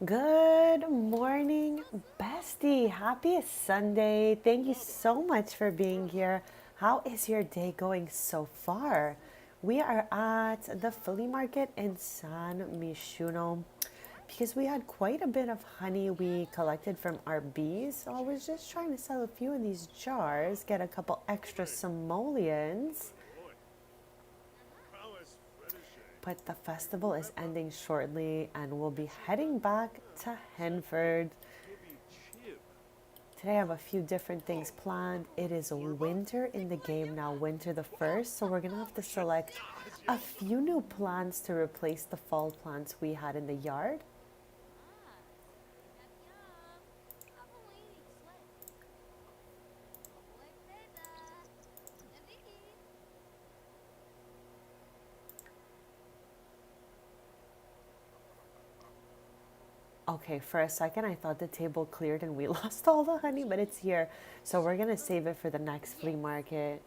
Good morning, besties. Bestie, happy Sunday. Thank you so much for being here. How is your day going so far? We are at the flea market in San Mishuno because we had quite a bit of honey we collected from our bees. So I was just trying to sell a few of these jars, get a couple extra simoleons. But the festival is ending shortly and we'll be heading back to Henford. Today I have a few different things planned. It is winter in the game now, winter the 1st, so we're going to have to select a few new plants to replace the fall plants we had in the yard. Okay, for a second I thought the table cleared and we lost all the honey, but it's here. So we're going to save it for the next flea market.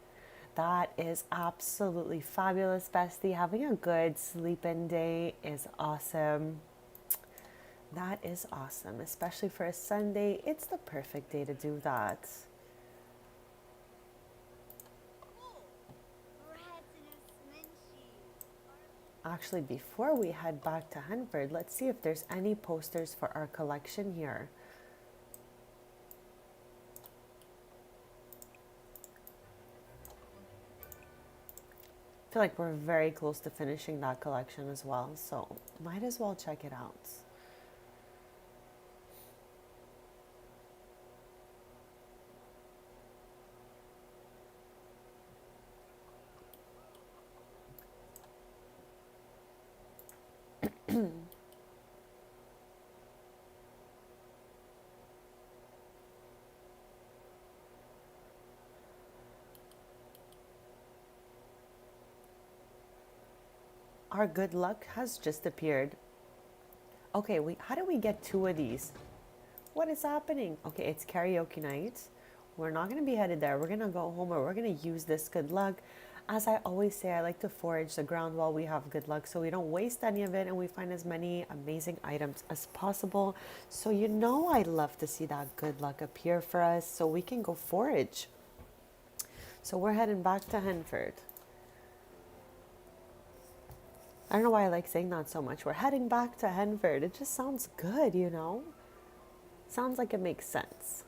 That is absolutely fabulous, Bestie. Having a good sleep-in day is awesome. That is awesome, especially for a Sunday. It's the perfect day to do that. Actually, before we head back to Henford, let's see if there's any posters for our collection here. I feel like we're very close to finishing that collection as well, so might as well check it out. Our good luck has just appeared. Okay, how do we get two of these? What is happening? Okay, it's karaoke night. We're not going to be headed there. We're going to go home or we're going to use this good luck. As I always say, I like to forage the ground while we have good luck so we don't waste any of it and we find as many amazing items as possible. So you know I love to see that good luck appear for us so we can go forage. So we're heading back to Henford. I don't know why I like saying that so much. We're heading back to Henford. It just sounds good, you know? Sounds like it makes sense.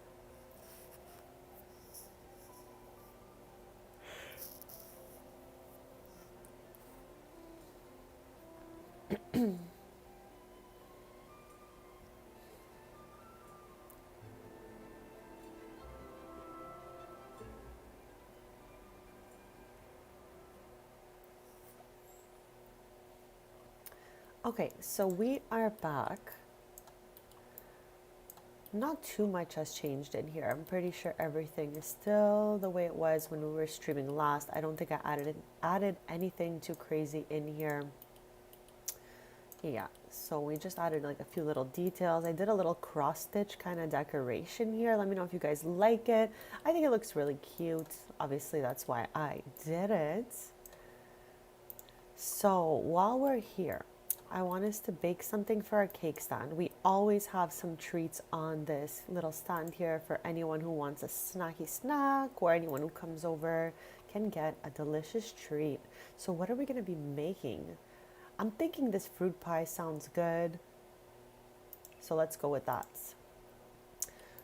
Okay, so we are back. Not too much has changed in here. I'm pretty sure everything is still the way it was when we were streaming last. I don't think I added anything too crazy in here. Yeah, so we just added like a few little details. I did a little cross stitch kind of decoration here. Let me know if you guys like it. I think it looks really cute. Obviously, that's why I did it. So while we're here, I want us to bake something for our cake stand. We always have some treats on this little stand here for anyone who wants a snacky snack or anyone who comes over can get a delicious treat. So what are we going to be making? I'm thinking this fruit pie sounds good. So let's go with that.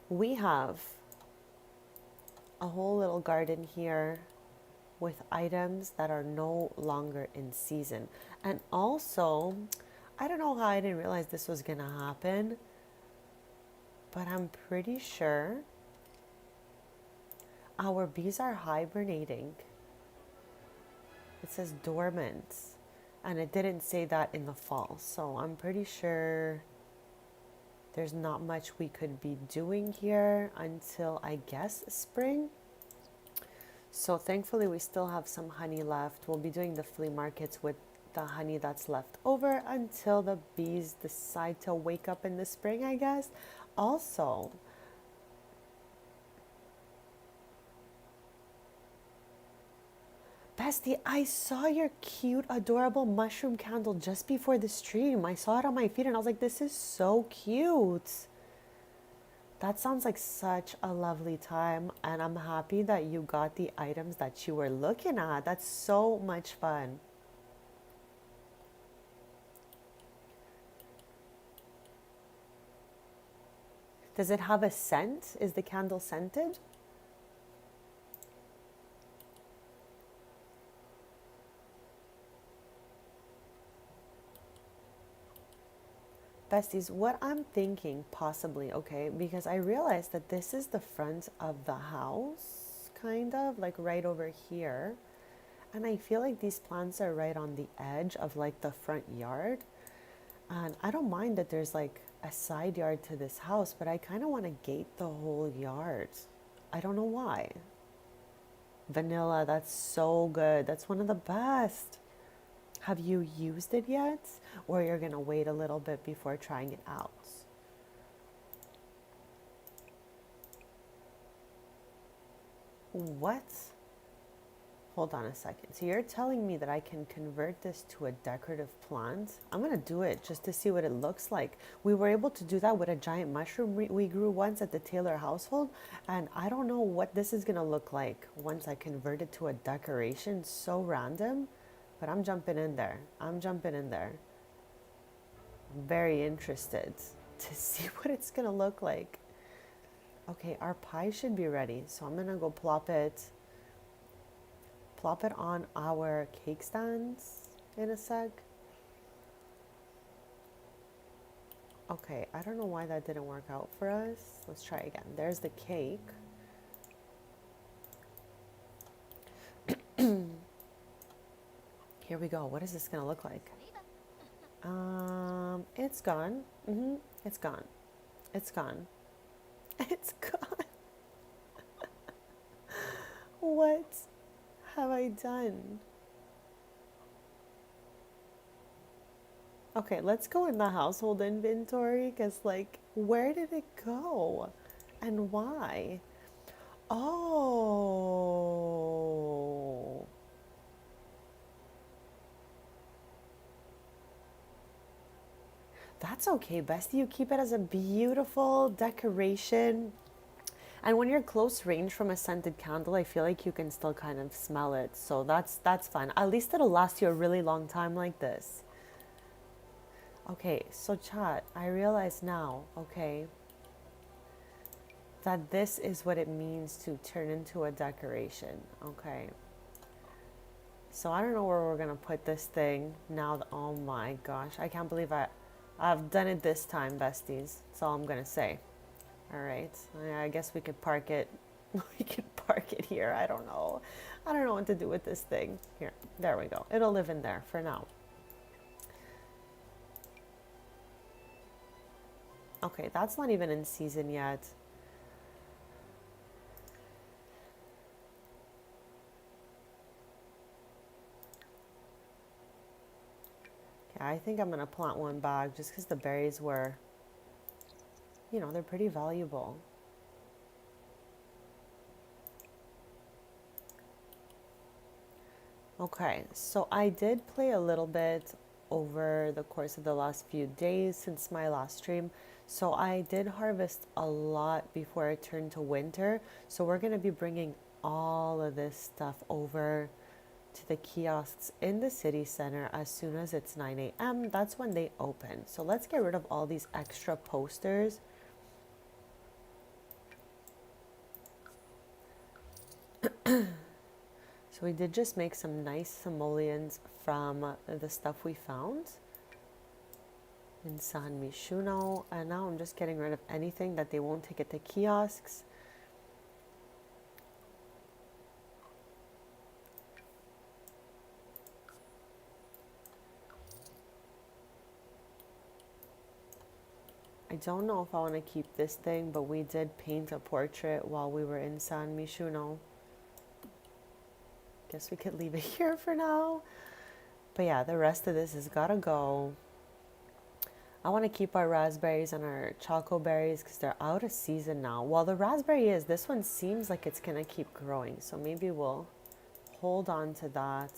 We have a whole little garden here with items that are no longer in season. And also, I don't know how I didn't realize this was gonna happen, but I'm pretty sure our bees are hibernating. It says dormant, and it didn't say that in the fall. So I'm pretty sure there's not much we could be doing here until, I guess, spring. So thankfully we still have some honey left. We'll be doing the flea markets with the honey that's left over until the bees decide to wake up in the spring, I guess. Also, Bestie, I saw your cute, adorable mushroom candle just before the stream. I saw it on my feed and I was like, this is so cute. That sounds like such a lovely time, and I'm happy that you got the items that you were looking at. That's so much fun. Does it have a scent? Is the candle scented? Besties, what I'm thinking possibly, okay, because I realized that this is the front of the house, kind of like right over here. And I feel like these plants are right on the edge of like the front yard. And I don't mind that there's like a side yard to this house, but I kind of want to gate the whole yard. I don't know why. Vanilla, that's so good. That's one of the best. Have you used it yet? Or you're going to wait a little bit before trying it out? What? Hold on a second. So you're telling me that I can convert this to a decorative plant? I'm going to do it just to see what it looks like. We were able to do that with a giant mushroom we grew once at the Taylor household. And I don't know what this is going to look like once I convert it to a decoration. So random. But I'm jumping in there. I'm jumping in there. I'm very interested to see what it's going to look like. Okay, our pie should be ready. So I'm going to go plop it on our cake stands in a sec. Okay, I don't know why that didn't work out for us. Let's try again. There's the cake. Here we go. What is this gonna look like? It's gone. It's gone. It's gone. It's gone. What have I done? Okay, let's go in the household inventory because, like, where did it go? And why? Oh. That's okay, Bestie. You keep it as a beautiful decoration. And when you're close range from a scented candle, I feel like you can still kind of smell it. So that's fine. At least it'll last you a really long time like this. Okay, so chat, I realize now, okay, that this is what it means to turn into a decoration, okay? So I don't know where we're gonna put this thing now. Oh my gosh, I can't believe I've done it this time, besties. That's all I'm gonna say. All right, I guess we could park it. We could park it here. I don't know. I don't know what to do with this thing. Here, there we go. It'll live in there for now. Okay, that's not even in season yet. Okay, I think I'm gonna plant one bag just because the berries were, you know, they're pretty valuable. Okay, so I did play a little bit over the course of the last few days since my last stream. So I did harvest a lot before it turned to winter. So we're going to be bringing all of this stuff over to the kiosks in the city center as soon as it's 9 a.m. That's when they open. So let's get rid of all these extra posters. So we did just make some nice simoleons from the stuff we found in San Mishuno, and now I'm just getting rid of anything that they won't take at the kiosks. I don't know if I want to keep this thing, but we did paint a portrait while we were in San Mishuno. Guess we could leave it here for now. But yeah, the rest of this has got to go. I want to keep our raspberries and our choco berries because they're out of season now. Well, the raspberry is, this one seems like it's going to keep growing. So maybe we'll hold on to that.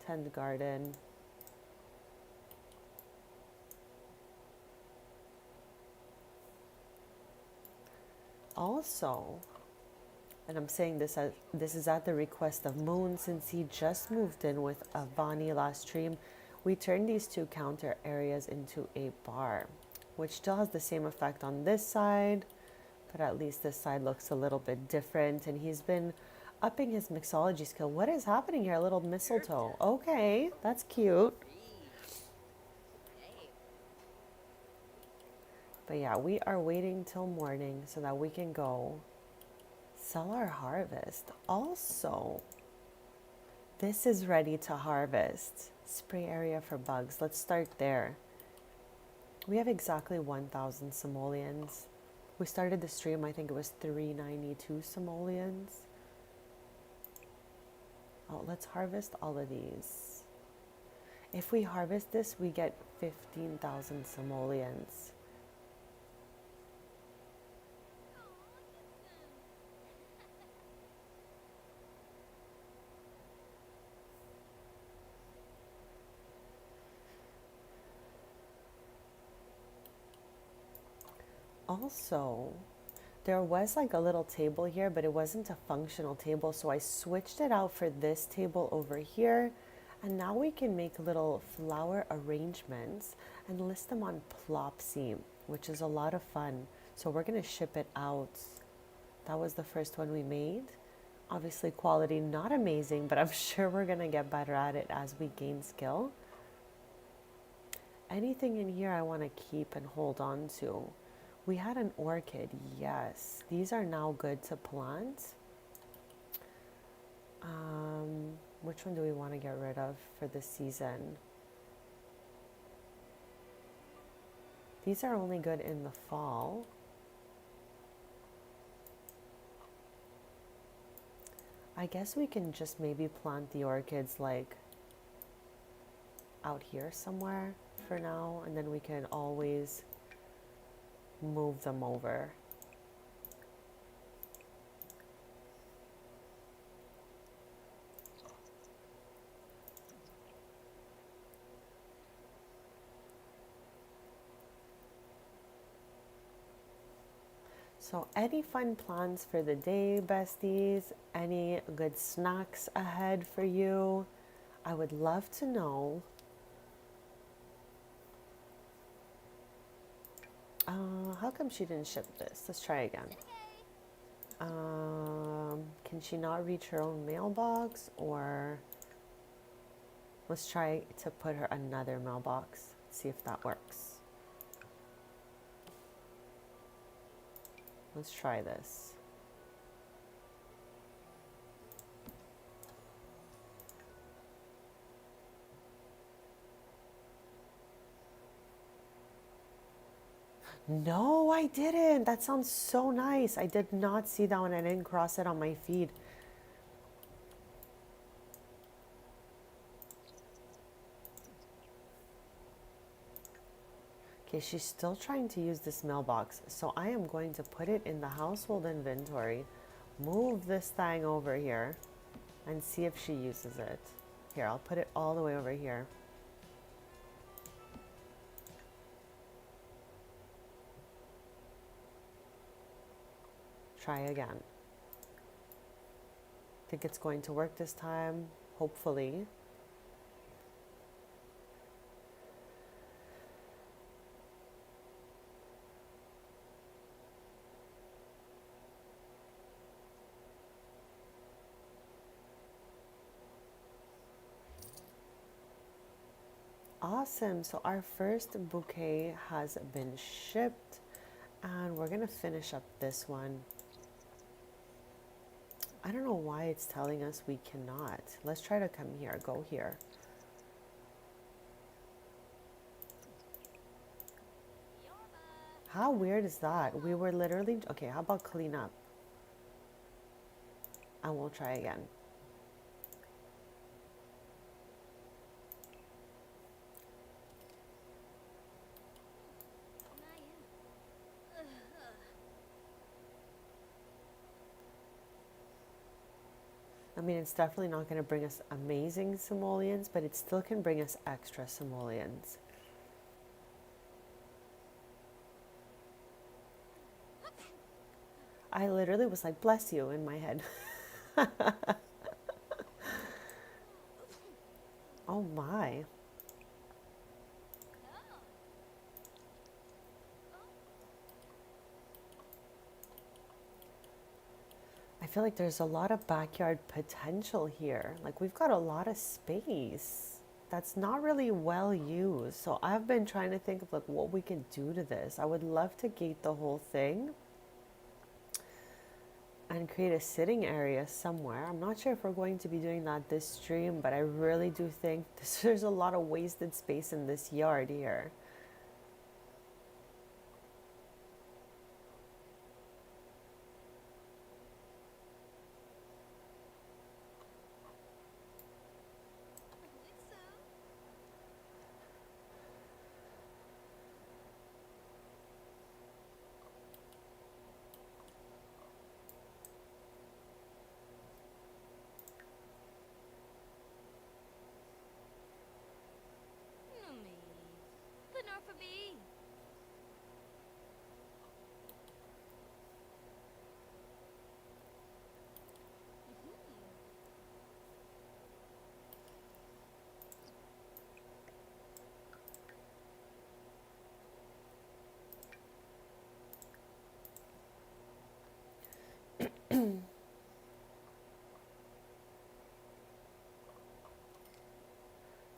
Tend garden. Also, and I'm saying this as this is at the request of Moon, since he just moved in with Avani last stream, we turned these two counter areas into a bar, which still has the same effect on this side, but at least this side looks a little bit different. And he's been upping his mixology skill. What is happening here? A little mistletoe. Okay, that's cute. But yeah, we are waiting till morning so that we can go sell our harvest. Also, this is ready to harvest. Spray area for bugs. Let's start there. We have exactly 1,000 simoleons. We started the stream, I think it was 392 simoleons. Oh, let's harvest all of these. If we harvest this, we get 15,000 simoleons. Also, there was like a little table here, but it wasn't a functional table, so I switched it out for this table over here. And now we can make little flower arrangements and list them on Plopsy, which is a lot of fun. So we're gonna ship it out. That was the first one we made. Obviously quality not amazing, but I'm sure we're gonna get better at it as we gain skill. Anything in here I wanna keep and hold on to. We had an orchid, yes. These are now good to plant. Which one do we want to get rid of for this season? These are only good in the fall. I guess we can just maybe plant the orchids like out here somewhere for now, and then we can always move them over. So any fun plans for the day, besties? Any good snacks ahead for you? I would love to know. How come she didn't ship this? Let's try again. Can she not reach her own mailbox? Or let's try to put her another mailbox. See if that works. Let's try this. No, I didn't. That sounds so nice. I did not see that one. I didn't cross it on my feed. Okay, she's still trying to use this mailbox. So I am going to put it in the household inventory, move this thing over here, and see if she uses it. Here, I'll put it all the way over here. Try again. Think it's going to work this time, hopefully. Awesome. So our first bouquet has been shipped, and we're gonna finish up this one. I don't know why it's telling us we cannot. Let's try to come here. Go here. How weird is that? We were literally... Okay, how about clean up? And we'll try again. I mean, it's definitely not going to bring us amazing simoleons, but it still can bring us extra simoleons. I literally was like, bless you in my head. Oh my. I feel like there's a lot of backyard potential here. Like we've got a lot of space that's not really well used. So I've been trying to think of like what we can do to this. I would love to gate the whole thing and create a sitting area somewhere. I'm not sure if we're going to be doing that this stream, but I really do think there's a lot of wasted space in this yard here.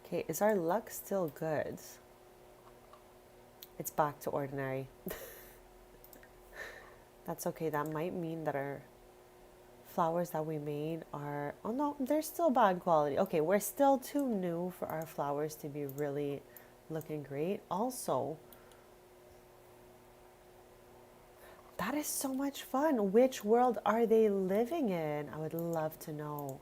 Okay, is our luck still good? It's back to ordinary. That's okay. That might mean that our flowers that we made are, oh no, they're still bad quality. Okay, we're still too new for our flowers to be really looking great. Also, that is so much fun. Which world are they living in? I would love to know.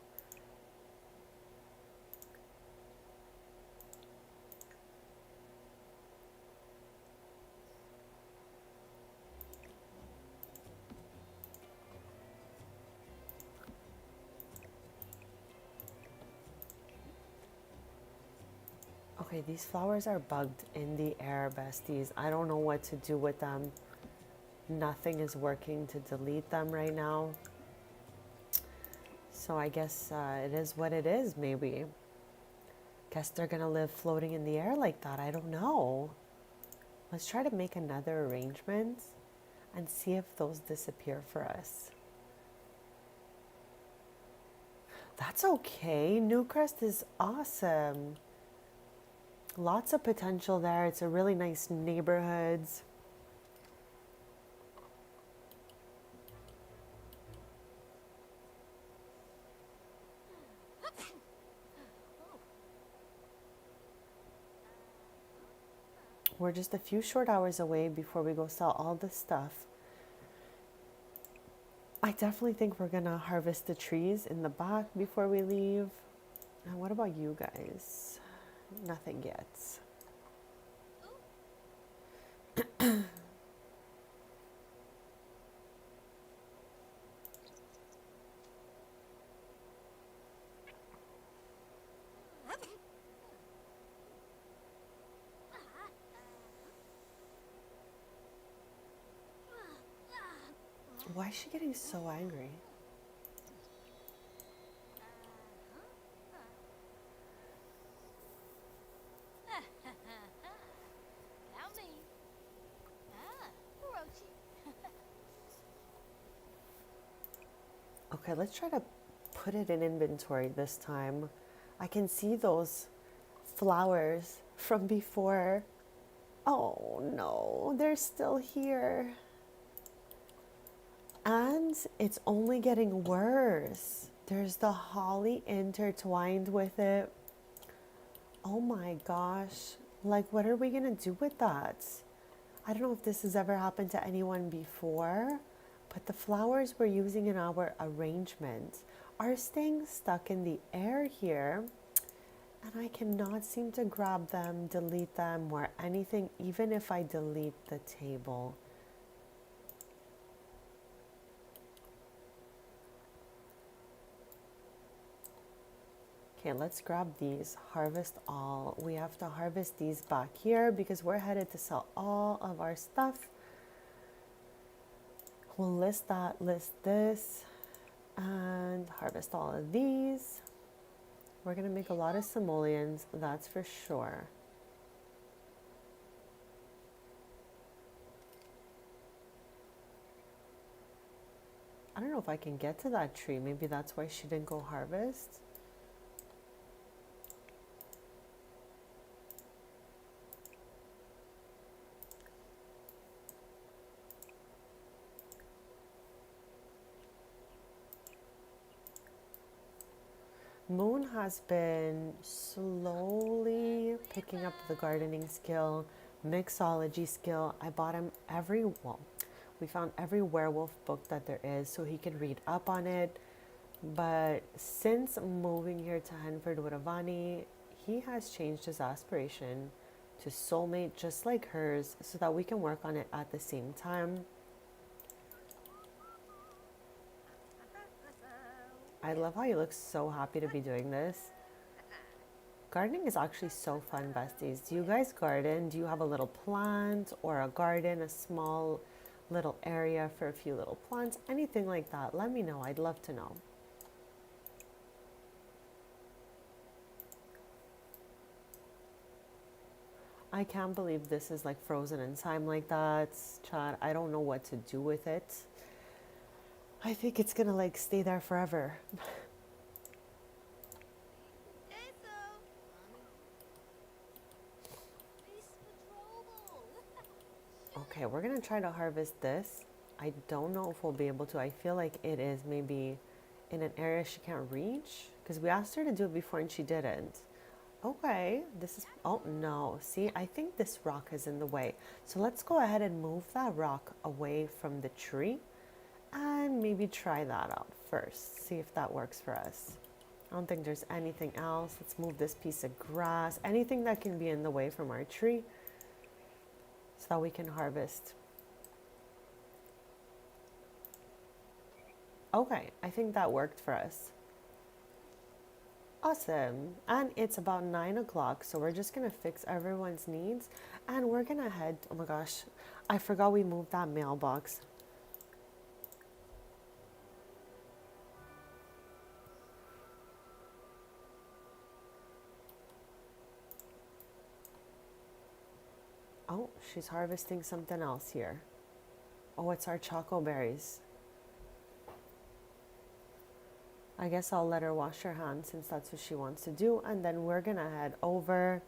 Okay, these flowers are bugged in the air, besties. I don't know what to do with them. Nothing is working to delete them right now. So I guess it is what it is, maybe. Guess they're gonna live floating in the air like that. I don't know. Let's try to make another arrangement and see if those disappear for us. That's okay. Newcrest is awesome. Lots of potential there. It's a really nice neighborhood. We're just a few short hours away before we go sell all this stuff. I definitely think we're gonna harvest the trees in the back before we leave. And what about you guys? Nothing yet. Why is she getting so angry? Okay, let's try to put it in inventory this time. I can see those flowers from before. Oh no, they're still here. And it's only getting worse. There's the holly intertwined with it. Oh my gosh. Like, what are we gonna do with that? I don't know if this has ever happened to anyone before, but the flowers we're using in our arrangement are staying stuck in the air here. And I cannot seem to grab them, delete them, or anything, even if I delete the table. Okay, let's grab these, harvest all. We have to harvest these back here because we're headed to sell all of our stuff. We'll list that, list this, and harvest all of these. We're going to make a lot of simoleons, that's for sure. I don't know if I can get to that tree. Maybe that's why she didn't go harvest. Moon has been slowly picking up the gardening skill, mixology skill. I bought him we found every werewolf book that there is so he could read up on it. But since moving here to Henford with Avani, he has changed his aspiration to soulmate just like hers so that we can work on it at the same time. I love how you look so happy to be doing this. Gardening is actually so fun, besties. Do you guys garden? Do you have a little plant or a garden, a small little area for a few little plants? Anything like that, let me know. I'd love to know. I can't believe this is like frozen in time like that, Chad. I don't know what to do with it. I think it's gonna like stay there forever. Okay, we're gonna try to harvest this. I don't know if we'll be able to. I feel like it is maybe in an area she can't reach because we asked her to do it before and she didn't. Okay, this is, oh no, see, I think this rock is in the way. So let's go ahead and move that rock away from the tree and maybe try that out first. See if that works for us. I don't think there's anything else. Let's move this piece of grass, anything that can be in the way from our tree so that we can harvest. Okay, I think that worked for us. Awesome. And it's about 9 o'clock, so we're just gonna fix everyone's needs and we're gonna head, oh my gosh, I forgot we moved that mailbox. Oh, she's harvesting something else here. Oh, it's our choco berries. I guess I'll let her wash her hands since that's what she wants to do, and then we're gonna head over.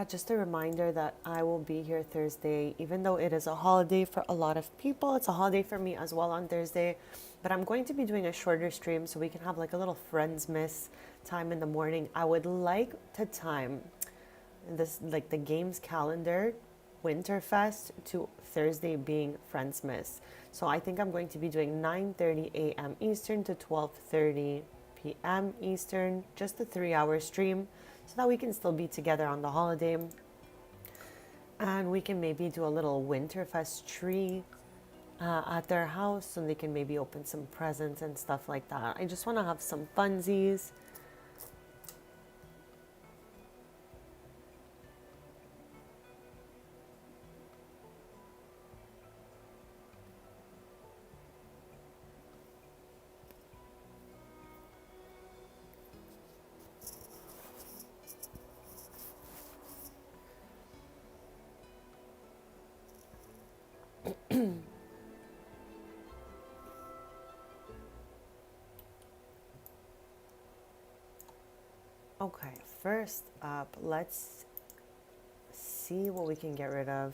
Just a reminder that I will be here Thursday, even though it is a holiday for a lot of people. It's a holiday for me as well on Thursday, but I'm going to be doing a shorter stream so we can have like a little Friendsmas time in the morning. I would like to time this, like the games calendar, Winterfest to Thursday being Friendsmas. So I think I'm going to be doing 9:30 a.m. Eastern to 12:30 p.m. Eastern, just a 3-hour stream, so that we can still be together on the holiday. And we can maybe do a little Winterfest tree at their house so they can maybe open some presents and stuff like that. I just want to have some funsies. Okay, first up, let's see what we can get rid of.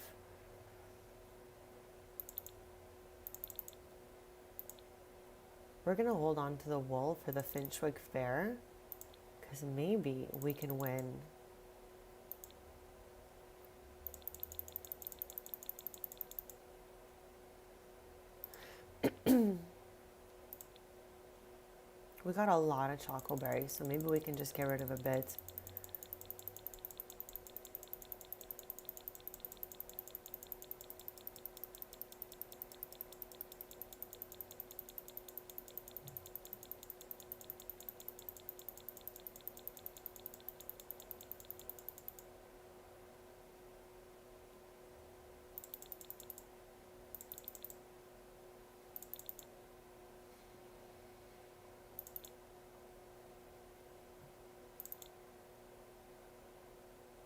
We're gonna hold on to the wool for the Finchwick Fair, because maybe we can win. We got a lot of choco berries, so maybe we can just get rid of a bit.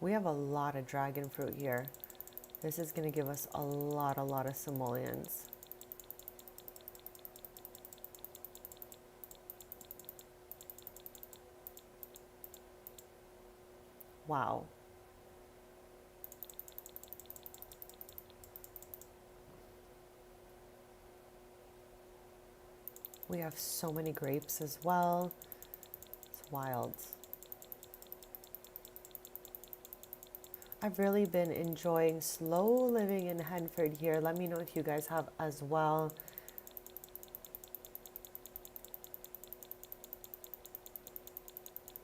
We have a lot of dragon fruit here. This is going to give us a lot of simoleons. Wow. We have so many grapes as well. It's wild. I've really been enjoying slow living in Henford here. Let me know if you guys have as well.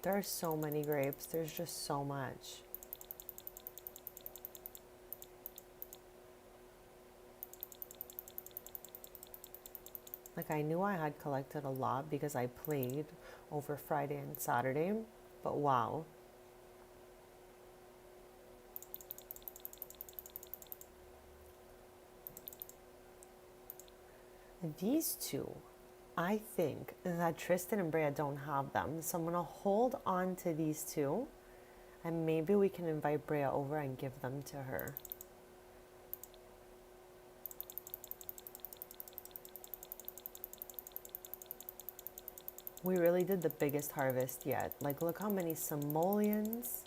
There are so many grapes. There's just so much. Like, I knew I had collected a lot because I played over Friday and Saturday, but wow. These two, I think that Tristan and Brea don't have them. So I'm going to hold on to these two and maybe we can invite Brea over and give them to her. We really did the biggest harvest yet. Like, look how many simoleons.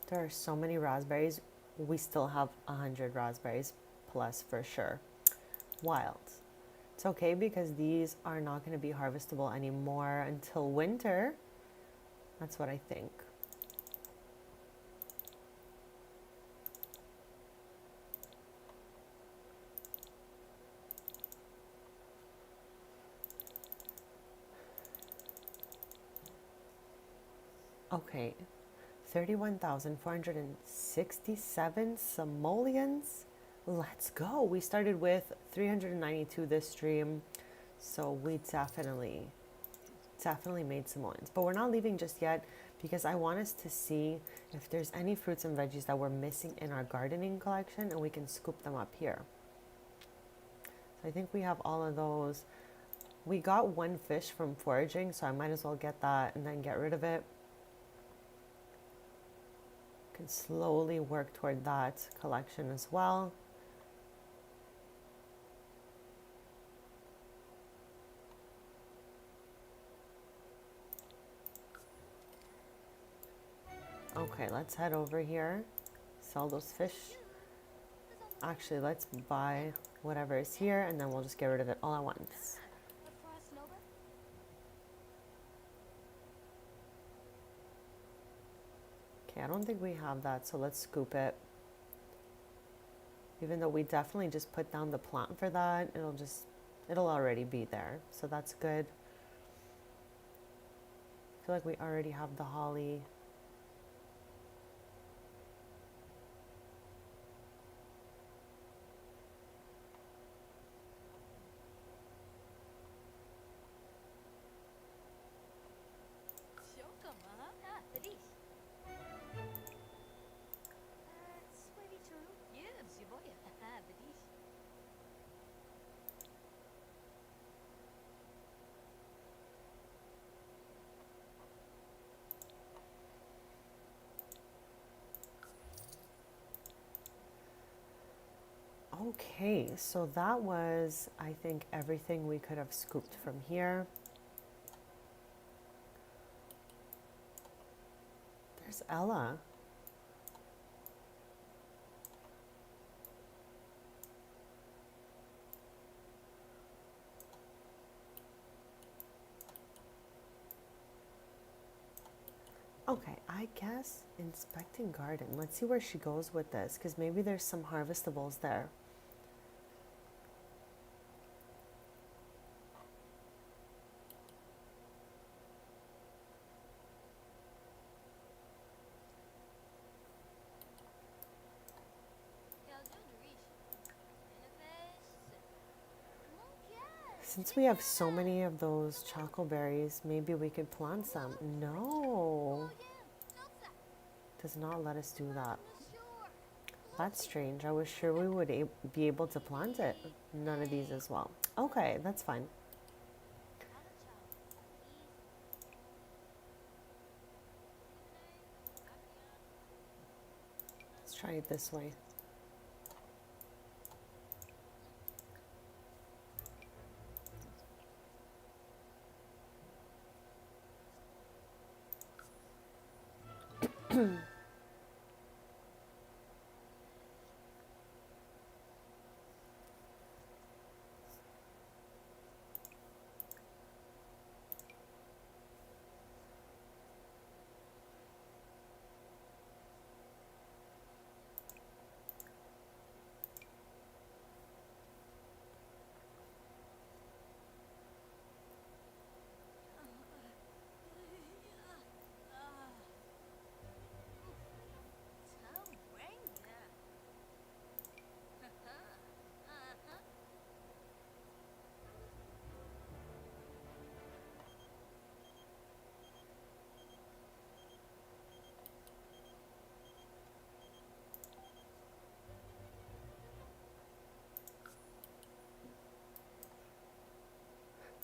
There are so many raspberries. We still have 100 raspberries plus for sure. Wild. It's okay because these are not going to be harvestable anymore until winter. That's what I think. Okay, 31,467 simoleons. Let's go. We started with 392 this stream, so we definitely made simoleons. But we're not leaving just yet because I want us to see if there's any fruits and veggies that we're missing in our gardening collection and we can scoop them up here. So I think we have all of those. We got one fish from foraging, so I might as well get that and then get rid of it. Can slowly work toward that collection as well. Okay, let's head over here, sell those fish. Actually, let's buy whatever is here and then we'll just get rid of it all at once. Okay, I don't think we have that, so let's scoop it. Even though we definitely just put down the plant for that, it'll already be there, so that's good. I feel like we already have the holly. Okay, so that was, I think, everything we could have scooped from here. There's Ella. Okay, I guess inspecting garden. Let's see where she goes with this, because maybe there's some harvestables there. Since we have so many of those choco berries, maybe we could plant some. No, does not let us do that. That's strange. I was sure we would be able to plant it. None of these as well. Okay, that's fine. Let's try it this way.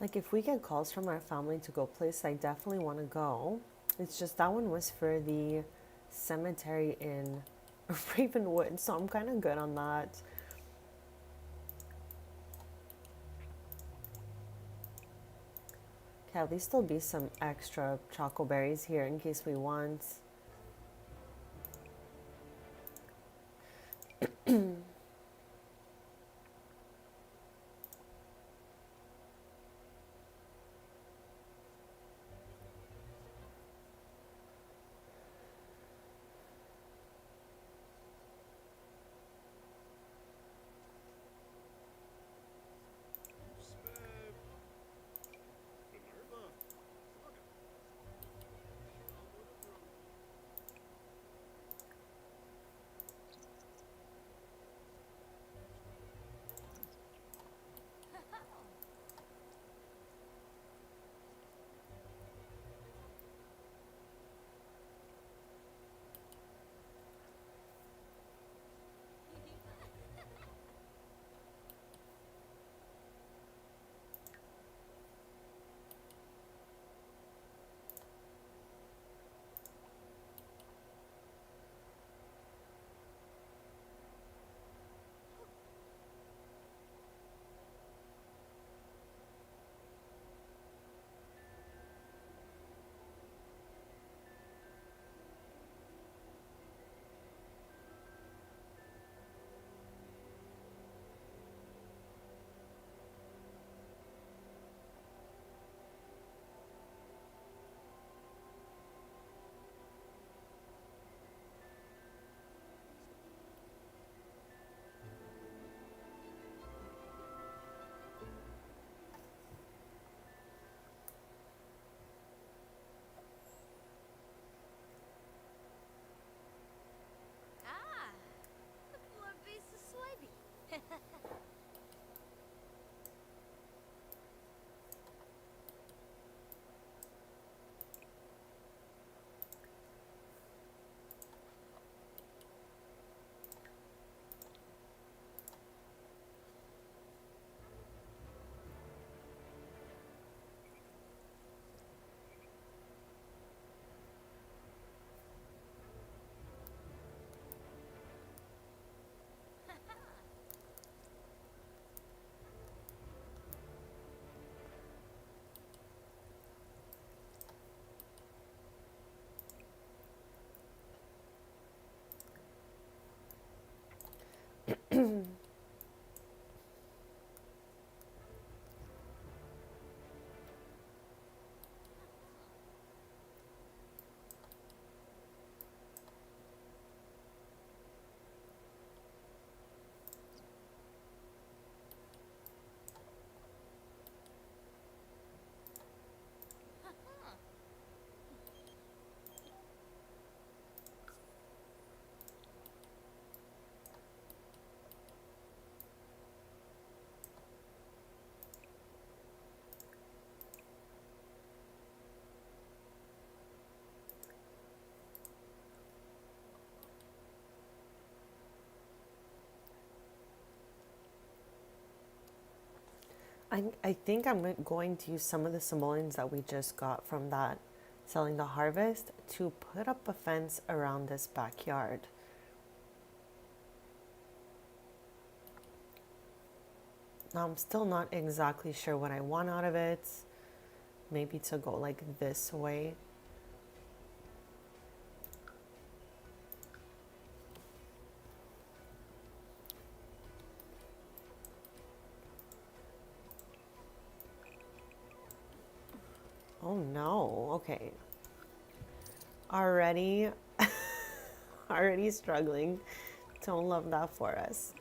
Like, if we get calls from our family to go place, I definitely want to go. It's just that one was for the cemetery in Ravenwood, so I'm kind of good on that. Okay, at least there'll be some extra choco berries here in case we want. I think I'm going to use some of the simoleons that we just got from that selling the harvest to put up a fence around this backyard. Now I'm still not exactly sure what I want out of it. Maybe to go like this way. Oh no, okay. Already, already struggling. Don't love that for us.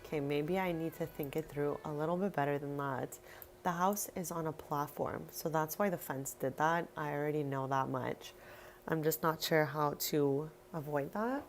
Okay, maybe I need to think it through a little bit better than that. The house is on a platform, so that's why the fence did that. I already know that much. I'm just not sure how to avoid that.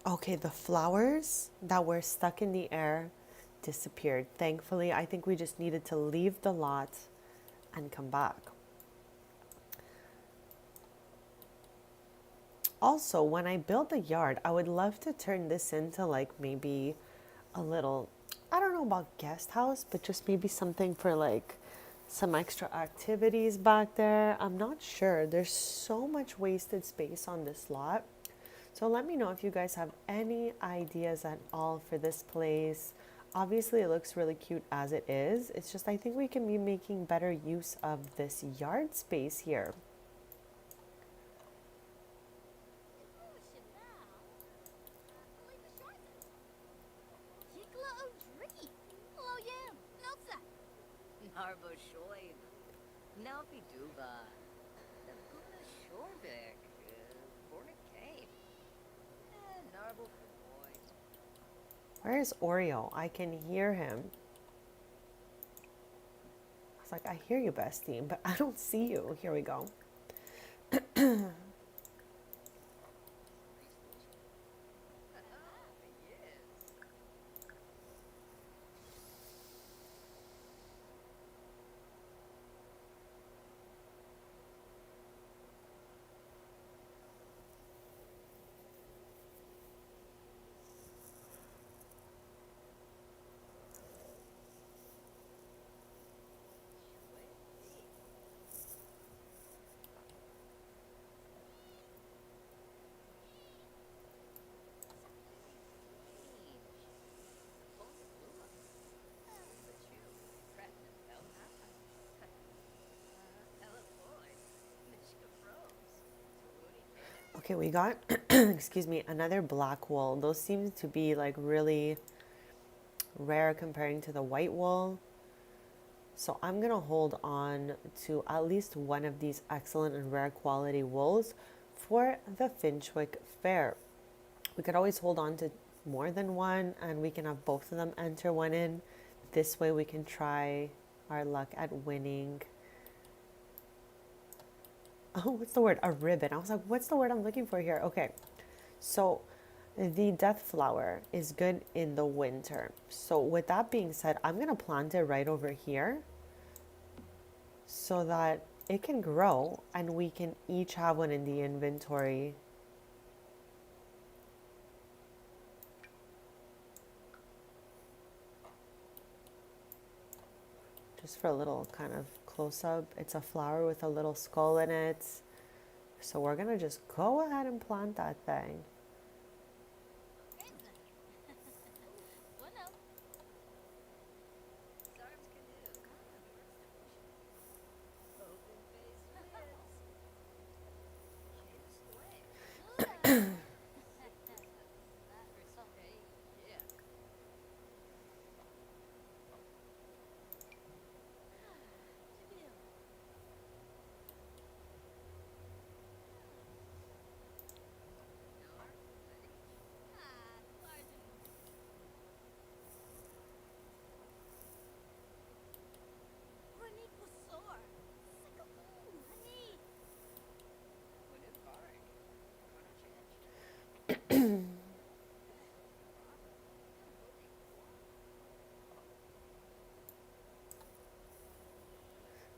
Okay, the flowers that were stuck in the air disappeared. Thankfully, I think we just needed to leave the lot and come back. Also, when I build the yard, I would love to turn this into like maybe a little, I don't know about guest house, but just maybe something for like some extra activities back there. I'm not sure. There's so much wasted space on this lot. So let me know if you guys have any ideas at all for this place. Obviously, it looks really cute as it is. It's just I think we can be making better use of this yard space here. Where is Oreo? I can hear him. I was like, I hear you, bestie, but I don't see you. Here we go. Okay, we got, excuse me, another black wool. Those seem to be like really rare comparing to the white wool. So I'm going to hold on to at least one of these excellent and rare quality wools for the Finchwick Fair. We could always hold on to more than one and we can have both of them enter one in. This way we can try our luck at winning. Oh, what's the word? A ribbon. I was like, what's the word I'm looking for here? Okay. So the death flower is good in the winter. So with that being said, I'm going to plant it right over here so that it can grow and we can each have one in the inventory. Just for a little kind of close up. It's a flower with a little skull in it. So we're going to just go ahead and plant that thing.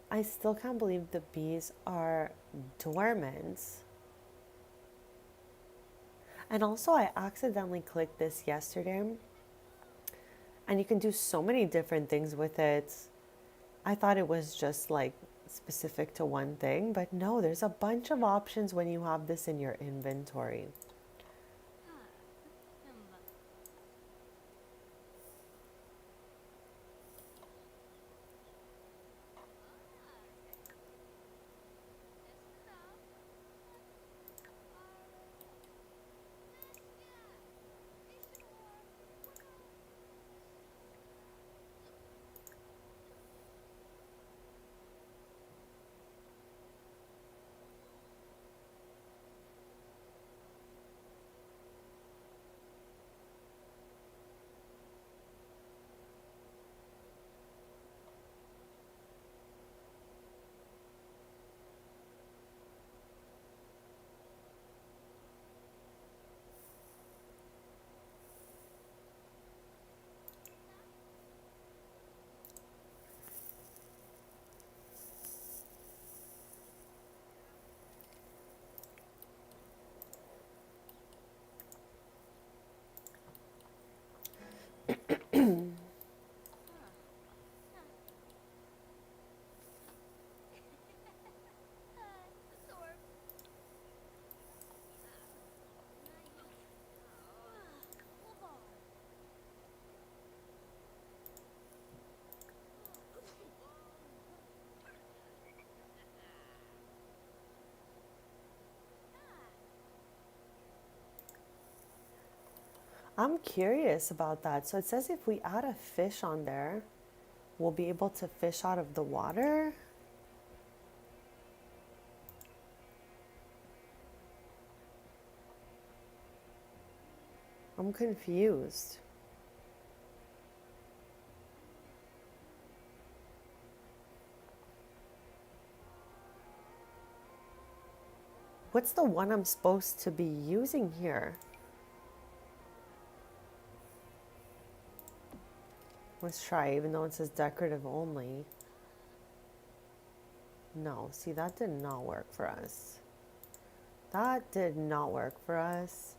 I still can't believe the bees are dormant. And also, I accidentally clicked this yesterday, and you can do so many different things with it. I thought it was just like specific to one thing, but no, there's a bunch of options when you have this in your inventory. I'm curious about that. So it says if we add a fish on there, we'll be able to fish out of the water. I'm confused. What's the one I'm supposed to be using here? Let's try, even though it says decorative only. No, see, that did not work for us. That did not work for us.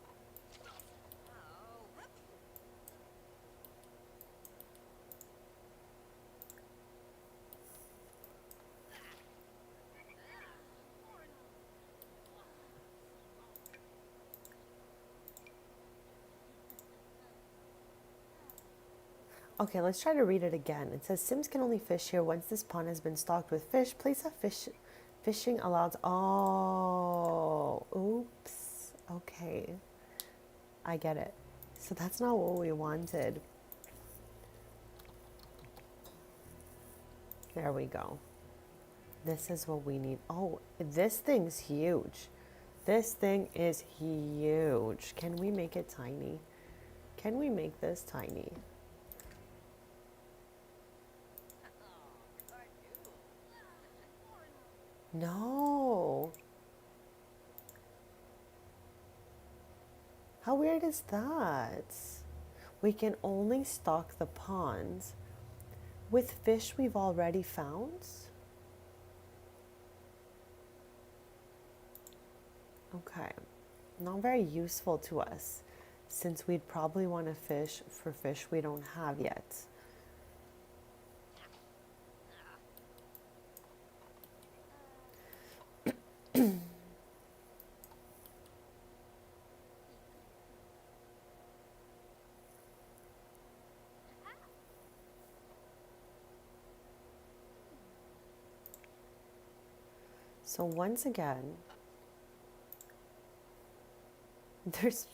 Okay, let's try to read it again. It says Sims can only fish here once this pond has been stocked with fish. Place a fishing allows. Oh, oops. Okay, I get it. So that's not what we wanted. There we go. This is what we need. Oh, this thing's huge. This thing is huge. Can we make it tiny? Can we make this tiny? No. How weird is that? We can only stock the ponds with fish we've already found. Okay. Not very useful to us since we'd probably want to fish for fish we don't have yet. So once again, there's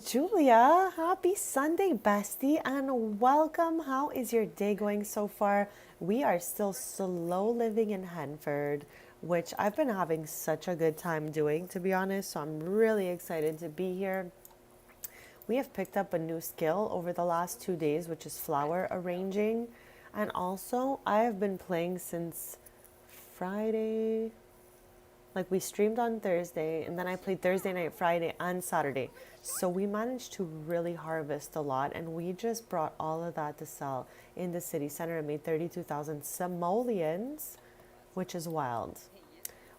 Julia. Happy Sunday, bestie, and welcome. How is your day going so far? We are still slow living in Henford, which I've been having such a good time doing, to be honest. So I'm really excited to be here. We have picked up a new skill over the last 2 days, which is flower arranging. And also, I have been playing since Friday, Like we streamed on Thursday and then I played Thursday night, Friday, and Saturday. So we managed to really harvest a lot, and we just brought all of that to sell in the city center and made 32,000 simoleons, which is wild.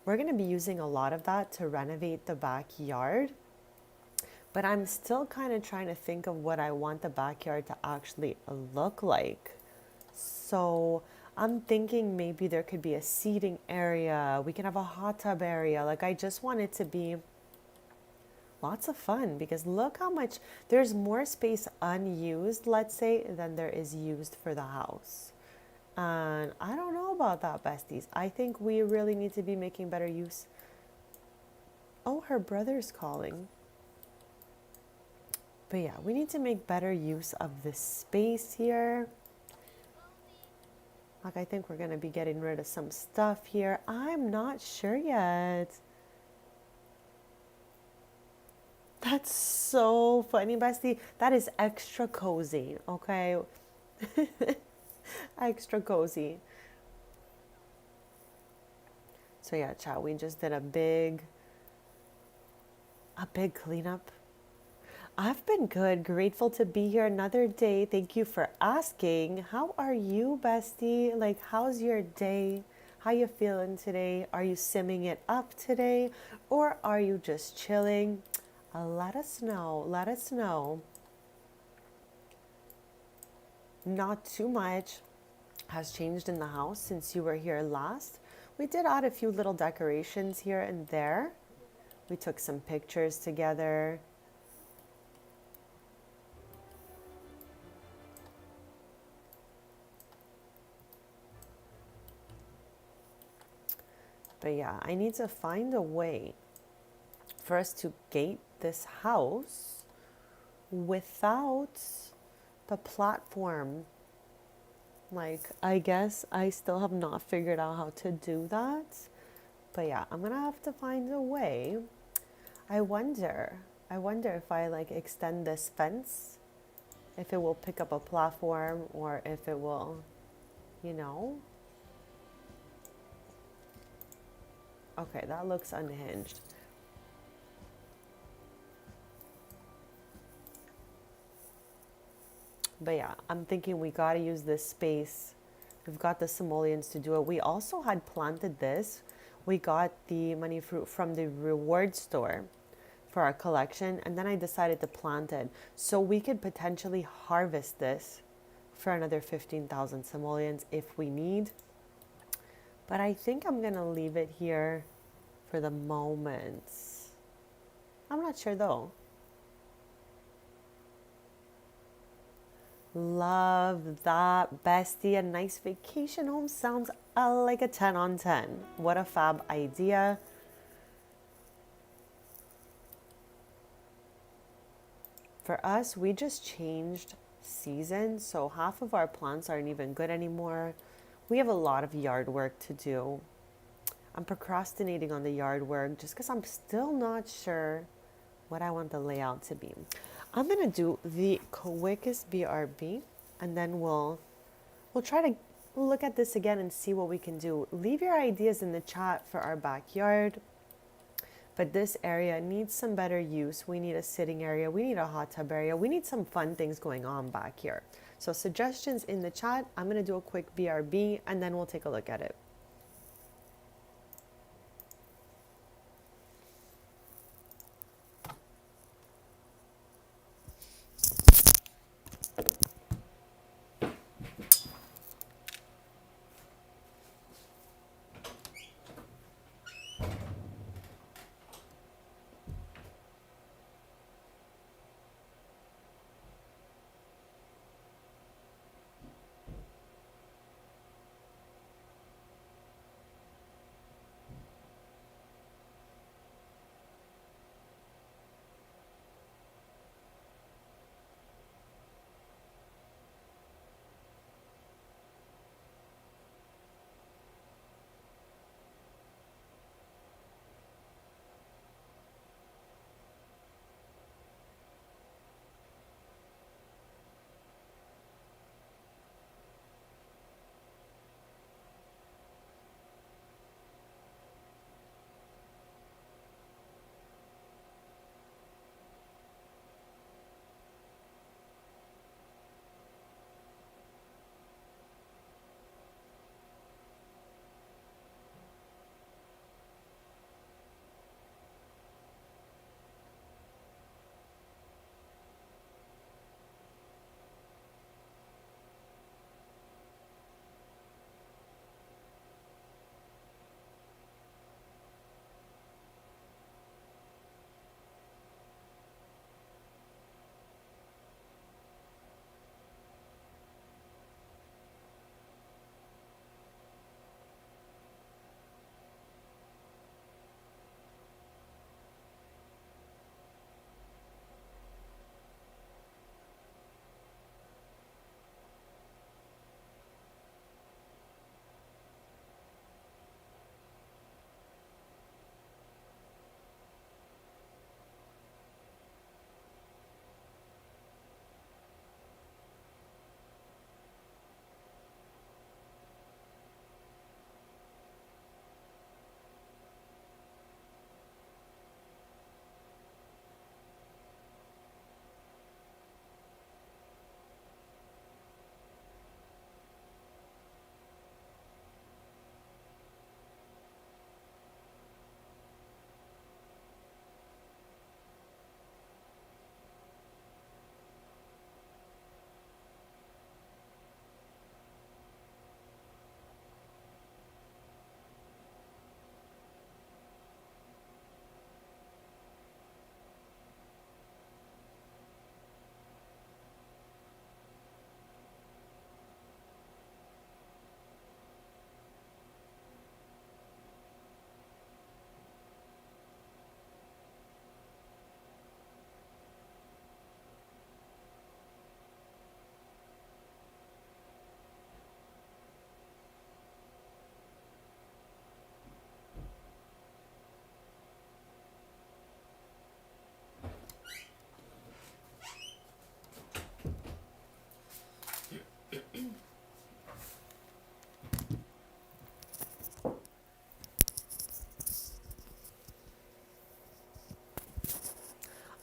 We're going to be using a lot of that to renovate the backyard, but I'm still kind of trying to think of what I want the backyard to actually look like. So I'm thinking maybe there could be a seating area. We can have a hot tub area. Like, I just want it to be lots of fun, because look how much there's more space unused, let's say, than there is used for the house. And I don't know about that, besties. I think we really need to be making better use. Oh, her brother's calling. But yeah, we need to make better use of this space here. Like, I think we're going to be getting rid of some stuff here. I'm not sure yet. That's so funny, bestie. That is extra cozy, okay? Extra cozy. So yeah, chat, we just did a big cleanup. I've been good. Grateful to be here another day. Thank you for asking. How are you, bestie? Like, how's your day? How you feeling today? Are you simming it up today? Or are you just chilling? Let us know. Let us know. Not too much has changed in the house since you were here last. We did add a few little decorations here and there. We took some pictures together. But yeah, I need to find a way for us to gate this house without the platform. Like, I guess I still have not figured out how to do that. But yeah, I'm gonna have to find a way. I wonder if I like extend this fence, if it will pick up a platform, or if it will, you know. Okay, that looks unhinged. But yeah, I'm thinking we gotta use this space. We've got the simoleons to do it. We also had planted this. We got the money fruit from the reward store for our collection, and then I decided to plant it so we could potentially harvest this for another 15,000 simoleons if we need. But I think I'm gonna leave it here for the moment. I'm not sure though. Love that, bestie. A nice vacation home sounds like a 10 on 10. What a fab idea. For us, we just changed seasons, so half of our plants aren't even good anymore. We have a lot of yard work to do. I'm procrastinating on the yard work just because I'm still not sure what I want the layout to be. I'm gonna do the quickest BRB, and then we'll try to look at this again and see what we can do. Leave your ideas in the chat for our backyard. But this area needs some better use. We need a sitting area. We need a hot tub area. We need some fun things going on back here. So suggestions in the chat. I'm gonna do a quick BRB and then we'll take a look at it.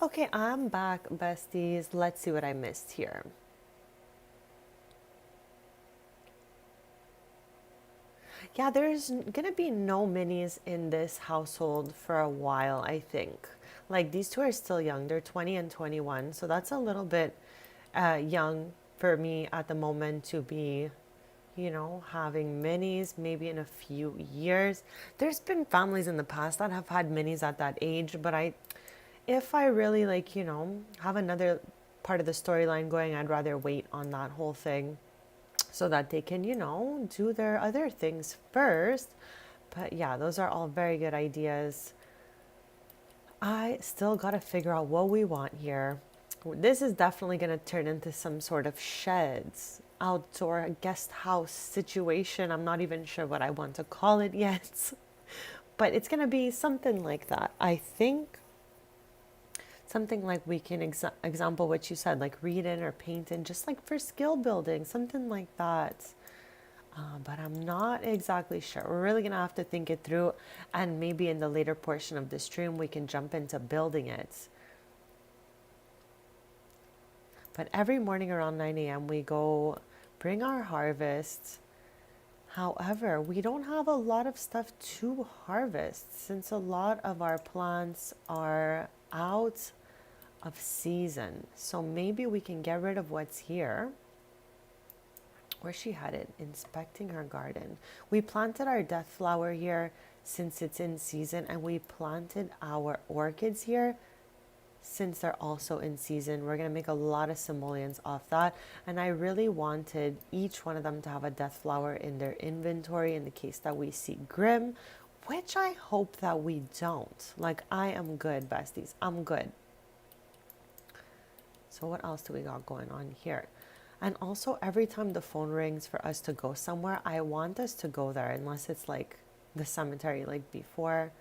Okay, I'm back, besties. Let's see what I missed here. Yeah, there's gonna be no minis in this household for a while, I think. Like, these two are still young. They're 20 and 21, so that's a little bit young for me at the moment to be, having minis maybe in a few years. There's been families in the past that have had minis at that age, but if I really like, have another part of the storyline going, I'd rather wait on that whole thing so that they can, do their other things first. But yeah, those are all very good ideas. I still got to figure out what we want here. This is definitely going to turn into some sort of sheds, outdoor guest house situation. I'm not even sure what I want to call it yet, but it's going to be something like that. I think something like we can example what you said, like read in or paint in, just like for skill building, something like that. But I'm not exactly sure. We're really going to have to think it through. And maybe in the later portion of the stream, we can jump into building it. But every morning around 9 a.m., we go bring our harvest. However, we don't have a lot of stuff to harvest since a lot of our plants are out of season. So maybe we can get rid of what's here. Where's she headed? Inspecting her garden. We planted our death flower here since it's in season, and we planted our orchids here since they're also in season. We're going to make a lot of simoleons off that, and I really wanted each one of them to have a death flower in their inventory in the case that we see Grim, which I hope that we don't. Like, I am good, besties. I'm good. So what else do we got going on here? And also, every time the phone rings for us to go somewhere, I want us to go there, unless it's like the cemetery, like before.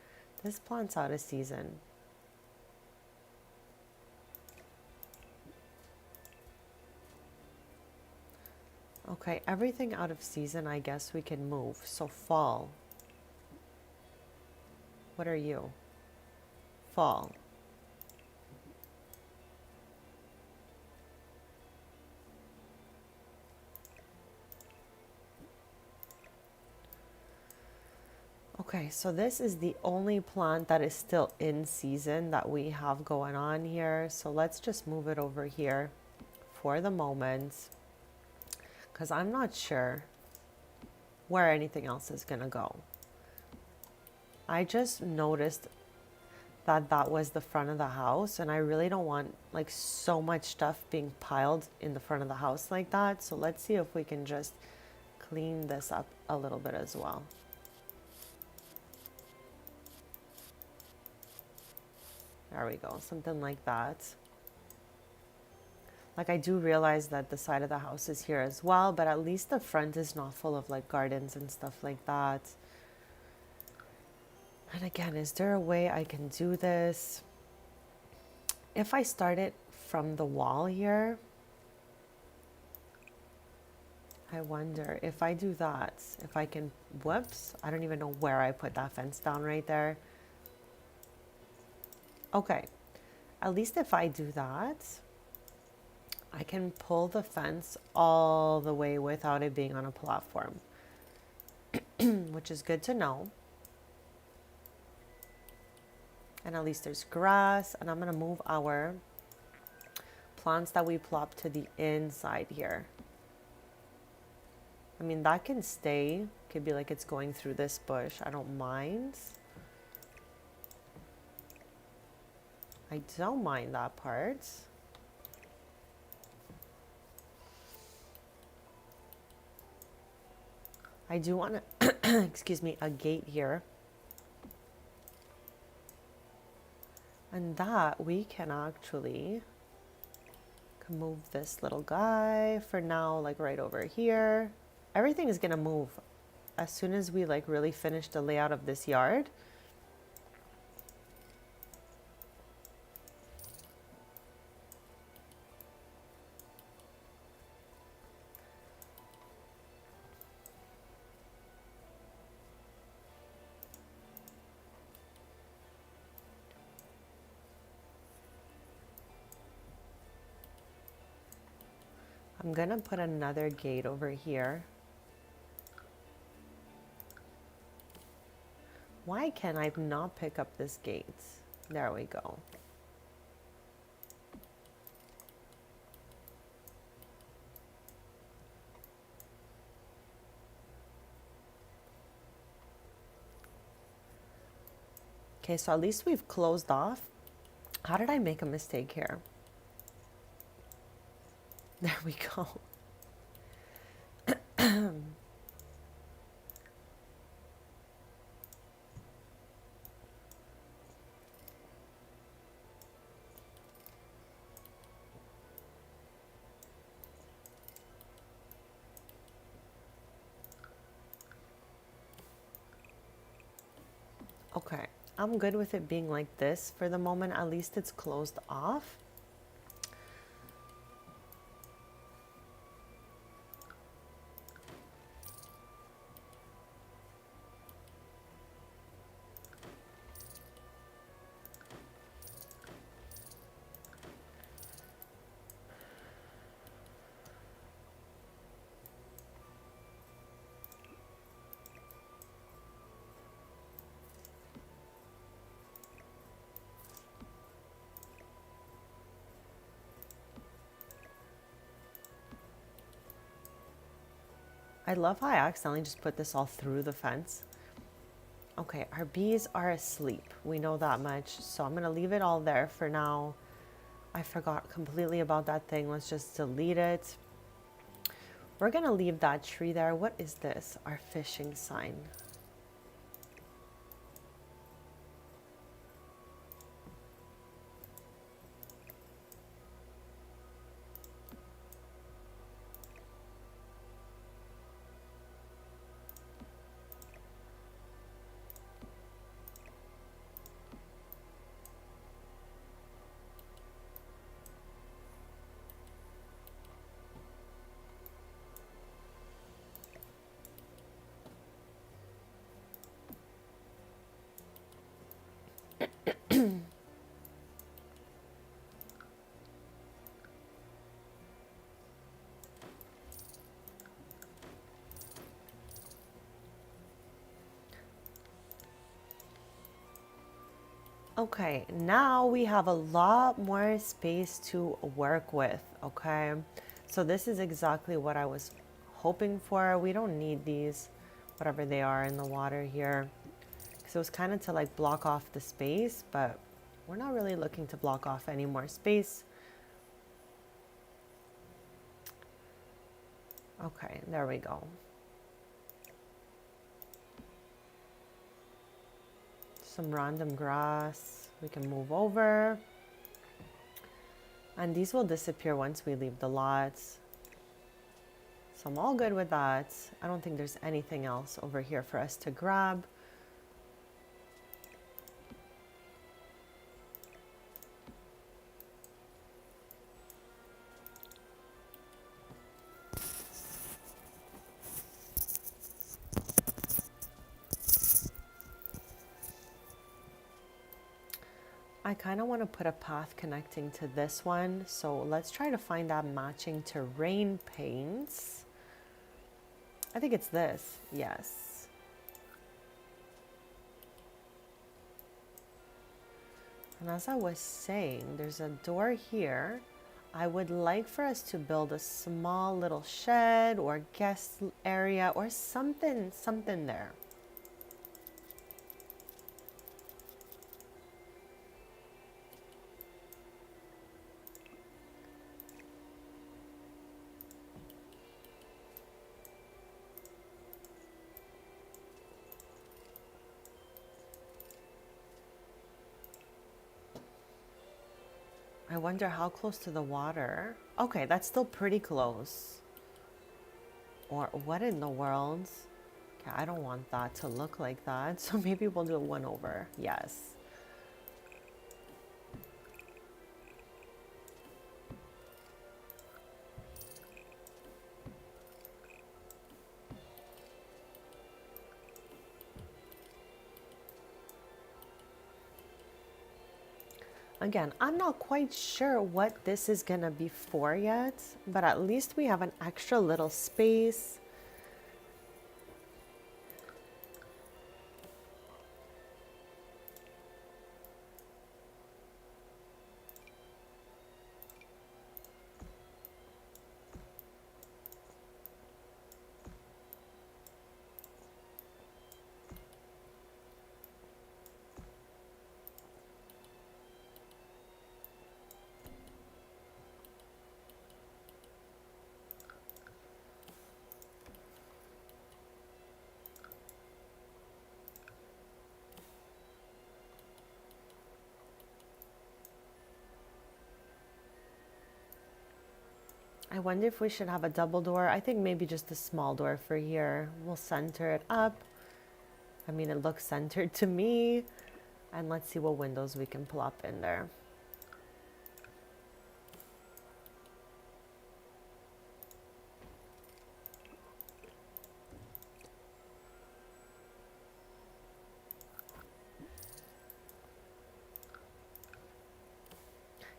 This plant's out of season. Okay, everything out of season, I guess we can move. So fall. What are you? Fall. Okay, so this is the only plant that is still in season that we have going on here. So let's just move it over here for the moment, because I'm not sure where anything else is going to go. I just noticed that that was the front of the house, and I really don't want like so much stuff being piled in the front of the house like that. So let's see if we can just clean this up a little bit as well. There we go, something like that. Like, I do realize that the side of the house is here as well, but at least the front is not full of like gardens and stuff like that. And again, is there a way I can do this? If I start it from the wall here, I wonder if I do that, if I can, whoops, I don't even know where I put that fence down right there. Okay, at least if I do that, I can pull the fence all the way without it being on a platform, which is good to know. And at least there's grass, and I'm gonna move our plants that we plop to the inside here. I mean, that can stay. Could be like it's going through this bush. I don't mind. I don't mind that part. I do want to, excuse me, a gate here. And that we can actually move this little guy for now, like right over here. Everything is gonna move as soon as we like really finish the layout of this yard. I'm gonna put another gate over here. Why can I not pick up this gate? There we go. Okay, so at least we've closed off. How did I make a mistake here? There we go. Okay, I'm good with it being like this for the moment. At least it's closed off. I love how I accidentally just put this all through the fence. Okay, our bees are asleep. We know that much. So I'm going to leave it all there for now. I forgot completely about that thing. Let's just delete it. We're going to leave that tree there. What is this? Our fishing sign. Okay, now we have a lot more space to work with, okay? So this is exactly what I was hoping for. We don't need these, whatever they are in the water here. Because it was kind of to like block off the space, but we're not really looking to block off any more space. Okay, there we go. Some random grass we can move over. And these will disappear once we leave the lots. So I'm all good with that. I don't think there's anything else over here for us to grab. I kind of want to put a path connecting to this one. So let's try to find that matching terrain paints. I think it's this. Yes. And as I was saying, there's a door here. I would like for us to build a small little shed or guest area or something there. I wonder how close to the water. Okay, that's still pretty close. Or what in the world? Okay, I don't want that to look like that. So maybe we'll do one over. Yes. Again, I'm not quite sure what this is gonna be for yet, but at least we have an extra little space. I wonder if we should have a double door. I think maybe just a small door for here. We'll center it up. I mean, it looks centered to me. And let's see what windows we can plop in there.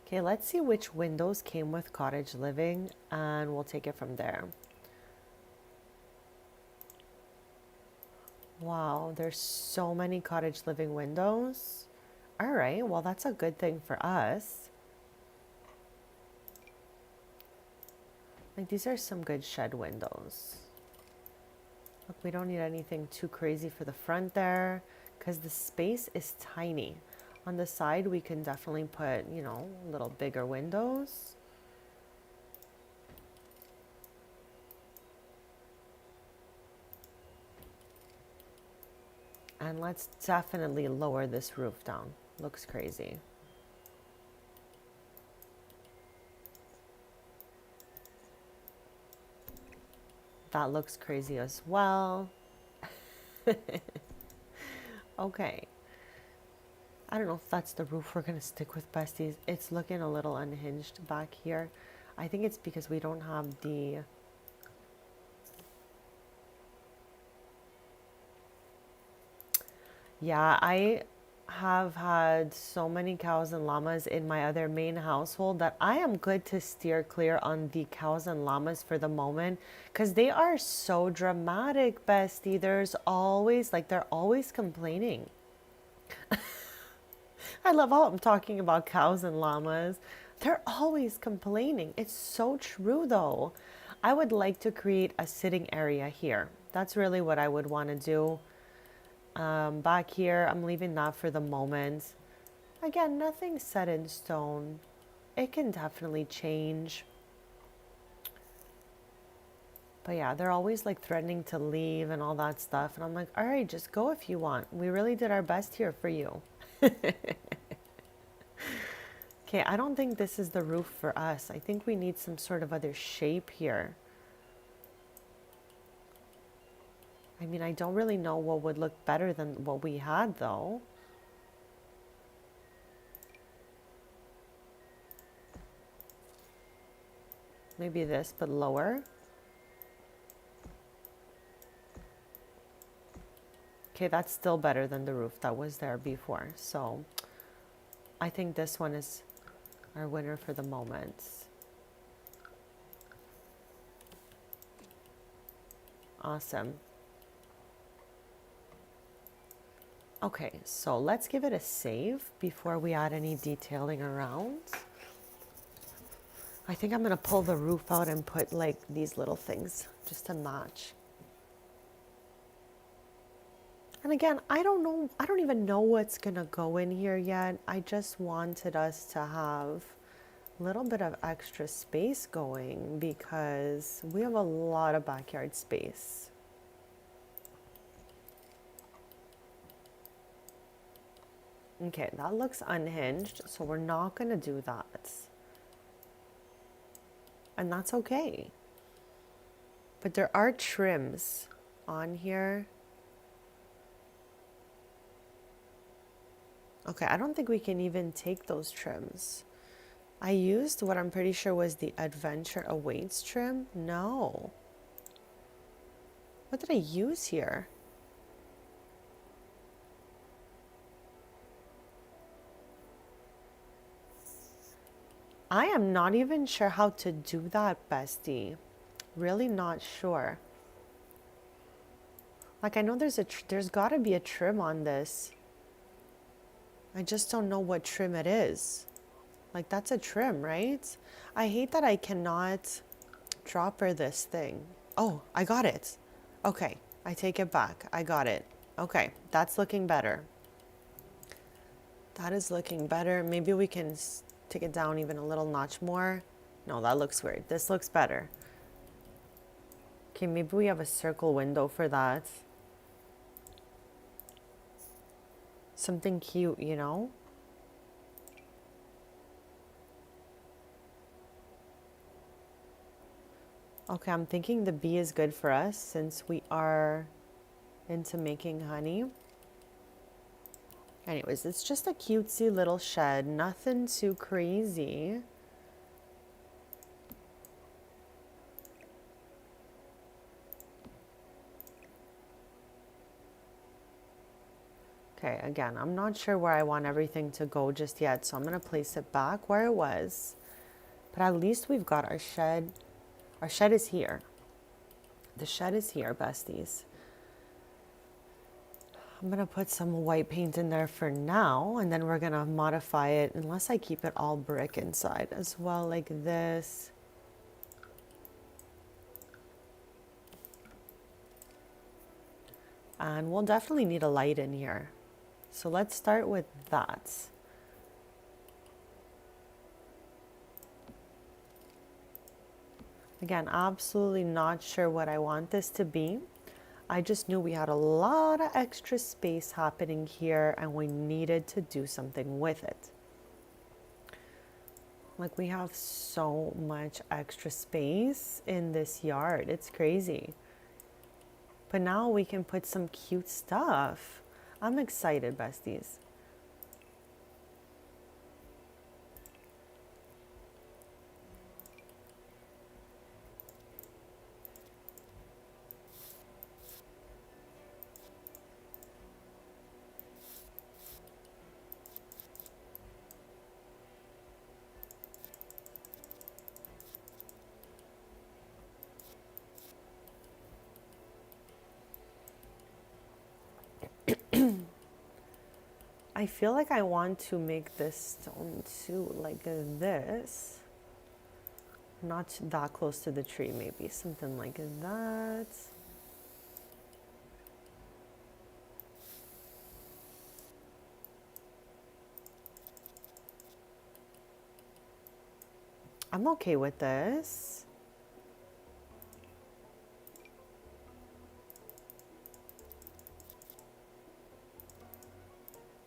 Okay, let's see which windows came with cottage living, and we'll take it from there. Wow, there's so many cottage living windows. All right, well, that's a good thing for us. Like, these are some good shed windows. Look, we don't need anything too crazy for the front there because the space is tiny. On the side, we can definitely put, you know, a little bigger windows. And let's definitely lower this roof down. Looks crazy. That looks crazy as well. Okay. I don't know if that's the roof we're going to stick with, besties. It's looking a little unhinged back here. I think it's because we don't have the... Yeah, I have had so many cows and llamas in my other main household that I am good to steer clear on the cows and llamas for the moment because they are so dramatic, bestie. There's always, like, they're always complaining. I love how I'm talking about cows and llamas. They're always complaining. It's so true, though. I would like to create a sitting area here. That's really what I would want to do. Back here, I'm leaving that for the moment. Again, nothing set in stone. It can definitely change. But yeah, they're always like threatening to leave and all that stuff. And I'm like, all right, just go if you want. We really did our best here for you. Okay, I don't think this is the roof for us. I think we need some sort of other shape here. I mean, I don't really know what would look better than what we had, though. Maybe this, but lower. Okay, that's still better than the roof that was there before. So I think this one is our winner for the moment. Awesome. Okay, so let's give it a save before we add any detailing around. I think I'm gonna pull the roof out and put like these little things just to match. And again, I don't know, I don't even know what's gonna go in here yet. I just wanted us to have a little bit of extra space going because we have a lot of backyard space. Okay, that looks unhinged, so we're not gonna do that. And that's okay. But there are trims on here. Okay, I don't think we can even take those trims. I used what I'm pretty sure was the Adventure Awaits trim. No. What did I use here? I am not even sure how to do that, bestie. Really not sure. Like, I know there's got to be a trim on this. I just don't know what trim it is. Like, that's a trim, right? I hate that I cannot dropper this thing. Oh, I got it. Okay, I take it back. I got it. Okay, that's looking better. That is looking better. Maybe we can take it down even a little notch more. No, that looks weird. This looks better. Okay, maybe we have a circle window for that. Something cute, you know? Okay, I'm thinking the bee is good for us since we are into making honey. Anyways, it's just a cutesy little shed, nothing too crazy. Okay, again, I'm not sure where I want everything to go just yet, so I'm going to place it back where it was. But at least we've got our shed. Our shed is here. The shed is here, besties. I'm going to put some white paint in there for now, and then we're going to modify it, unless I keep it all brick inside as well, like this. And we'll definitely need a light in here. So let's start with that. Again, absolutely not sure what I want this to be. I just knew we had a lot of extra space happening here and we needed to do something with it. Like, we have so much extra space in this yard. It's crazy. But now we can put some cute stuff. I'm excited, besties. I feel like I want to make this stone too, like this. Not that close to the tree, maybe something like that. I'm okay with this.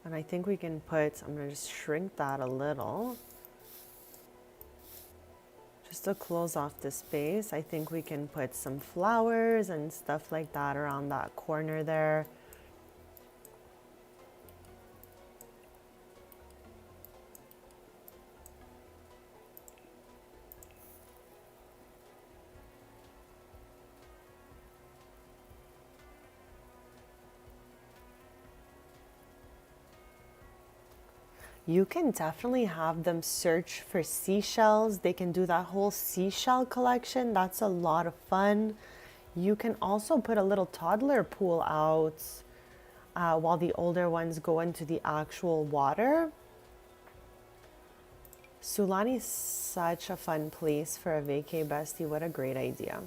And I think we can put, I'm going to just shrink that a little. Just to close off the space, I think we can put some flowers and stuff like that around that corner there. You can definitely have them search for seashells. They can do that whole seashell collection. That's a lot of fun. You can also put a little toddler pool out while the older ones go into the actual water. Sulani is such a fun place for a vacay, bestie. What a great idea.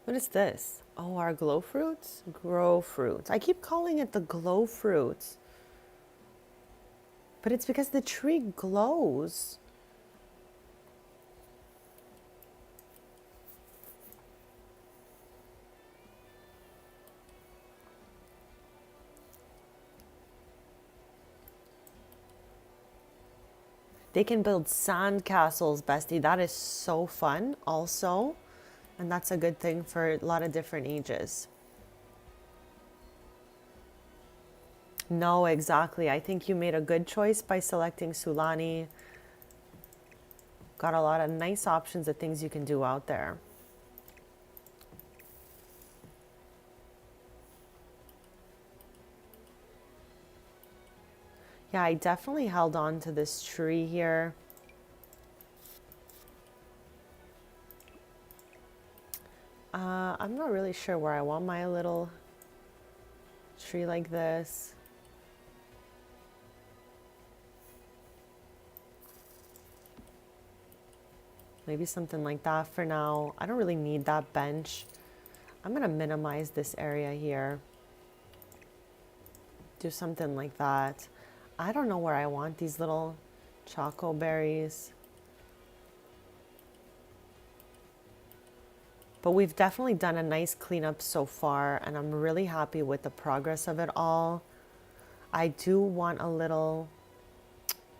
What is this? Oh, our glow fruits? Grow fruits. I keep calling it the glow fruits. But it's because the tree glows. They can build sand castles, bestie. That is so fun also. And that's a good thing for a lot of different ages. No, exactly. I think you made a good choice by selecting Sulani. Got a lot of nice options of things you can do out there. Yeah, I definitely held on to this tree here. I'm not really sure where I want my little tree like this. Maybe something like that for now. I don't really need that bench. I'm gonna minimize this area here. Do something like that. I don't know where I want these little choco berries. But we've definitely done a nice cleanup so far, and I'm really happy with the progress of it all. I do want a little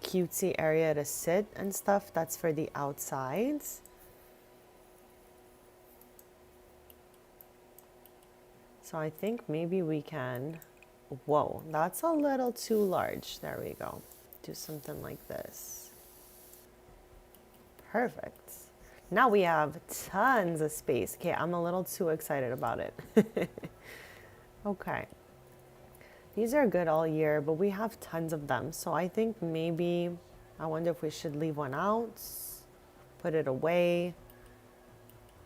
cutesy area to sit and stuff. That's for the outsides. So I think maybe we can, whoa, that's a little too large. There we go. Do something like this. Perfect. Now we have tons of space. Okay, I'm a little too excited about it. Okay. These are good all year, but we have tons of them. So I think maybe, I wonder if we should leave one out, put it away.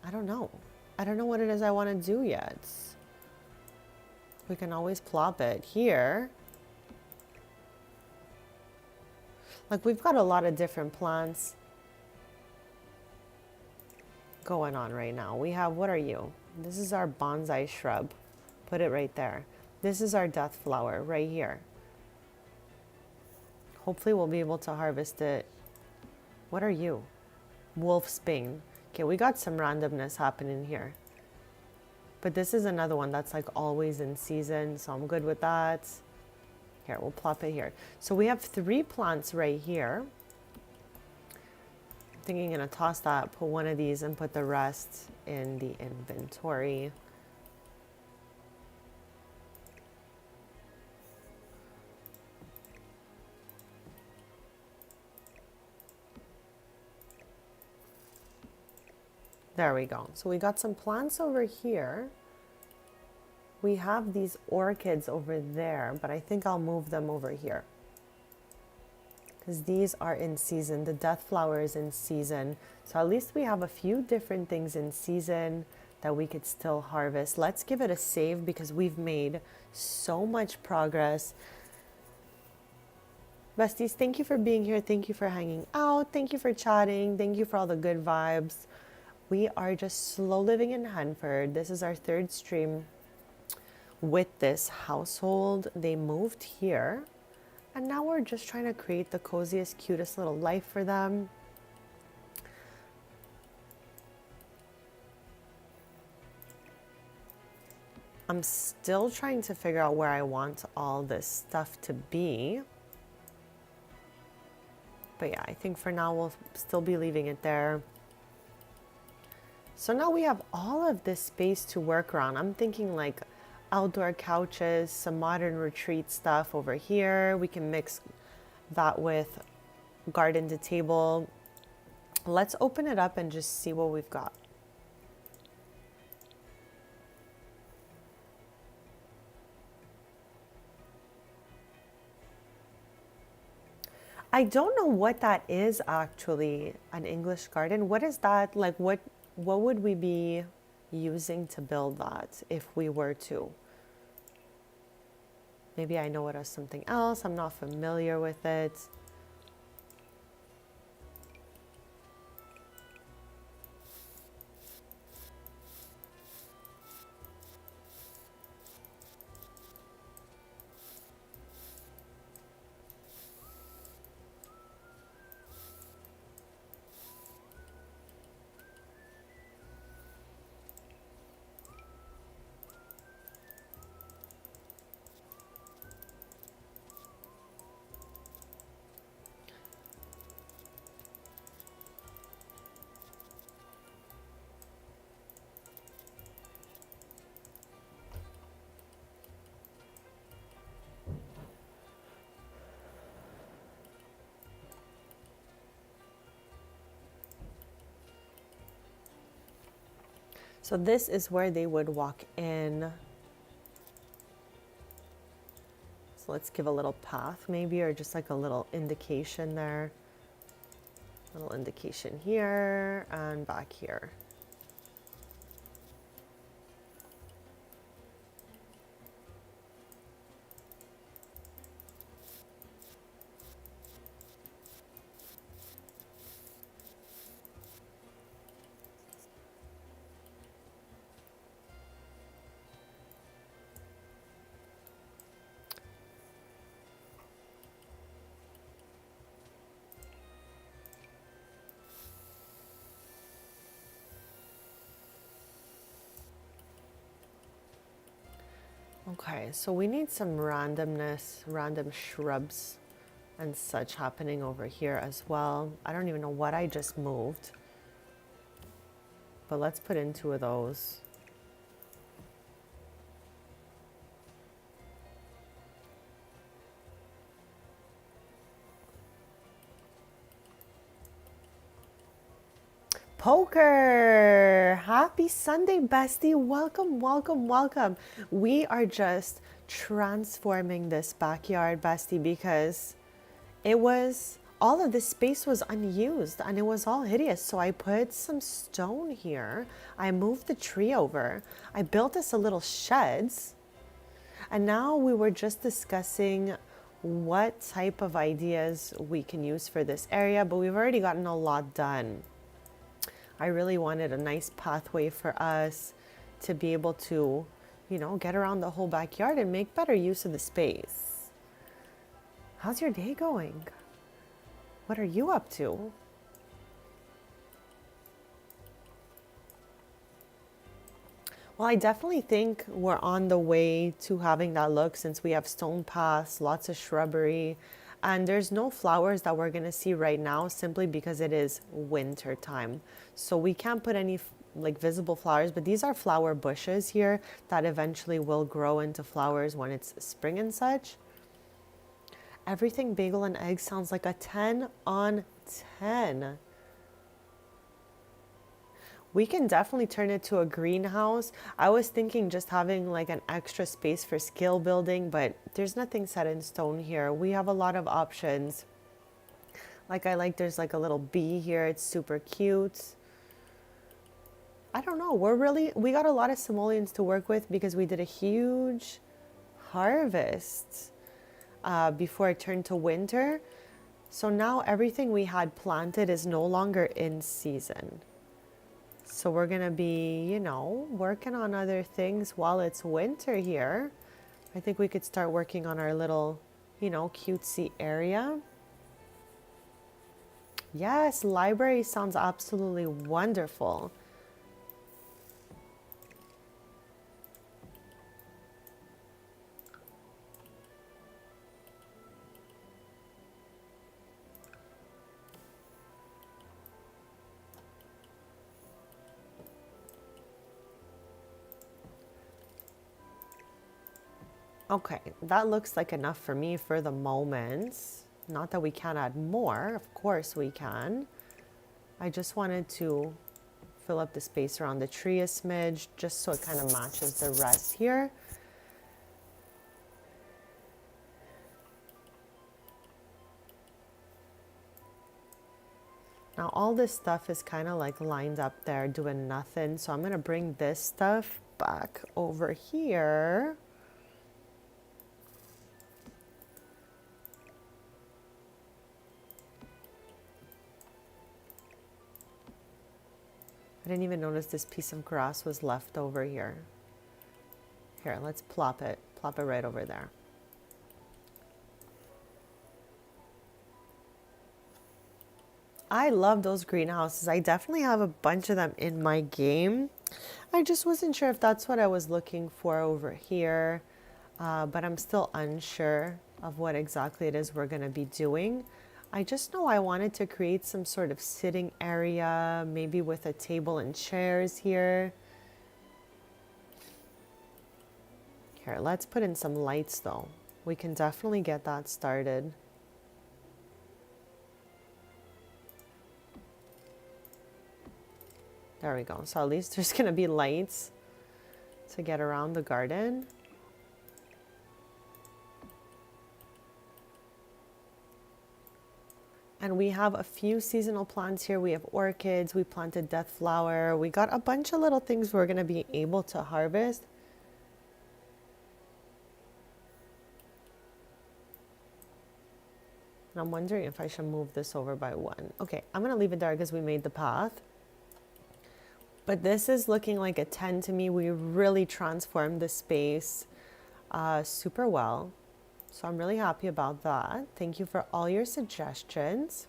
I don't know. I don't know what it is I want to do yet. We can always plop it here. Like, we've got a lot of different plants going on right now. We have, what are you? This is our bonsai shrub. Put it right there. This is our death flower right here. Hopefully we'll be able to harvest it. What are you? Wolf's Bane. Okay, we got some randomness happening here. But this is another one that's like always in season, so I'm good with that. Here, we'll plop it here. So we have 3 plants right here. I'm thinking I'm gonna toss that, put one of these, and put the rest in the inventory. There we go. So we got some plants over here. We have these orchids over there, but I think I'll move them over here. Because these are in season. The death flower is in season. So at least we have a few different things in season that we could still harvest. Let's give it a save because we've made so much progress. Besties, thank you for being here. Thank you for hanging out. Thank you for chatting. Thank you for all the good vibes. We are just slow living in Henford. This is our 3rd stream with this household. They moved here, and now we're just trying to create the coziest, cutest little life for them. I'm still trying to figure out where I want all this stuff to be. But yeah, I think for now we'll still be leaving it there. So now we have all of this space to work around. I'm thinking like outdoor couches, some modern retreat stuff over here. We can mix that with garden to table. Let's open it up and just see what we've got. I don't know what that is actually, an English garden. What is that? Like what would we be using to build that if we were to? Maybe I know it as something else. I'm not familiar with it. So this is where they would walk in. So let's give a little path maybe, or just like a little indication there. Little indication here and back here. Okay, so we need some randomness, random shrubs and such happening over here as well. I don't even know what I just moved, but let's put in 2 of those. Poker! Happy Sunday, bestie. Welcome, welcome, welcome. We are just transforming this backyard, bestie, because it was, all of this space was unused and it was all hideous. So I put some stone here. I moved the tree over. I built us a little sheds. And now we were just discussing what type of ideas we can use for this area, but we've already gotten a lot done. I really wanted a nice pathway for us to be able to, you know, get around the whole backyard and make better use of the space. How's your day going? What are you up to? Well, I definitely think we're on the way to having that look since we have stone paths, lots of shrubbery, and there's no flowers that we're gonna see right now simply because it is winter time. So we can't put any like visible flowers, but these are flower bushes here that eventually will grow into flowers when it's spring and such. Everything bagel and eggs sounds like a 10 on 10. We can definitely turn it to a greenhouse. I was thinking just having like an extra space for skill building, but there's nothing set in stone here. We have a lot of options. Like there's like a little bee here. It's super cute. I don't know. We got a lot of simoleons to work with because we did a huge harvest before it turned to winter. So now everything we had planted is no longer in season. So we're going to be, you know, working on other things while it's winter here. I think we could start working on our little, you know, cutesy area. Yes, library sounds absolutely wonderful. Okay, that looks like enough for me for the moment. Not that we can't add more, of course we can. I just wanted to fill up the space around the tree a smidge, just so it kind of matches the rest here. Now all this stuff is kind of like lined up there doing nothing, so I'm gonna bring this stuff back over here. I didn't even notice this piece of grass was left over here. Here, let's plop it right over there. I love those greenhouses. I definitely have a bunch of them in my game. I just wasn't sure if that's what I was looking for over here, but I'm still unsure of what exactly it is we're going to be doing. I just know I wanted to create some sort of sitting area, maybe with a table and chairs here. Here, let's put in some lights though. We can definitely get that started. There we go. So at least there's going to be lights to get around the garden. And we have a few seasonal plants here. We have orchids, we planted death flower. We got a bunch of little things we're going to be able to harvest. And I'm wondering if I should move this over by one. Okay, I'm going to leave it there because we made the path. But this is looking like a 10 to me. We really transformed the space super well. So I'm really happy about that. Thank you for all your suggestions.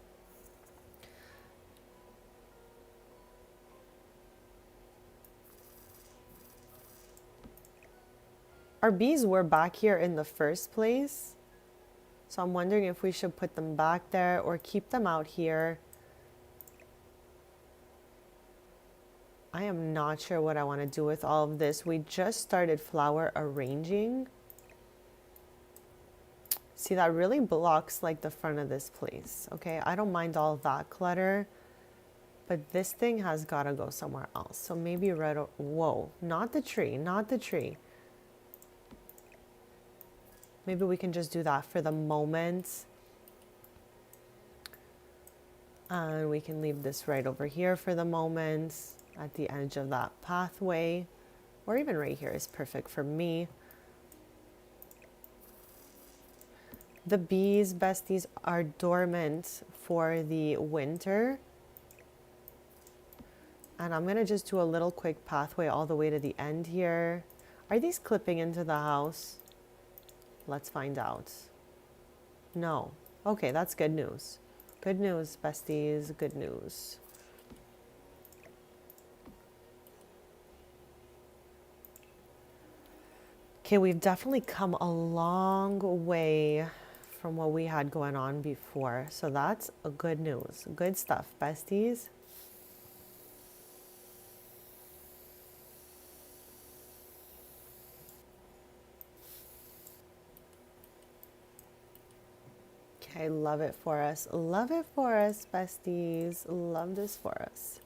Our bees were back here in the first place. So I'm wondering if we should put them back there or keep them out here. I am not sure what I want to do with all of this. We just started flower arranging. See, that really blocks like the front of this place. Okay, I don't mind all that clutter, but this thing has got to go somewhere else. So maybe right, whoa, not the tree, not the tree. Maybe we can just do that for the moment. And we can leave this right over here for the moment at the edge of that pathway, or even right here is perfect for me. The bees, besties, are dormant for the winter. And I'm gonna just do a little quick pathway all the way to the end here. Are these clipping into the house? Let's find out. No. Okay, that's good news. Good news, besties, good news. Okay, we've definitely come a long way from what we had going on before. So that's a good news. Good stuff, besties. Okay, love it for us. Love it for us, besties. Love this for us.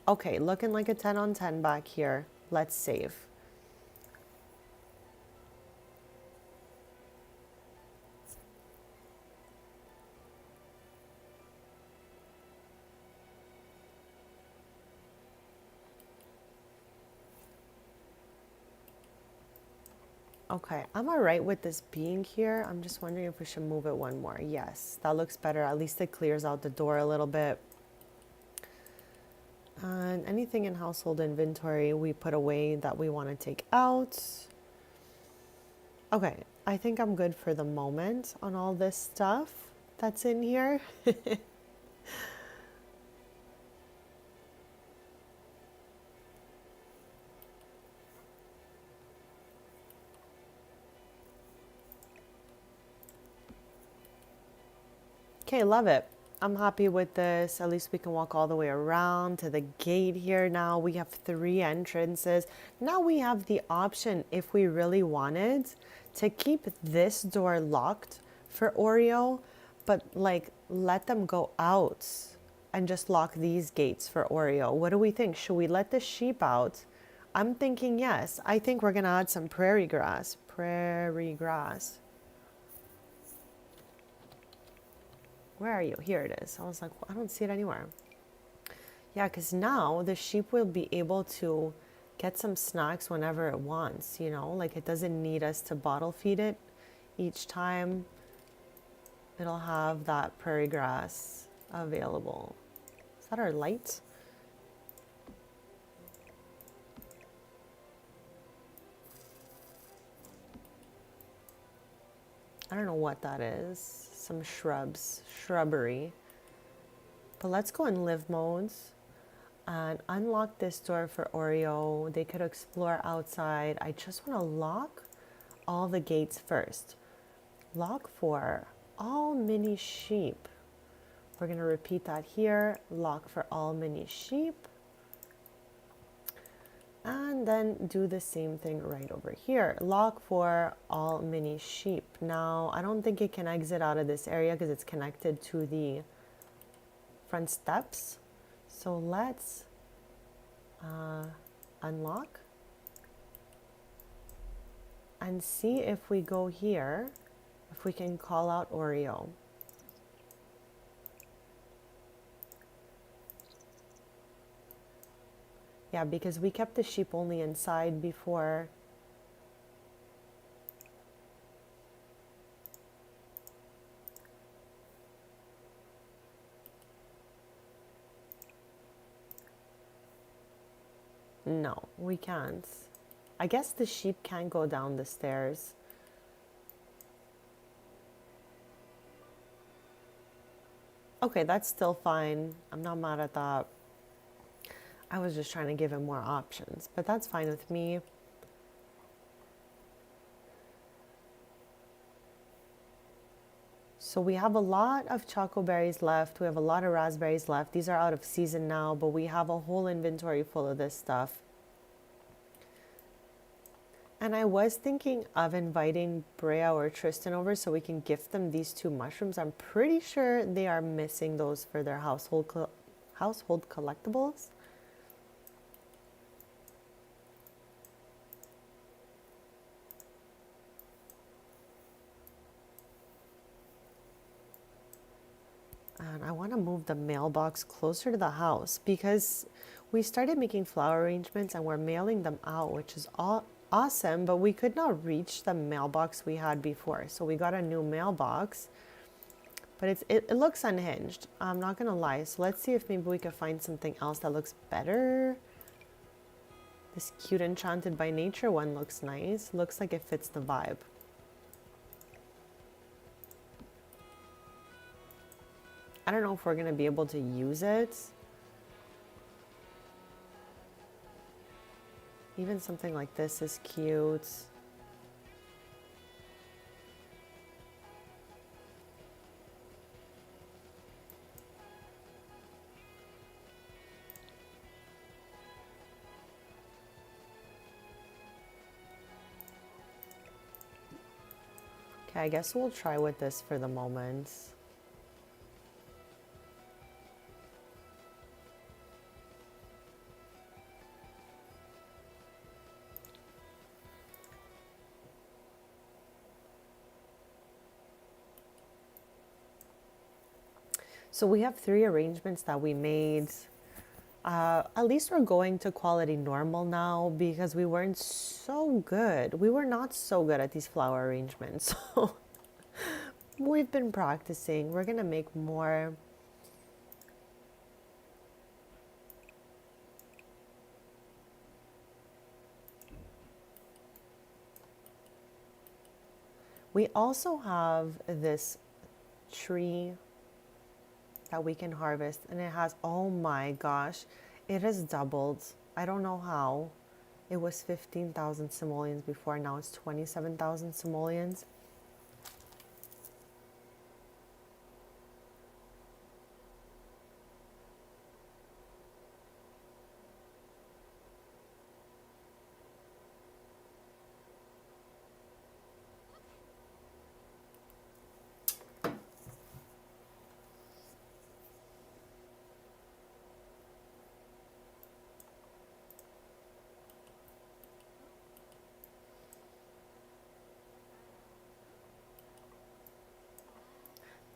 Okay, looking like a 10 on 10 back here. Let's save. Okay, I'm all right with this being here. I'm just wondering if we should move it one more. Yes, that looks better. At least it clears out the door a little bit. And anything in household inventory we put away that we want to take out. Okay, I think I'm good for the moment on all this stuff that's in here. Okay, love it. I'm happy with this. At least we can walk all the way around to the gate here now. We have 3 entrances. Now we have the option, if we really wanted, to keep this door locked for Oreo, but like let them go out and just lock these gates for Oreo. What do we think? Should we let the sheep out? I'm thinking yes. I think we're gonna add some prairie grass. Prairie grass. Where are you? Here it is. I was like, well, I don't see it anywhere. Yeah, because now the sheep will be able to get some snacks whenever it wants, you know? Like it doesn't need us to bottle feed it each time. It'll have that prairie grass available. Is that our light? I don't know what that is. Some shrubbery. But let's go in live modes and unlock this door for Oreo. They could explore outside. I just want to lock all the gates first. Lock for all mini sheep. We're going to repeat that here. Lock for all mini sheep. And then do the same thing right over here. Lock for all mini sheep. Now, I don't think it can exit out of this area because it's connected to the front steps. So let's unlock and see if we go here, if we can call out Oreo. Yeah, because we kept the sheep only inside before. No, we can't. I guess the sheep can't go down the stairs. Okay, that's still fine. I'm not mad at that. I was just trying to give him more options, but that's fine with me. So we have a lot of choco berries left. We have a lot of raspberries left. These are out of season now, but we have a whole inventory full of this stuff. And I was thinking of inviting Brea or Tristan over so we can gift them these 2 mushrooms. I'm pretty sure they are missing those for their household collectibles. And I want to move the mailbox closer to the house because we started making flower arrangements and we're mailing them out, which is awesome, but we could not reach the mailbox we had before. So we got a new mailbox, but it looks unhinged. I'm not going to lie. So let's see if maybe we could find something else that looks better. This cute Enchanted by Nature one looks nice. Looks like it fits the vibe. I don't know if we're going to be able to use it. Even something like this is cute. Okay, I guess we'll try with this for the moment. So we have 3 arrangements that we made. At least we're going to quality normal now because we weren't so good. We were not so good at these flower arrangements. So we've been practicing. We're going to make more. We also have this tree that we can harvest, and it has, oh my gosh, it has doubled. I don't know how. It was 15,000 simoleons before, now it's 27,000 simoleons.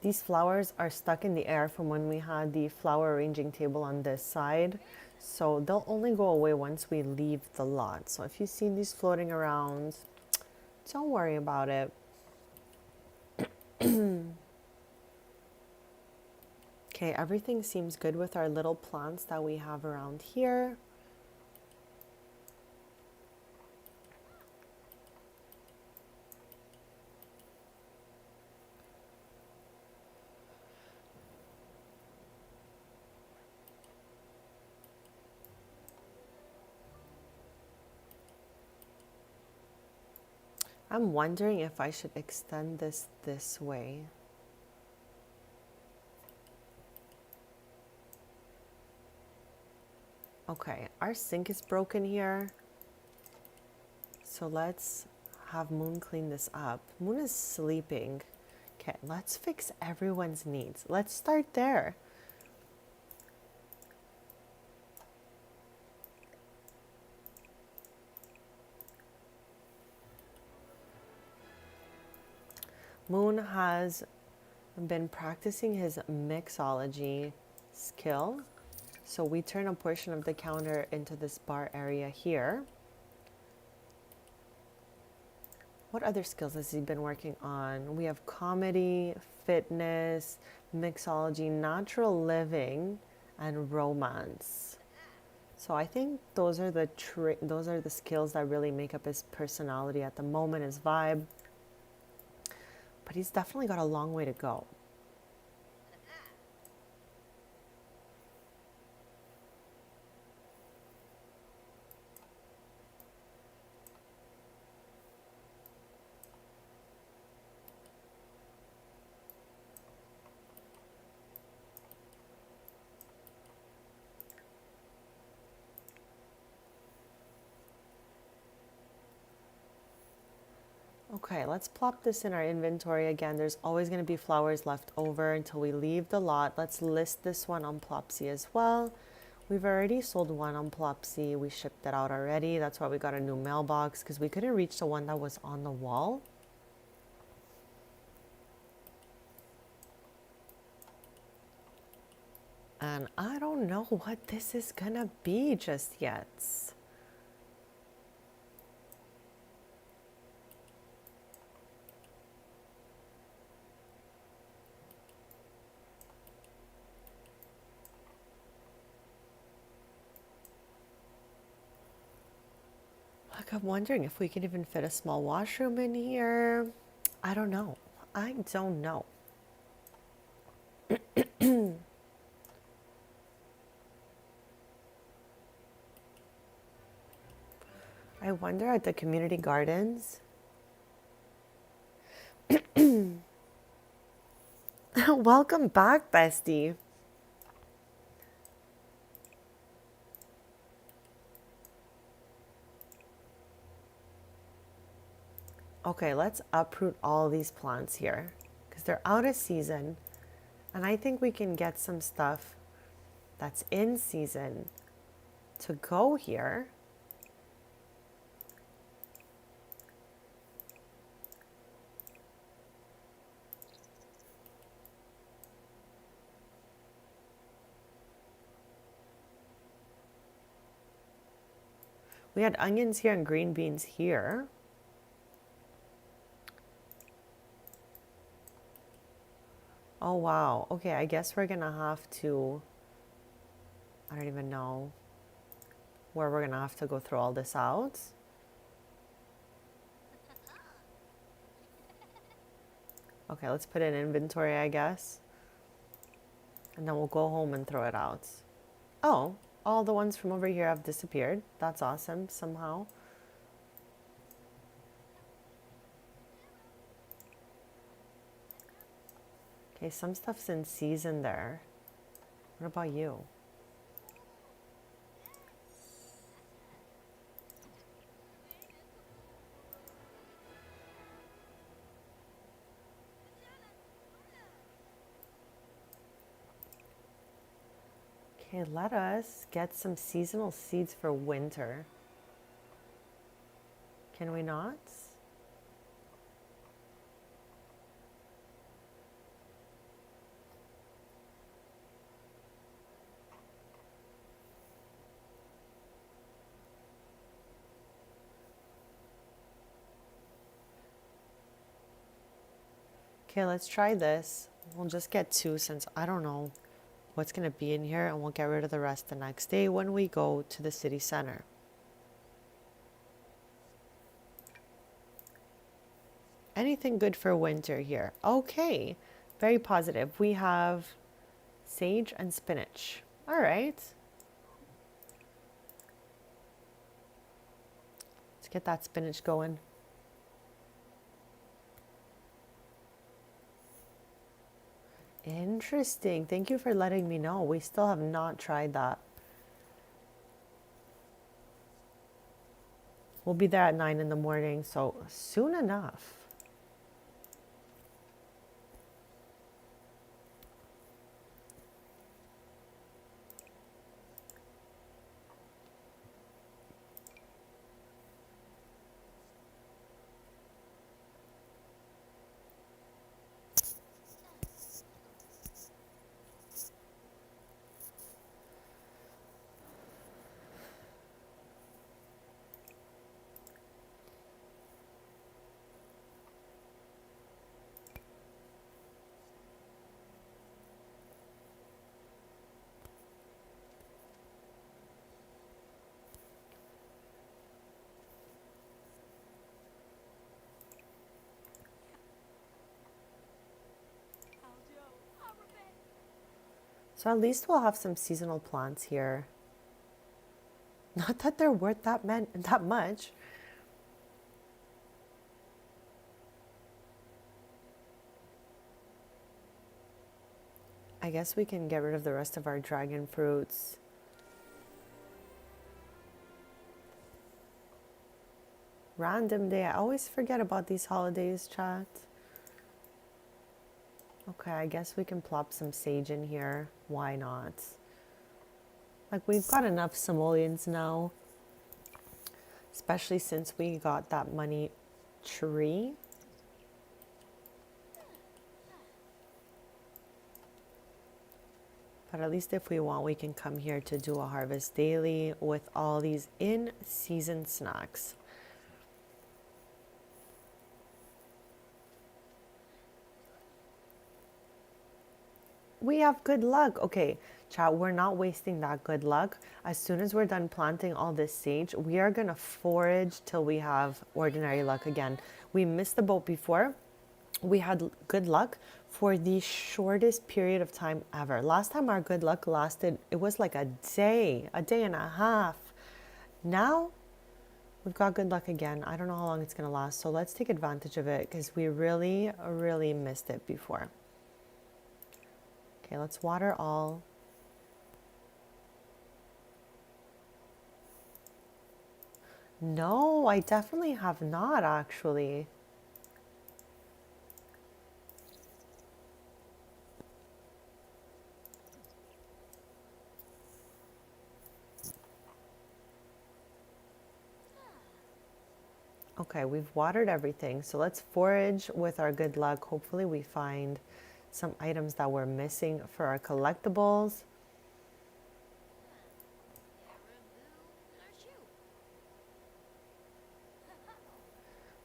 These flowers are stuck in the air from when we had the flower arranging table on this side. So they'll only go away once we leave the lot. So if you see these floating around, don't worry about it. Okay, everything seems good with our little plants that we have around here. I'm wondering if I should extend this way. Okay, our sink is broken here. So let's have Moon clean this up. Moon is sleeping. Okay, let's fix everyone's needs. Let's start there. Moon has been practicing his mixology skill. So we turn a portion of the counter into this bar area here. What other skills has he been working on? We have comedy, fitness, mixology, natural living, and romance. So I think those are the skills that really make up his personality at the moment, his vibe. But he's definitely got a long way to go. Okay, let's plop this in our inventory again. There's always going to be flowers left over until we leave the lot. Let's list this one on Plopsy as well. We've already sold one on Plopsy. We shipped it out already. That's why we got a new mailbox, because we couldn't reach the one that was on the wall. And I don't know what this is gonna be just yet. Like, I'm wondering if we can even fit a small washroom in here. I don't know. I don't know. I wonder at the community gardens. Welcome back, bestie. Okay, let's uproot all these plants here because they're out of season. And I think we can get some stuff that's in season to go here. We had onions here and green beans here. Oh, wow. Okay, I guess we're gonna have to, I don't even know where we're gonna have to go through all this out. Okay, let's put it in inventory, I guess. And then we'll go home and throw it out. Oh, all the ones from over here have disappeared. That's awesome, somehow. Okay, some stuff's in season there. What about you? Okay, let us get some seasonal seeds for winter. Can we not? Okay, let's try this. We'll just get two since I don't know what's going to be in here, and we'll get rid of the rest the next day when we go to the city center. Anything good for winter here? Okay, very positive. We have sage and spinach. All right. Let's get that spinach going. Interesting. Thank you for letting me know. We still have not tried that. We'll be there at 9 in the morning, so soon enough. So at least we'll have some seasonal plants here. Not that they're worth that much. I guess we can get rid of the rest of our dragon fruits. Random day. I always forget about these holidays, chat. Okay, I guess we can plop some sage in here. Why not? Like, we've got enough simoleons now. Especially since we got that money tree. But at least if we want, we can come here to do a harvest daily with all these in-season snacks. We have good luck. Okay, chat, we're not wasting that good luck. As soon as we're done planting all this sage, we are going to forage till we have ordinary luck again. We missed the boat before. We had good luck for the shortest period of time ever. Last time our good luck lasted, it was like a day and a half. Now we've got good luck again. I don't know how long it's going to last. So let's take advantage of it because we really, really missed it before. Okay, let's water all. No, I definitely have not actually. Okay, we've watered everything. So let's forage with our good luck. Hopefully we find some items that we're missing for our collectibles.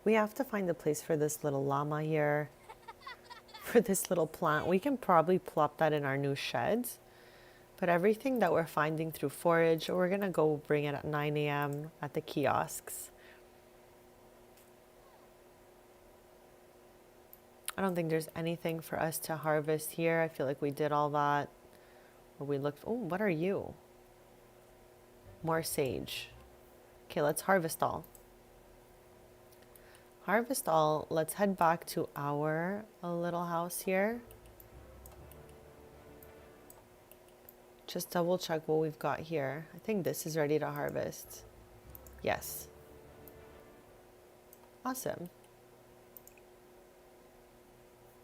We have to find a place for this little llama here. For this little plant. We can probably plop that in our new sheds. But everything that we're finding through forage, we're going to go bring it at 9 a.m. at the kiosks. I don't think there's anything for us to harvest here. I feel like we did all that. Or we looked, oh, what are you? More sage. Okay, let's harvest all. Harvest all. Let's head back to our little house here. Just double check what we've got here. I think this is ready to harvest. Yes. Awesome.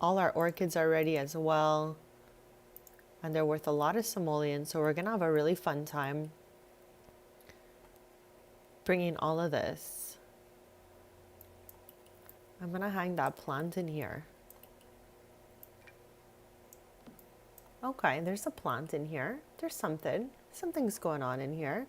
All our orchids are ready as well. And they're worth a lot of simoleons, so we're going to have a really fun time bringing all of this. I'm going to hang that plant in here. Okay, there's a plant in here. There's something. Something's going on in here.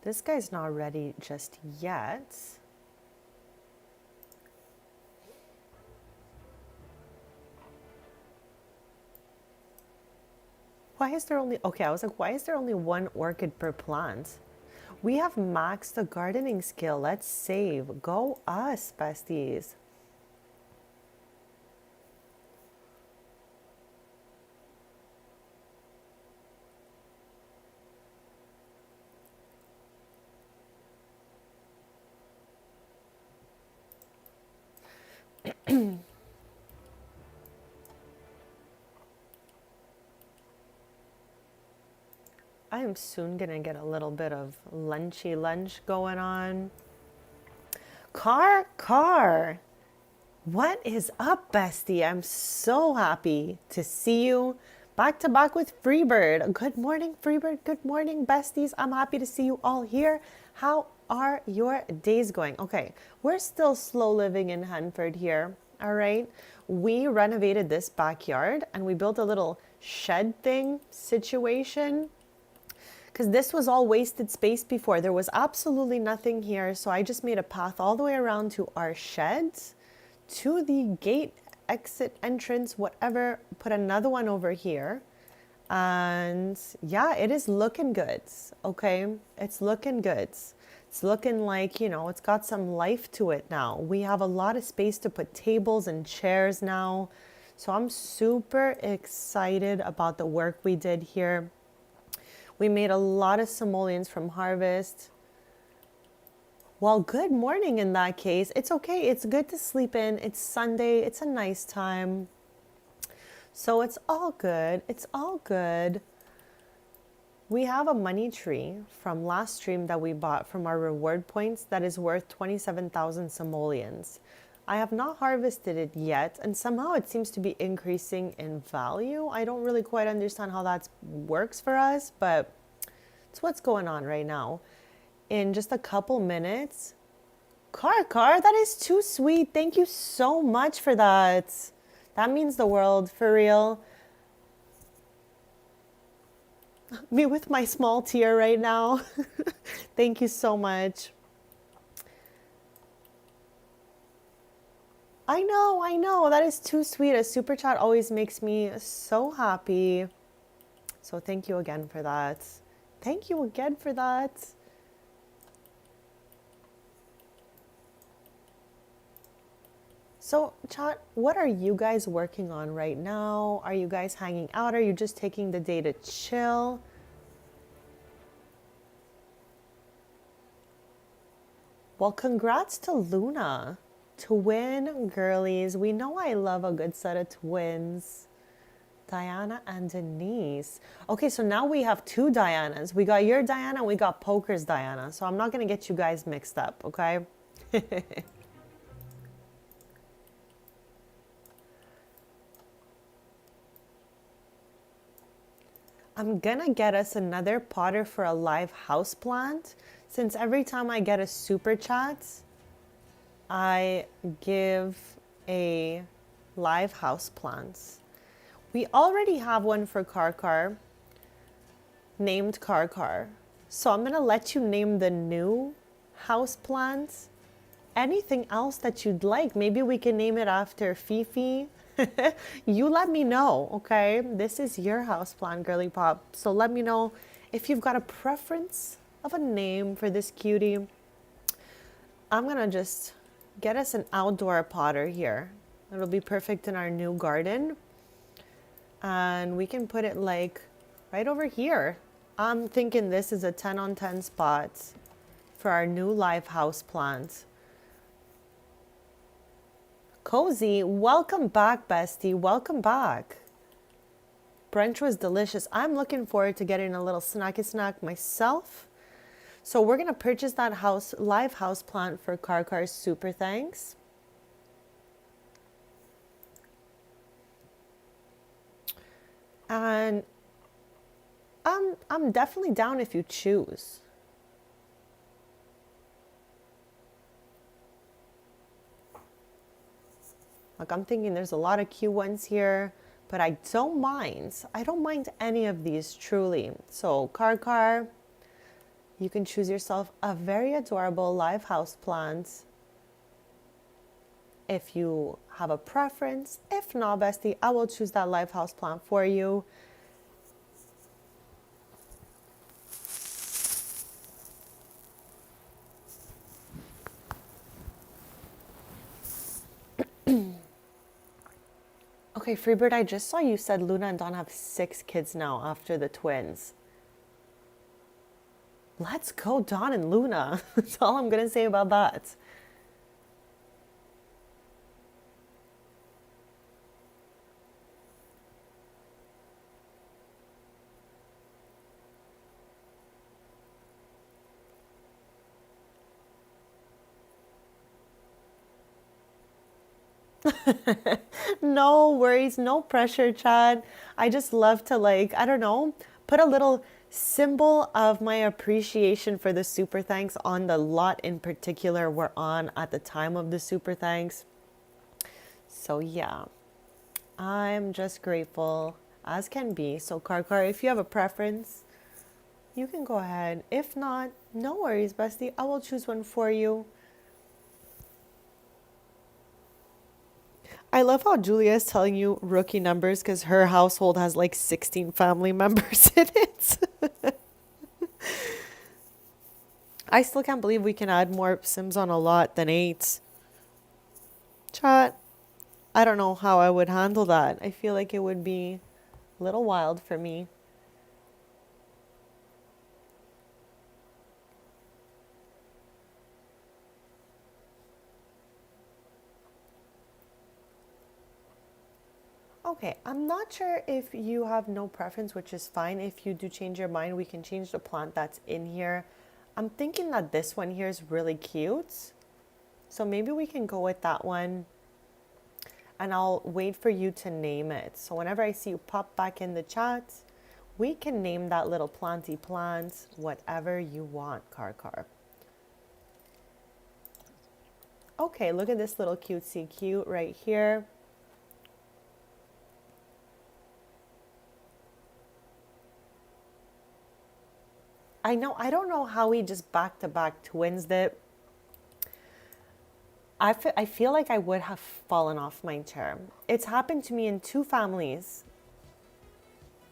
This guy's not ready just yet. Why is there only, okay, I was like, why is there only one orchid per plant? We have maxed the gardening skill. Let's save. Go us, besties. I am soon gonna get a little bit of lunchy lunch going on. Car. What is up, bestie? I'm so happy to see you back to back with Freebird. Good morning, Freebird. Good morning, besties. I'm happy to see you all here. How are your days going? Okay, we're still slow living in Henford here. All right. We renovated this backyard and we built a little shed thing situation because this was all wasted space before. There was absolutely nothing here. So I just made a path all the way around to our sheds, to the gate, exit, entrance, whatever. Put another one over here. And yeah, it is looking good. Okay. It's looking good. It's looking like, you know, it's got some life to it now. We have a lot of space to put tables and chairs now. So I'm super excited about the work we did here. We made a lot of simoleons from harvest. Well, good morning in that case. It's okay. It's good to sleep in. It's Sunday. It's a nice time. So it's all good. It's all good. We have a money tree from last stream that we bought from our reward points that is worth 27,000 simoleons. I have not harvested it yet, and somehow it seems to be increasing in value. I don't really quite understand how that works for us, but it's what's going on right now. In just a couple minutes. Car, that is too sweet. Thank you so much for that. That means the world, for real. Me with my small tear right now. Thank you so much. I know. That is too sweet. A super chat always makes me so happy. So thank you again for that. Thank you again for that. So chat, what are you guys working on right now? Are you guys hanging out? Are you just taking the day to chill? Well, congrats to Luna. Twin girlies. We know I love a good set of twins. Diana and Denise. Okay, so now we have two Dianas. We got your Diana, we got Poker's Diana. So I'm not going to get you guys mixed up, okay? I'm gonna get us another potter for a live houseplant, since every time I get a super chat, I give a live houseplant. We already have one for Car, named Car. So I'm gonna let you name the new houseplant. Anything else that you'd like, maybe we can name it after Fifi. You let me know, okay? This is your house plan, girly pop. So let me know if you've got a preference of a name for this cutie. I'm gonna just get us an outdoor potter here. It'll be perfect in our new garden. And we can put it like right over here. I'm thinking this is a 10 on 10 spot for our new live house plant. Cozy, welcome back, bestie. Welcome back. Brunch was delicious. I'm looking forward to getting a little snacky snack myself. So we're going to purchase that live house plant for Car's super thanks. And I'm definitely down if you choose. Like, I'm thinking there's a lot of cute ones here, but I don't mind. I don't mind any of these, truly. So Car, you can choose yourself a very adorable live house plant if you have a preference. If not, bestie, I will choose that live house plant for you. Okay, Freebird, I just saw you said Luna and Don have 6 kids now after the twins. Let's go, Don and Luna. That's all I'm going to say about that. No worries, no pressure, Chad. I just love to, like, I don't know, put a little symbol of my appreciation for the super thanks on the lot in particular we're on at the time of the super thanks. So yeah, I'm just grateful as can be. So Karkar, if you have a preference, you can go ahead. If not, no worries, bestie. I will choose one for you. I love how Julia is telling you rookie numbers because her household has like 16 family members in it. I still can't believe we can add more Sims on a lot than 8. Chat, I don't know how I would handle that. I feel like it would be a little wild for me. Okay, I'm not sure if you have no preference, which is fine. If you do change your mind, we can change the plant that's in here. I'm thinking that this one here is really cute. So maybe we can go with that one. And I'll wait for you to name it. So whenever I see you pop back in the chat, we can name that little planty plant whatever you want, Karkar. Okay, look at this little cutesy cute right here. I know, I don't know how we just back-to-back twins it. I feel like I would have fallen off my chair. It's happened to me in 2 families.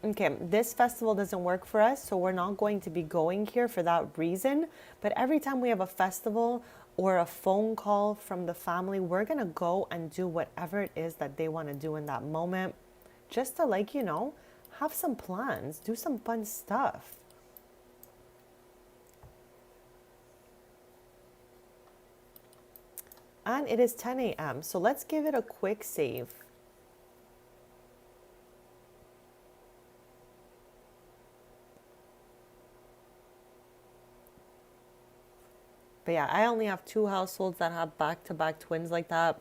Okay, this festival doesn't work for us, so we're not going to be going here for that reason. But every time we have a festival or a phone call from the family, we're going to go and do whatever it is that they want to do in that moment. Just to, like, you know, have some plans, do some fun stuff. And it is 10 a.m., so let's give it a quick save. But yeah, I only have 2 households that have back-to-back twins like that.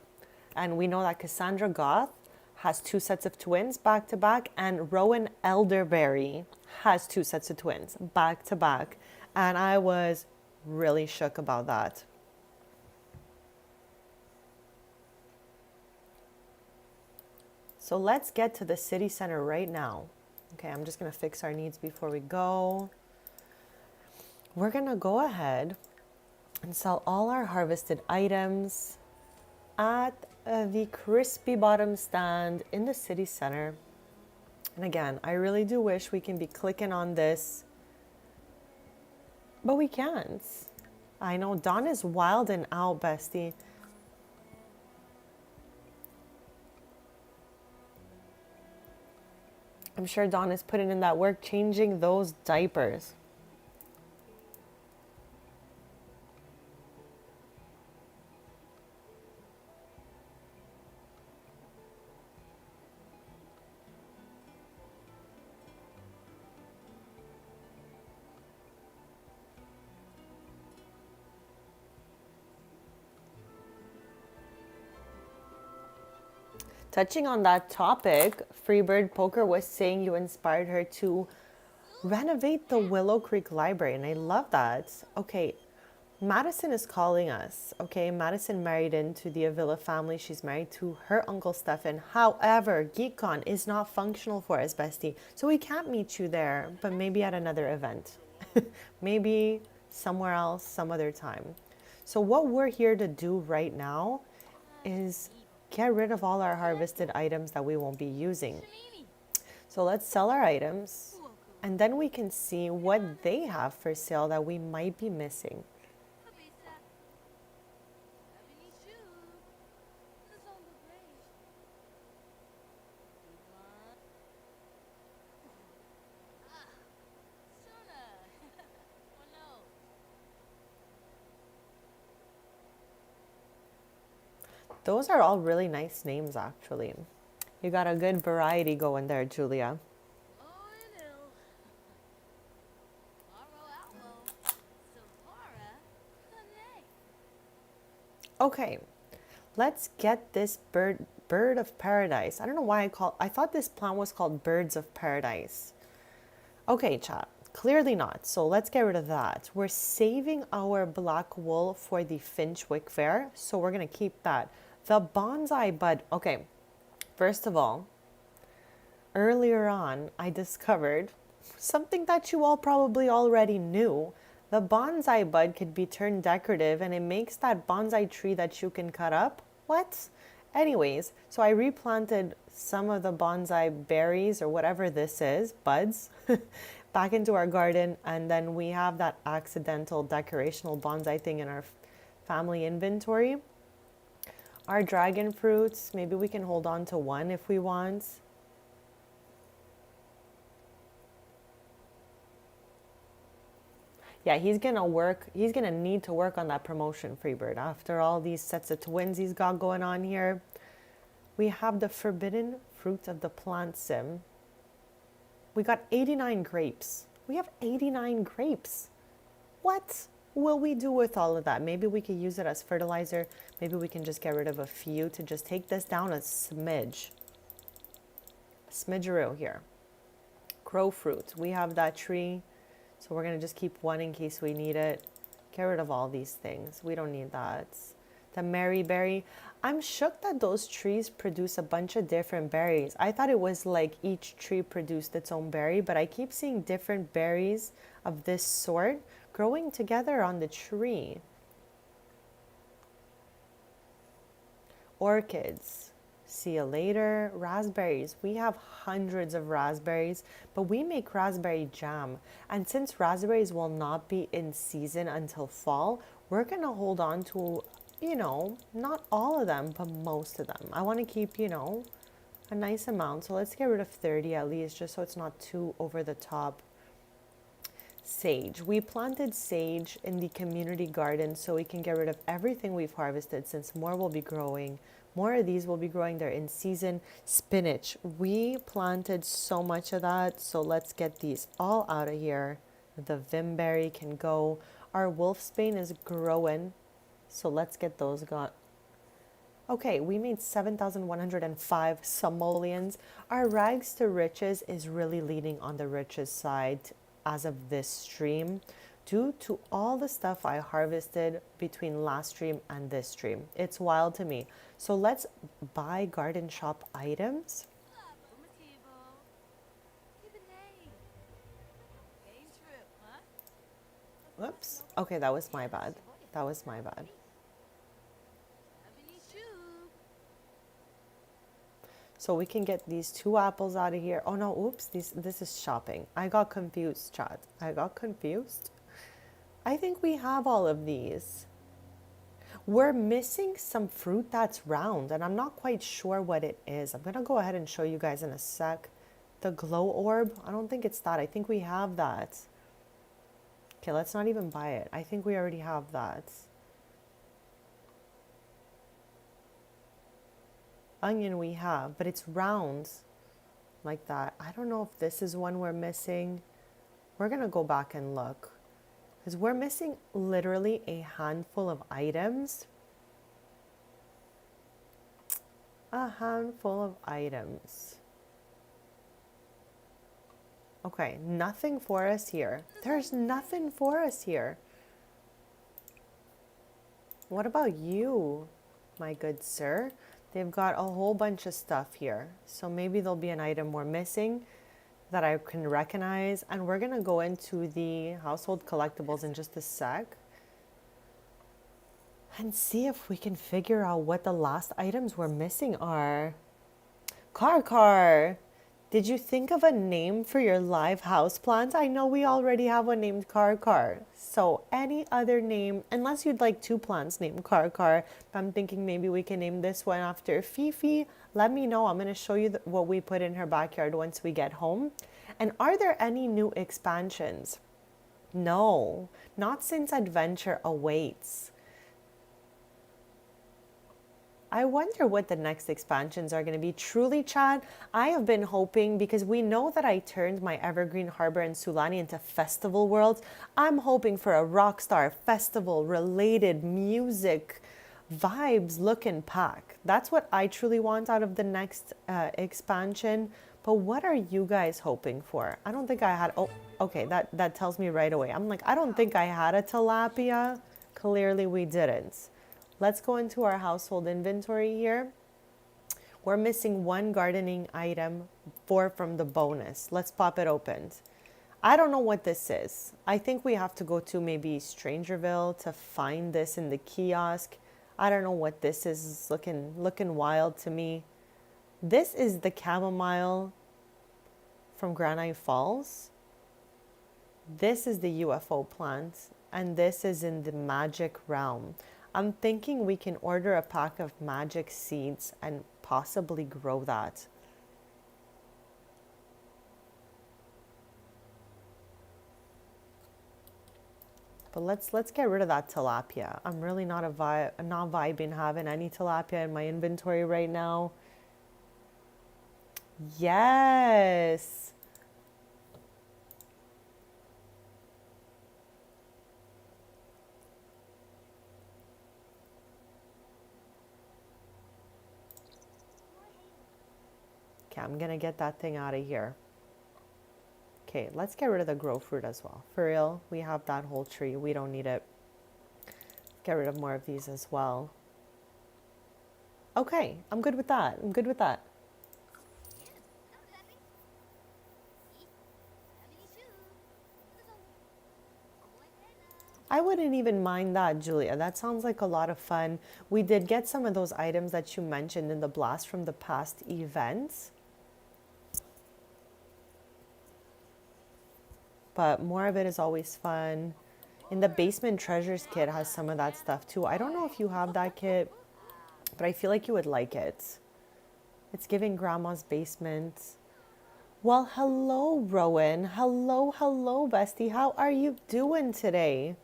And we know that Cassandra Goth has 2 sets of twins back-to-back, and Rowan Elderberry has 2 sets of twins back-to-back. And I was really shook about that. So let's get to the city center right now. Okay, I'm just going to fix our needs before we go. We're going to go ahead and sell all our harvested items at the Crispy Bottom stand in the city center. And again, I really do wish we can be clicking on this, but we can't. I know Dawn is wild and out, bestie. I'm sure Dawn is putting in that work changing those diapers. Touching on that topic, Freebird Poker was saying you inspired her to renovate the Willow Creek Library, and I love that. Okay, Madison is calling us. Okay, Madison married into the Avila family. She's married to her uncle Stefan. However, GeekCon is not functional for us, bestie. So we can't meet you there, but maybe at another event. Maybe somewhere else, some other time. So what we're here to do right now is get rid of all our harvested items that we won't be using. So let's sell our items, and then we can see what they have for sale that we might be missing. Those are all really nice names, actually. You got a good variety going there, Julia. Okay, let's get this bird of paradise. I don't know why I thought this plant was called birds of paradise. Okay, chat. Clearly not. So let's get rid of that. We're saving our black wool for the Finchwick Fair, so we're gonna keep that. The bonsai bud. Okay, first of all, earlier on, I discovered something that you all probably already knew. The bonsai bud could be turned decorative and it makes that bonsai tree that you can cut up. What? Anyways, so I replanted some of the bonsai berries or whatever this is, buds, back into our garden. And then we have that accidental decorational bonsai thing in our family inventory. Our dragon fruits, maybe we can hold on to one if we want. Yeah, he's gonna need to work on that promotion, Freebird. After all these sets of twins he's got going on here. We have the forbidden fruit of the plant sim. We got 89 grapes. We have 89 grapes. What will we do with all of that? Maybe we could use it as fertilizer. Maybe we can just get rid of a few to just take this down a smidge. Smidgeroo here. Crow fruit. We have that tree. So we're going to just keep one in case we need it. Get rid of all these things. We don't need that. The Maryberry. I'm shook that those trees produce a bunch of different berries. I thought it was like each tree produced its own berry, but I keep seeing different berries of this sort growing together on the tree. Orchids. See you later. Raspberries. We have hundreds of raspberries, but we make raspberry jam. And since raspberries will not be in season until fall, we're going to hold on to, not all of them, but most of them. I want to keep, a nice amount. So let's get rid of 30 at least, just so it's not too over the top. Sage. We planted sage in the community garden so we can get rid of everything we've harvested, since more will be growing. More of these will be growing. They're in season. Spinach. We planted so much of that, so let's get these all out of here. The Vimberry can go. Our wolfsbane is growing, so let's get those gone. Okay, we made 7,105 simoleons. Our rags to riches is really leaning on the riches side as of this stream, due to all the stuff I harvested between last stream and this stream. It's wild to me. So let's buy garden shop items. Whoops. Okay, that was my bad. That was my bad. So we can get these 2 apples out of here. Oh no, oops, this is shopping. I got confused, chat. I got confused. I think we have all of these. We're missing some fruit that's round, and I'm not quite sure what it is. I'm going to go ahead and show you guys in a sec. The glow orb, I don't think it's that. I think we have that. Okay, let's not even buy it. I think we already have that. Onion we have, but it's round like that. I don't know if this is one we're missing. We're going to go back and look, because we're missing literally a handful of items. A handful of items. Okay, nothing for us here. There's nothing for us here. What about you, my good sir? They've got a whole bunch of stuff here. So maybe there'll be an item we're missing that I can recognize. And we're going to go into the household collectibles in just a sec and see if we can figure out what the last items we're missing are. Car. Did you think of a name for your live house plant? I know we already have one named Car. So any other name, unless you'd like 2 plants named Car. I'm thinking maybe we can name this one after Fifi. Let me know. I'm going to show you what we put in her backyard once we get home. And are there any new expansions? No, not since Adventure Awaits. I wonder what the next expansions are going to be. Truly, Chad, I have been hoping, because we know that I turned my Evergreen Harbor and Sulani into festival worlds. I'm hoping for a Rockstar festival related music vibes looking pack. That's what I truly want out of the next expansion. But what are you guys hoping for? I don't think I had, oh, okay, that tells me right away. I'm like, I don't think I had a tilapia. Clearly we didn't. Let's go into our household inventory here. We're missing one gardening item, 4 from the bonus. Let's pop it open. I don't know what this is. I think we have to go to maybe Strangerville to find this in the kiosk. I don't know what this is. It's looking wild to me. This is the chamomile from Granite Falls. This is the UFO plant, and this is in the magic realm. I'm thinking we can order a pack of magic seeds and possibly grow that. But let's get rid of that tilapia. I'm really not vibing having any tilapia in my inventory right now. Yes. Okay, I'm gonna get that thing out of here. Okay, let's get rid of the grow fruit as well. For real, we have that whole tree. We don't need it. Get rid of more of these as well. Okay, I'm good with that. I'm good with that. I wouldn't even mind that, Julia. That sounds like a lot of fun. We did get some of those items that you mentioned in the blast from the past events. But more of it is always fun. In the basement treasures kit has some of that stuff too. I don't know if you have that kit, but I feel like you would like it. It's giving grandma's basement. Well, hello, Rowan. Hello, bestie. How are you doing today?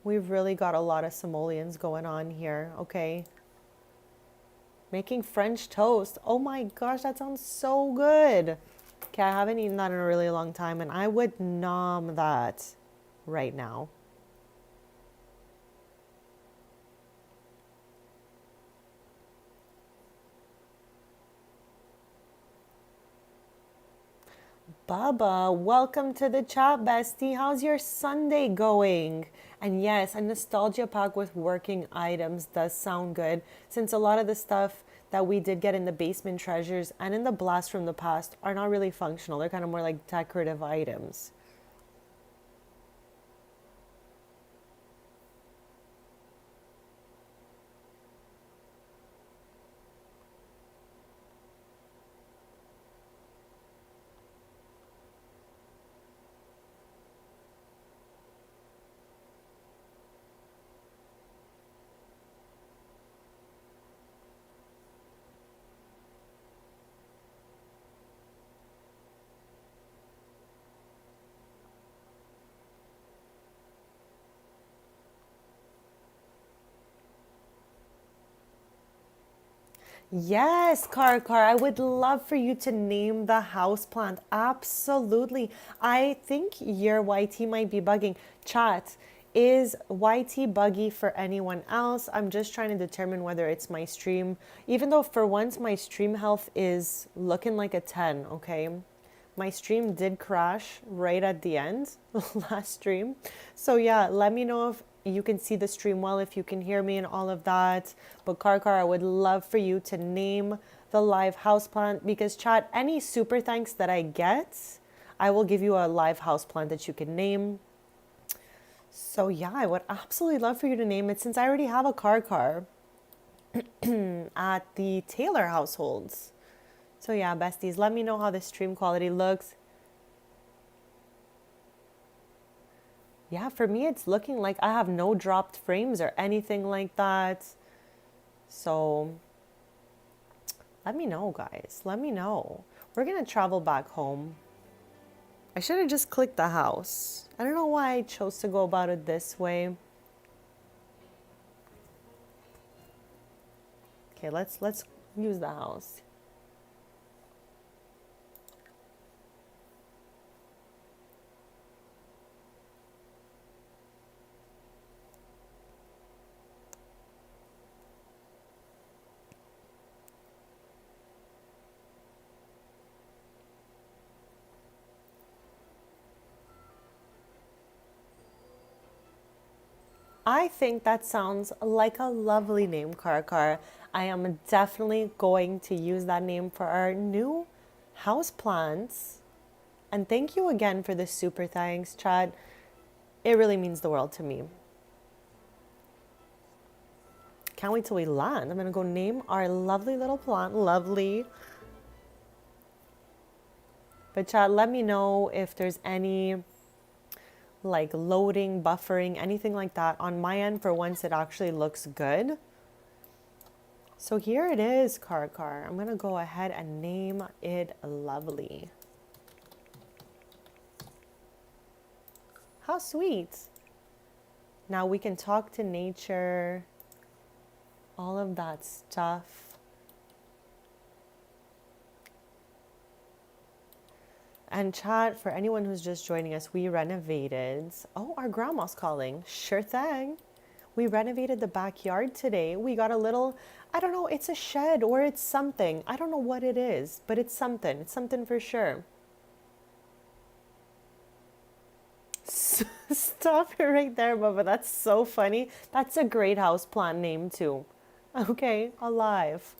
We've really got a lot of simoleons going on here, okay? Making French toast. Oh my gosh, that sounds so good. Okay, I haven't eaten that in a really long time, and I would nom that right now. Bubba, welcome to the chat, bestie. How's your Sunday going? And yes, a nostalgia pack with working items does sound good, since a lot of the stuff that we did get in the basement treasures and in the blast from the past are not really functional. They're kind of more like decorative items. Yes, Car, I would love for you to name the house plant. Absolutely. I think your YT might be bugging. Chat, is YT buggy for anyone else? I'm just trying to determine whether it's my stream. Even though for once my stream health is looking like a 10, okay? My stream did crash right at the end, last stream. So yeah, let me know if you can see the stream well, if you can hear me and all of that. But Car, I would love for you to name the live houseplant, because chat, any super thanks that I get, I will give you a live houseplant that you can name. So yeah, I would absolutely love for you to name it, since I already have a car at the Taylor households. So yeah, besties, let me know how the stream quality looks. Yeah, for me, it's looking like I have no dropped frames or anything like that. So let me know, guys. Let me know. We're going to travel back home. I should have just clicked the house. I don't know why I chose to go about it this way. Okay, let's use the house. I think that sounds like a lovely name, Karakar. I am definitely going to use that name for our new house plants. And thank you again for the super thanks, Chad. It really means the world to me. Can't wait till we land. I'm gonna go name our lovely little plant. Lovely. But Chad, let me know if there's any like loading, buffering, anything like that. On my end, for once, it actually looks good. So here it is, Karakar. I'm gonna go ahead and name it Lovely. How sweet. Now we can talk to nature, all of that stuff. And chat, for anyone who's just joining us, we renovated. Oh, our grandma's calling. Sure thing. We renovated the backyard today. We got a little, I don't know, it's a shed or it's something. I don't know what it is, but it's something. It's something for sure. Stop it right there, Bubba. That's so funny. That's a great house plant name too. Okay, alive.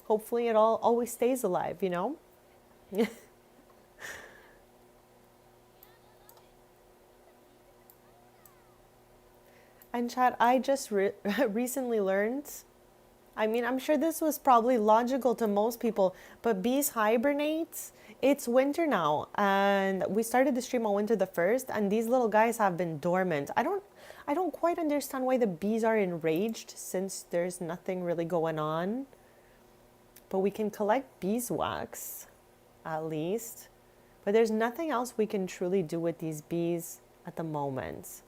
Hopefully it all always stays alive, you know? And chat, I just recently learned, I mean, I'm sure this was probably logical to most people, but bees hibernate. It's winter now, and we started the stream on winter the 1st, and these little guys have been dormant. I don't quite understand why the bees are enraged since there's nothing really going on. But we can collect beeswax, at least. But there's nothing else we can truly do with these bees at the moment.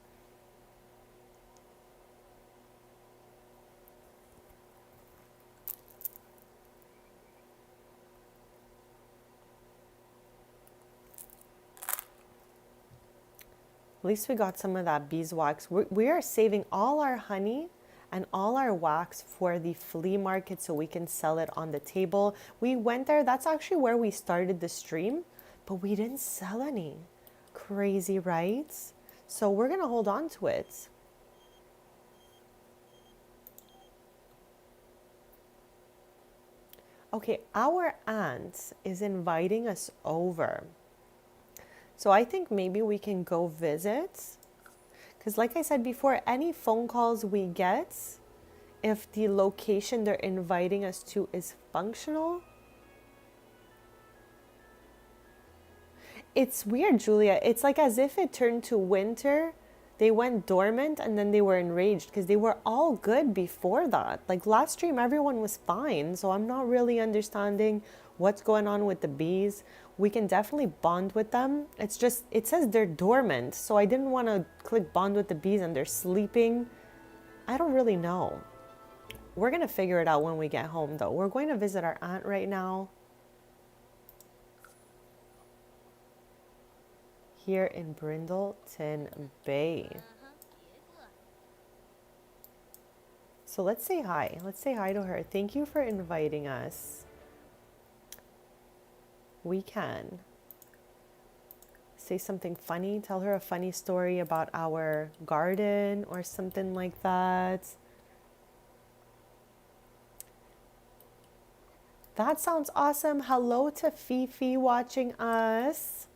At least we got some of that beeswax. We are saving all our honey and all our wax for the flea market so we can sell it on the table. We went there. That's actually where we started the stream, but we didn't sell any. Crazy, right? So we're going to hold on to it. Okay, our aunt is inviting us over. So I think maybe we can go visit. Because like I said before, any phone calls we get, if the location they're inviting us to is functional. It's weird, Julia. It's like as if it turned to winter. They went dormant and then they were enraged because they were all good before that. Like last stream, everyone was fine. So I'm not really understanding what's going on with the bees. We can definitely bond with them. It's just, it says they're dormant. So I didn't want to click bond with the bees and they're sleeping. I don't really know. We're going to figure it out when we get home though. We're going to visit our aunt right now. Here in Brindleton Bay. So let's say hi. Let's say hi to her. Thank you for inviting us. We can say something funny, tell her a funny story about our garden or something like that. That sounds awesome. Hello to Fifi watching us.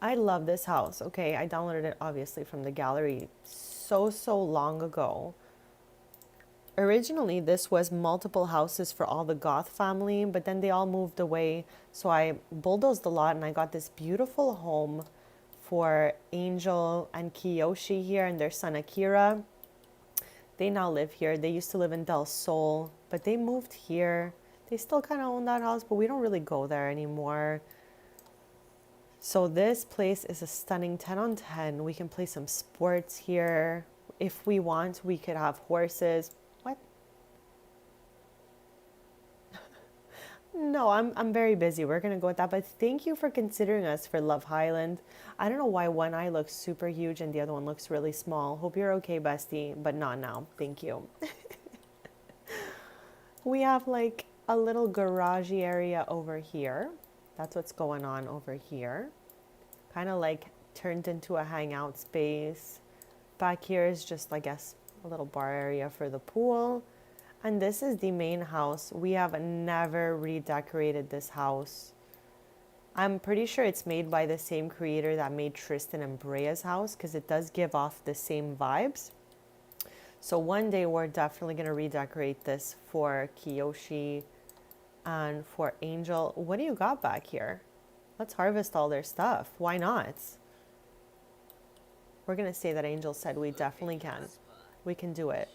I love this house. Okay, I downloaded it obviously from the gallery so long ago. Originally, this was multiple houses for all the Goth family, but then they all moved away. So I bulldozed the lot and I got this beautiful home for Angel and Kiyoshi here and their son Akira. They now live here. They used to live in Del Sol, but they moved here. They still kind of own that house, but we don't really go there anymore. So this place is a stunning 10 on 10. We can play some sports here. If we want, we could have horses. What? No, I'm very busy. We're gonna go with that. But thank you for considering us for Love Highland. I don't know why one eye looks super huge and the other one looks really small. Hope you're okay, bestie, but not now. Thank you. We have like a little garagey area over here. That's what's going on over here. Kind of like turned into a hangout space. Back here is just, I guess, a little bar area for the pool. And this is the main house. We have never redecorated this house. I'm pretty sure it's made by the same creator that made Tristan and Brea's house, because it does give off the same vibes. So one day we're definitely going to redecorate this for Kiyoshi and for Angel. What do you got back here? Let's harvest all their stuff. Why not? We're going to say that Angel said we definitely can. We can do it.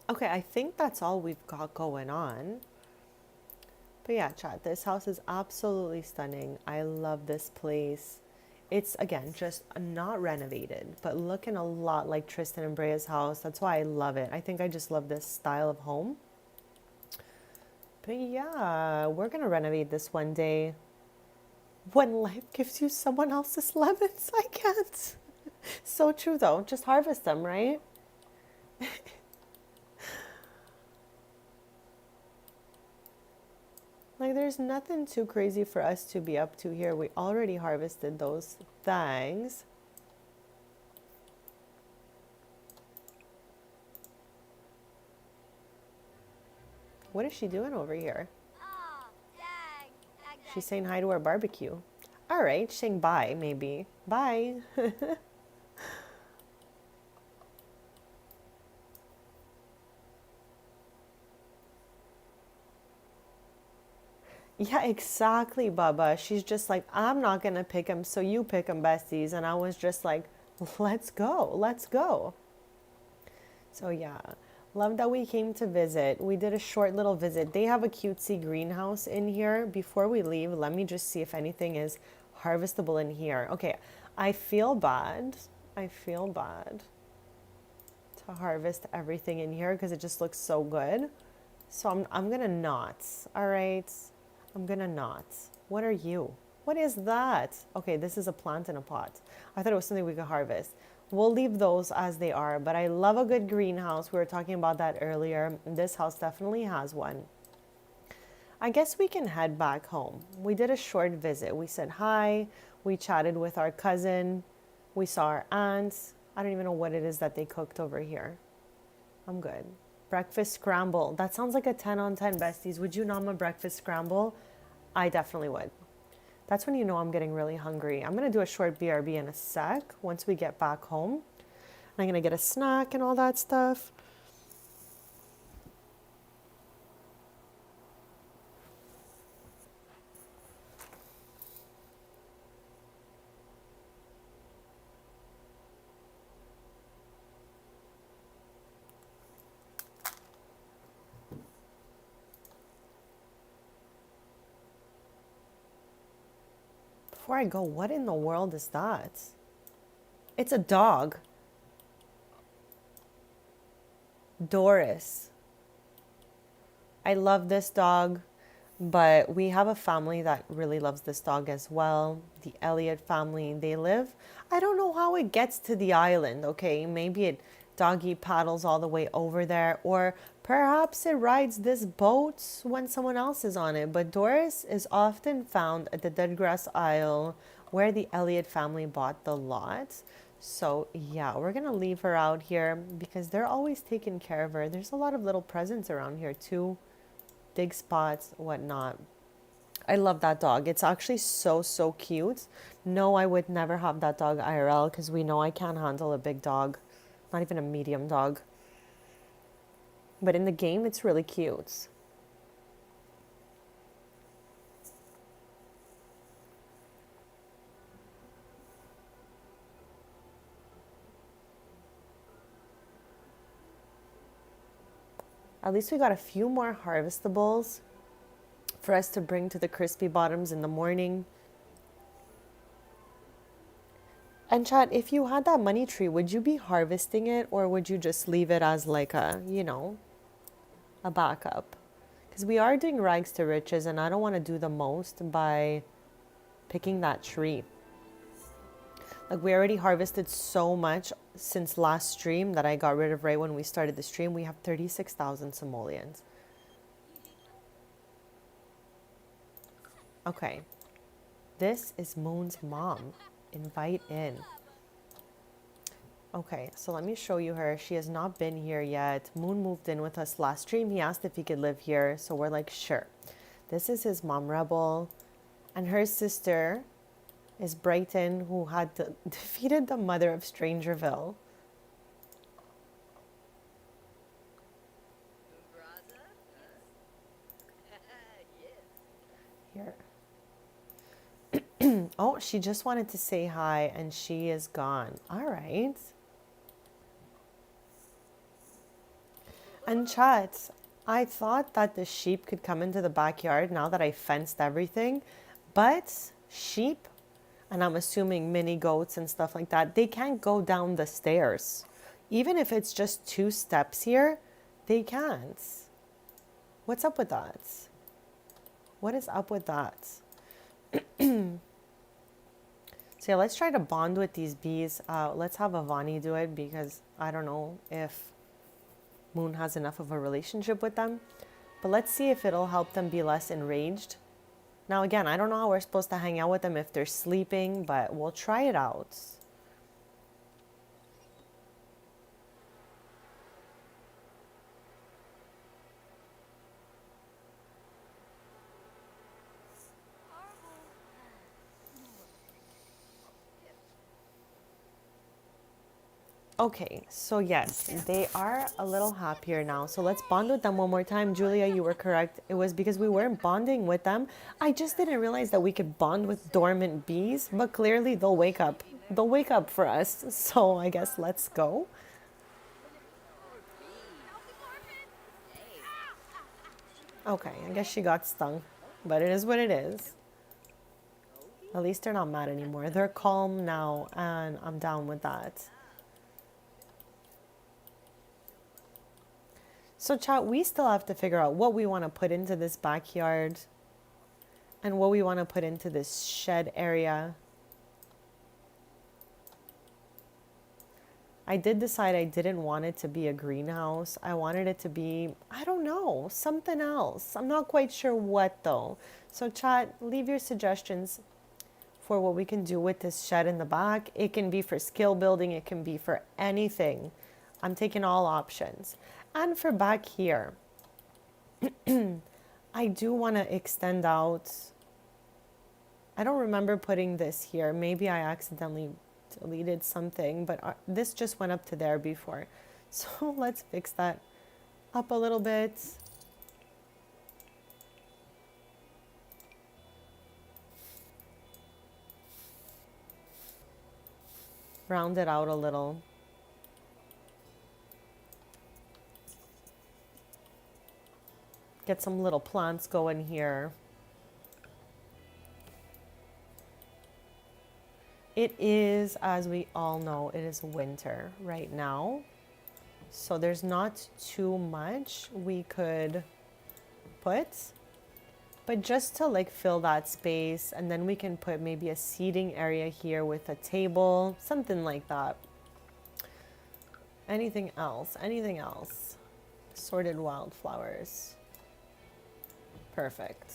Okay, I think that's all we've got going on. But yeah, chat, this house is absolutely stunning. I love this place. It's, again, just not renovated, but looking a lot like Tristan and Brea's house. That's why I love it. I think I just love this style of home. But yeah, we're going to renovate this one day. When life gives you someone else's lemons, I can't. So true, though. Just harvest them, right? Like, there's nothing too crazy for us to be up to here. We already harvested those things. What is she doing over here? She's saying hi to our barbecue. All right, saying bye, maybe. Bye. Yeah, exactly, Bubba. She's just like, I'm not going to pick him, so you pick him, besties. And I was just like, let's go, let's go. So yeah, love that we came to visit. We did a short little visit. They have a cutesy greenhouse in here. Before we leave, let me just see if anything is harvestable in here. Okay, I feel bad. I feel bad to harvest everything in here because it just looks so good. So I'm gonna not. All right, I'm gonna not. What are you? What is that? Okay, this is a plant in a pot. I thought it was something we could harvest. We'll leave those as they are, but I love a good greenhouse. We were talking about that earlier. This house definitely has one. I guess we can head back home. We did a short visit. We said hi. We chatted with our cousin. We saw our aunts. I don't even know what it is that they cooked over here. I'm good. Breakfast scramble. That sounds like a 10 on 10, besties. Would you nom a breakfast scramble? I definitely would. That's when you know I'm getting really hungry. I'm going to do a short BRB in a sec once we get back home. I'm going to get a snack and all that stuff. Before I go, what in the world is that? It's a dog. Doris. I love this dog, but we have a family that really loves this dog as well. The Elliott family, they live. I don't know how it gets to the island, okay? Maybe it doggy paddles all the way over there, or perhaps it rides this boat when someone else is on it. But Doris is often found at the Deadgrass Isle where the Elliott family bought the lot. So yeah, we're gonna leave her out here because they're always taking care of her. There's a lot of little presents around here too. Dig spots, whatnot. I love that dog. It's actually so, so cute. No, I would never have that dog IRL because we know I can't handle a big dog. not even a medium dog. But in the game, it's really cute. At least we got a few more harvestables for us to bring to the crispy bottoms in the morning. And chat, if you had that money tree, would you be harvesting it or would you just leave it as like a, you know, a backup? Because we are doing rags to riches and I don't want to do the most by picking that tree. Like we already harvested so much since last stream that I got rid of right when we started the stream. We have 36,000 simoleons. Okay. This is Moon's mom. Invite in. Okay, so let me show you her. She has not been here yet. Moon moved in with us last stream. He asked if he could live here. So we're like, sure. This is his mom, Rebel. And her sister is Brighton, who had defeated the mother of Strangerville. Here. Oh, she just wanted to say hi and she is gone. All right. And chat, I thought that the sheep could come into the backyard now that I fenced everything, but sheep, and I'm assuming mini goats and stuff like that, they can't go down the stairs. Even if it's just 2 steps here, they can't. What's up with that? What is up with that? So yeah, let's try to bond with these bees. Let's have Avani do it because I don't know if Moon has enough of a relationship with them. But let's see if it'll help them be less enraged. Now again, I don't know how we're supposed to hang out with them if they're sleeping, but we'll try it out. Okay, so yes, they are a little happier now. So let's bond with them one more time. Julia, you were correct. It was because we weren't bonding with them. I just didn't realize that we could bond with dormant bees, but clearly they'll wake up. They'll wake up for us. So I guess let's go. Okay, I guess she got stung, but it is what it is. At least they're not mad anymore. They're calm now, and I'm down with that. So chat, we still have to figure out what we want to put into this backyard and what we want to put into this shed area. I did decide I didn't want it to be a greenhouse. I wanted it to be, I don't know, something else. I'm not quite sure what though. So chat, leave your suggestions for what we can do with this shed in the back. It can be for skill building. It can be for anything. I'm taking all options. And for back here, I do want to extend out. I don't remember putting this here. Maybe I accidentally deleted something, but this just went up to there before. So let's fix that up a little bit. Round it out a little. Get some little plants going here. It is, as we all know, it is winter right now. So there's not too much we could put. But just to like fill that space, and then we can put maybe a seating area here with a table, something like that. Anything else? Anything else? Sorted wildflowers. Perfect.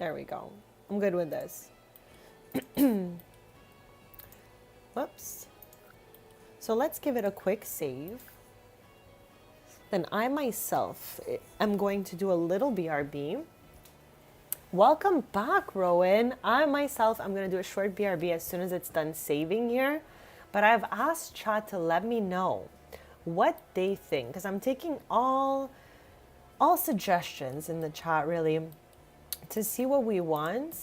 There we go. I'm good with this. Whoops. So let's give it a quick save. then I myself am going to do a little BRB. Welcome back, Rowan. I myself am going to do a short BRB as soon as it's done saving here. But I've asked chat to let me know what they think, because I'm taking all suggestions in the chat really to see what we want.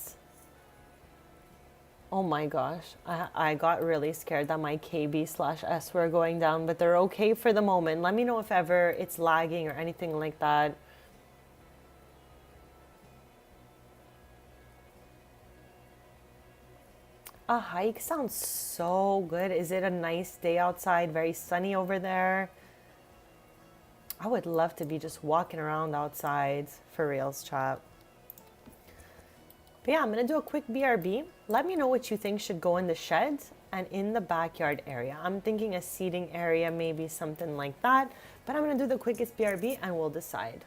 Oh my gosh, I got really scared that my KB/S were going down, but they're okay for the moment. Let me know if ever it's lagging or anything like that. A hike sounds so good. Is it a nice day outside? Very sunny over there? I would love to be just walking around outside for reals, chat. But yeah, I'm going to do a quick BRB. Let me know what you think should go in the shed and in the backyard area. I'm thinking a seating area, maybe something like that. But I'm going to do the quickest BRB and we'll decide.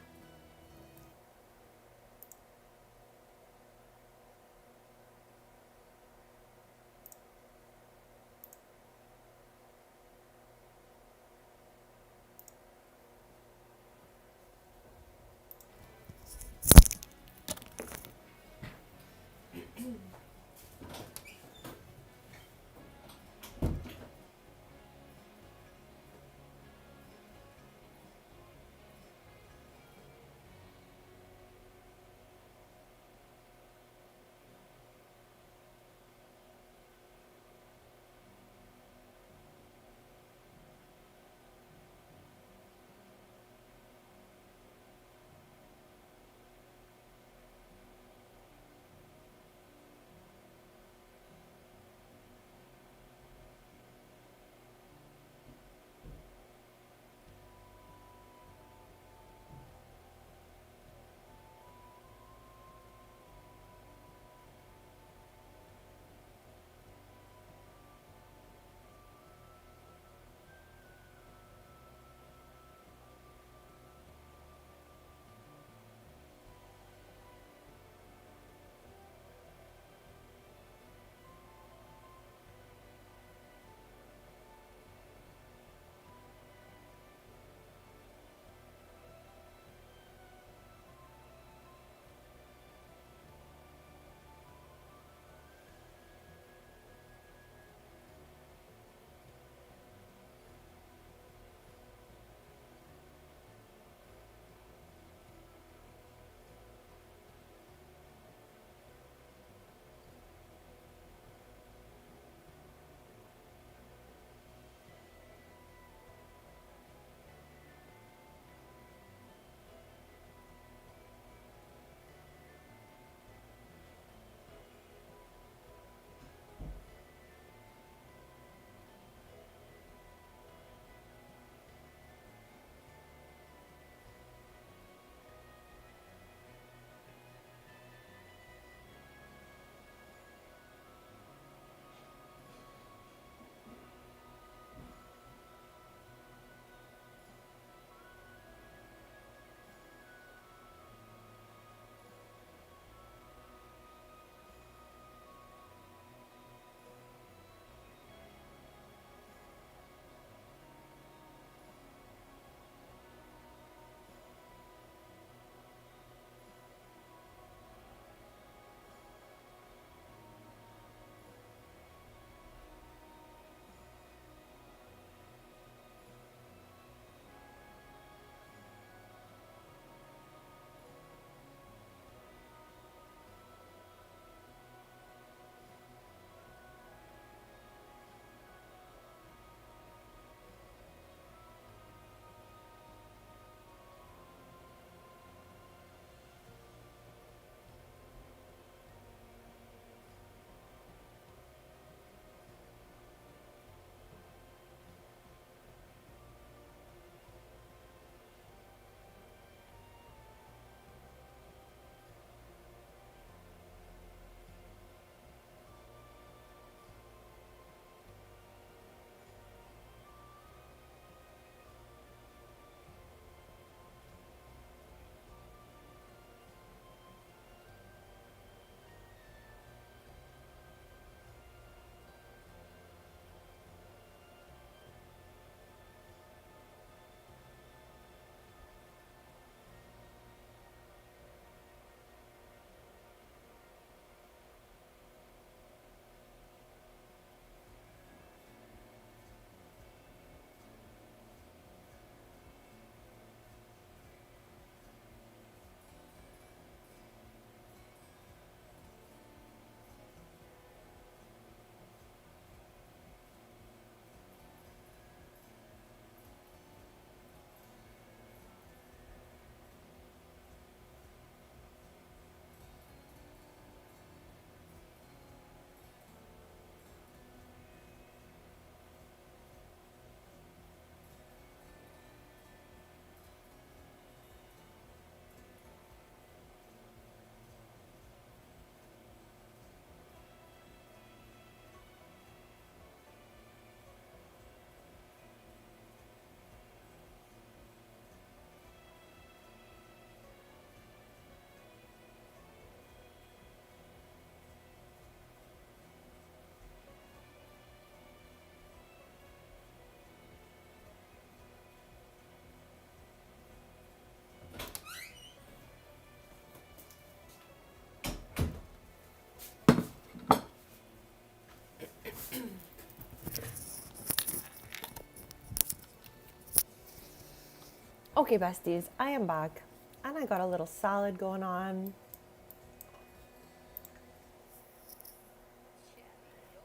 Okay, besties, I am back and I got a little salad going on.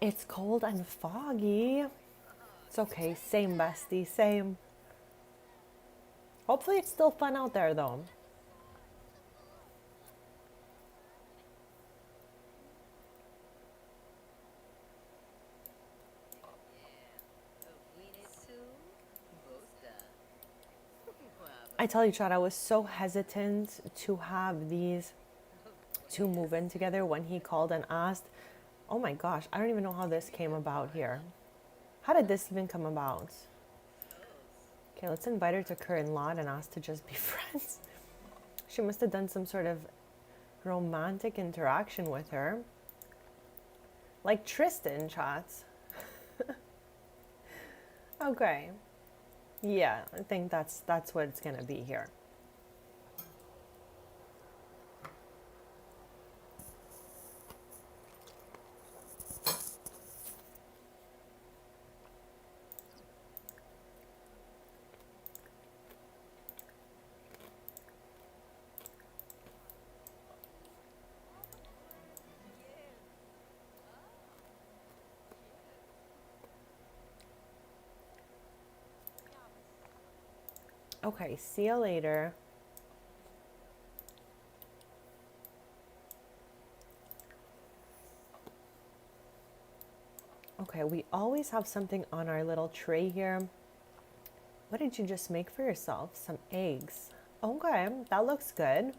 It's cold and foggy. It's okay, same bestie, same. Hopefully it's still fun out there though. I tell you, Chad, I was so hesitant to have these two move in together when he called and asked. Oh my gosh, I don't even know how this came about here. How did this even come about? Okay, let's invite her to current lot and ask to just be friends. She must have done some sort of romantic interaction with her. Like Tristan chats. Okay. Yeah, I think that's what it's gonna be here. Okay, see you later. Okay, we always have something on our little tray here. What did you just make for yourself? Some eggs. Okay, that looks good.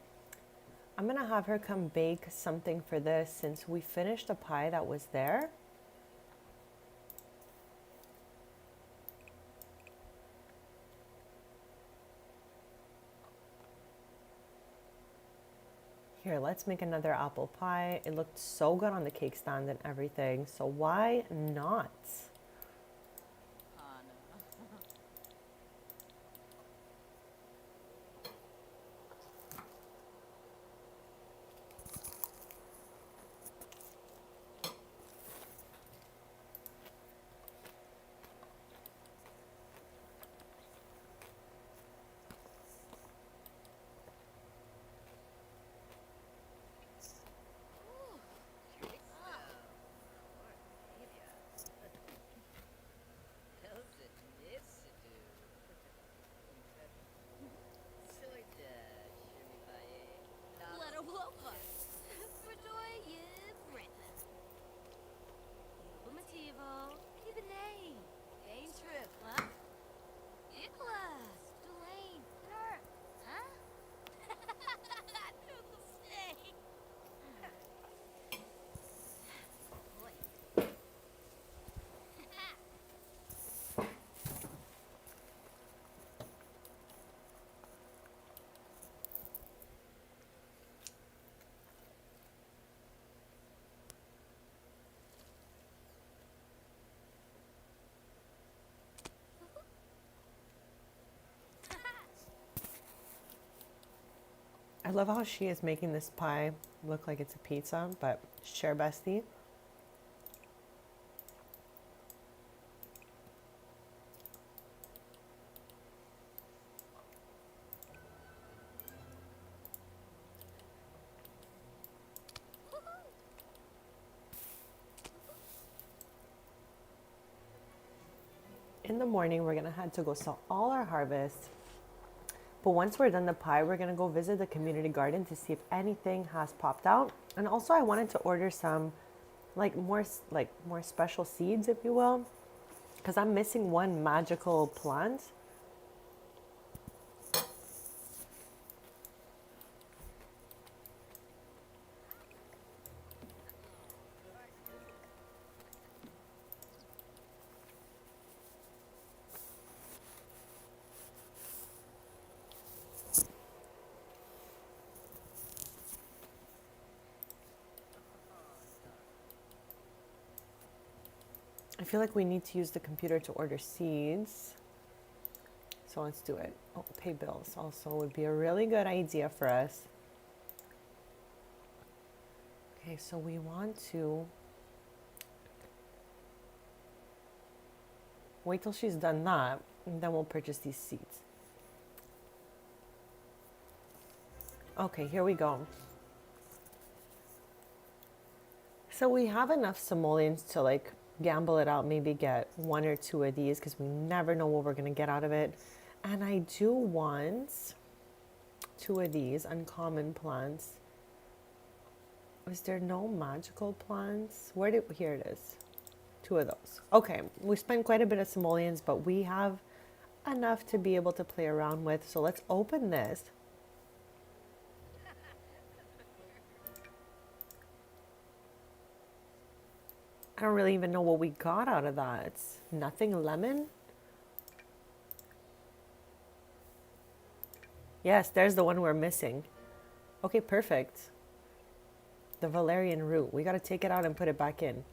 I'm gonna have her come bake something for this since we finished the pie that was there. Here, let's make another apple pie. It looked so good on the cake stand and everything, so why not? I love how she is making this pie look like it's a pizza, but share bestie. In the morning, we're gonna head to go sell all our harvest. But once we're done the pie, we're gonna go visit the community garden to see if anything has popped out. And also, I wanted to order some, more special seeds, if you will, because I'm missing one magical plant. I feel like we need to use the computer to order seeds. So let's do it. Oh, pay bills also would be a really good idea for us. Okay, so we want to wait till she's done that, and then we'll purchase these seeds. Okay, here we go. So we have enough simoleons to like gamble it out, maybe get one or two of these because we never know what we're going to get out of it. And I do want two of these uncommon plants. Is there no magical plants? Here it is. Two of those. Okay, we spent quite a bit of simoleons, but we have enough to be able to play around with. So let's open this. I don't really even know what we got out of that. It's nothing lemon. Yes, there's the one we're missing. Okay, perfect. The valerian root. We got to take it out and put it back in.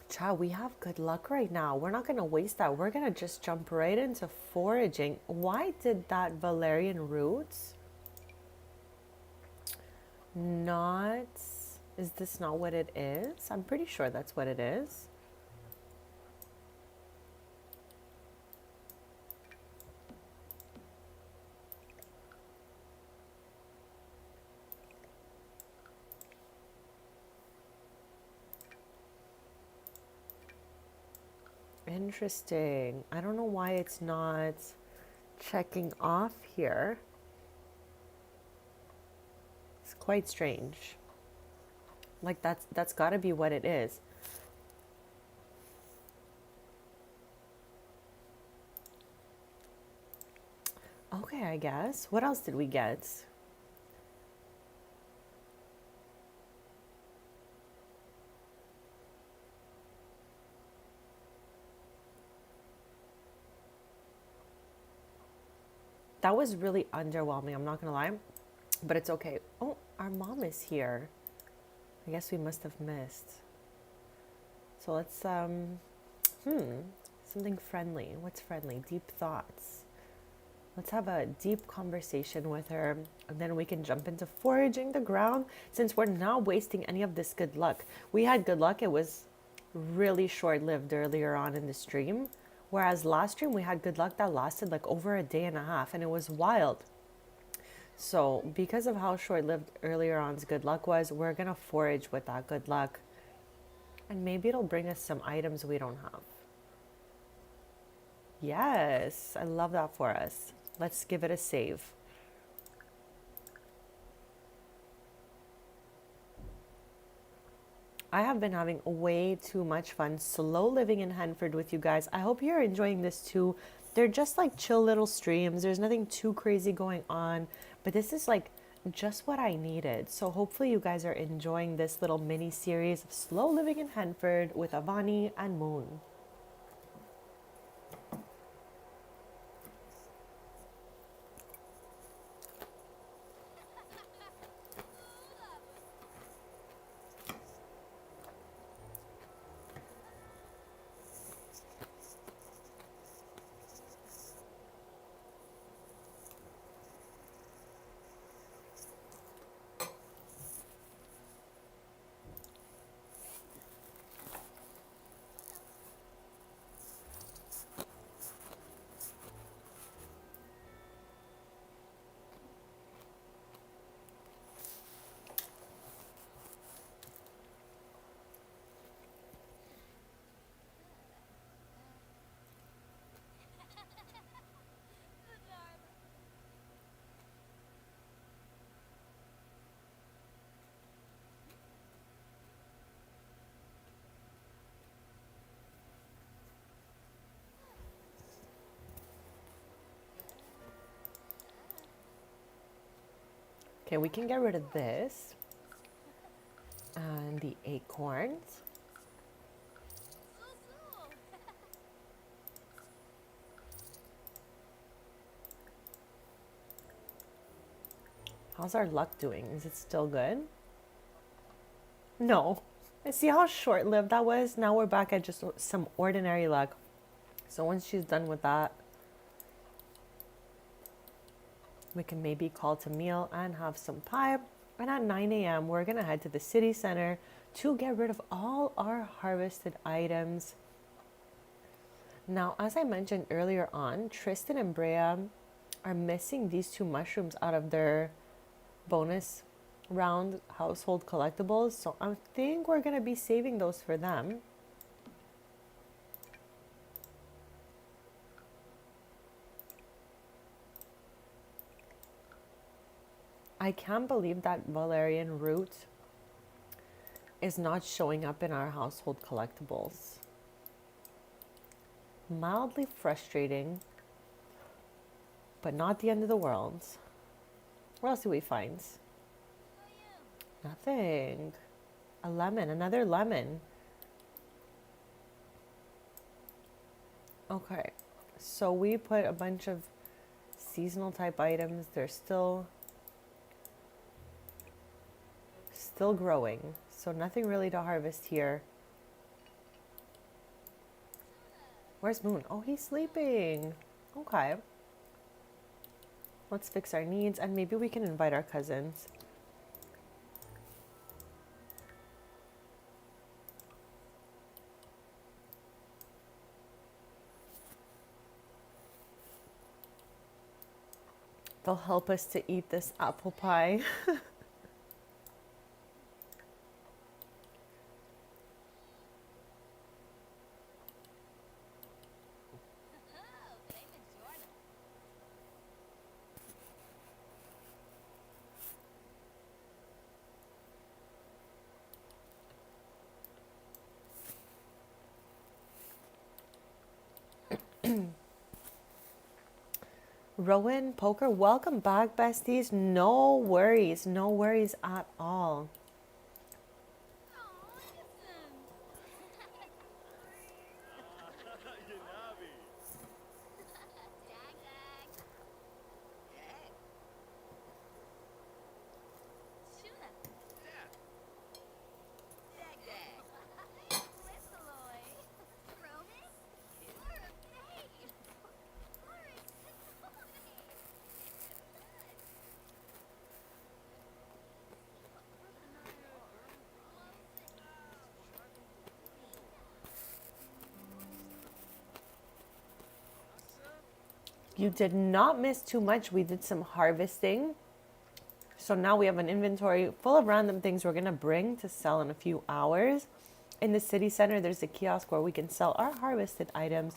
Child, we have good luck right now. We're not going to waste that. We're going to just jump right into foraging. Why did that valerian roots not... Is this not what it is? I'm pretty sure that's what it is. Interesting. I don't know why it's not checking off here. It's quite strange. Like that's got to be what it is. Okay, I guess. What else did we get? That was really underwhelming, I'm not gonna lie. But it's okay. Oh, our mom is here. I guess we must have missed. So let's, something friendly. What's friendly? Deep thoughts. Let's have a deep conversation with her, and then we can jump into foraging the ground since we're not wasting any of this good luck. We had good luck. It was really short-lived earlier on in the stream, whereas last stream we had good luck that lasted like over a day and a half, and it was wild. So because of how short-lived earlier on's good luck was, we're gonna forage with that good luck, and maybe it'll bring us some items we don't have. Yes, I love that for us. Let's give it a save. I have been having way too much fun slow living in Henford with you guys. I hope you're enjoying this too. They're just like chill little streams. There's nothing too crazy going on, but this is like just what I needed. So hopefully you guys are enjoying this little mini series of slow living in Henford with Avani and Moon. Okay, we can get rid of this and the acorns. How's our luck doing? Is it still good? No. See how short-lived that was? Now we're back at just some ordinary luck. So once she's done with that, We can maybe call to meal and have some pie. And at 9 a.m., we're going to head to the city center to get rid of all our harvested items. Now, as I mentioned earlier on, Tristan and Brea are missing these two mushrooms out of their bonus round household collectibles. So I think we're going to be saving those for them. I can't believe that valerian root is not showing up in our household collectibles. Mildly frustrating, but not the end of the world. What else do we find? Nothing. A lemon, another lemon. Okay, so we put a bunch of seasonal type items. They're still growing, so nothing really to harvest here. Where's Moon? Oh, he's sleeping. Okay, let's fix our needs and maybe we can invite our cousins. They'll help us to eat this apple pie. Rowan, Poker, welcome back, besties. No worries at all. You did not miss too much. We did some harvesting. So now we have an inventory full of random things we're going to bring to sell in a few hours. In the city center, there's a kiosk where we can sell our harvested items.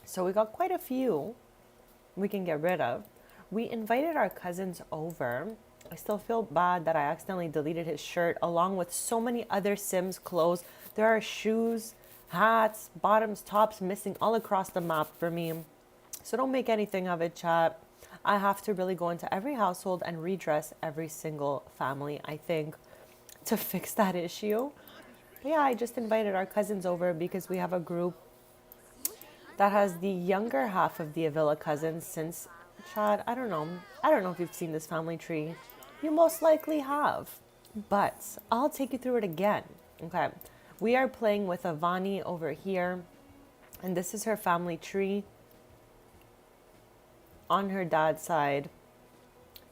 So we got quite a few we can get rid of. We invited our cousins over. I still feel bad that I accidentally deleted his shirt along with so many other Sims clothes. There are shoes, hats, bottoms, tops missing all across the map for me. So don't make anything of it, chat. I have to really go into every household and redress every single family, I think, to fix that issue. But yeah, I just invited our cousins over because we have a group that has the younger half of the Avila cousins since, Chad, I don't know if you've seen this family tree. You most likely have, but I'll take you through it again. Okay, we are playing with Avani over here, and this is her family tree. On her dad's side,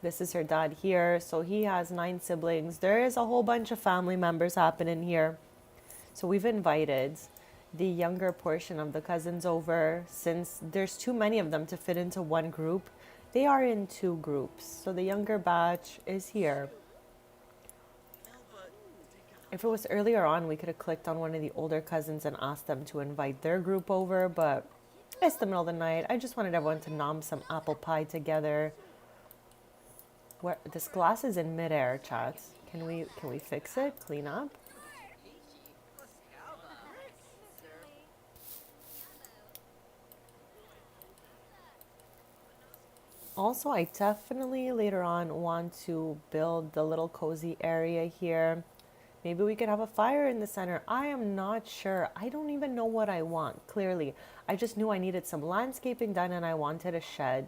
this is her dad here, so he has 9 siblings. There is a whole bunch of family members happening here. So we've invited the younger portion of the cousins over. Since there's too many of them to fit into one group, they are in 2 groups. So the younger batch is here. If it was earlier on, we could have clicked on one of the older cousins and asked them to invite their group over, but it's the middle of the night. I just wanted everyone to nom some apple pie together. Where this glass is in midair, chat. Can we fix it? Clean up? Also, I definitely later on want to build the little cozy area here. Maybe we could have a fire in the center. I am not sure. I don't even know what I want, clearly. I just knew I needed some landscaping done and I wanted a shed.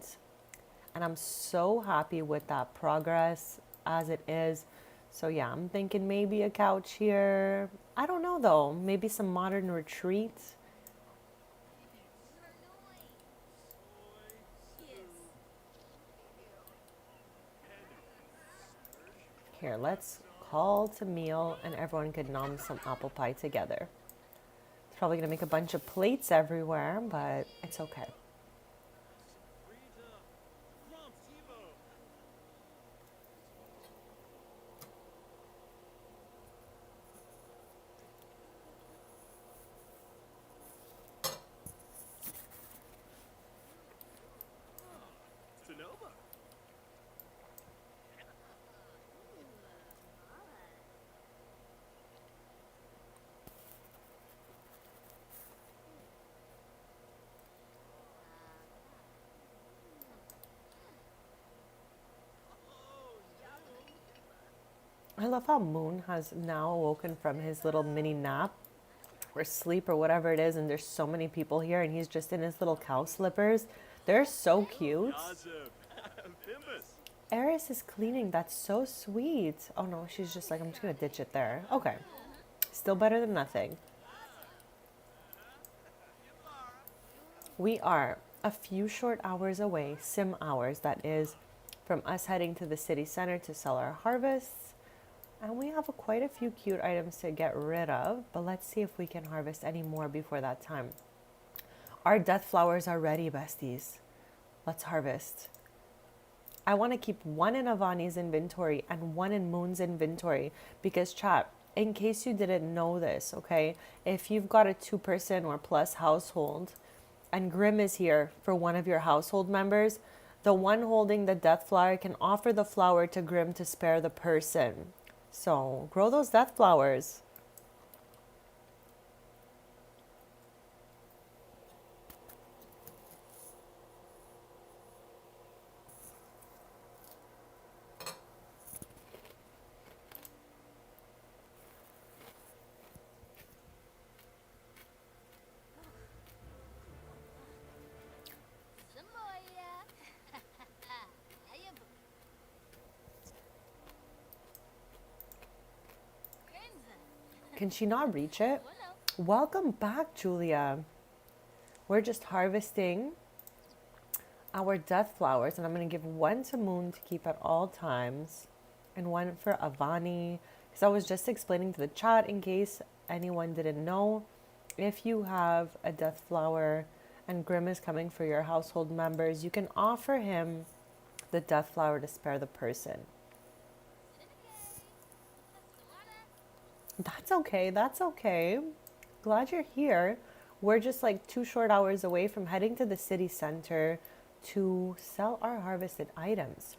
And I'm so happy with that progress as it is. So yeah, I'm thinking maybe a couch here. I don't know though. Maybe some modern retreat. Here, let's call to meal and everyone could nom some apple pie together. It's probably gonna make a bunch of plates everywhere, but it's okay. I love how Moon has now awoken from his little mini nap or sleep or whatever it is, and there's so many people here, and he's just in his little cow slippers. They're so cute. Eris is cleaning. That's so sweet. Oh no, she's just like, I'm just gonna ditch it there. Okay. Still better than nothing. We are a few short hours away, sim hours, that is, from us heading to the city center to sell our harvests. And we have quite a few cute items to get rid of, but let's see if we can harvest any more before that time. Our death flowers are ready, besties. Let's harvest. I want to keep one in Avani's inventory and one in Moon's inventory because, chat, in case you didn't know this, okay, if you've got a 2-person or plus household and Grim is here for one of your household members, the one holding the death flower can offer the flower to Grim to spare the person. So grow those death flowers. Can she not reach it? Welcome back, Julia. We're just harvesting our death flowers, and I'm going to give one to Moon to keep at all times and one for Avani, because I was just explaining to the chat in case anyone didn't know. If you have a death flower and Grim is coming for your household members, you can offer him the death flower to spare the person. That's okay. That's okay. Glad you're here. We're just like 2 short hours away from heading to the city center to sell our harvested items.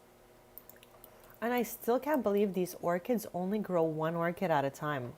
And I still can't believe these orchids only grow 1 orchid at a time.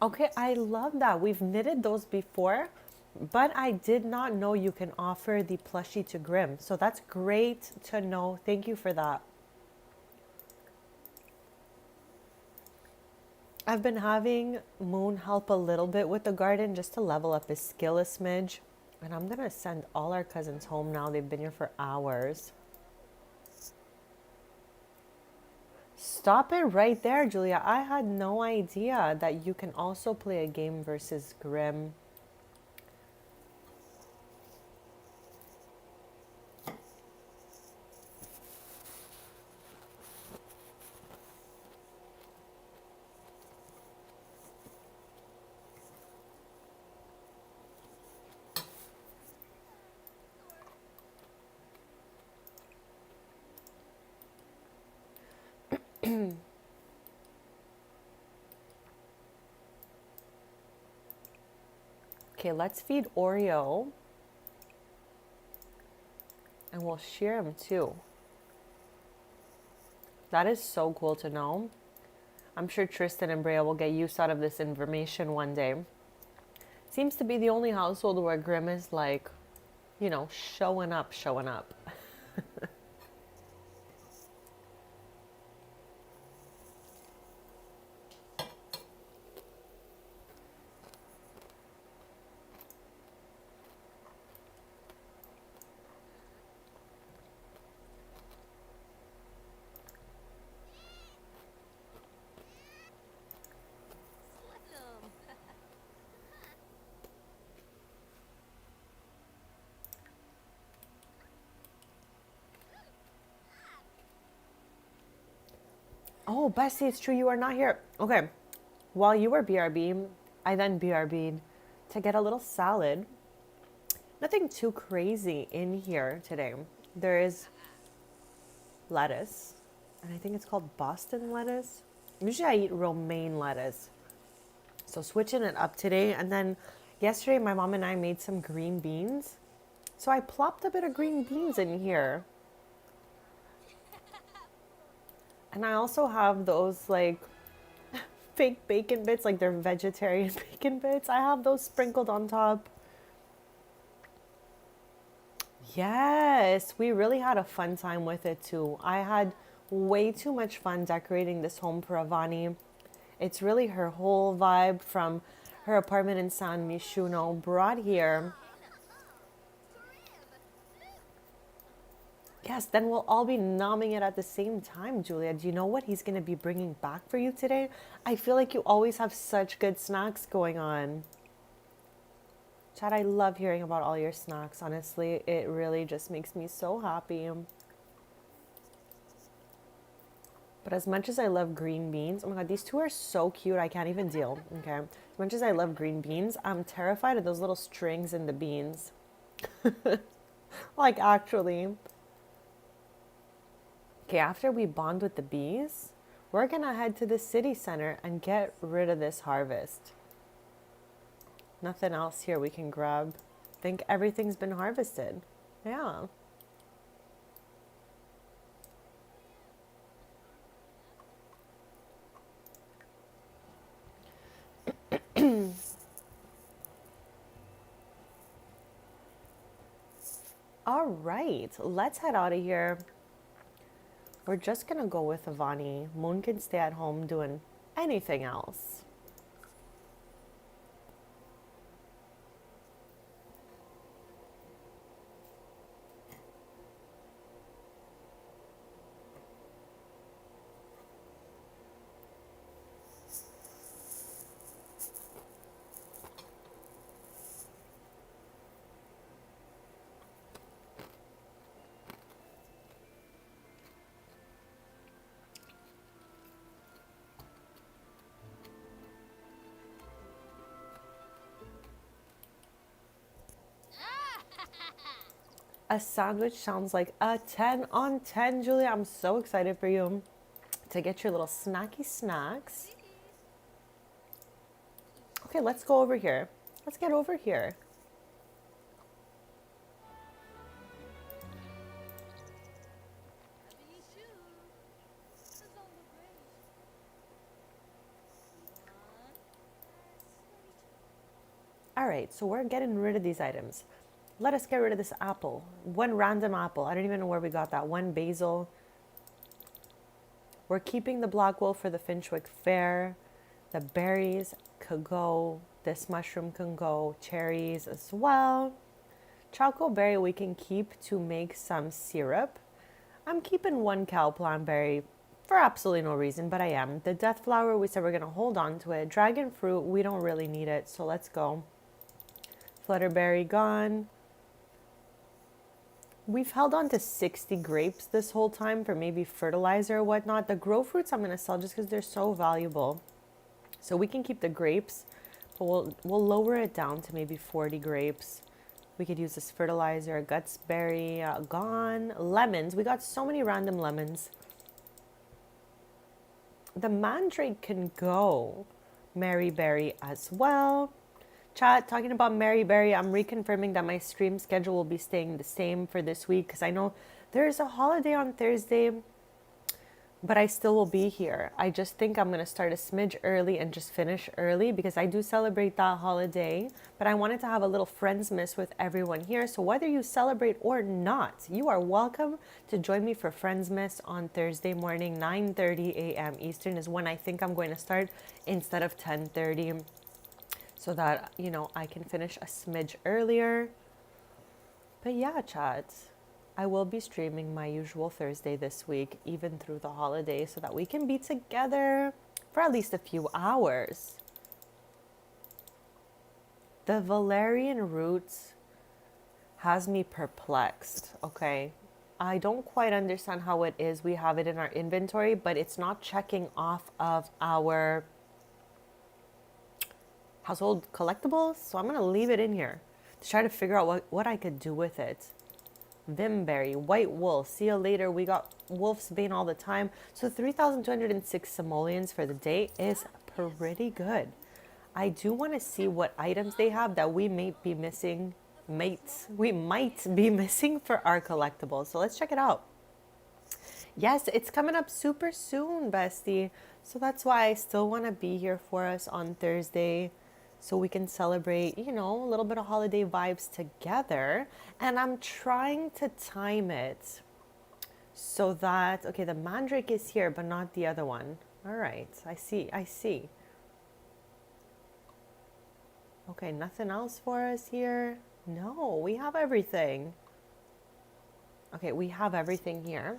Okay, I love that. We've knitted those before, but I did not know you can offer the plushie to Grim. So that's great to know. Thank you for that. I've been having Moon help a little bit with the garden just to level up his skill a smidge. And I'm going to send all our cousins home now. They've been here for hours. Stop it right there, Julia. I had no idea that you can also play a game versus Grim. Okay, let's feed Oreo. And we'll shear him too. That is so cool to know. I'm sure Tristan and Brea will get use out of this information one day. Seems to be the only household where Grim is like, you know, showing up. Oh, Bestie, it's true. You are not here. Okay. While you were BRB, I then BRB'd to get a little salad. Nothing too crazy in here today. There is lettuce, and I think it's called Boston lettuce. Usually I eat romaine lettuce. So switching it up today. And then yesterday, my mom and I made some green beans. So I plopped a bit of green beans in here. And I also have those like fake bacon bits, like they're vegetarian bacon bits. I have those sprinkled on top. Yes, we really had a fun time with it too. I had way too much fun decorating this home for Avani. It's really her whole vibe from her apartment in San Mishuno brought here. Yes, then we'll all be nomming it at the same time, Julia. Do you know what he's going to be bringing back for you today? I feel like you always have such good snacks going on. Chad, I love hearing about all your snacks, honestly. It really just makes me so happy. But as much as I love green beans, oh my god, these two are so cute, I can't even deal, okay? As much as I love green beans, I'm terrified of those little strings in the beans. Like, actually. Okay, after we bond with the bees, we're gonna head to the city center and get rid of this harvest. Nothing else here we can grab. I think everything's been harvested. Yeah. All right, let's head out of here. We're just gonna go with Avani. Moon can stay at home doing anything else. A sandwich sounds like a 10 on 10, Julia. I'm so excited for you to get your little snacky snacks. Okay, let's go over here. Let's get over here. All right, so we're getting rid of these items. Let us get rid of this apple. One random apple. I don't even know where we got that. One basil. We're keeping the Blackwell for the Finchwick Fair. The berries could go. This mushroom can go. Cherries as well. Choco berry we can keep to make some syrup. I'm keeping one cow plant berry for absolutely no reason, but I am. The death flower, we said we're going to hold on to it. Dragon fruit, we don't really need it, so let's go. Flutterberry gone. We've held on to 60 grapes this whole time for maybe fertilizer or whatnot. The grow fruits I'm going to sell just because they're so valuable. So we can keep the grapes, but we'll lower it down to maybe 40 grapes. We could use this fertilizer. Gutsberry gone. Lemons. We got so many random lemons. The mandrake can go. Maryberry as well. Chat, talking about Maryberry, I'm reconfirming that my stream schedule will be staying the same for this week because I know there's a holiday on Thursday, but I still will be here. I just think I'm going to start a smidge early and just finish early because I do celebrate that holiday, but I wanted to have a little Friendsmas with everyone here. So whether you celebrate or not, you are welcome to join me for Friendsmas on Thursday morning. 9:30 a.m. Eastern is when I think I'm going to start instead of 10:30. So that, you know, I can finish a smidge earlier. But yeah, chat, I will be streaming my usual Thursday this week, even through the holiday, so that we can be together for at least a few hours. The valerian root has me perplexed, okay? I don't quite understand how it is we have it in our inventory, but it's not checking off of our household collectibles. So I'm going to leave it in here to try to figure out what I could do with it. Vimberry, White Wolf, see you later. We got Wolf's Bane all the time. So 3,206 simoleons for the day is pretty good. I do want to see what items they have that we may be missing. We might be missing for our collectibles. So let's check it out. Yes, it's coming up super soon, bestie. So that's why I still want to be here for us on Thursday, so we can celebrate, you know, a little bit of holiday vibes together. And I'm trying to time it so that, okay, the Mandrake is here, but not the other one. All right, I see. Okay, nothing else for us here. No, we have everything. Okay, we have everything here.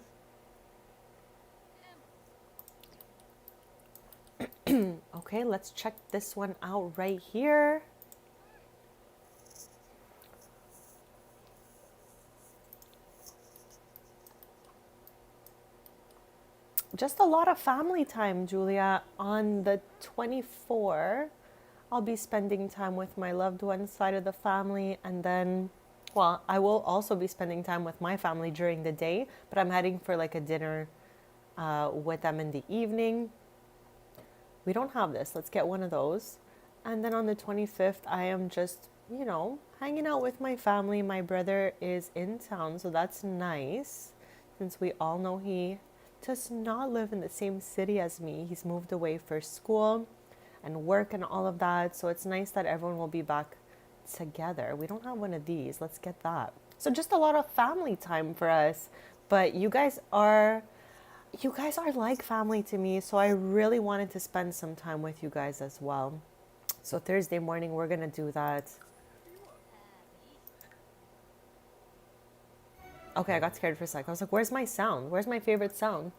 Okay, let's check this one out right here. Just a lot of family time, Julia. On the 24th, I'll be spending time with my loved one side of the family, and then, well, I will also be spending time with my family during the day, but I'm heading for like a dinner with them in the evening. We don't have this. Let's get one of those. And then on the 25th, I am just, you know, hanging out with my family. My brother is in town, so that's nice, since we all know he does not live in the same city as me. He's moved away for school and work and all of that. So it's nice that everyone will be back together. We don't have one of these. Let's get that. So just a lot of family time for us. But you guys are like family to me. So I really wanted to spend some time with you guys as well. So Thursday morning, we're going to do that. Okay, I got scared for a sec. I was like, where's my sound? Where's my favorite sound?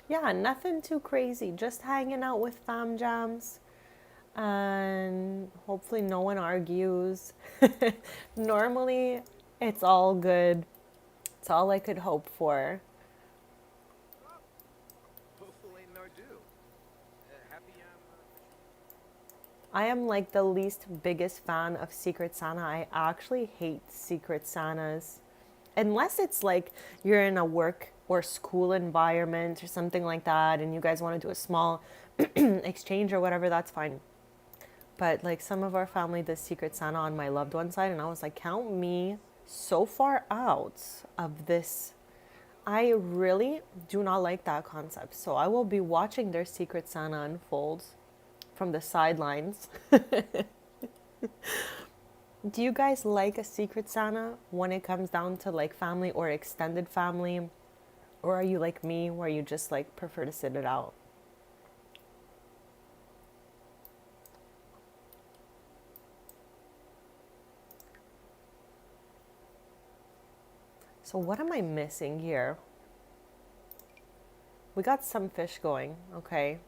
Yeah, nothing too crazy. Just hanging out with fam jams. And hopefully no one argues. Normally, it's all good. It's all I could hope for. I am like the least biggest fan of Secret Santa. I actually hate Secret Santas. Unless it's like you're in a work or school environment or something like that and you guys want to do a small exchange or whatever, that's fine. But like some of our family does Secret Santa on my loved one side, and I was like, count me so far out of this. I really do not like that concept. So I will be watching their Secret Santa unfold from the sidelines. Do you guys like a Secret Santa when it comes down to like family or extended family? Or are you like me where you just like prefer to sit it out? So what am I missing here? We got some fish going, okay.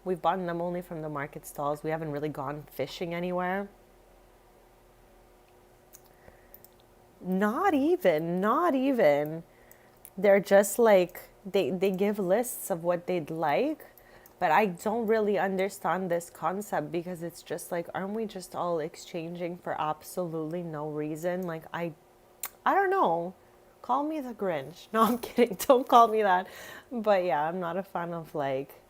We've bought them only from the market stalls. We haven't really gone fishing anywhere. Not even. They're just like, they give lists of what they'd like, but I don't really understand this concept because it's just like, aren't we just all exchanging for absolutely no reason? Like, I don't know. Call me the Grinch. No, I'm kidding. Don't call me that. But yeah, I'm not a fan of like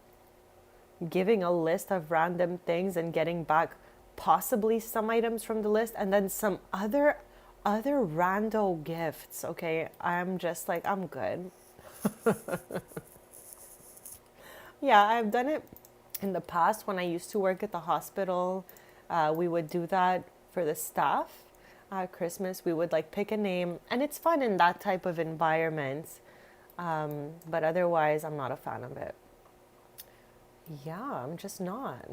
giving a list of random things and getting back possibly some items from the list and then some other rando gifts. Okay, I'm just like, I'm good. Yeah, I've done it in the past when I used to work at the hospital. We would do that for the staff at Christmas. We would like pick a name, and it's fun in that type of environment. But otherwise, I'm not a fan of it. Yeah, I'm just not.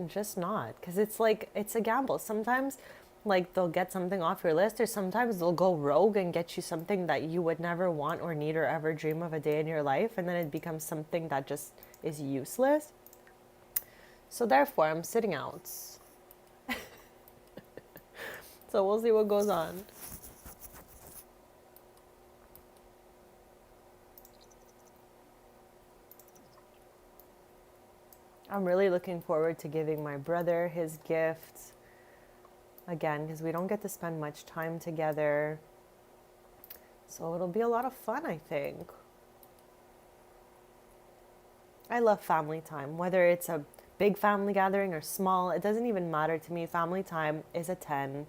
Because it's like, it's a gamble. Sometimes, like, they'll get something off your list, or sometimes they'll go rogue and get you something that you would never want or need or ever dream of a day in your life. And then it becomes something that just is useless. So therefore, I'm sitting out. So we'll see what goes on. I'm really looking forward to giving my brother his gift again because we don't get to spend much time together. So it'll be a lot of fun, I think. I love family time, whether it's a big family gathering or small, it doesn't even matter to me. Family time is a 10.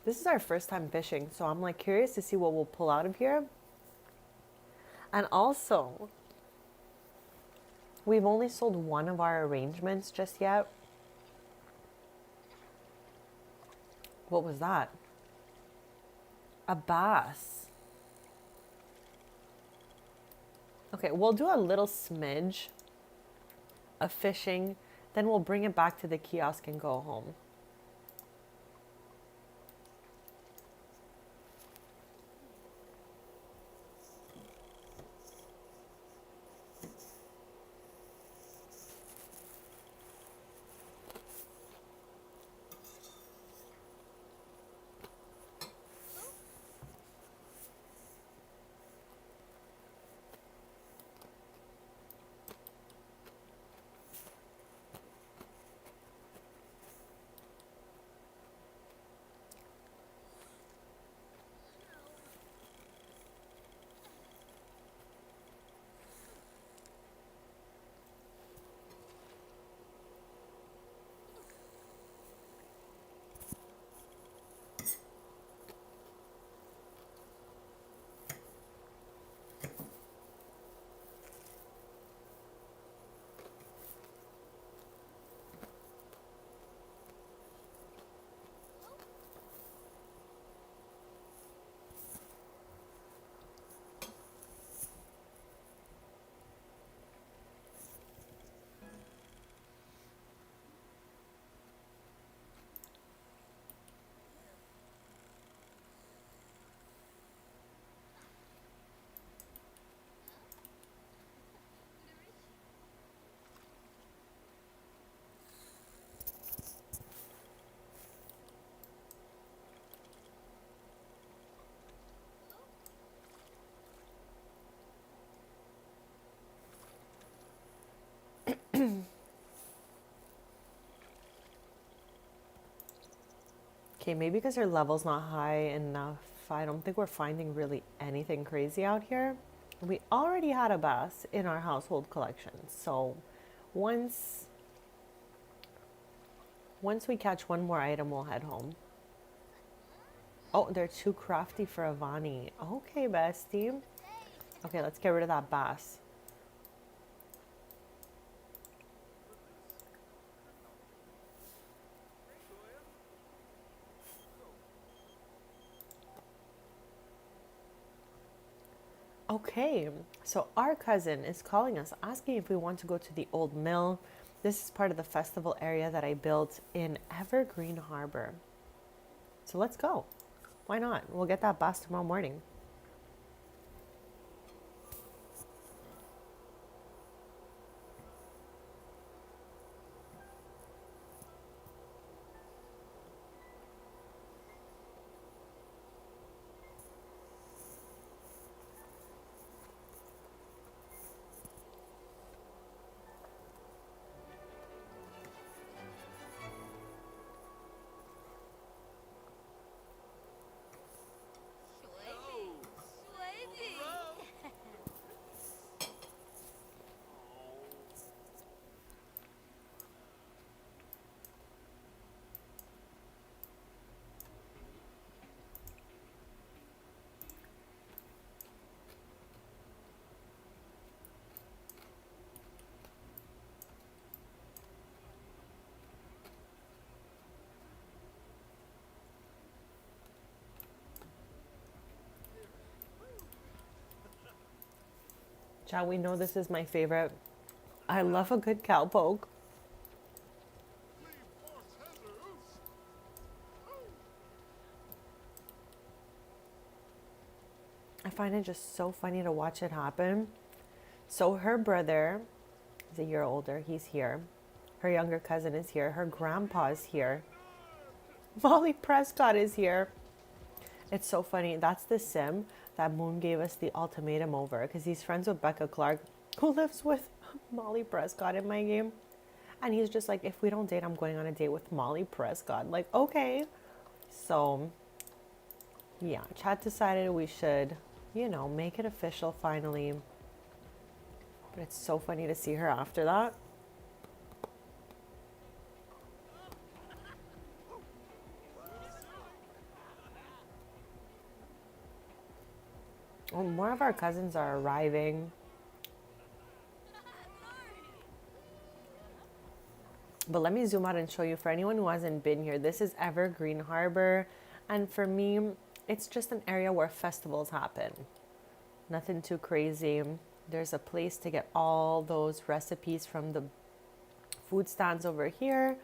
This is our first time fishing, so I'm like curious to see what we'll pull out of here. And also, we've only sold one of our arrangements just yet. What was that? A bass. Okay, we'll do a little smidge of fishing, then we'll bring it back to the kiosk and go home. Okay, maybe because our level's not high enough. I don't think we're finding really anything crazy out here. We already had a bass in our household collection. So once we catch one more item, we'll head home. Oh, they're too crafty for Avani. Okay, bestie. Okay, let's get rid of that bass. Okay, so our cousin is calling us asking if we want to go to the old mill. This is part of the festival area that I built in Evergreen Harbor. So let's go. Why not? We'll get that bass tomorrow morning. Chad, we know this is my favorite. I love a good cowpoke. I find it just so funny to watch it happen. So her brother is a year older. He's here. Her younger cousin is here. Her grandpa's here. Molly Prescott is here. It's so funny. That's the sim that Moon gave us the ultimatum over because he's friends with Becca Clark, who lives with Molly Prescott in my game. And he's just like, if we don't date, I'm going on a date with Molly Prescott. Like, okay. So, yeah, Chad decided we should, make it official finally. But it's so funny to see her after that. Well, more of our cousins are arriving. But let me zoom out and show you for anyone who hasn't been here. This is Evergreen Harbor. And for me, it's just an area where festivals happen. Nothing too crazy. There's a place to get all those recipes from the food stands over here.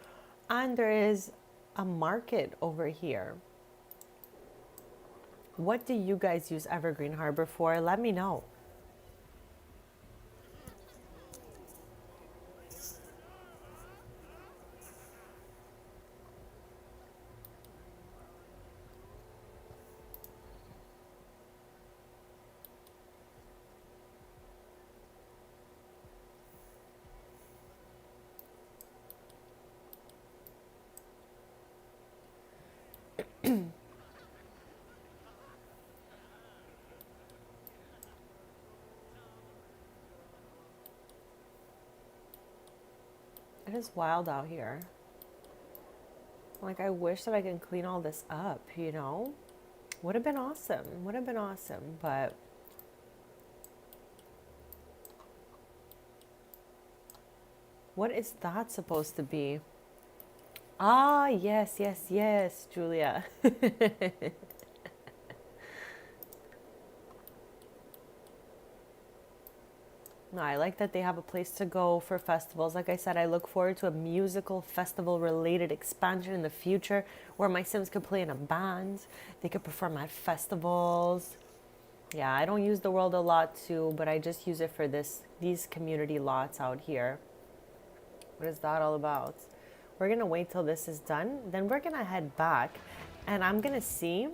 And there is a market over here. What do you guys use Evergreen Harbor for? Let me know. It is wild out here. Like, I wish that I could clean all this up, Would have been awesome. Would have been awesome, but what is that supposed to be? Ah, yes, yes, yes, Julia. No, I like that they have a place to go for festivals. Like I said, I look forward to a musical festival related expansion in the future where my Sims could play in a band. They could perform at festivals. Yeah, I don't use the world a lot too, but I just use it for these community lots out here. What is that all about? We're gonna wait till this is done. Then we're gonna head back and I'm gonna see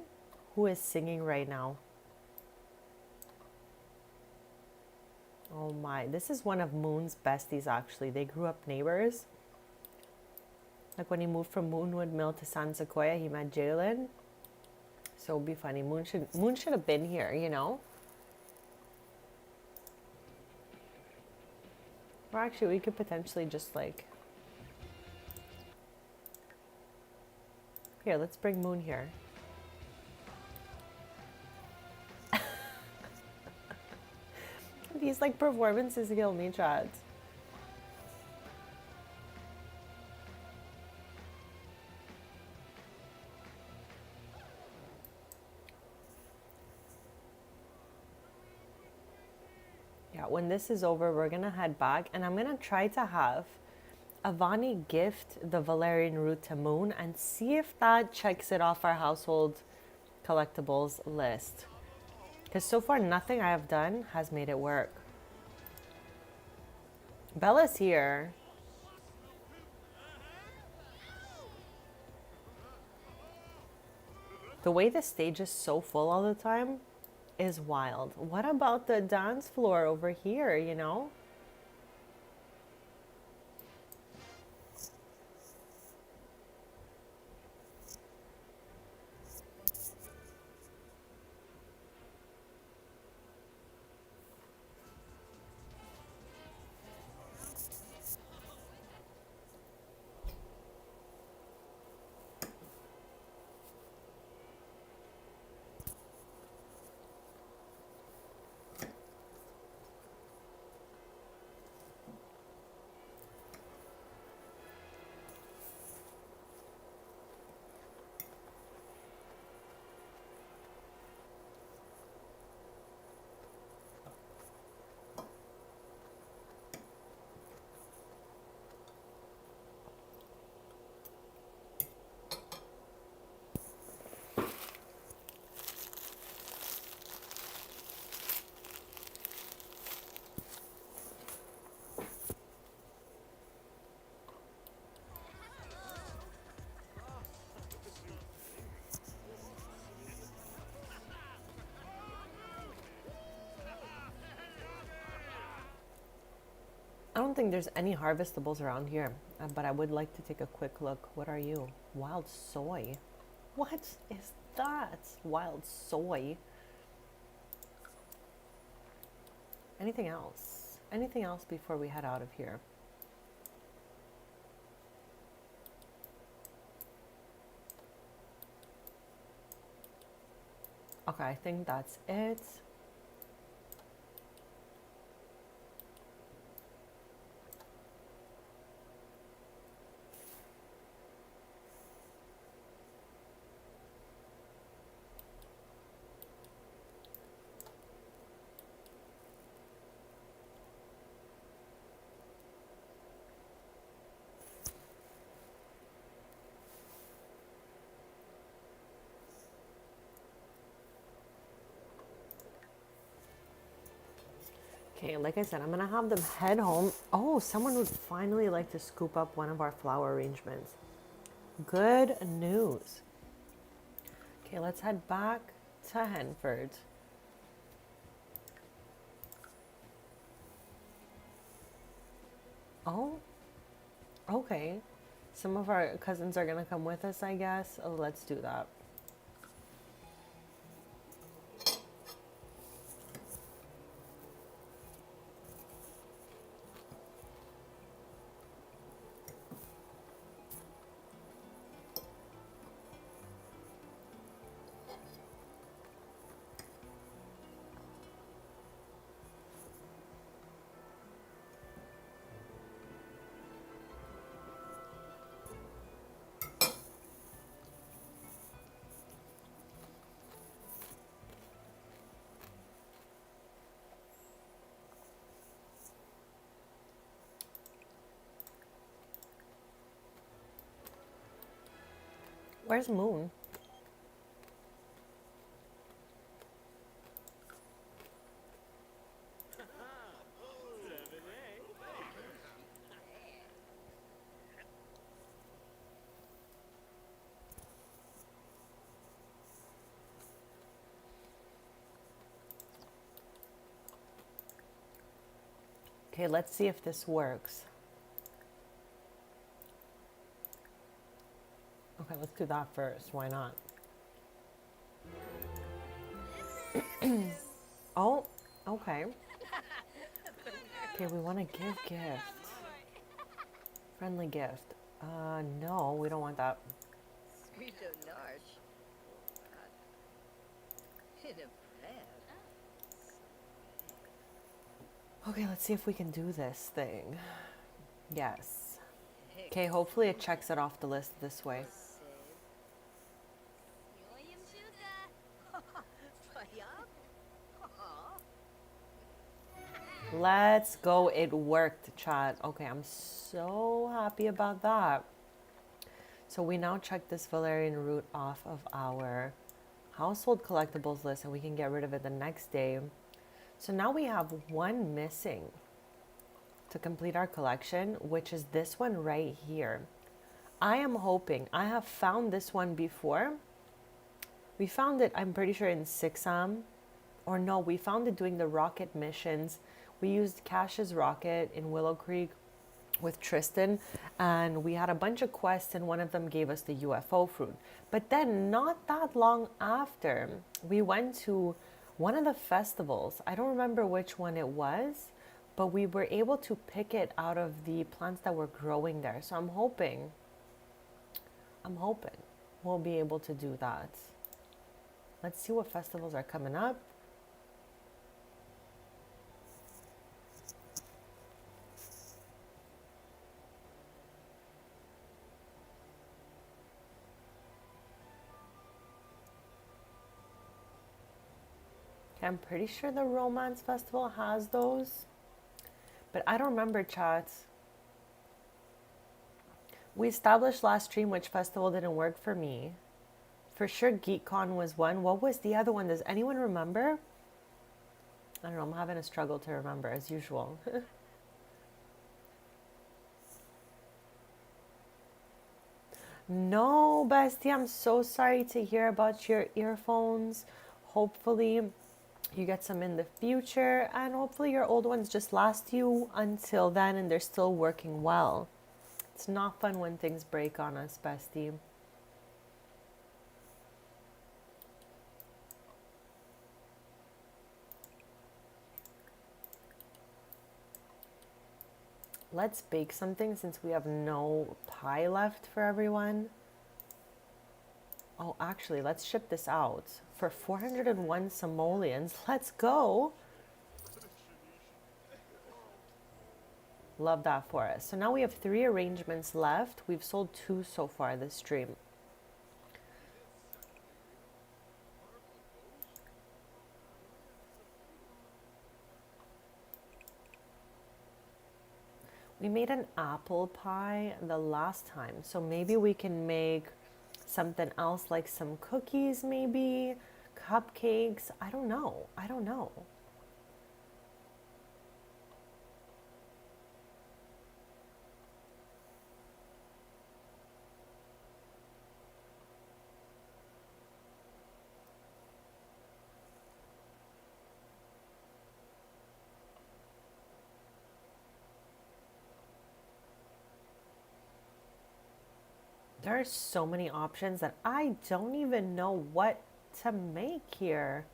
who is singing right now. Oh my, this is one of Moon's besties actually. They grew up neighbors. Like when he moved from Moonwood Mill to San Sequoia, he met Jalen. So it'd be funny. Moon should have been here, Or actually we could potentially just like here, let's bring Moon here. These like performances kill me, Chad. Yeah, when this is over, we're gonna head back and I'm gonna try to have Avani gift the Valerian root to Moon and see if that checks it off our household collectibles list. Because so far, nothing I have done has made it work. Bella's here. The way the stage is so full all the time is wild. What about the dance floor over here, I don't think there's any harvestables around here, but I would like to take a quick look. What are you? Wild soy. What is that? Wild soy. Anything else? Anything else before we head out of here? Okay, I think that's it. Okay, like I said, I'm gonna have them head home. Oh, someone would finally like to scoop up one of our flower arrangements. Good news. Okay, let's head back to Henford. Oh, okay. Some of our cousins are gonna come with us, I guess. Oh, let's do that. Where's Moon? Okay, let's see if this works. Okay, let's do that first. Why not? Oh, okay. Okay, we want to give gift. Friendly gift. No, we don't want that. Okay, let's see if we can do this thing. Yes. Okay, hopefully it checks it off the list this way. Let's go. It worked, chat. Okay, I'm so happy about that. So we now check this valerian root off of our household collectibles list and we can get rid of it the next day. So now we have one missing to complete our collection, which is this one right here. I am hoping, I have found this one before. We found it, I'm pretty sure in Sixam, or no, we found it doing the rocket missions. We used Cash's rocket in Willow Creek with Tristan, and we had a bunch of quests, and one of them gave us the UFO fruit. But then, not that long after, we went to one of the festivals. I don't remember which one it was, but we were able to pick it out of the plants that were growing there. So I'm hoping we'll be able to do that. Let's see what festivals are coming up. Okay, I'm pretty sure the Romance Festival has those, but I don't remember, chat. We established last stream which festival didn't work for me. For sure GeekCon was one. What was the other one? Does anyone remember? I don't know, I'm having a struggle to remember as usual. No, bestie, I'm so sorry to hear about your earphones. Hopefully You get some in the future, and hopefully your old ones just last you until then and they're still working well. It's not fun when things break on us, bestie. Let's bake something since we have no pie left for everyone. Oh, actually, let's ship this out for 401 simoleons. Let's go. Love that for us. So now we have 3 arrangements left. We've sold 2 so far this stream. We made an apple pie the last time, so maybe we can make something else, like some cookies, maybe cupcakes. I don't know. There are so many options that I don't even know what to make here.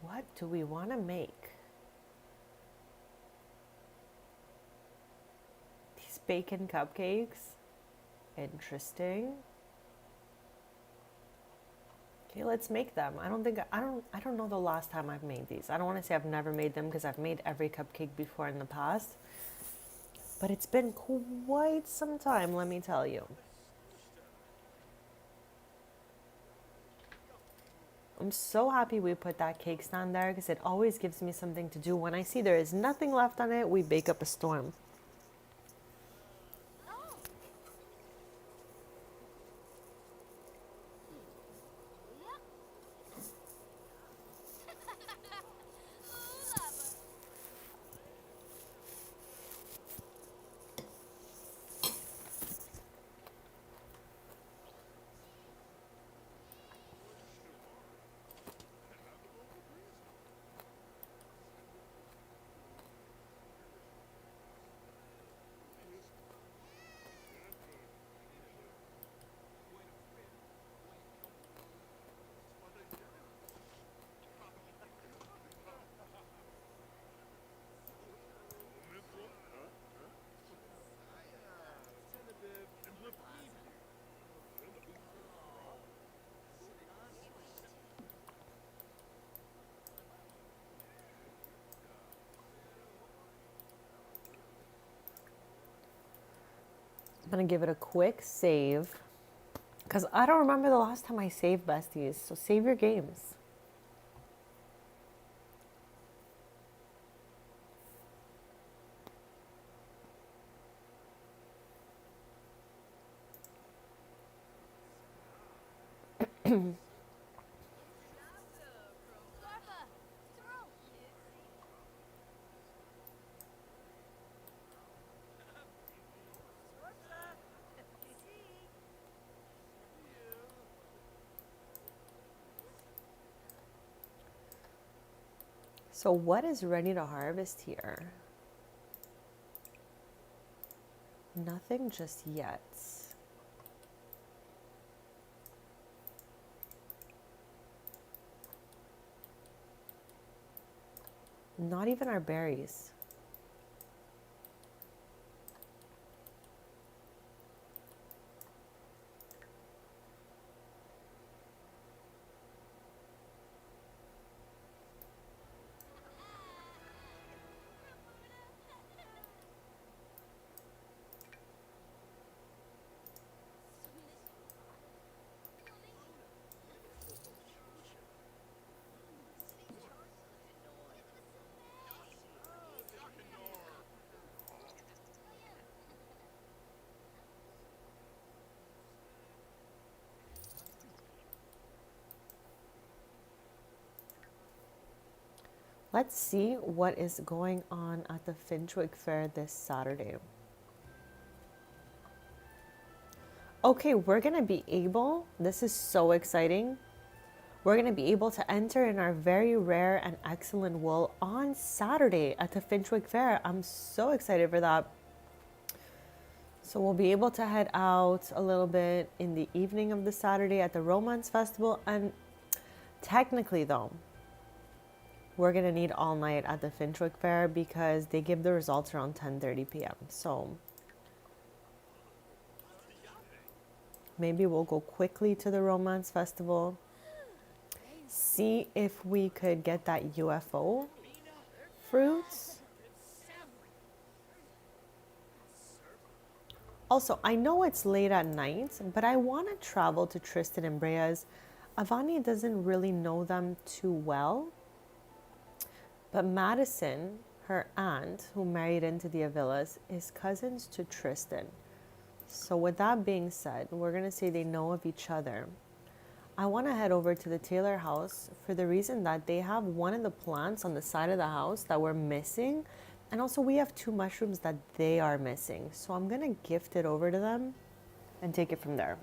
What do we want to make? These bacon cupcakes. Interesting. Okay, let's make them. I don't know the last time I've made these. I don't want to say I've never made them because I've made every cupcake before in the past. But it's been quite some time, let me tell you. I'm so happy we put that cake stand there because it always gives me something to do. When I see there is nothing left on it, we bake up a storm. I'm gonna give it a quick save because I don't remember the last time I saved, besties. So save your games. So what is ready to harvest here? Nothing just yet. Not even our berries. Let's see what is going on at the Finchwick Fair this Saturday. Okay, we're gonna be able, this is so exciting. We're going to be able to enter in our very rare and excellent wool on Saturday at the Finchwick Fair. I'm so excited for that. So we'll be able to head out a little bit in the evening of the Saturday at the Romance Festival. And technically though, we're going to need all night at the Finchwick Fair because they give the results around 10:30 p.m. So maybe we'll go quickly to the Romance Festival, see if we could get that UFO fruits. Also, I know it's late at night, but I want to travel to Tristan and Brea's. Avani doesn't really know them too well, but Madison, her aunt, who married into the Avilas, is cousins to Tristan. So with that being said, we're going to say they know of each other. I want to head over to the Taylor house for the reason that they have one of the plants on the side of the house that we're missing. And also we have 2 mushrooms that they are missing. So I'm going to gift it over to them and take it from there.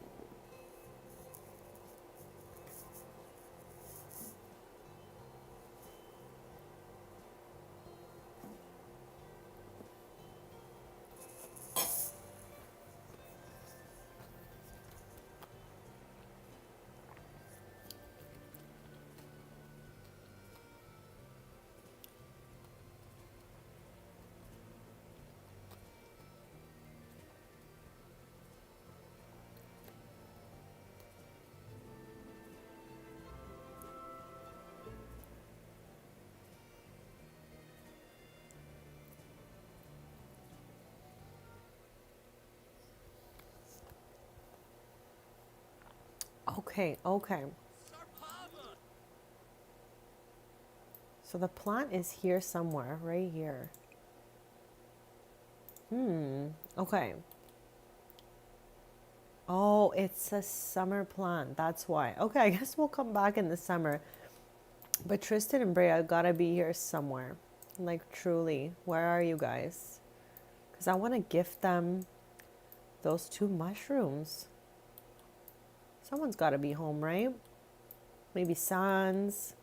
Okay. So the plant is here somewhere, right here. Okay. Oh, it's a summer plant. That's why. Okay, I guess we'll come back in the summer. But Tristan and Brea gotta be here somewhere. Like, truly. Where are you guys? Because I want to gift them those 2 mushrooms. Someone's gotta be home, right? Maybe Sans.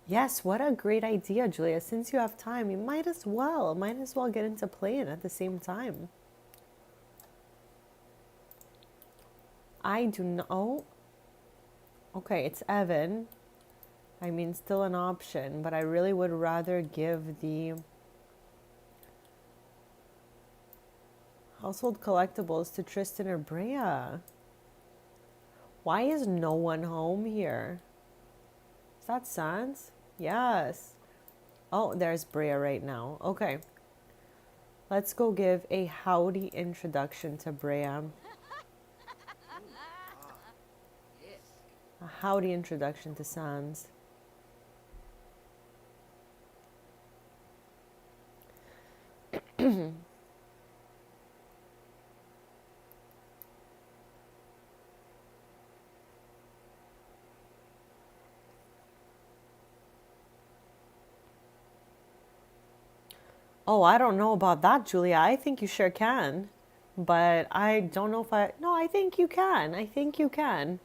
Yes, what a great idea, Julia. Since you have time, you might as well get into playing at the same time. I do not. Oh, okay, it's Evan. I mean, still an option, but I really would rather give the household collectibles to Tristan or Brea. Why is no one home here? Is that Sans? Yes. Oh, there's Brea right now. Okay. Let's go give a howdy introduction to Brea. A howdy introduction to Sans. Oh, I don't know about that, Julia. I think you sure can. But I don't know if I... No, I think you can. I think you can.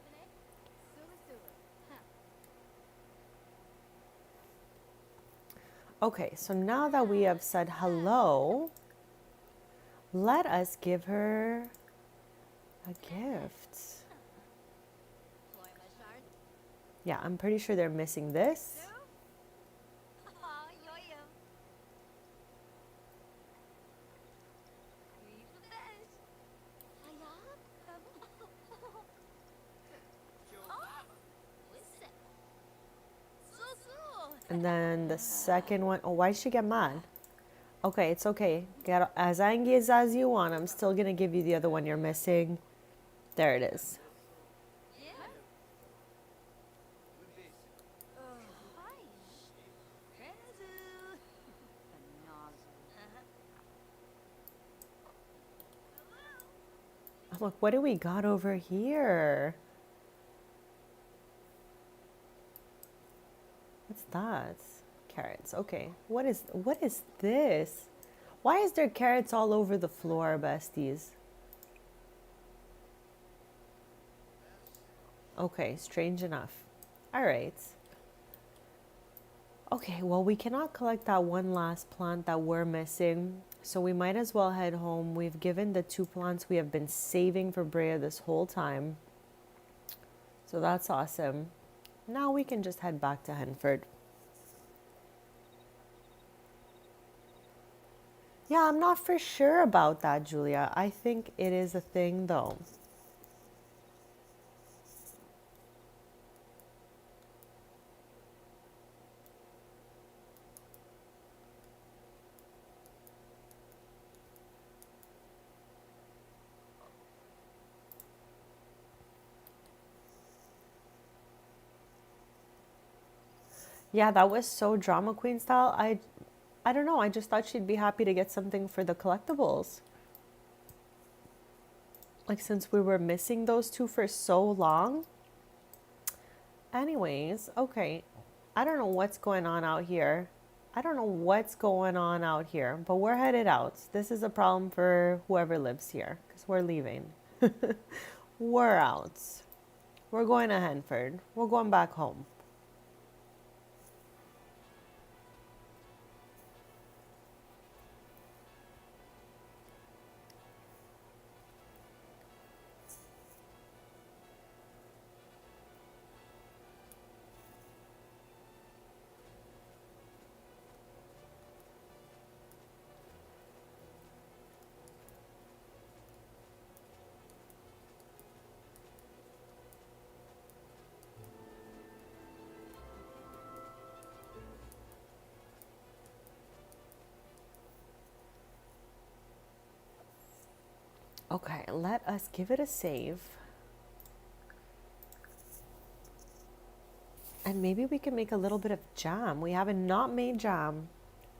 Okay, so now that we have said hello, let us give her a gift. Yeah, I'm pretty sure they're missing this. And then the second one, oh, why did she get mad? Okay, it's okay. Get as angry as you want. I'm still gonna give you the other one you're missing. There it is. Look, what do we got over here? What's that? Carrots. Okay. What is this? Why is there carrots all over the floor, besties? Okay, strange enough. All right. Okay, well, we cannot collect that one last plant that we're missing, so we might as well head home. We've given the 2 plants we have been saving for Brea this whole time, so that's awesome. Now we can just head back to Henford. Yeah, I'm not for sure about that, Julia. I think it is a thing, though. Yeah, that was so drama queen style. I don't know. I just thought she'd be happy to get something for the collectibles. Like since we were missing those two for so long. Anyways, okay. I don't know what's going on out here. I don't know what's going on out here, but we're headed out. This is a problem for whoever lives here because we're leaving. We're out. We're going to Henford. We're going back home. Okay, let us give it a save. And maybe we can make a little bit of jam. We haven't not made jam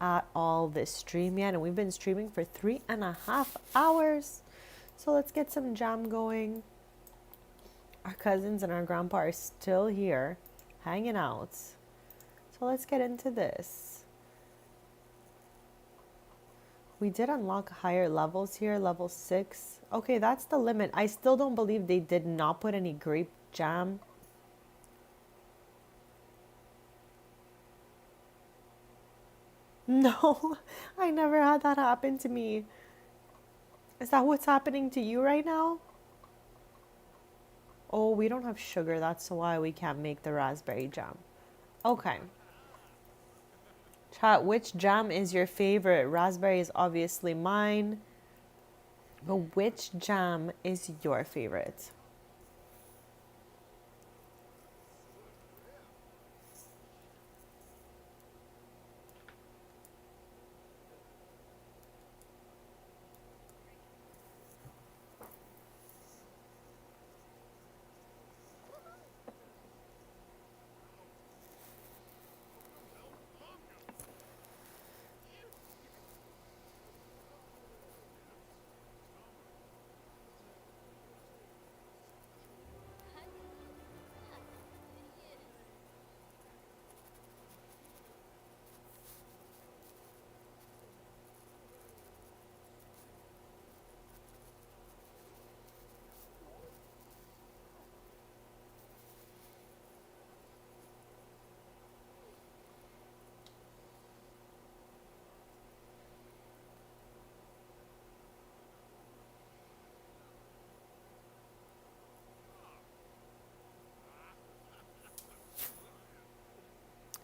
at all this stream yet, and we've been streaming for 3.5 hours. So let's get some jam going. Our cousins and our grandpa are still here, hanging out. So let's get into this. We did unlock higher levels here, level 6. Okay, that's the limit. I still don't believe they did not put any grape jam. No, I never had that happen to me. Is that what's happening to you right now? Oh, we don't have sugar. That's why we can't make the raspberry jam. Okay. Chat, which jam is your favorite? Raspberry is obviously mine. But which jam is your favorite?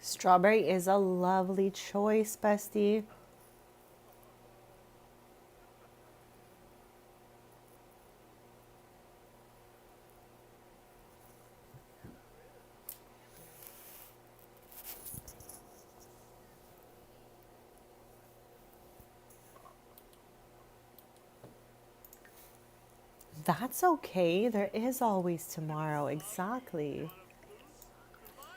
Strawberry is a lovely choice, bestie. That's okay. There is always tomorrow. Exactly.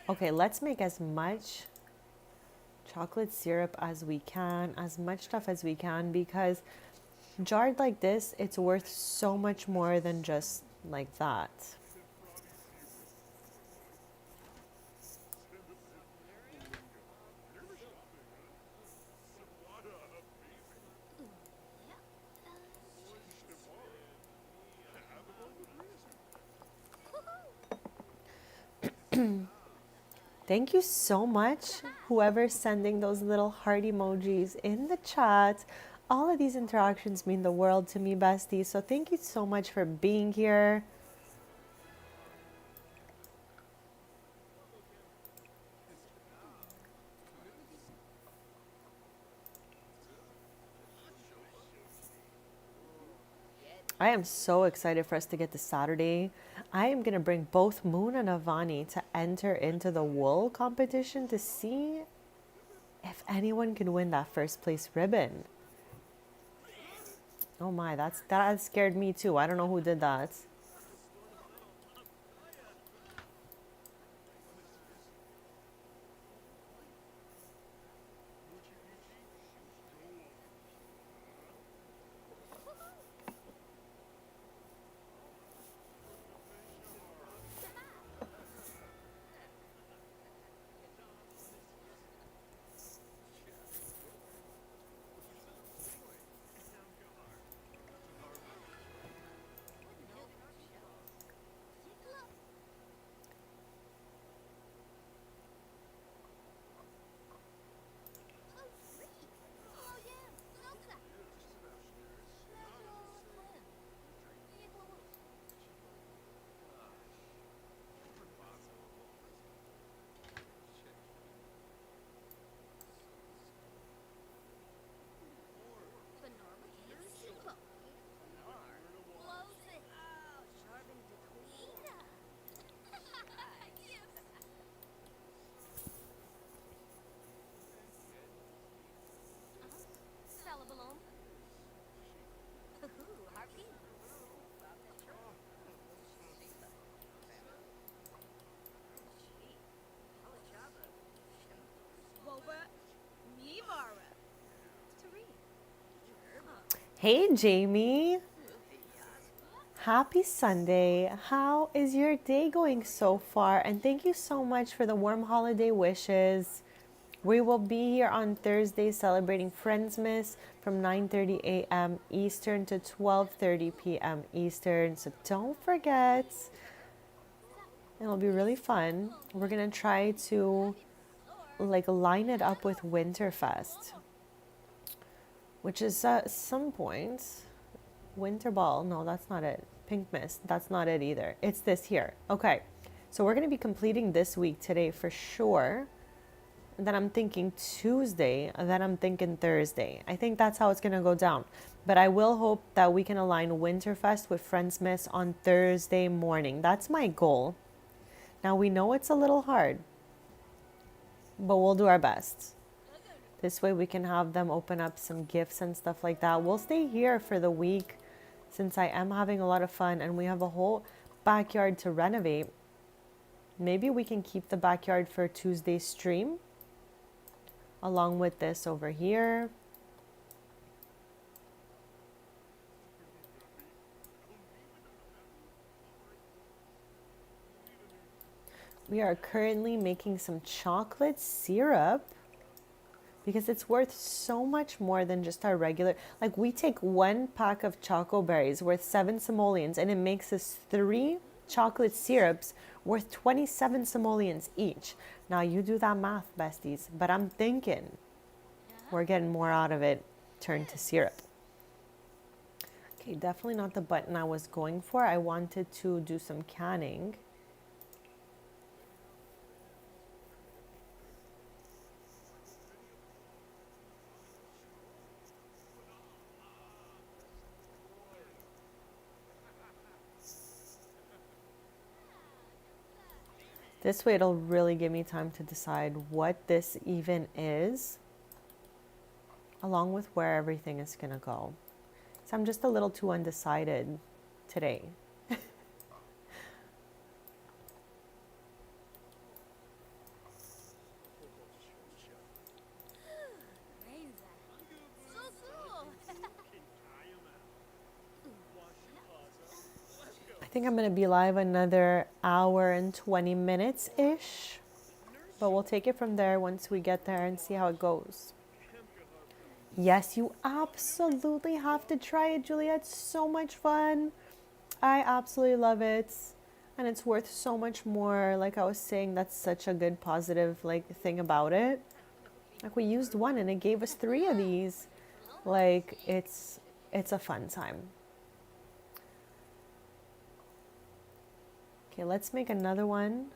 Okay, let's make as much chocolate syrup as we can, as much stuff as we can, because jarred like this, it's worth so much more than just like that. Thank you so much, whoever's sending those little heart emojis in the chat. All of these interactions mean the world to me, besties. So thank you so much for being here. I am so excited for us to get to Saturday. I am going to bring both Moon and Avani to enter into the wool competition to see if anyone can win that first place ribbon. Oh my, that scared me too. I don't know who did that. Hey, Jamie. Happy Sunday. How is your day going so far? And thank you so much for the warm holiday wishes. We will be here on Thursday celebrating Friendsmas from 9:30 a.m. Eastern to 12:30 p.m. Eastern. So don't forget. It'll be really fun. We're going to try to line it up with Winterfest, which is at some point. Winter Ball. No, that's not it. Pink Mist. That's not it either. It's this here. Okay. So we're going to be completing this week today for sure. And then I'm thinking Tuesday. And then I'm thinking Thursday. I think that's how it's going to go down. But I will hope that we can align Winterfest with Friendsmas on Thursday morning. That's my goal. Now we know it's a little hard, but we'll do our best. This way we can have them open up some gifts and stuff like that. We'll stay here for the week since I am having a lot of fun and we have a whole backyard to renovate. Maybe we can keep the backyard for Tuesday's stream along with this over here. We are currently making some chocolate syrup because it's worth so much more than just our regular. Like we take one pack of choco berries worth 7 simoleons and it makes us 3 chocolate syrups worth 27 simoleons each. Now you do that math, besties, but I'm thinking we're getting more out of it turned to syrup. Okay, definitely not the button I was going for. I wanted to do some canning. This way it'll really give me time to decide what this even is, along with where everything is gonna go. So I'm just a little too undecided today. I think I'm going to be live another hour and 20 minutes-ish. But we'll take it from there once we get there and see how it goes. Yes, you absolutely have to try it, Julia. It's so much fun. I absolutely love it. And it's worth so much more. Like I was saying, that's such a good positive like thing about it. Like we used one and it gave us 3 of these. Like it's a fun time. Okay, let's make another one.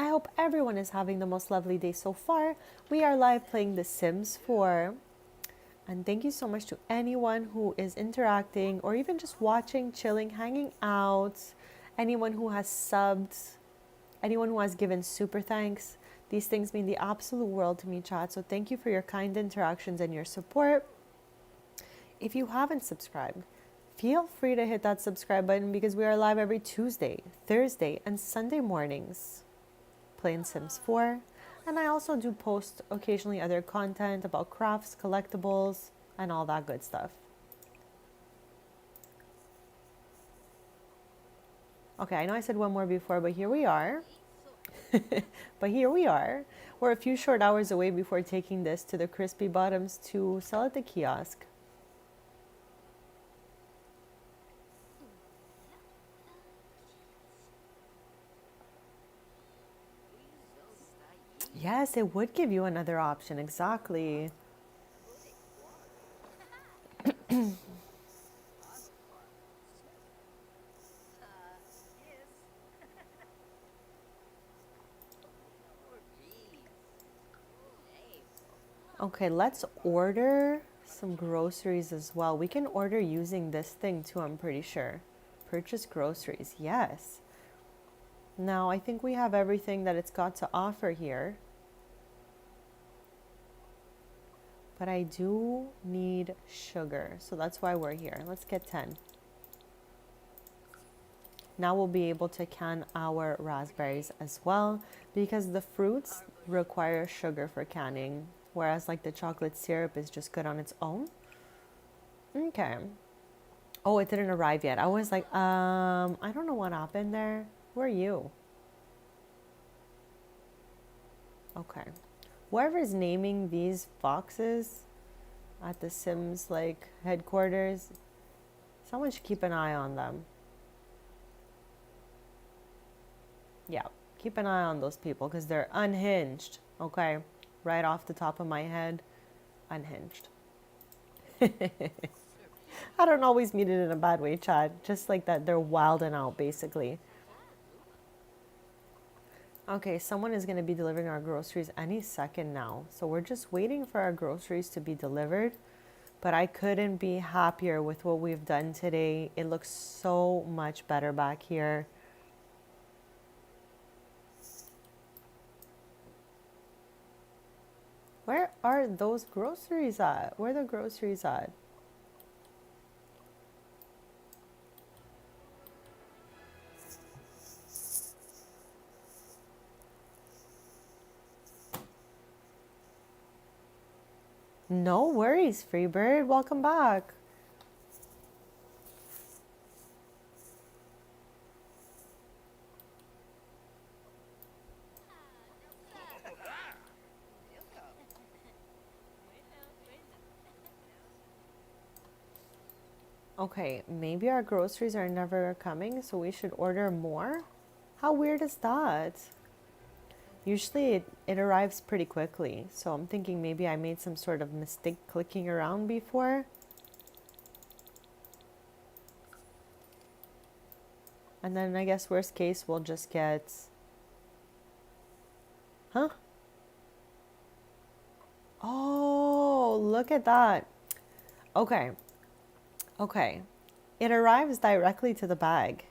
I hope everyone is having the most lovely day so far. We are live playing The Sims 4. And thank you so much to anyone who is interacting or even just watching, chilling, hanging out. Anyone who has subbed, anyone who has given super thanks. These things mean the absolute world to me, chat. So thank you for your kind interactions and your support. If you haven't subscribed, feel free to hit that subscribe button because we are live every Tuesday, Thursday, and Sunday mornings playing Sims 4. And I also do post occasionally other content about crafts, collectibles, and all that good stuff. Okay, I know I said one more before, but here we are. But here we are. We're a few short hours away before taking this to the Crispy Bottoms to sell at the kiosk. Yes, it would give you another option, exactly. Okay, let's order some groceries as well. We can order using this thing too, I'm pretty sure. Purchase groceries, yes. Now, I think we have everything that it's got to offer here. But I do need sugar, so that's why we're here. Let's get 10. Now we'll be able to can our raspberries as well because the fruits require sugar for canning, whereas like the chocolate syrup is just good on its own. Okay. Oh, it didn't arrive yet. I was like, I don't know what happened there. Where are you? Okay. Whoever is naming these boxes at the Sims like headquarters, someone should keep an eye on them. Yeah, keep an eye on those people because they're unhinged. Okay, right off the top of my head, unhinged. I don't always mean it in a bad way, Chad. Just like that, they're wilding out basically. Okay, someone is going to be delivering our groceries any second now. So we're just waiting for our groceries to be delivered. But I couldn't be happier with what we've done today. It looks so much better back here. Where are those groceries at? Where are the groceries at? No worries, Freebird. Welcome back. Okay, maybe our groceries are never coming, so we should order more? How weird is that? Usually it arrives pretty quickly, so I'm thinking maybe I made some sort of mistake clicking around before. And then I guess worst case we'll just get... Huh? Oh, look at that. Okay. Okay. It arrives directly to the bag.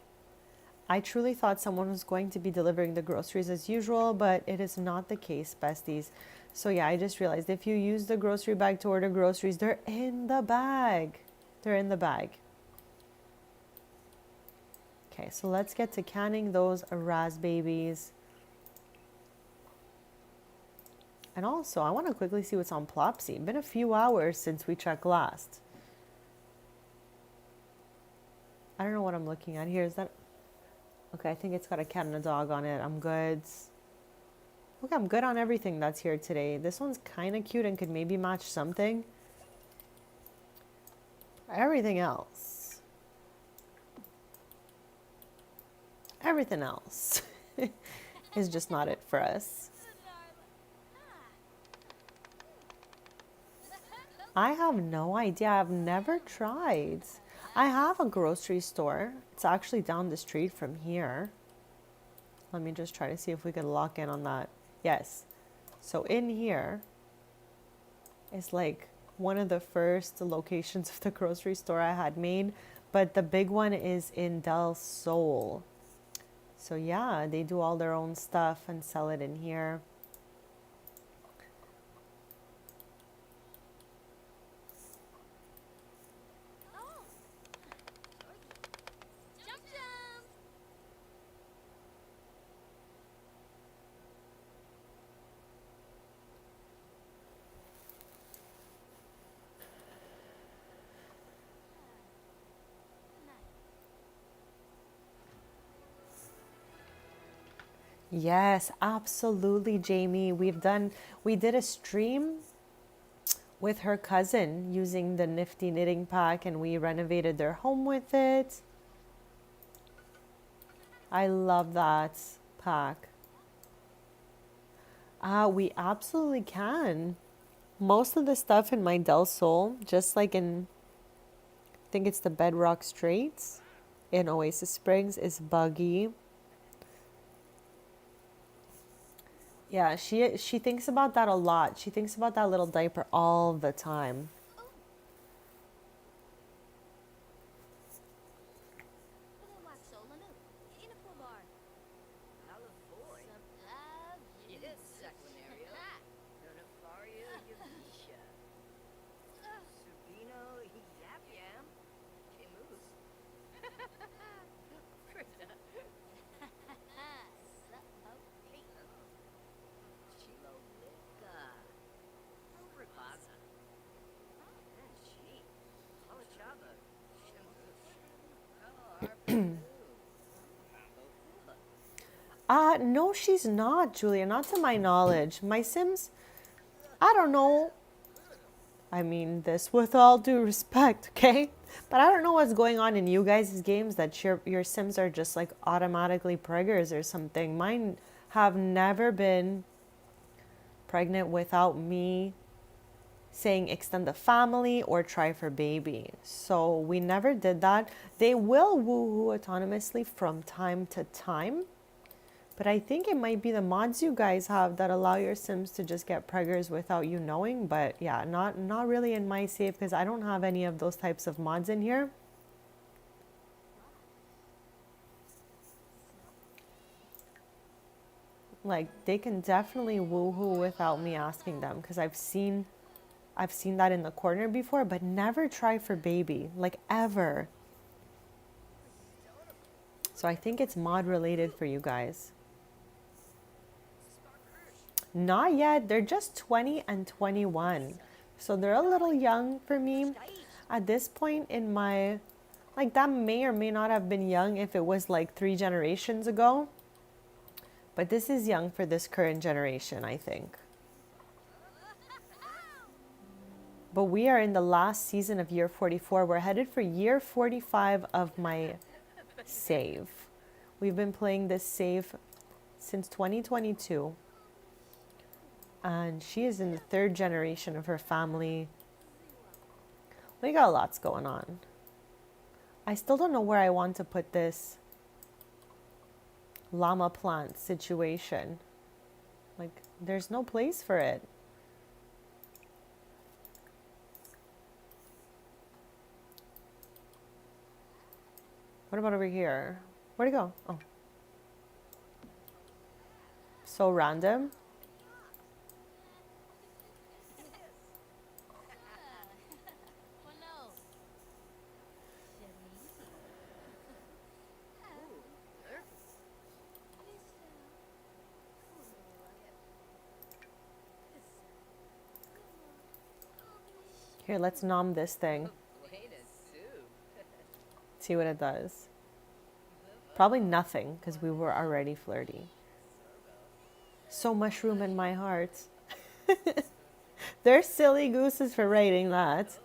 I truly thought someone was going to be delivering the groceries as usual, but it is not the case, besties. So yeah, I just realized if you use the grocery bag to order groceries, they're in the bag. They're in the bag. Okay, so let's get to canning those raspberries. And also, I want to quickly see what's on Plopsy. Been a few hours since we checked last. I don't know what I'm looking at here. Is that... Okay, I think it's got a cat and a dog on it. I'm good. Okay, I'm good on everything that's here today. This one's kind of cute and could maybe match something. Everything else. Everything else is just not it for us. I have no idea. I've never tried. I have a grocery store. It's actually down the street from here. Let me just try to see if we can lock in on that. Yes. So in here is like one of the first locations of the grocery store I had made, but the big one is in Del Sol. So yeah, they do all their own stuff and sell it in here. Yes, absolutely, Jamie. We did a stream with her cousin using the Nifty Knitting Pack and we renovated their home with it. I love that pack. We absolutely can. Most of the stuff in my Del Sol, just like in, I think it's the Bedrock Straits in Oasis Springs, is buggy. Yeah, she thinks about that a lot. She thinks about that little diaper all the time. No, she's not, Julia, not to my knowledge. My Sims, I don't know. I mean this with all due respect, okay? But I don't know what's going on in you guys' games that your Sims are just like automatically preggers or something. Mine have never been pregnant without me saying extend the family or try for baby. So we never did that. They will woohoo autonomously from time to time. But I think it might be the mods you guys have that allow your Sims to just get preggers without you knowing. But yeah, not really in my save because I don't have any of those types of mods in here. Like they can definitely woohoo without me asking them because I've seen that in the corner before, but never try for baby, like ever. So I think it's mod related for you guys. Not yet. They're just 20 and 21. So they're a little young for me. At this point in my, like that may or may not have been young if it was like 3 generations ago. But this is young for this current generation, I think. But we are in the last season of year 44. We're headed for year 45 of my save. We've been playing this save since 2022. And she is in the 3rd generation of her family. We got lots going on. I still don't know where I want to put this llama plant situation. Like, there's no place for it. What about over here? Where'd it go? Oh. So random. Here, let's nom this thing. See what it does. Probably nothing, because we were already flirty. So much room in my heart. They're silly gooses for writing that.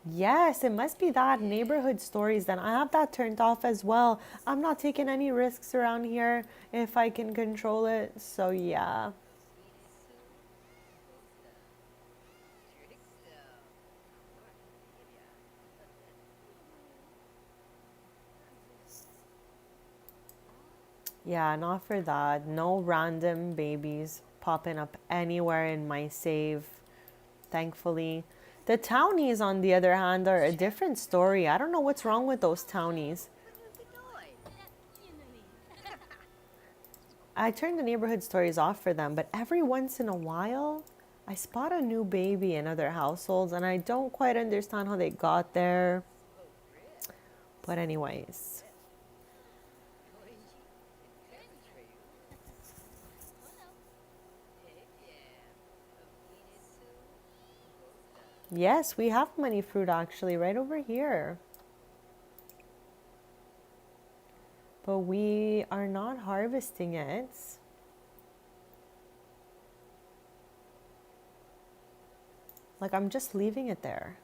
Yes, it must be that neighborhood stories. Then I have that turned off as well. I'm not taking any risks around here if I can control it. So yeah. Yeah, not for that. No random babies popping up anywhere in my save, thankfully. The townies, on the other hand, are a different story. I don't know what's wrong with those townies. I turn the neighborhood stories off for them, but every once in a while, I spot a new baby in other households, and I don't quite understand how they got there. But, anyways. Yes, we have money fruit actually right over here. But we are not harvesting it. Like, I'm just leaving it there.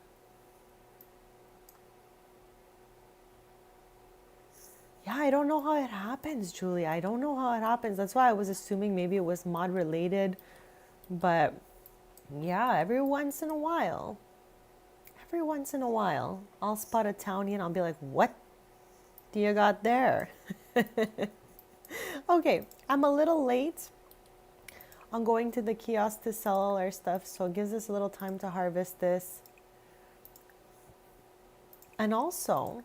Yeah, I don't know how it happens, Julie. I don't know how it happens. That's why I was assuming maybe it was mod related. But yeah, every once in a while, I'll spot a townie and I'll be like, what do you got there? Okay, I'm a little late on going to the kiosk to sell all our stuff, so it gives us a little time to harvest this. And also,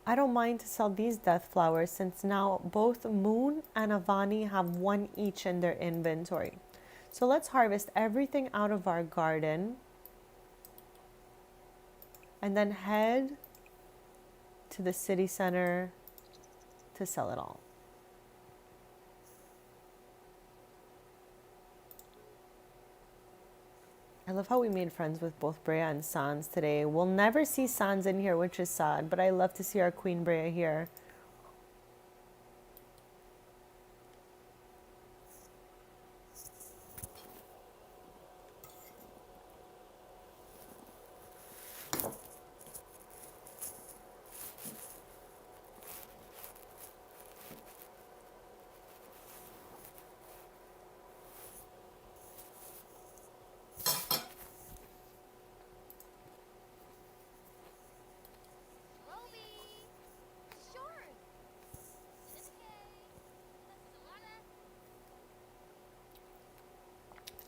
I don't mind to sell these death flowers since now both Moon and Avani have one each in their inventory. So let's harvest everything out of our garden and then head to the city center to sell it all. I love how we made friends with both Brea and Sans today. We'll never see Sans in here, which is sad, but I love to see our Queen Brea here.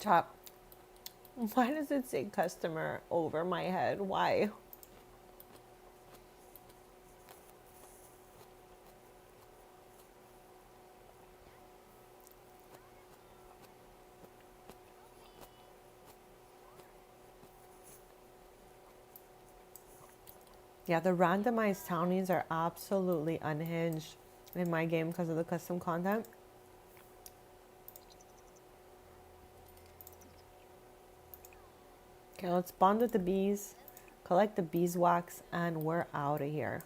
Chop. Why does it say customer over my head? Why? Yeah, the randomized townies are absolutely unhinged in my game because of the custom content. Okay, let's bond with the bees, collect the beeswax, and we're out of here.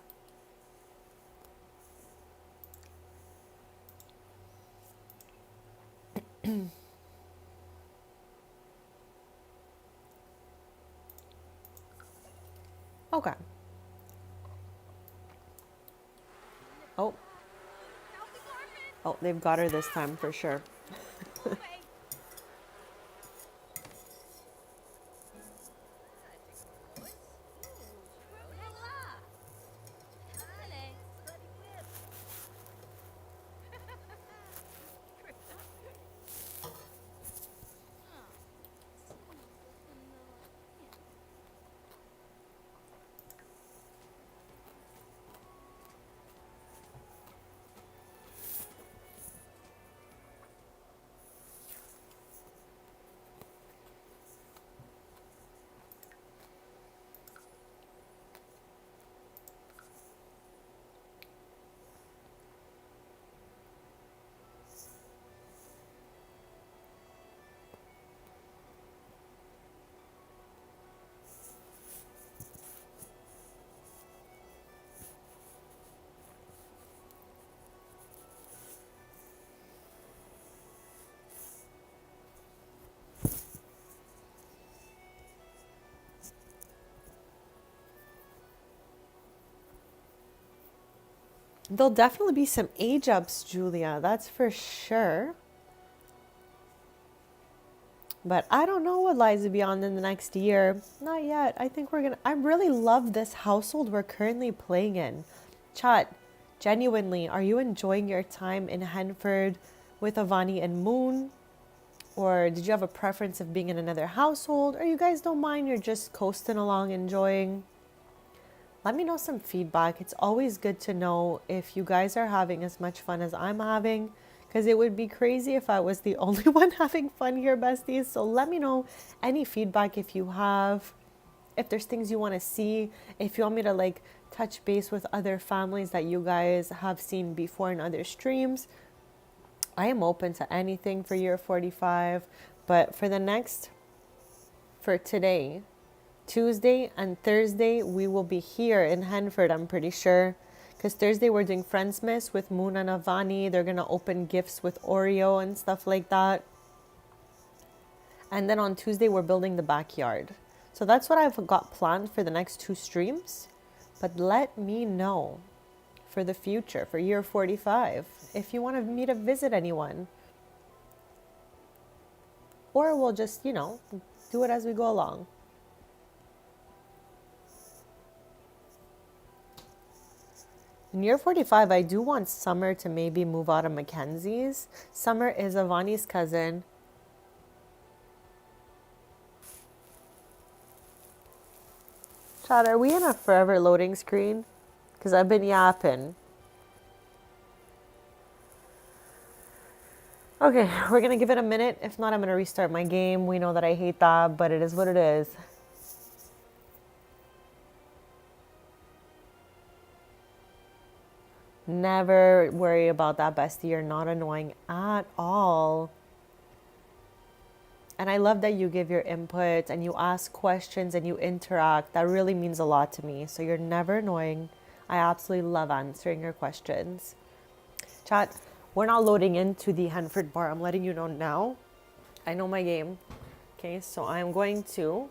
Okay. Oh. Oh, they've got her this time for sure. There'll definitely be some age ups, Julia. That's for sure. But I don't know what lies beyond in the next year. Not yet. I think we're gonna. I really love this household we're currently playing in. Chat, genuinely, are you enjoying your time in Henford with Avani and Moon? Or did you have a preference of being in another household? Or you guys don't mind, you're just coasting along, enjoying? Let me know some feedback. It's always good to know if you guys are having as much fun as I'm having, because it would be crazy if I was the only one having fun here, besties. So let me know any feedback if you have, if there's things you want to see, if you want me to like touch base with other families that you guys have seen before in other streams. I am open to anything for year 45, but for today, Tuesday and Thursday, we will be here in Henford, I'm pretty sure. Because Thursday we're doing Friendsmas with Moon and Avani. They're going to open gifts with Oreo and stuff like that. And then on Tuesday, we're building the backyard. So that's what I've got planned for the next 2 streams. But let me know for the future, for year 45, if you want me to visit anyone. Or we'll just, do it as we go along. In year 45, I do want Summer to maybe move out of Mackenzie's. Summer is Avani's cousin. Chad, are we in a forever loading screen? Because I've been yapping. Okay, we're going to give it a minute. If not, I'm going to restart my game. We know that I hate that, but it is what it is. Never worry about that, bestie. You're not annoying at all. And I love that you give your input and you ask questions and you interact. That really means a lot to me. So you're never annoying. I absolutely love answering your questions. Chat, we're not loading into the Henford bar. I'm letting you know now. I know my game. Okay, so I'm going to...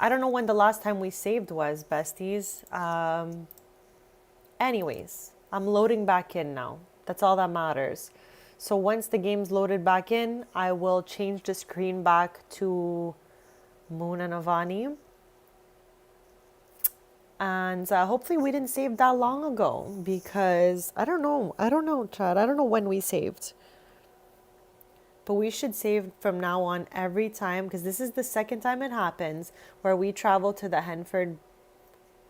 I don't know when the last time we saved was, besties. Anyways, I'm loading back in now. That's all that matters. So once the game's loaded back in, I will change the screen back to Moon and Avani. And hopefully we didn't save that long ago, because I don't know, Chad. I don't know when we saved. But we should save from now on every time, because this is the second time it happens where we travel to the Henford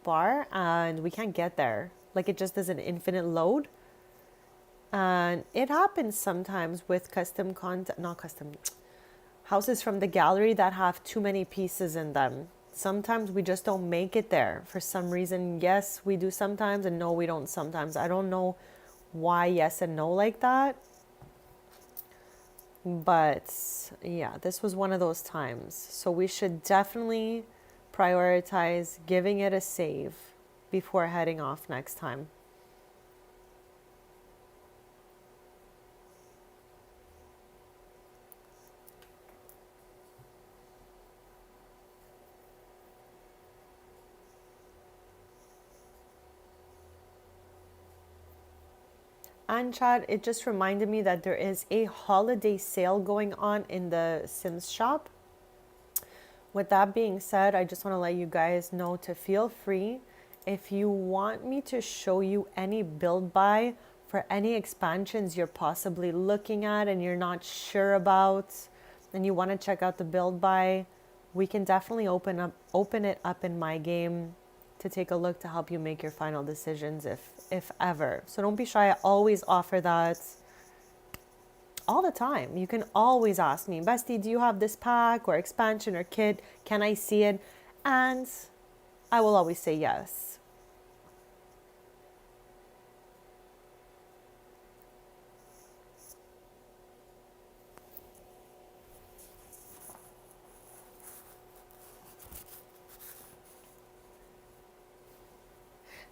bar and we can't get there. Like, it just does an infinite load. And it happens sometimes with houses from the gallery that have too many pieces in them. Sometimes we just don't make it there for some reason. Yes, we do sometimes, and no, we don't sometimes. I don't know why yes and no like that. But yeah, this was one of those times. So we should definitely prioritize giving it a save before heading off next time. And Chad, it just reminded me that there is a holiday sale going on in the Sims shop. With that being said, I just want to let you guys know to feel free. If you want me to show you any build buy for any expansions you're possibly looking at and you're not sure about, and you want to check out the build buy, we can definitely open it up in my game to take a look to help you make your final decisions if ever. So don't be shy. I always offer that all the time. You can always ask me, Bestie, do you have this pack or expansion or kit? Can I see it? And I will always say yes.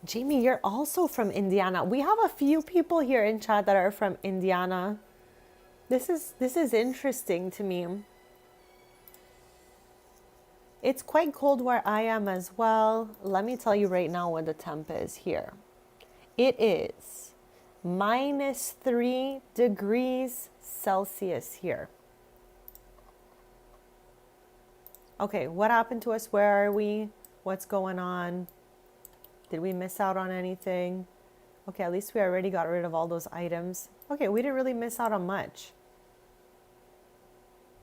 Jamie, you're also from Indiana. We have a few people here in chat that are from Indiana. This is interesting to me. It's quite cold where I am as well. Let me tell you right now what the temp is here. It is -3 degrees Celsius here. Okay, what happened to us? Where are we? What's going on? Did we miss out on anything? Okay, at least we already got rid of all those items. Okay, we didn't really miss out on much.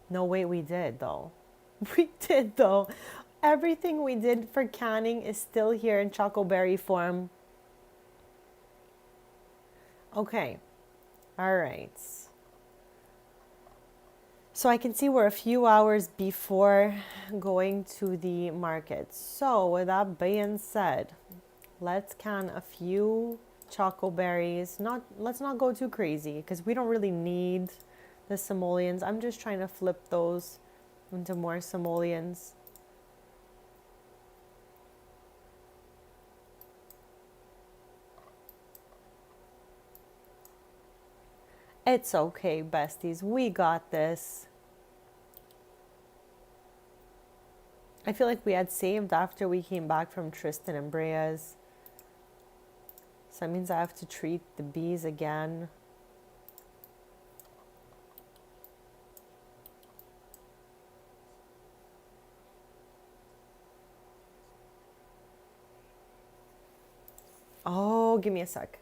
No, wait, we did though. We did though. Everything we did for canning is still here in chocoberry form. Okay, all right. So I can see we're a few hours before going to the market. So with that being said, let's can a few chocoberries. Let's not go too crazy because we don't really need the simoleons. I'm just trying to flip those into more simoleons. It's okay, besties. We got this. I feel like we had saved after we came back from Tristan and Brea's. So that means I have to treat the bees again. Oh, give me a sec.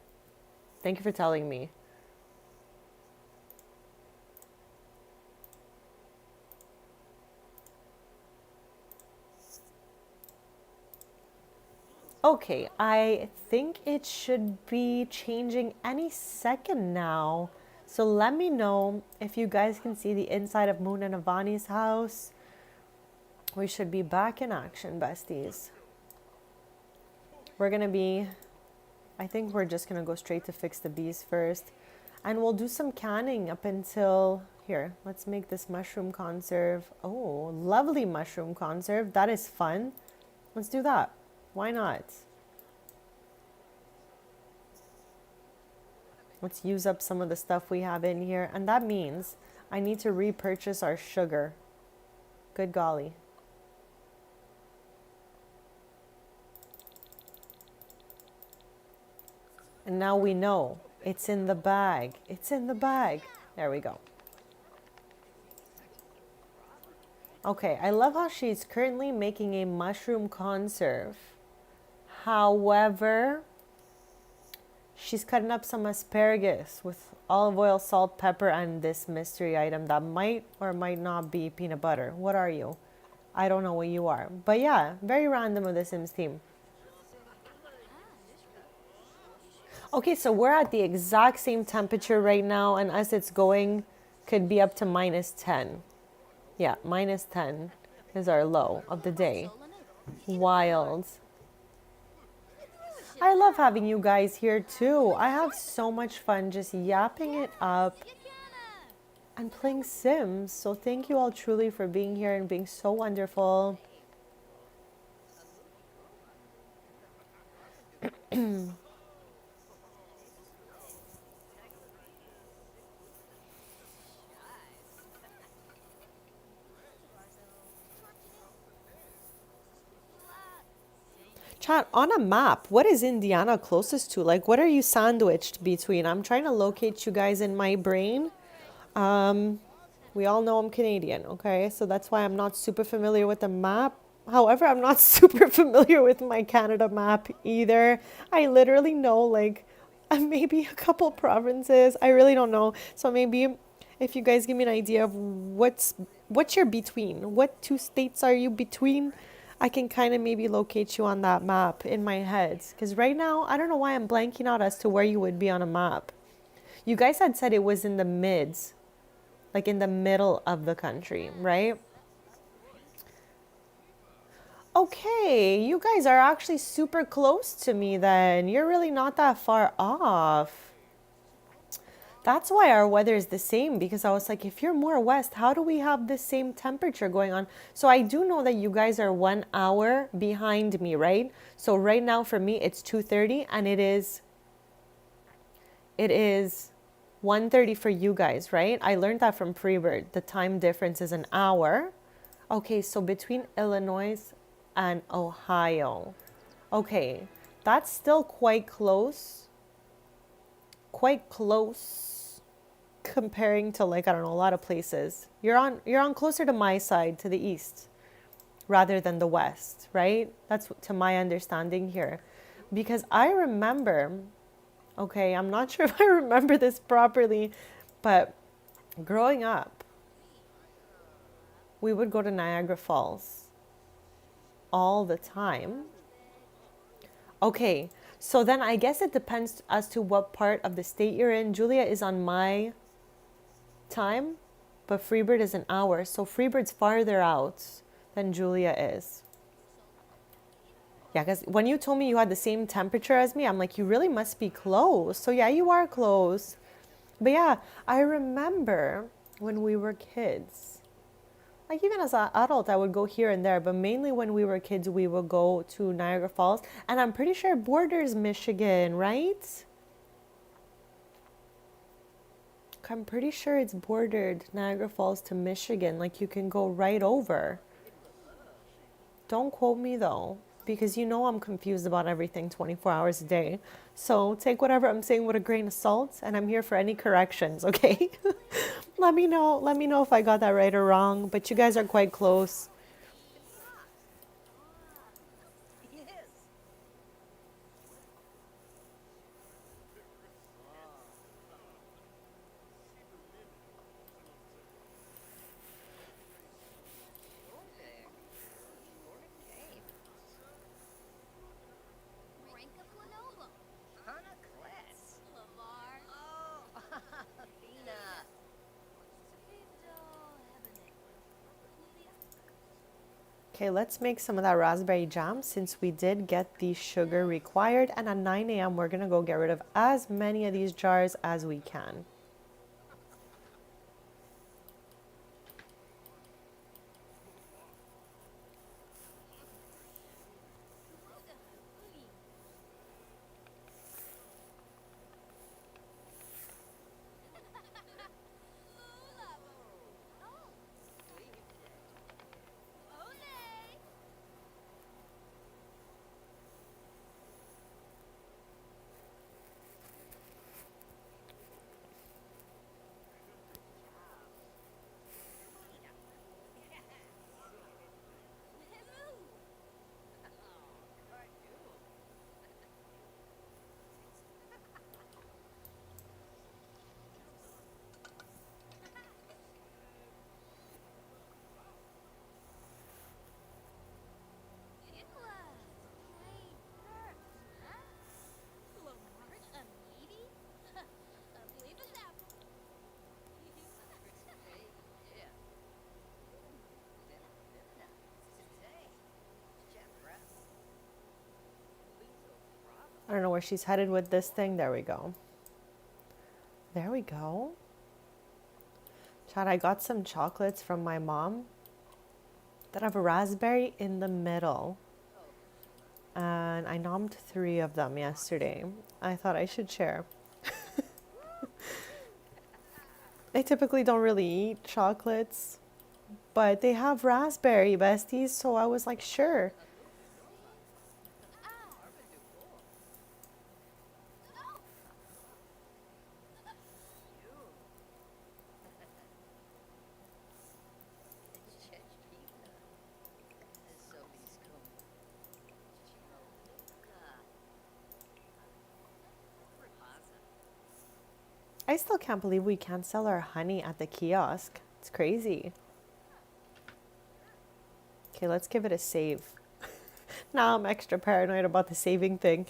Thank you for telling me. Okay, I think it should be changing any second now. So let me know if you guys can see the inside of Moon and Avani's house. We should be back in action, besties. We're gonna be, I think we're just gonna go straight to fix the bees first. And we'll do some canning up until, here, let's make this mushroom conserve. Oh, lovely mushroom conserve. That is fun. Let's do that. Why not? Let's use up some of the stuff we have in here. And that means I need to repurchase our sugar. Good golly. And now we know it's in the bag. It's in the bag. There we go. Okay, I love how she's currently making a mushroom conserve. However, she's cutting up some asparagus with olive oil, salt, pepper, and this mystery item that might or might not be peanut butter. What are you? I don't know what you are. But yeah, very random of the Sims team. Okay, so we're at the exact same temperature right now, and as it's going, could be up to -10. Yeah, -10 is our low of the day. Wild. I love having you guys here too. I have so much fun just yapping it up and playing Sims. So thank you all truly for being here and being so wonderful. Chat, on a map, what is Indiana closest to? Like, what are you sandwiched between? I'm trying to locate you guys in my brain. We all know I'm Canadian, okay? So that's why I'm not super familiar with the map. However, I'm not super familiar with my Canada map either. I literally know, like, maybe a couple provinces. I really don't know. So maybe if you guys give me an idea of what you're between, what two states are you between, I can kind of maybe locate you on that map in my head. Because right now, I don't know why I'm blanking out as to where you would be on a map. You guys had said it was in the mids, like in the middle of the country, right? Okay, you guys are actually super close to me then. You're really not that far off. That's why our weather is the same, because I was like, if you're more west, how do we have the same temperature going on? So I do know that you guys are 1 hour behind me, right? So right now for me, it's 2:30 and it is 1:30 for you guys, right? I learned that from Freebird. The time difference is an hour. Okay, so between Illinois and Ohio. Okay, that's still quite close. Quite close comparing to, like, I don't know, a lot of places. You're on closer to my side, to the east, rather than the west, right? That's to my understanding here. Because I remember, okay, I'm not sure if I remember this properly, but growing up, we would go to Niagara Falls all the time. Okay, so then I guess it depends as to what part of the state you're in. Julia is on my time, but Freebird is an hour. So Freebird's farther out than Julia is. Yeah, because when you told me you had the same temperature as me, I'm like, you really must be close. So yeah, you are close. But yeah, I remember when we were kids, like even as an adult, I would go here and there, but mainly when we were kids, we would go to Niagara Falls. And I'm pretty sure it borders Michigan, right? I'm pretty sure it's bordered Niagara Falls to Michigan. Like you can go right over. Don't quote me though, because you know I'm confused about everything 24 hours a day. So take whatever I'm saying with a grain of salt, and I'm here for any corrections, okay? Let me know. Let me know if I got that right or wrong. But you guys are quite close. Okay, let's make some of that raspberry jam since we did get the sugar required. And at 9 a.m., we're going to go get rid of as many of these jars as we can. I don't know where she's headed with this thing. There we go. There we go. Chad, I got some chocolates from my mom that have a raspberry in the middle. And I nommed 3 of them yesterday. I thought I should share. I typically don't really eat chocolates, but they have raspberry, besties, so I was like, sure. I still can't believe we can't sell our honey at the kiosk. It's crazy. Okay, let's give it a save. Now I'm extra paranoid about the saving thing.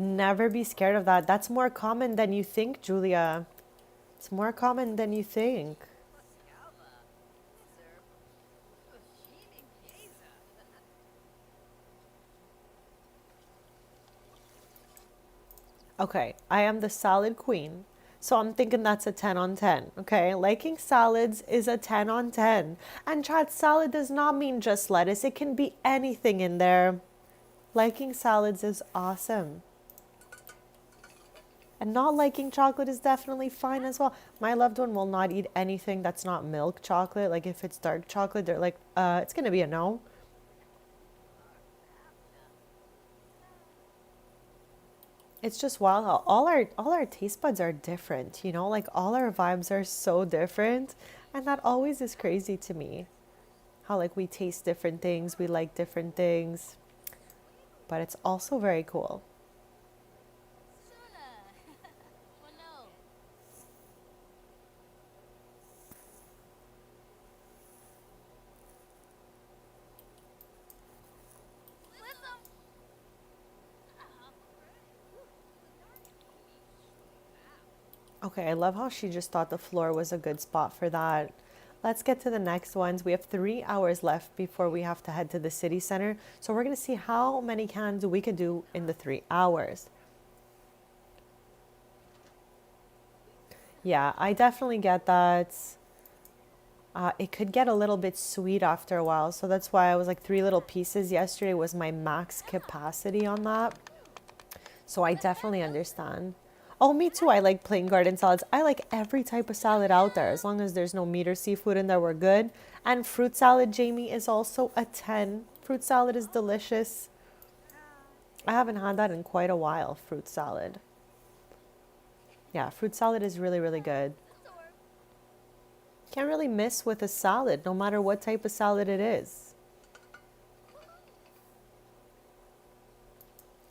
Never be scared of that. That's more common than you think, Julia. It's more common than you think. Okay, I am the salad queen. So I'm thinking that's a 10 on 10. Okay, liking salads is a 10 on 10. And chat, salad does not mean just lettuce, it can be anything in there. Liking salads is awesome. And not liking chocolate is definitely fine as well. My loved one will not eat anything that's not milk chocolate. Like if it's dark chocolate, they're like, it's gonna be a no. It's just wild how all our taste buds are different, you know, like all our vibes are so different. And that always is crazy to me. How like we taste different things, we like different things. But it's also very cool. Okay, I love how she just thought the floor was a good spot for that. Let's get to the next ones. We have 3 hours left before we have to head to the city center. So we're going to see how many cans we could do in the 3 hours. Yeah, I definitely get that. It could get a little bit sweet after a while. So that's why I was like 3 little pieces yesterday was my max capacity on that. So I definitely understand. Oh, me too. I like plain garden salads. I like every type of salad out there. As long as there's no meat or seafood in there, we're good. And fruit salad, Jamie, is also a 10. Fruit salad is delicious. I haven't had that in quite a while, fruit salad. Yeah, fruit salad is really, really good. Can't really miss with a salad, no matter what type of salad it is.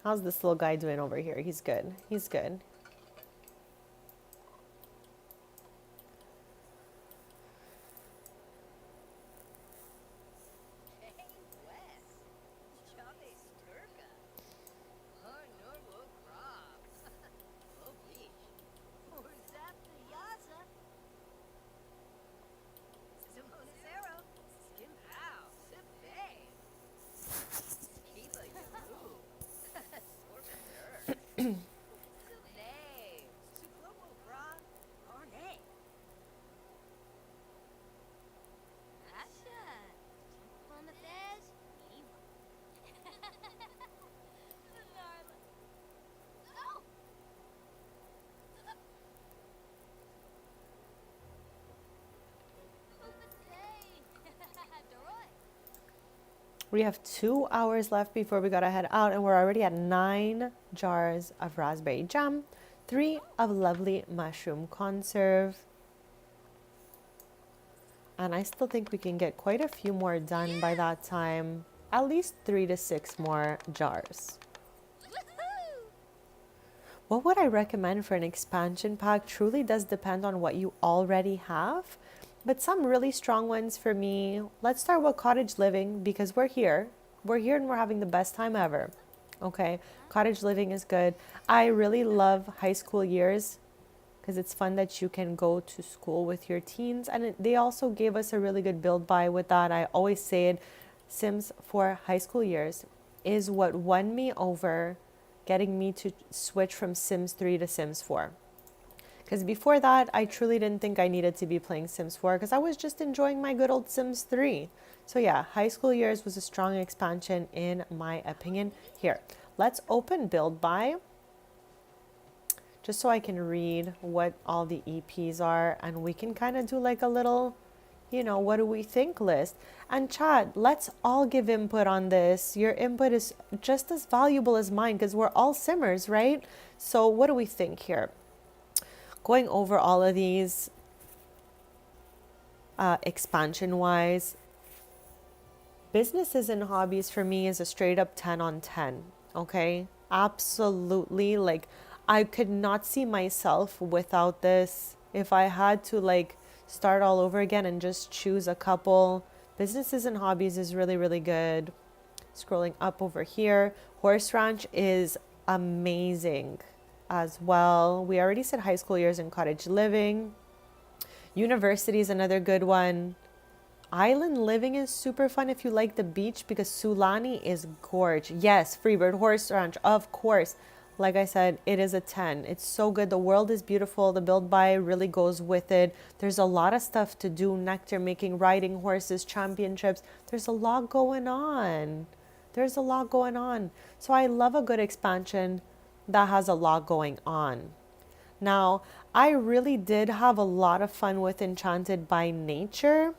How's this little guy doing over here? He's good. He's good. We have 2 hours left before we gotta head out, and we're already at 9 jars of raspberry jam, 3 of lovely mushroom conserve. And I still think we can get quite a few more done by that time. At least 3 to 6 more jars. What would I recommend for an expansion pack truly does depend on what you already have. But some really strong ones for me. Let's start with cottage living because we're here. We're here and we're having the best time ever. Okay, cottage living is good. I really love high school years because it's fun that you can go to school with your teens. And they also gave us a really good build buy with that. I always say it, Sims for high school years is what won me over getting me to switch from Sims 3 to Sims 4. Because before that, I truly didn't think I needed to be playing Sims 4 because I was just enjoying my good old Sims 3. So yeah, high school years was a strong expansion in my opinion. Here, let's open build by just so I can read what all the EPs are and we can kind of do like a little, you know, what do we think list. And chat, let's all give input on this. Your input is just as valuable as mine because we're all Simmers, right? So what do we think here? Going over all of these expansion-wise, businesses and hobbies for me is a straight up 10 on 10, okay? Absolutely. Like, I could not see myself without this. If I had to, like, start all over again and just choose a couple, businesses and hobbies is really, really good. Scrolling up over here, Horse Ranch is amazing as well. We already said high school years and cottage living. University is another good one. Island living is super fun if you like the beach because Sulani is gorge. Yes, Freebird Horse Ranch, of course. Like I said, it is a 10. It's so good. The world is beautiful. The build buy really goes with it. There's a lot of stuff to do. Nectar making, riding horses, championships. There's a lot going on. There's a lot going on. So I love a good expansion that has a lot going on. Now, I really did have a lot of fun with Enchanted by Nature.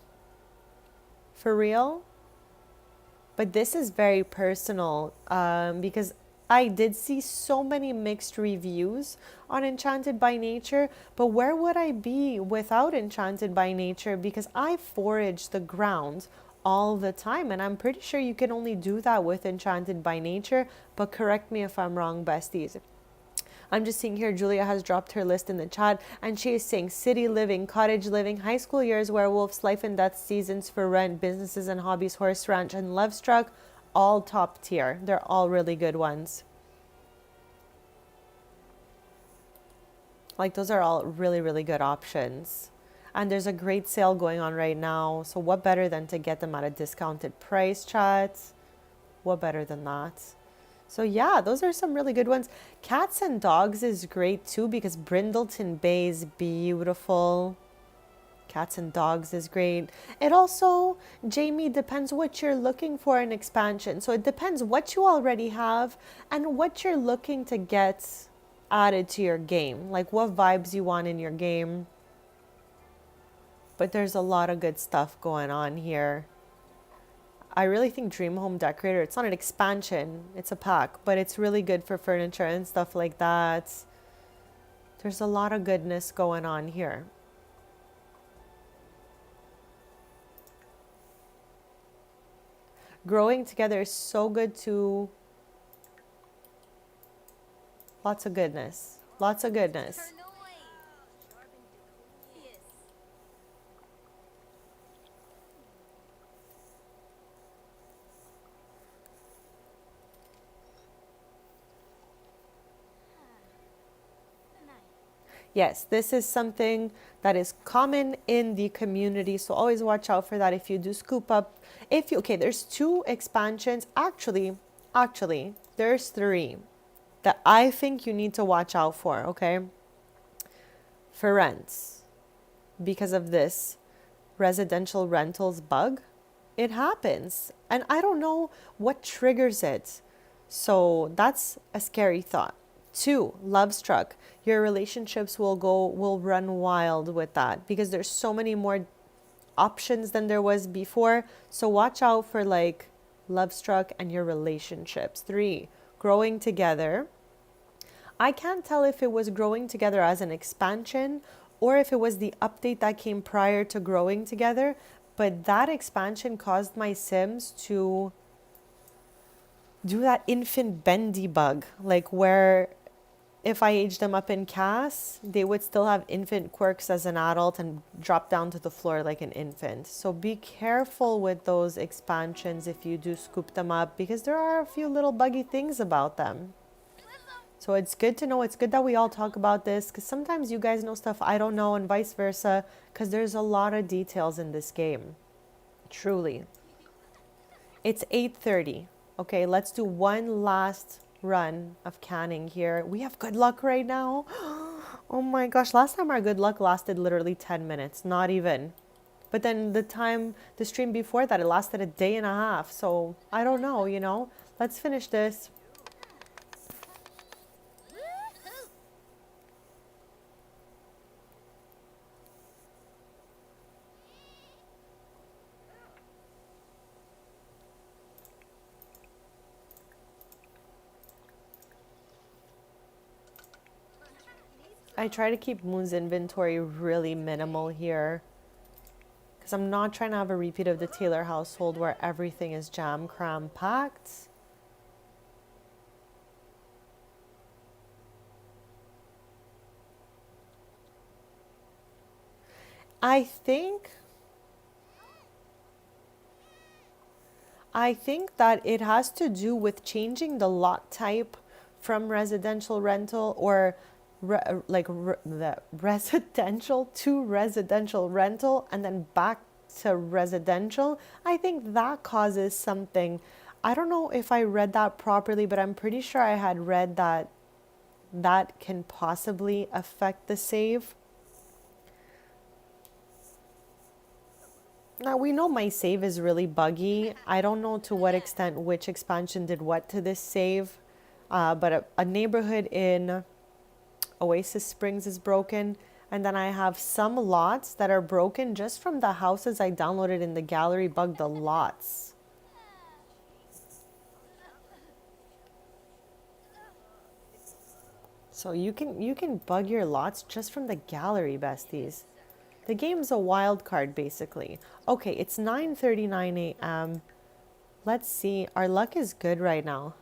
For real. But this is very personal because I did see so many mixed reviews on Enchanted by Nature, but where would I be without Enchanted by Nature? Because I forage the ground all the time, and I'm pretty sure you can only do that with Enchanted by Nature, but correct me if I'm wrong, besties. I'm just seeing here, Julia has dropped her list in the chat, and she is saying city living, cottage living, high school years, werewolves, life and death, seasons for rent, businesses and hobbies, horse ranch, and love struck, all top tier. They're all really good ones. Like, those are all really, really good options. And there's a great sale going on right now. So what better than to get them at a discounted price, chat? What better than that? So yeah, those are some really good ones. Cats and Dogs is great too because Brindleton Bay is beautiful. Cats and Dogs is great. It also, Jamie, depends what you're looking for in expansion. So it depends what you already have and what you're looking to get added to your game. Like what vibes you want in your game. But there's a lot of good stuff going on here. I really think Dream Home Decorator, it's not an expansion, it's a pack, but it's really good for furniture and stuff like that. There's a lot of goodness going on here. Growing Together is so good too. Lots of goodness. Lots of goodness. Yes, this is something that is common in the community, so always watch out for that if you do scoop up. Okay, there's 2 expansions. Actually, there's 3 that I think you need to watch out for, okay? For rents, because of this residential rentals bug, it happens. And I don't know what triggers it. So that's a scary thought. 2, love struck. Your relationships will run wild with that because there's so many more options than there was before. So watch out for like love struck and your relationships. 3, growing together. I can't tell if it was growing together as an expansion or if it was the update that came prior to growing together, but that expansion caused my Sims to do that infant bendy bug, like where if I aged them up in CAS, they would still have infant quirks as an adult and drop down to the floor like an infant. So be careful with those expansions if you do scoop them up because there are a few little buggy things about them. So it's good to know. It's good that we all talk about this because sometimes you guys know stuff I don't know and vice versa because there's a lot of details in this game. Truly. It's 8:30. Okay, let's do one last run of canning here. We have good luck right now. Oh my gosh, last time our good luck lasted literally 10 minutes, not even. But then the stream before that, it lasted a day and a half. So I don't know, you know. Let's finish this. I try to keep Moon's inventory really minimal here because I'm not trying to have a repeat of the Taylor household where everything is jam cram packed. I think that it has to do with changing the lot type from residential rental or the residential to residential rental and then back to residential. I think that causes something. I don't know if I read that properly, but I'm pretty sure I had read that that can possibly affect the save. Now, we know my save is really buggy. I don't know to what extent which expansion did what to this save, but a neighborhood in Oasis Springs is broken. And then I have some lots that are broken just from the houses I downloaded in the gallery bugged the lots. So you can bug your lots just from the gallery, besties. The game's a wild card, basically. Okay, it's 9:39 a.m. Let's see. Our luck is good right now.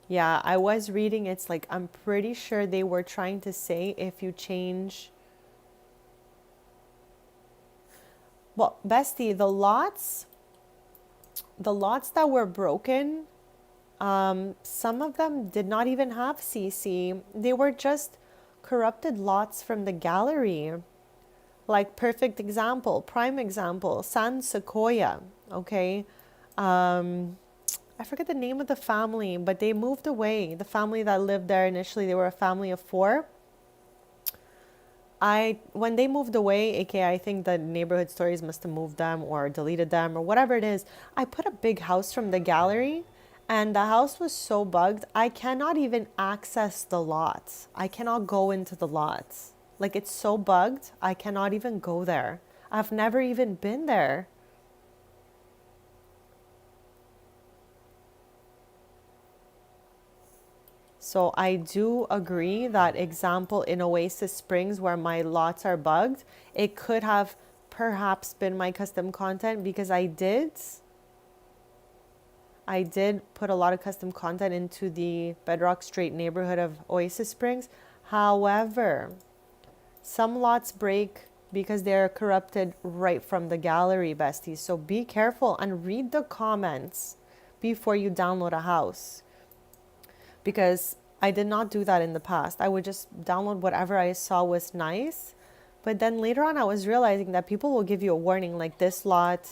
Yeah, I was reading. It's like, I'm pretty sure they were trying to say if you change. Well, bestie, the lots that were broken, some of them did not even have CC. They were just corrupted lots from the gallery. Like, perfect example, prime example, San Sequoia, okay? I forget the name of the family, but they moved away. The family that lived there initially, they were a family of 4. When they moved away, aka I think the neighborhood stories must have moved them or deleted them or whatever it is, I put a big house from the gallery, and the house was so bugged I cannot even access the lots. I cannot go into the lots. Like, it's so bugged I cannot even go there. I've never even been there. So I do agree that example in Oasis Springs where my lots are bugged, it could have perhaps been my custom content, because I did put a lot of custom content into the Bedrock Street neighborhood of Oasis Springs. However, some lots break because they're corrupted right from the gallery, besties. So be careful and read the comments before you download a house, because I did not do that in the past. I would just download whatever I saw was nice. But then later on, I was realizing that people will give you a warning like, this lot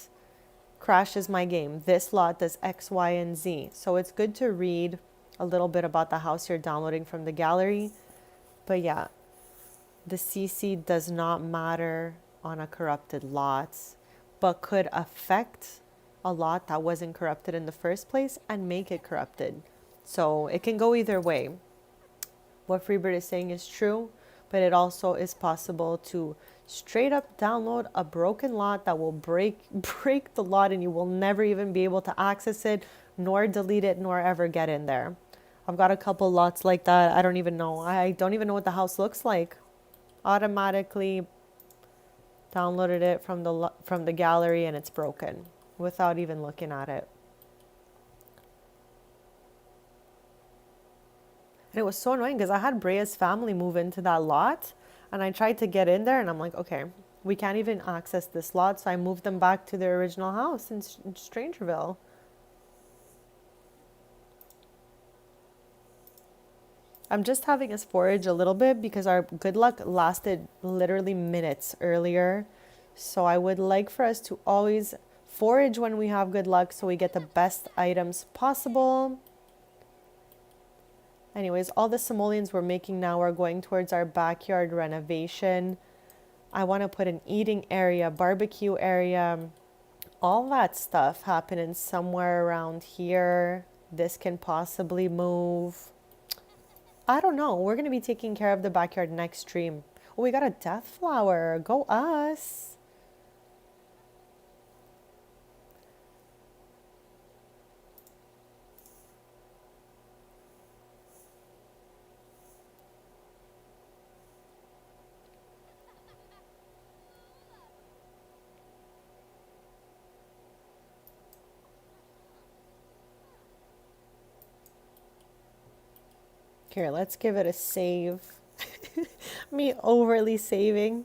crashes my game. This lot does X, Y, and Z. So it's good to read a little bit about the house you're downloading from the gallery. But yeah, the CC does not matter on a corrupted lot, but could affect a lot that wasn't corrupted in the first place and make it corrupted. So it can go either way. What Freebird is saying is true, but it also is possible to straight up download a broken lot that will break the lot, and you will never even be able to access it, nor delete it, nor ever get in there. I've got a couple lots like that. I don't even know what the house looks like. Automatically downloaded it from the gallery, and it's broken without even looking at it. And it was so annoying because I had Brea's family move into that lot, and I tried to get in there, and I'm like, okay, we can't even access this lot. So I moved them back to their original house in Strangerville. I'm just having us forage a little bit because our good luck lasted literally minutes earlier. So I would like for us to always forage when we have good luck so we get the best items possible. Anyways, all the simoleons we're making now are going towards our backyard renovation. I want to put an eating area, barbecue area, all that stuff happening somewhere around here. This can possibly move. I don't know. We're going to be taking care of the backyard next stream. Oh, we got a death flower. Go us. Here, let's give it a save. Me overly saving.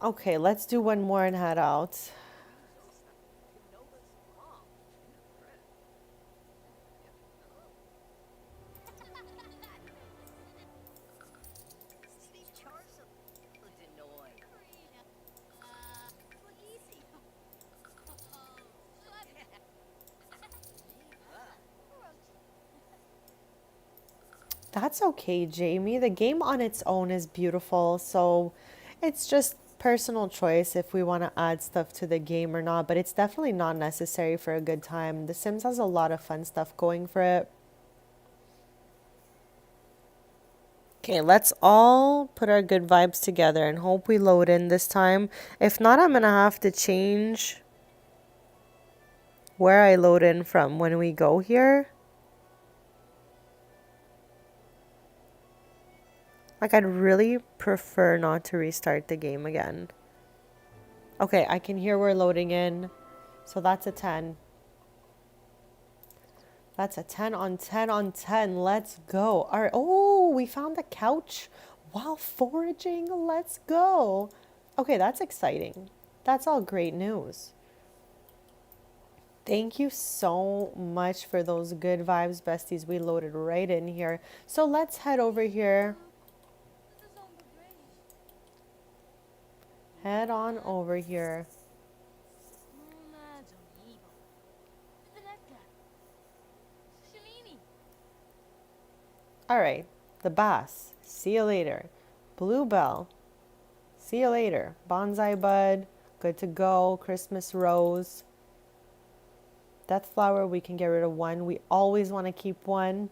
Okay, let's do one more and head out. That's okay, Jamie. The game on its own is beautiful, so it's just personal choice if we want to add stuff to the game or not, but it's definitely not necessary for a good time. The Sims has a lot of fun stuff going for it. Okay, let's all put our good vibes together and hope we load in this time. If not, I'm gonna have to change where I load in from when we go here. Like, I'd really prefer not to restart the game again. Okay, I can hear we're loading in. So that's a 10. That's a 10 on 10 on 10. Let's go. All right. Oh, we found the couch while foraging. Let's go. Okay, that's exciting. That's all great news. Thank you so much for those good vibes, besties. We loaded right in here. So let's head over here. Head on over here. All right, the bass. See you later. Bluebell. See you later. Bonsai bud. Good to go. Christmas rose. Death flower, we can get rid of one. We always want to keep one.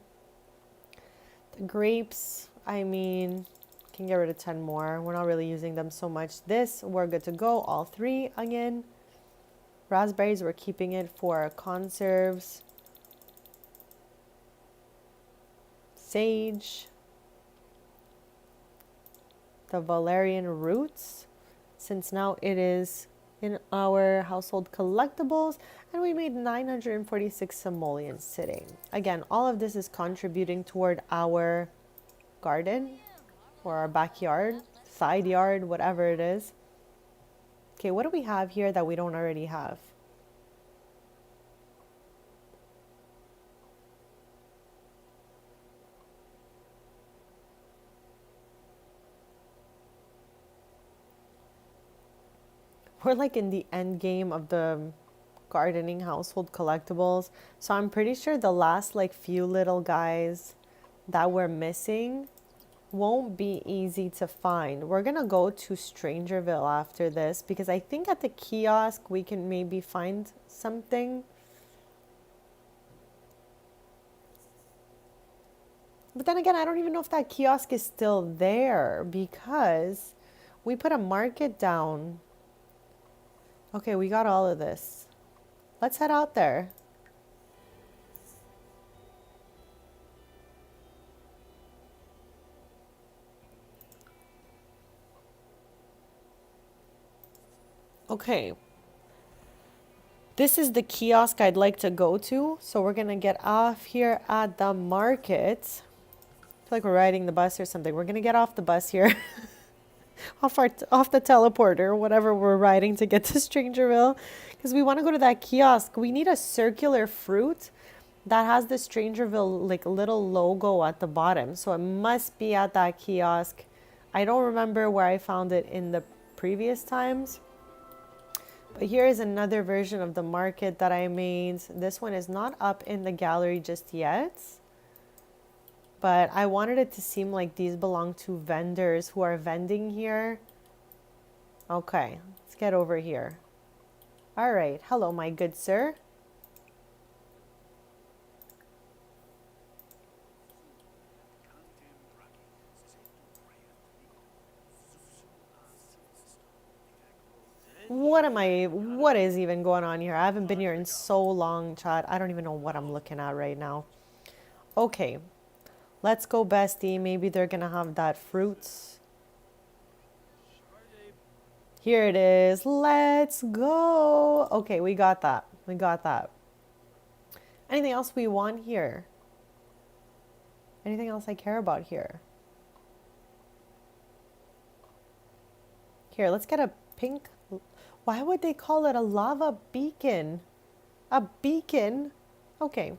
The grapes, I mean, can get rid of 10 more. We're not really using them so much. This, we're good to go. All 3 again. Raspberries, we're keeping it for conserves. Sage. The valerian roots, since now it is in our household collectibles, and we made 946 simoleons sitting. Again, all of this is contributing toward our garden or our backyard, side yard, whatever it is. Okay, what do we have here that we don't already have? We're like in the end game of the gardening household collectibles. So I'm pretty sure the last like few little guys that we're missing won't be easy to find. We're gonna go to Strangerville after this because I think at the kiosk we can maybe find something. But then again, I don't even know if that kiosk is still there because we put a market down. Okay, we got all of this. Let's head out there. Okay. This is the kiosk I'd like to go to. So we're going to get off here at the market. I feel like we're riding the bus or something. We're going to get off the bus here. off the teleporter, whatever we're riding to get to Strangerville. Because we want to go to that kiosk. We need a circular fruit that has the Strangerville like little logo at the bottom. So it must be at that kiosk. I don't remember where I found it in the previous times. But here is another version of the market that I made. This one is not up in the gallery just yet. But I wanted it to seem like these belong to vendors who are vending here. Okay, let's get over here. All right, hello, my good sir. What is even going on here? I haven't been here in so long, chat. I don't even know what I'm looking at right now. Okay, let's go, bestie. Maybe they're gonna have that fruits. Here it is. Let's go. Okay, we got that. We got that. Anything else we want here? Anything else I care about here? Here, let's get a pink. Why would they call it a lava beacon? A beacon? Okay.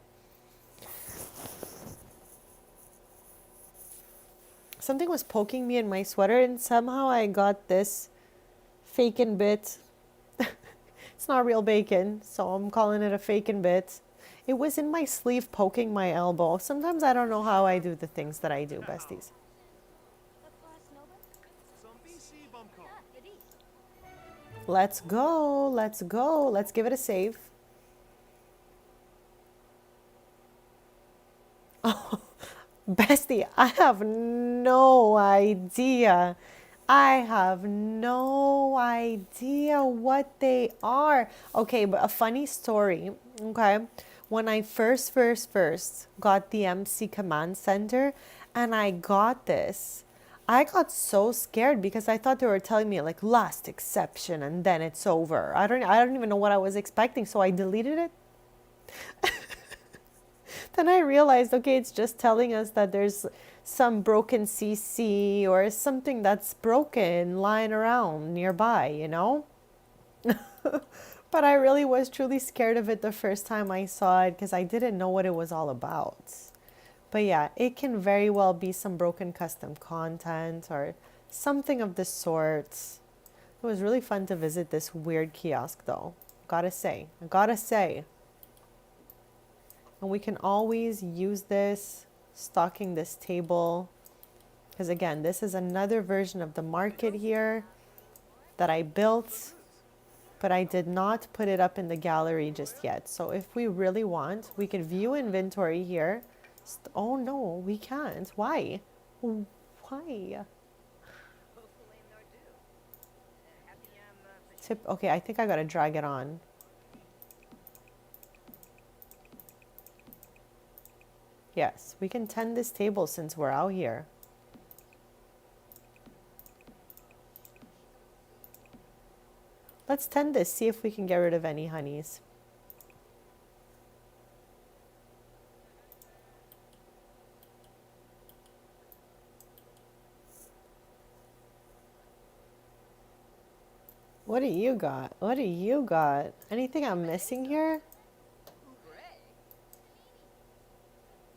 Something was poking me in my sweater and somehow I got this fakin' bit. It's not real bacon, so I'm calling it a fakin' bit. It was in my sleeve poking my elbow. Sometimes I don't know how I do the things that I do, besties. Let's go, let's go. Let's give it a save. Oh, bestie, I have no idea. I have no idea what they are. Okay, but a funny story, okay? When I first got the MC Command Center and I got this, I got so scared because I thought they were telling me like last exception and then it's over. I don't even know what I was expecting, so I deleted it. Then I realized, okay, it's just telling us that there's some broken CC or something that's broken lying around nearby, you know? But I really was truly scared of it the first time I saw it because I didn't know what it was all about. But yeah, it can very well be some broken custom content or something of the sort. It was really fun to visit this weird kiosk though. Gotta say. And we can always use this, stocking this table. Because again, this is another version of the market here that I built, but I did not put it up in the gallery just yet. So if we really want, we can view inventory here. Oh no, we can't. Why? Why? Okay, I think I gotta drag it on. Yes, we can tend this table since we're out here. Let's tend this, see if we can get rid of any honeys. What do you got? What do you got? Anything I'm missing here?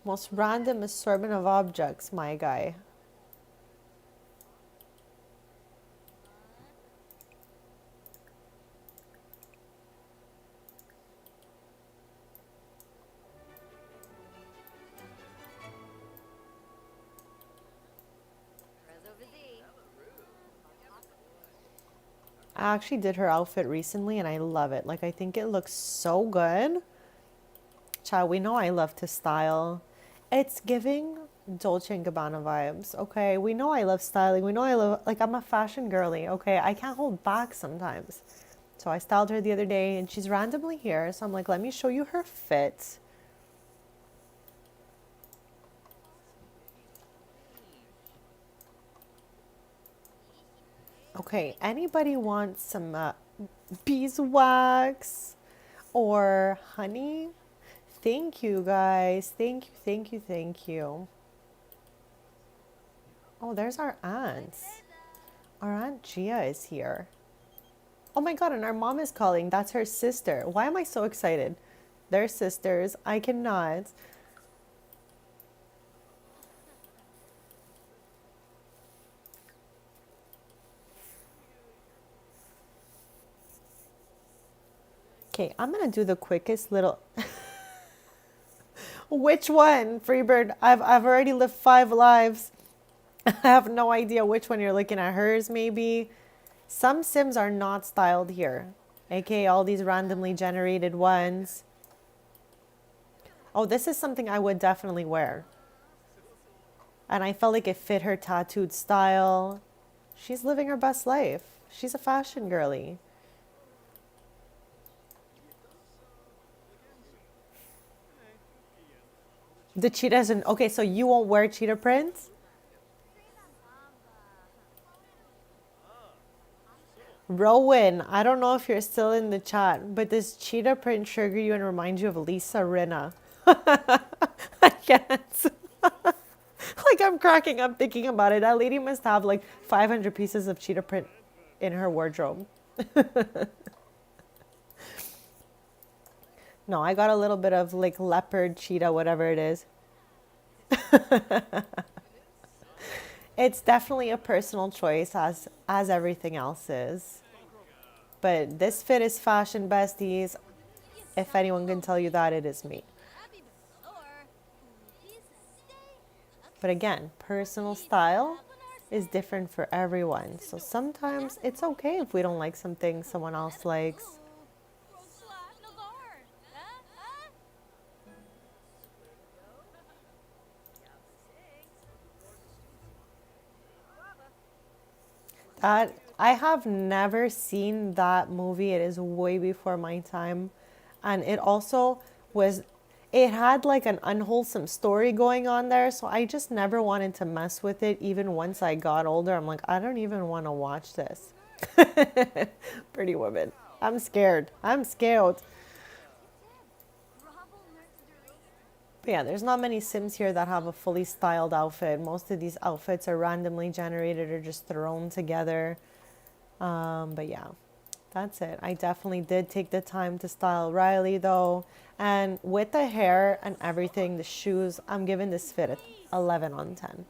Most random assortment of objects, my guy. I actually did her outfit recently and I love it. Like, I think it looks so good. Child, we know I love to style. It's giving Dolce & Gabbana vibes, okay? We know I love styling. We know I love, like, I'm a fashion girly, okay? I can't hold back sometimes. So I styled her the other day and she's randomly here. So I'm like, let me show you her fit. Okay, anybody want some beeswax or honey? Thank you, guys. Thank you, thank you, thank you. Oh, there's our aunts. Our Aunt Gia is here. Oh my God, and our mom is calling. That's her sister. Why am I so excited? They're sisters. I cannot. Okay, I'm gonna do the quickest little... Which one, Freebird? I've already lived 5 lives. I have no idea which one you're looking at. Hers, maybe. Some Sims are not styled here. Okay, all these randomly generated ones. Oh, this is something I would definitely wear. And I felt like it fit her tattooed style. She's living her best life. She's a fashion girly. The cheetahs and okay, so you won't wear cheetah prints? Rowan, I don't know if you're still in the chat, but does cheetah print trigger you and remind you of Lisa Rinna? I can't. Like, I'm cracking up thinking about it. That lady must have like 500 pieces of cheetah print. in her wardrobe. No, I got a little bit of like leopard, cheetah, whatever it is. It's definitely a personal choice as everything else is. But this fit is fashion, besties. If anyone can tell you that, it is me. But again, personal style is different for everyone. So sometimes it's okay if we don't like something someone else likes. That I have never seen that movie. It is way before my time. And it also was it had like an unwholesome story going on there, so I just never wanted to mess with it. Even once I got older, I'm like, I don't even want to watch this. Pretty Woman. I'm scared. I'm scared. But yeah, there's not many Sims here that have a fully styled outfit. Most of these outfits are randomly generated or just thrown together. But yeah, that's it. I definitely did take the time to style Riley though. And with the hair and everything, the shoes, I'm giving this fit a 11 on 10.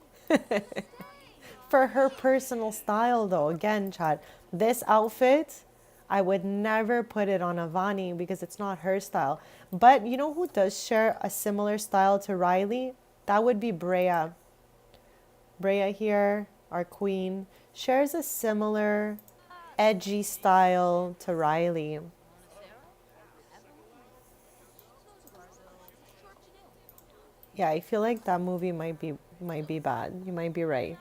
For her personal style though, again, Chad, this outfit, I would never put it on Avani because it's not her style. But you know who does share a similar style to Riley? That would be Brea. Brea here, our queen, shares a similar edgy style to Riley. Yeah, I feel like that movie might be bad. You might be right.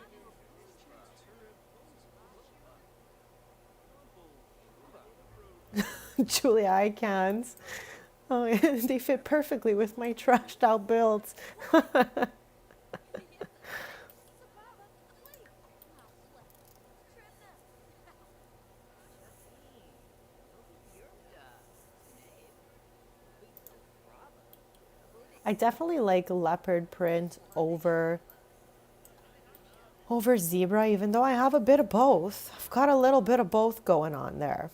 Julia, I can't. Oh, they fit perfectly with my trashed out builds. I definitely like leopard print over zebra, even though I have a bit of both. I've got a little bit of both going on there.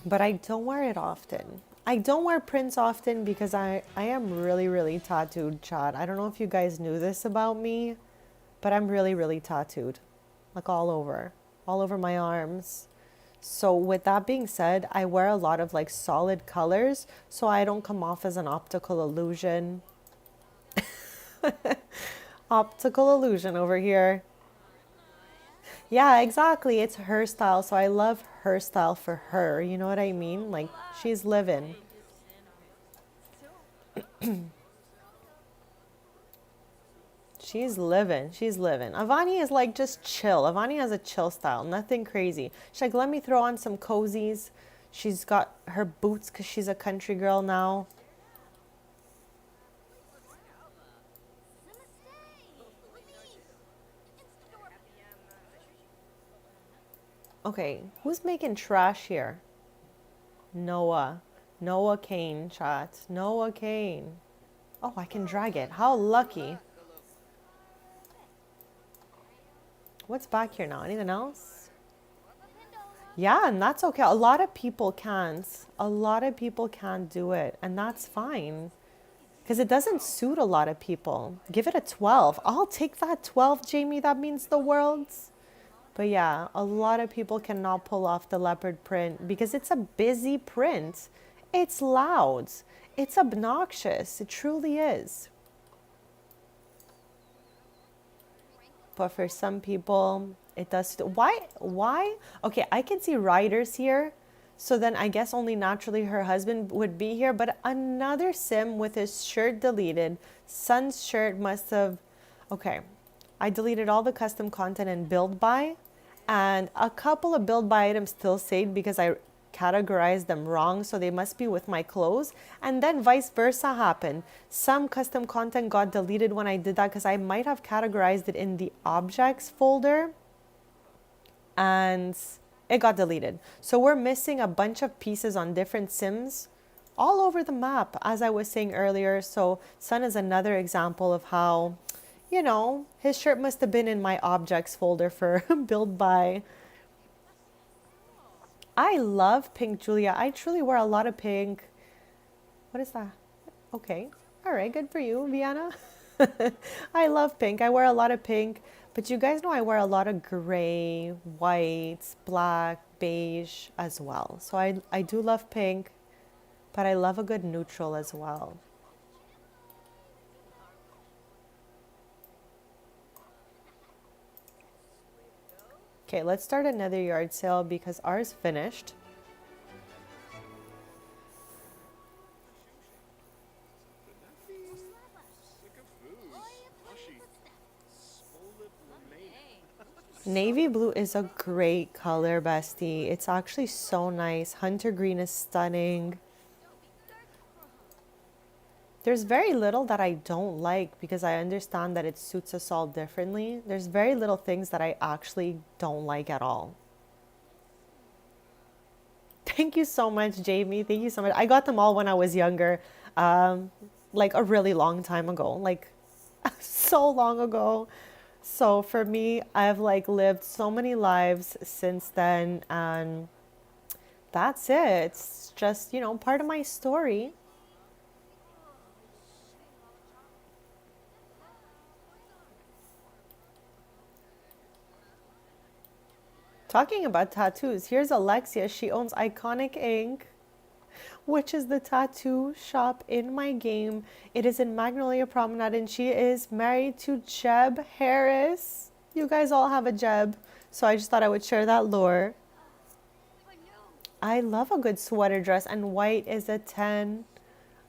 But I don't wear it often. I don't wear prints often because I am really, really tattooed, Chad. I don't know if you guys knew this about me, but I'm really, really tattooed. Like all over my arms. So with that being said, I wear a lot of like solid colors so I don't come off as an optical illusion. Optical illusion over here. Yeah, exactly. It's her style. So I love her style for her. You know what I mean? Like she's living. She's living. She's living. Avani is like just chill. Avani has a chill style. Nothing crazy. She's like, let me throw on some cozies. She's got her boots because she's a country girl now. Okay, who's making trash here? Noah. Noah Kane, chat. Noah Kane. Oh, I can drag it. How lucky. What's back here now? Anything else? Yeah, and that's okay. A lot of people can't. A lot of people can't do it, and that's fine. Because it doesn't suit a lot of people. Give it a 12. I'll take that 12, Jamie. That means the world. But yeah, a lot of people cannot pull off the leopard print because it's a busy print. It's loud. It's obnoxious. It truly is. But for some people, it does. Why? Why? Okay, I can see riders here. So then I guess only naturally her husband would be here. But another sim with his shirt deleted. Son's shirt must have... Okay, I deleted all the custom content and build by. And a couple of build by items still saved because I categorized them wrong. So they must be with my clothes. And then vice versa happened. Some custom content got deleted when I did that because I might have categorized it in the objects folder. And it got deleted. So we're missing a bunch of pieces on different sims all over the map, as I was saying earlier. So Sun is another example of how, you know, his shirt must have been in my objects folder for build by. I love pink, Julia. I truly wear a lot of pink. What is that? Okay. All right. Good for you, Vienna. I love pink. I wear a lot of pink. But you guys know I wear a lot of gray, white, black, beige as well. So I do love pink, but I love a good neutral as well. Okay, let's start another yard sale because ours finished. Navy blue is a great color, bestie. It's actually so nice. Hunter green is stunning. There's very little that I don't like because I understand that it suits us all differently. There's very little things that I actually don't like at all. Thank you so much, Jamie. Thank you so much. I got them all when I was younger, um, like a really long time ago, like so long ago. So for me, I've like lived so many lives since then, and that's it. It's just, part of my story. Talking about tattoos, here's Alexia. She owns Iconic Ink, which is the tattoo shop in my game. It is in Magnolia Promenade, and she is married to Jeb Harris. You guys all have a Jeb, so I just thought I would share that lore. I love a good sweater dress, and white is a 10.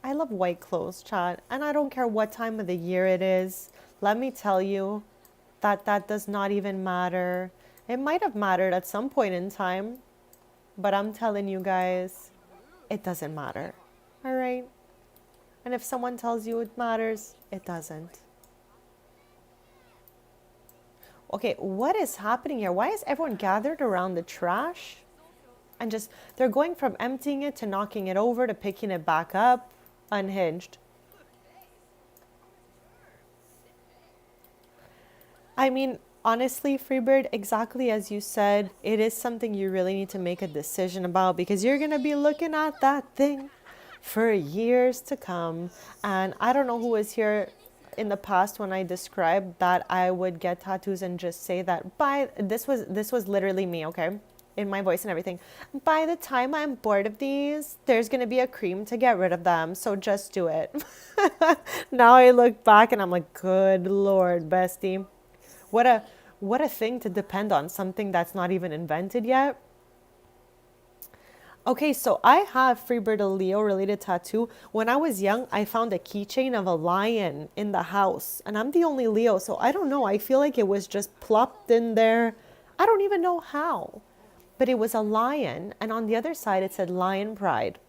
I love white clothes, chat, and I don't care what time of the year it is. Let me tell you that that does not even matter. It might have mattered at some point in time, but I'm telling you guys, it doesn't matter. All right? And if someone tells you it matters, it doesn't. Okay, what is happening here? Why is everyone gathered around the trash? And just, they're going from emptying it to knocking it over to picking it back up. Unhinged. I mean, honestly, Freebird, exactly as you said, it is something you really need to make a decision about because you're going to be looking at that thing for years to come. And I don't know who was here in the past when I described that I would get tattoos and just say that this was literally me, okay? In my voice and everything. By the time I'm bored of these, there's going to be a cream to get rid of them. So just do it. Now I look back and I'm like, good Lord, bestie. What a thing to depend on, something that's not even invented yet. Okay, so I have Freebird a Leo related tattoo. When I was young, I found a keychain of a lion in the house, and I'm the only Leo, so I don't know. I feel like it was just plopped in there. I don't even know how, but it was a lion, and on the other side it said Lion Pride.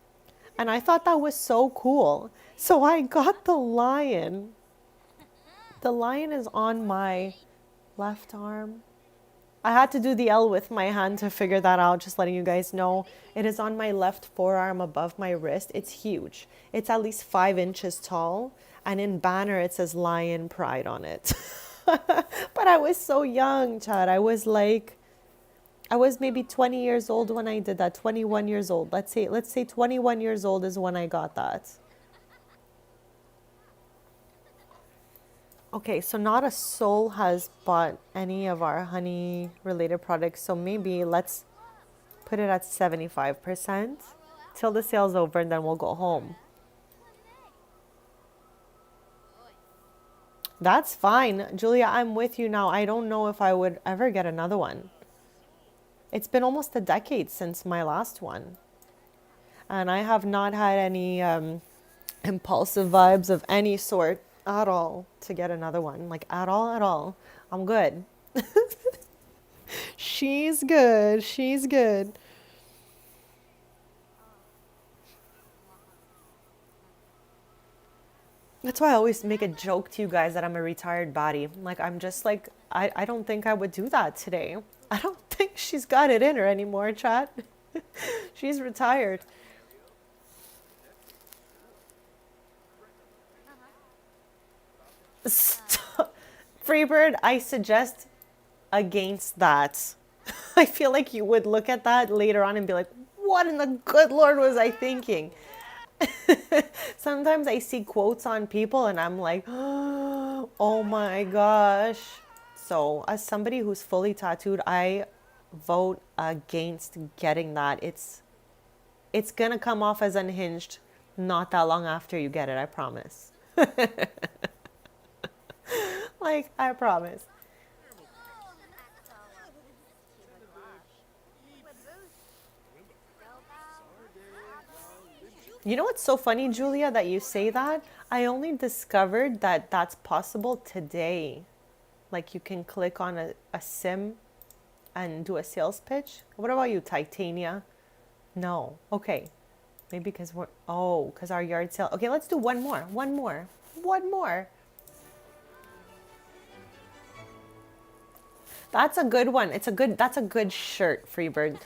And I thought that was so cool. So I got the lion. The lion is on my left arm. I had to do the L with my hand to figure that out, just letting you guys know. It is on my left forearm above my wrist. It's huge. It's at least 5 inches tall. And in banner, it says Lion Pride on it. But I was so young, Chad. I was maybe 20 years old when I did that. 21 years old. Let's say 21 years old is when I got that. Okay, so not a soul has bought any of our honey related products, so maybe let's put it at 75% till the sale's over and then we'll go home. That's fine. Julia, I'm with you now. I don't know if I would ever get another one. It's been almost a decade since my last one. And I have not had any impulsive vibes of any sort at all to get another one. Like at all. I'm good. She's good. She's good. That's why I always make a joke to you guys that I'm a retired baddie. Like I'm just like I don't think I would do that today. I don't think she's got it in her anymore, chat. She's retired. Stop. Freebird, I suggest against that. I feel like you would look at that later on and be like, what in the good Lord was I thinking? Sometimes I see quotes on people and I'm like, oh my gosh. So, as somebody who's fully tattooed, I vote against getting that. It's gonna come off as unhinged not that long after you get it, I promise. Like, I promise. You know what's so funny, Julia, that you say that? I only discovered that that's possible today. Like, you can click on a sim and do a sales pitch. What about you, Titania? No. Okay. Maybe because because our yard sale. Okay, let's do one more. One more. One more. That's a good one. That's a good shirt, Freebird.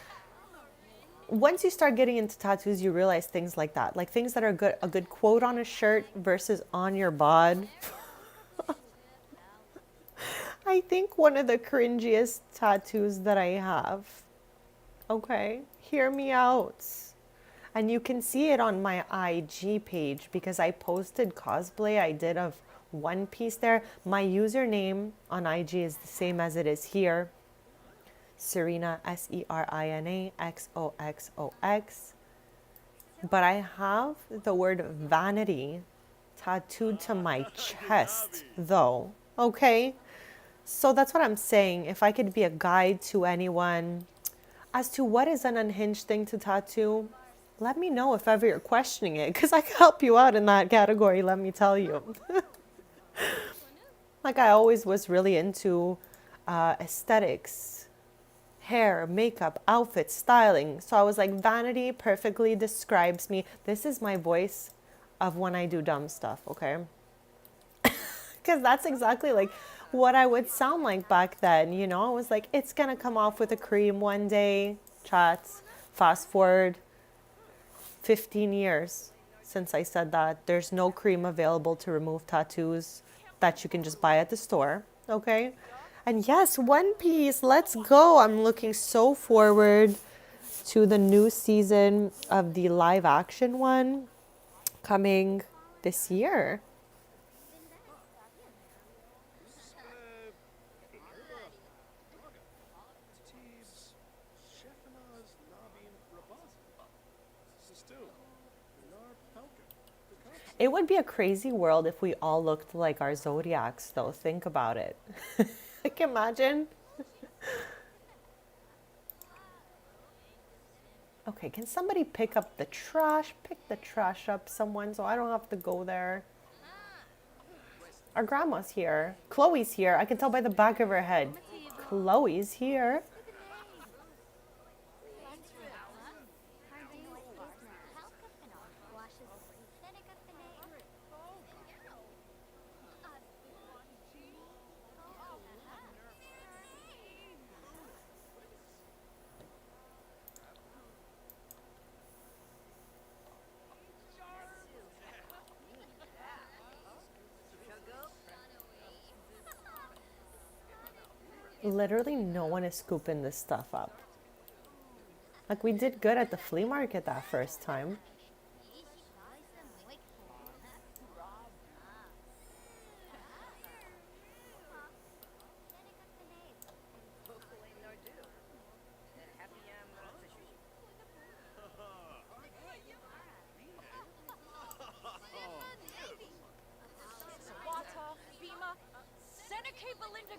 Once you start getting into tattoos, you realize things like that. Like things that are good, a good quote on a shirt versus on your bod. I think one of the cringiest tattoos that I have. Okay, hear me out. And you can see it on my IG page because I posted cosplay I did of One Piece there. My username on IG is the same as it is here. Serena, Serina XOXOX. But I have the word vanity tattooed to my chest, though. Okay? So that's what I'm saying. If I could be a guide to anyone as to what is an unhinged thing to tattoo, let me know if ever you're questioning it, because I can help you out in that category, let me tell you. Like, I always was really into aesthetics, hair, makeup, outfit, styling. So I was like, vanity perfectly describes me. This is my voice of when I do dumb stuff, okay? Because that's exactly like what I would sound like back then. You know, I was like, it's going to come off with a cream one day. Chats. Fast forward 15 years since I said that. There's no cream available to remove tattoos that you can just buy at the store. Okay? And yes, One Piece, let's go. I'm looking so forward to the new season of the live action one coming this year. It would be a crazy world if we all looked like our zodiacs, though. Think about it. Like, imagine. Okay, can somebody pick up the trash? Pick the trash up, someone, so I don't have to go there. Our grandma's here. Chloe's here. I can tell by the back of her head. Chloe's here. Literally no one is scooping this stuff up. Like, we did good at the flea market that first time.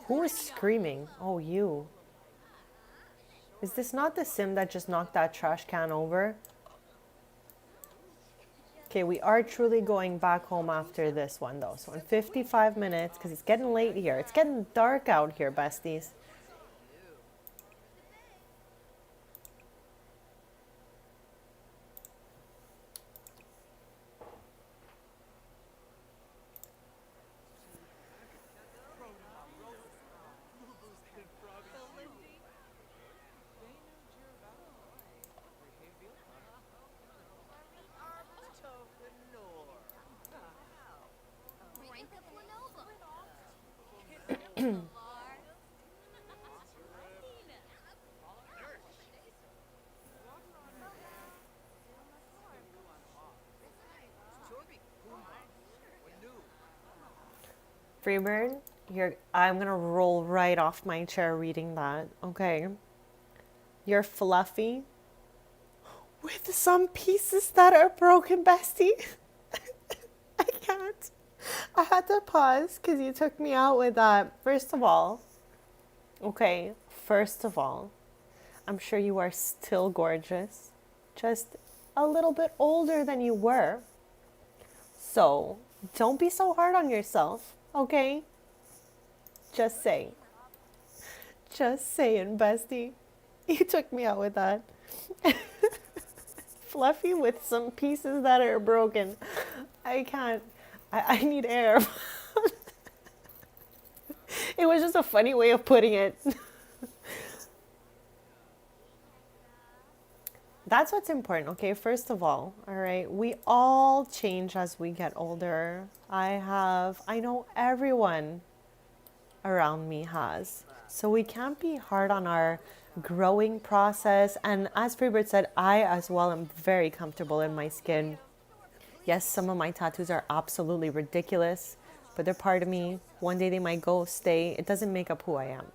Who is screaming? Oh, you. Is this not the sim that just knocked that trash can over? Okay, we are truly going back home after this one, though. So in 55 minutes, because it's getting late here. It's getting dark out here, besties. Freebird, I'm gonna roll right off my chair reading that, okay? You're fluffy with some pieces that are broken, bestie. I can't. I had to pause because you took me out with that. First of all, I'm sure you are still gorgeous, just a little bit older than you were. So don't be so hard on yourself, okay? Just saying. Just saying, bestie. You took me out with that. Fluffy with some pieces that are broken. I can't. I need air. It was just a funny way of putting it. That's what's important, okay? First of all right, we all change as we get older. I know everyone around me has. So we can't be hard on our growing process. And as Freebird said, I as well am very comfortable in my skin. Yes, some of my tattoos are absolutely ridiculous, but they're part of me. One day they might go, stay. It doesn't make up who I am.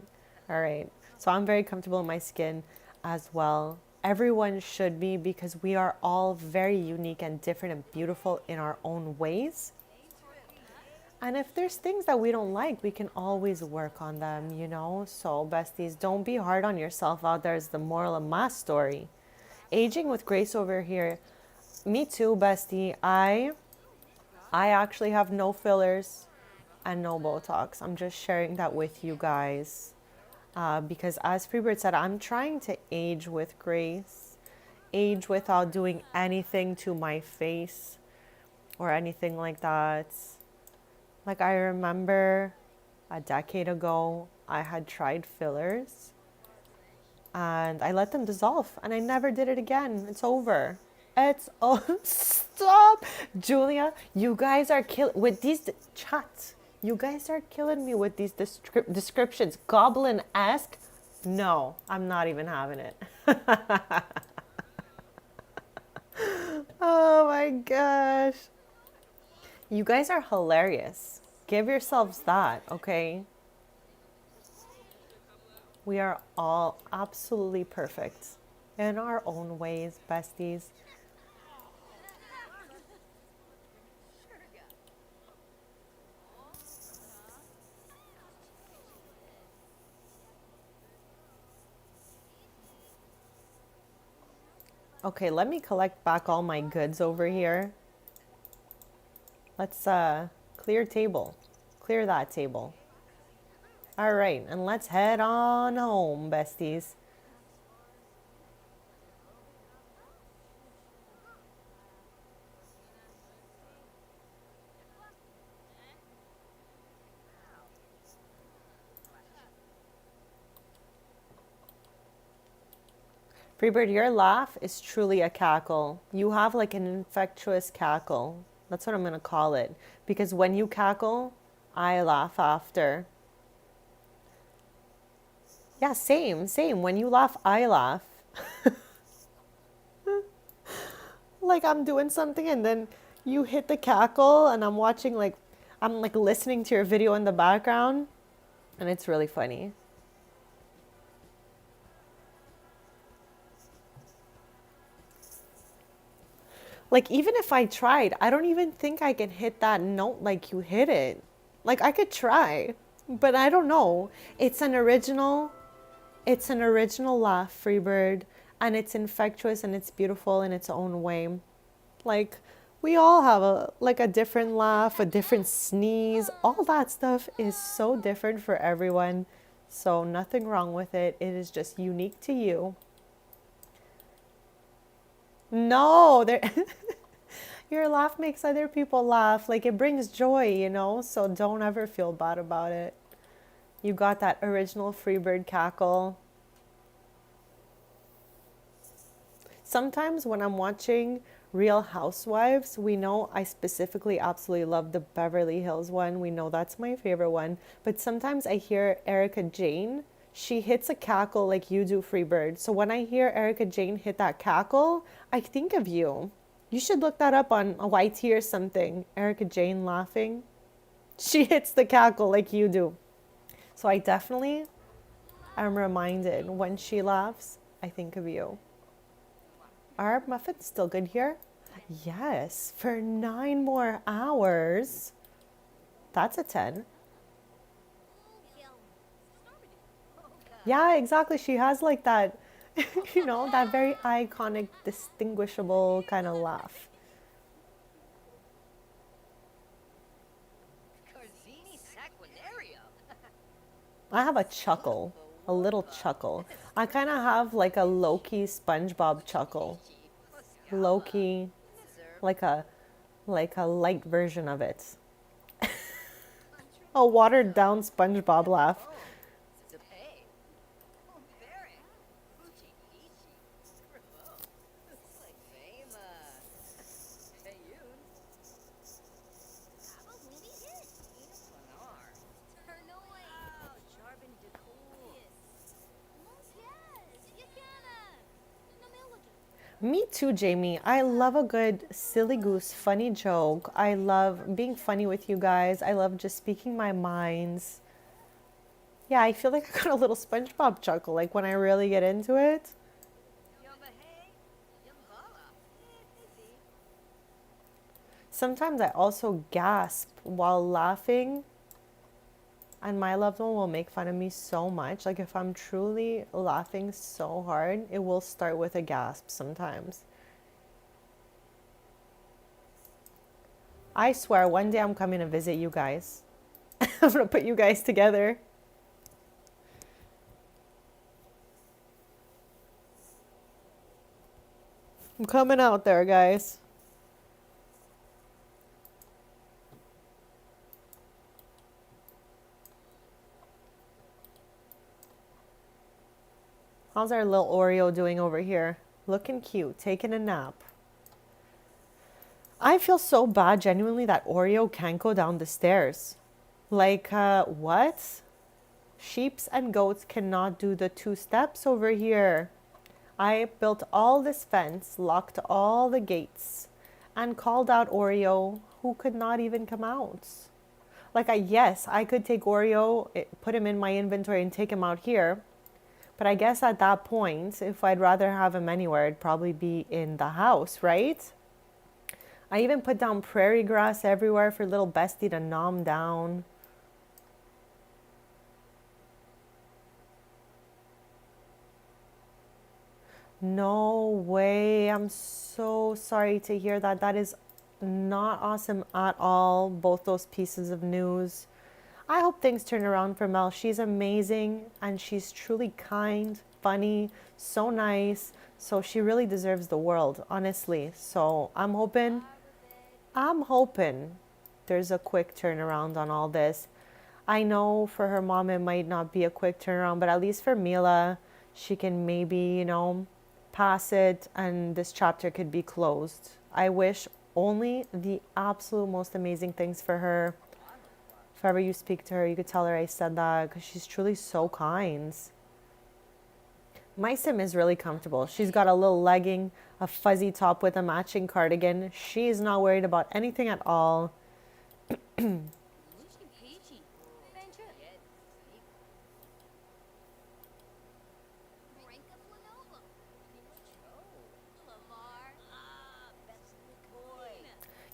All right. So I'm very comfortable in my skin as well. Everyone should be, because we are all very unique and different and beautiful in our own ways. And if there's things that we don't like, we can always work on them, you know? So besties, don't be hard on yourself out there is the moral of my story. Aging with grace over here. Me too, bestie. I actually have no fillers and no Botox. I'm just sharing that with you guys. Because as Freebird said, I'm trying to age with grace. Age without doing anything to my face or anything like that. Like I remember a decade ago, I had tried fillers and I let them dissolve and I never did it again. It's over. Stop. Julia, you guys are killing with these chats. You guys are killing me with these descriptions. Goblin-esque. No, I'm not even having it. Oh my gosh. You guys are hilarious. Give yourselves that, okay? We are all absolutely perfect in our own ways, besties. Okay, let me collect back all my goods over here. Let's clear table. Clear that table. All right, and let's head on home, besties. Freebird, your laugh is truly a cackle. You have like an infectious cackle. That's what I'm going to call it. Because when you cackle, I laugh after. Yeah, same. When you laugh, I laugh. Like I'm doing something and then you hit the cackle and I'm watching I'm listening to your video in the background and it's really funny. Like even if I tried, I don't even think I can hit that note like you hit it. Like I could try, but I don't know. It's an original laugh, Freebird, and it's infectious and it's beautiful in its own way. Like we all have a different laugh, a different sneeze. All that stuff is so different for everyone. So nothing wrong with it. It is just unique to you. No, your laugh makes other people laugh. Like it brings joy, you know? So don't ever feel bad about it. You got that original Freebird cackle. Sometimes when I'm watching Real Housewives, we know I specifically absolutely love the Beverly Hills one. We know that's my favorite one. But sometimes I hear Erica Jane. She hits a cackle like you do, Freebird. So when I hear Erica Jane hit that cackle, I think of you. You should look that up on a YT or something. Erica Jane laughing. She hits the cackle like you do. So I definitely am reminded when she laughs, I think of you. Are muffins still good here? Yes, for 9 more hours. That's a 10. Yeah, exactly. She has like that, that very iconic, distinguishable kind of laugh. I have a chuckle, a little chuckle. I kind of have like a low-key SpongeBob chuckle. Low-key, like a light version of it. A watered down SpongeBob laugh. Me too, Jamie. I love a good silly goose funny joke. I love being funny with you guys. I love just speaking my minds. Yeah, I feel like I got a little SpongeBob chuckle, like when I really get into it. Sometimes I also gasp while laughing, and my loved one will make fun of me so much. Like if I'm truly laughing so hard, it will start with a gasp sometimes. I swear, one day I'm coming to visit you guys. I'm gonna put you guys together. I'm coming out there, guys. How's our little Oreo doing over here? Looking cute, taking a nap. I feel so bad, genuinely, that Oreo can't go down the stairs. Like, what? Sheeps and goats cannot do the 2 steps over here. I built all this fence, locked all the gates, and called out Oreo, who could not even come out. Like, yes, I could take Oreo, put him in my inventory and take him out here. But I guess at that point, if I'd rather have him anywhere, it'd probably be in the house, right? I even put down prairie grass everywhere for little Bestie to nom down. No way. I'm so sorry to hear that. That is not awesome at all, both those pieces of news. I hope things turn around for Mel. She's amazing and she's truly kind, funny, so nice. So she really deserves the world, honestly. So I'm hoping there's a quick turnaround on all this. I know for her mom it might not be a quick turnaround, but at least for Mila, she can maybe, pass it and this chapter could be closed. I wish only the absolute most amazing things for her. If ever you speak to her, you could tell her I said that because she's truly so kind. My sim is really comfortable. She's got a little legging, a fuzzy top with a matching cardigan. She's not worried about anything at all.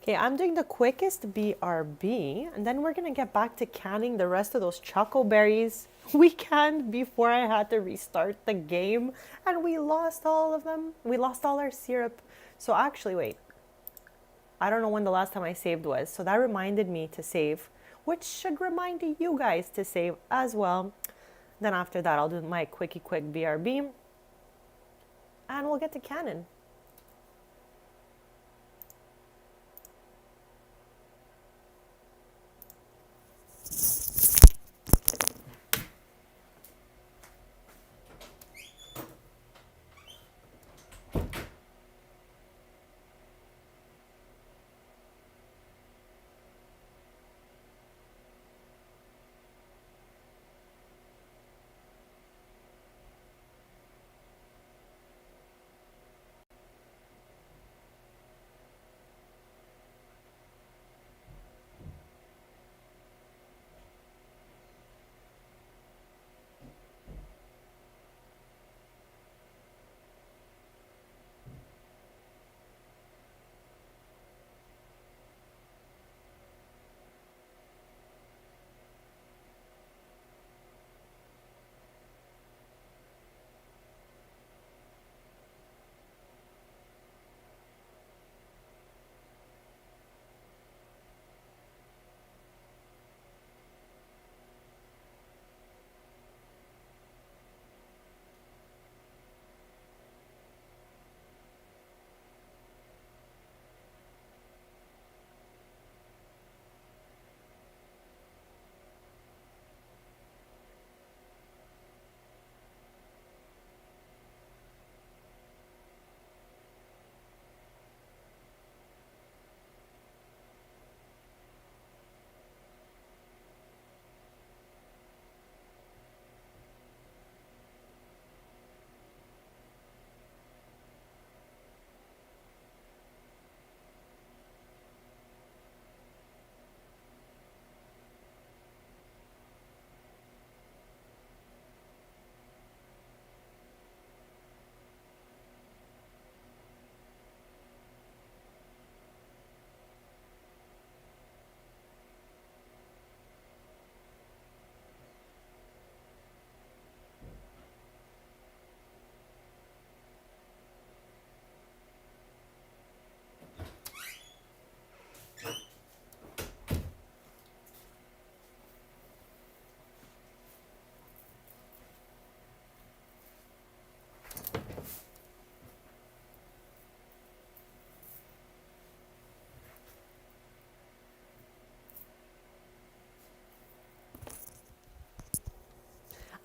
Okay, I'm doing the quickest BRB, and then we're gonna get back to canning the rest of those choco berries we canned before I had to restart the game, and we lost all of them. We lost all our syrup. So actually, wait. I don't know when the last time I saved was, so that reminded me to save, which should remind you guys to save as well. Then after that, I'll do my quick BRB, and we'll get to canning.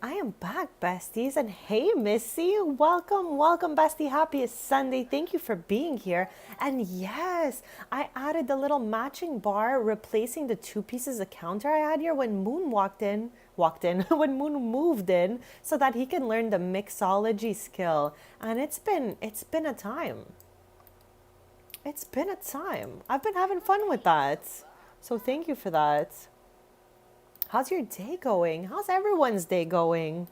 I am back, besties, and hey, Missy, welcome, welcome, bestie. Happiest Sunday. Thank you for being here. And yes, I added the little matching bar, replacing the two pieces of counter I had here when Moon when Moon moved in, so that he can learn the mixology skill. And it's been a time. It's been a time. I've been having fun with that. So thank you for that. How's your day going? How's everyone's day going?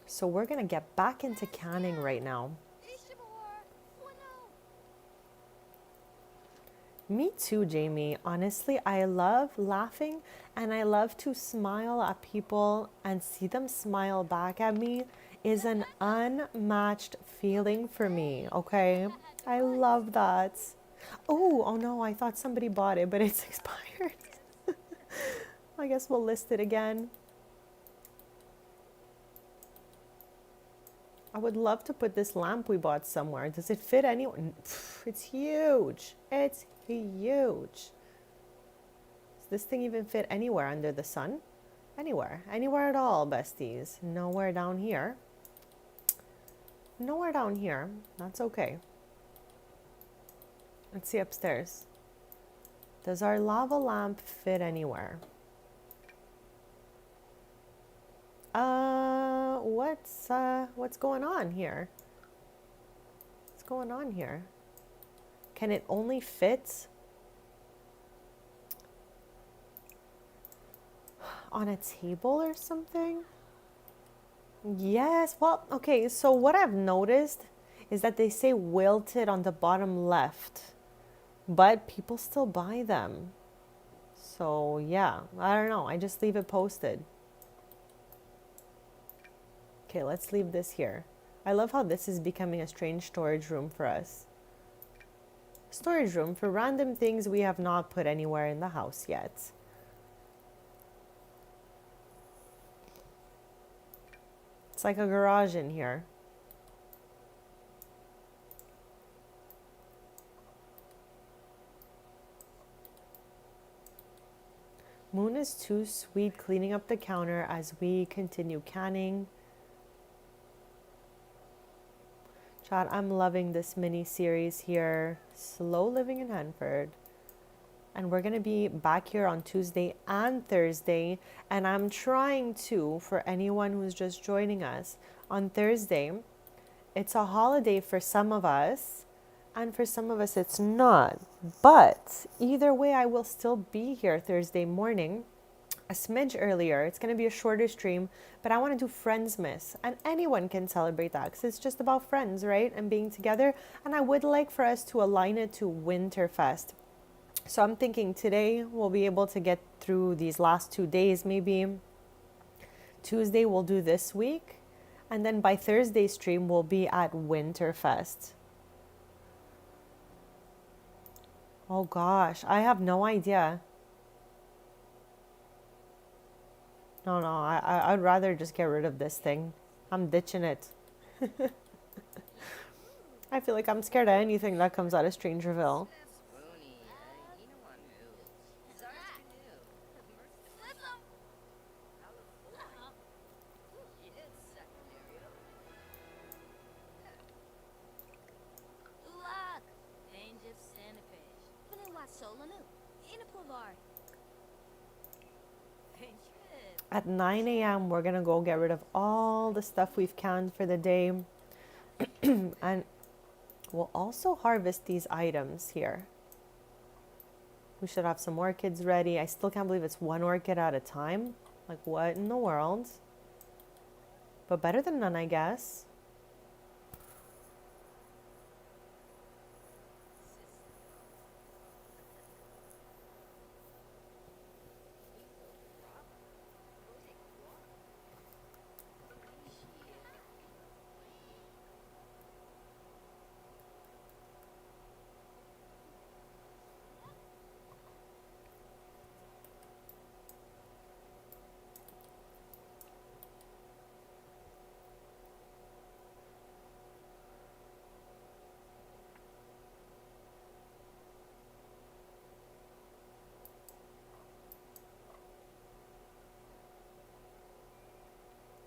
So we're gonna get back into canning right now. Me too, Jamie. Honestly, I love laughing and I love to smile at people and see them smile back at me is an unmatched feeling for me, okay? I love that. Oh no, I thought somebody bought it, but it's expired. I guess we'll list it again. I would love to put this lamp we bought somewhere. Does it fit anywhere? It's huge. It's huge. Does this thing even fit anywhere under the sun? Anywhere. Anywhere at all, besties. Nowhere down here. Nowhere down here. That's okay. Let's see upstairs. Does our lava lamp fit anywhere? What's going on here? What's going on here? Can it only fit on a table or something? Yes, well, okay, so what I've noticed is that they say wilted on the bottom left, but people still buy them. So yeah, I don't know, I just leave it posted. Okay, let's leave this here. I love how this is becoming a strange storage room for us. Storage room for random things we have not put anywhere in the house yet. It's like a garage in here. Moon is too sweet cleaning up the counter as we continue canning. Chat, I'm loving this mini series here, Slow Living in Henford. And we're going to be back here on Tuesday and Thursday. And I'm trying to, for anyone who's just joining us, on Thursday, it's a holiday for some of us, and for some of us it's not. But either way, I will still be here Thursday morning, a smidge earlier. It's going to be a shorter stream, but I want to do Friendsmas, and anyone can celebrate that because it's just about friends, right? And being together. And I would like for us to align it to Winterfest. So I'm thinking today we'll be able to get through these last 2 days. Maybe Tuesday we'll do this week, and then by Thursday stream we'll be at Winterfest. Oh gosh, I have no idea. No, I'd rather just get rid of this thing. I'm ditching it. I feel like I'm scared of anything that comes out of Strangerville. At 9 a.m. we're gonna go get rid of all the stuff we've canned for the day. And we'll also harvest these items here. We should have some orchids ready. I still can't believe it's one orchid at a time. Like, what in the world? But better than none, I guess.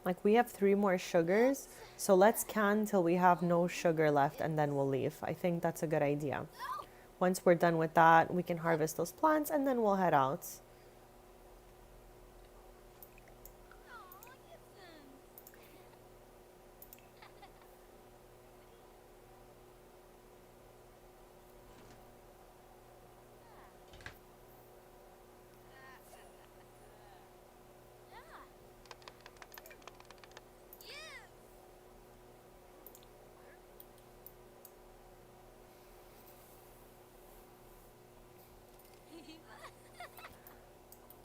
Like we have 3 more sugars, so let's can till we have no sugar left and then we'll leave. I think that's a good idea. Once we're done with that, we can harvest those plants and then we'll head out.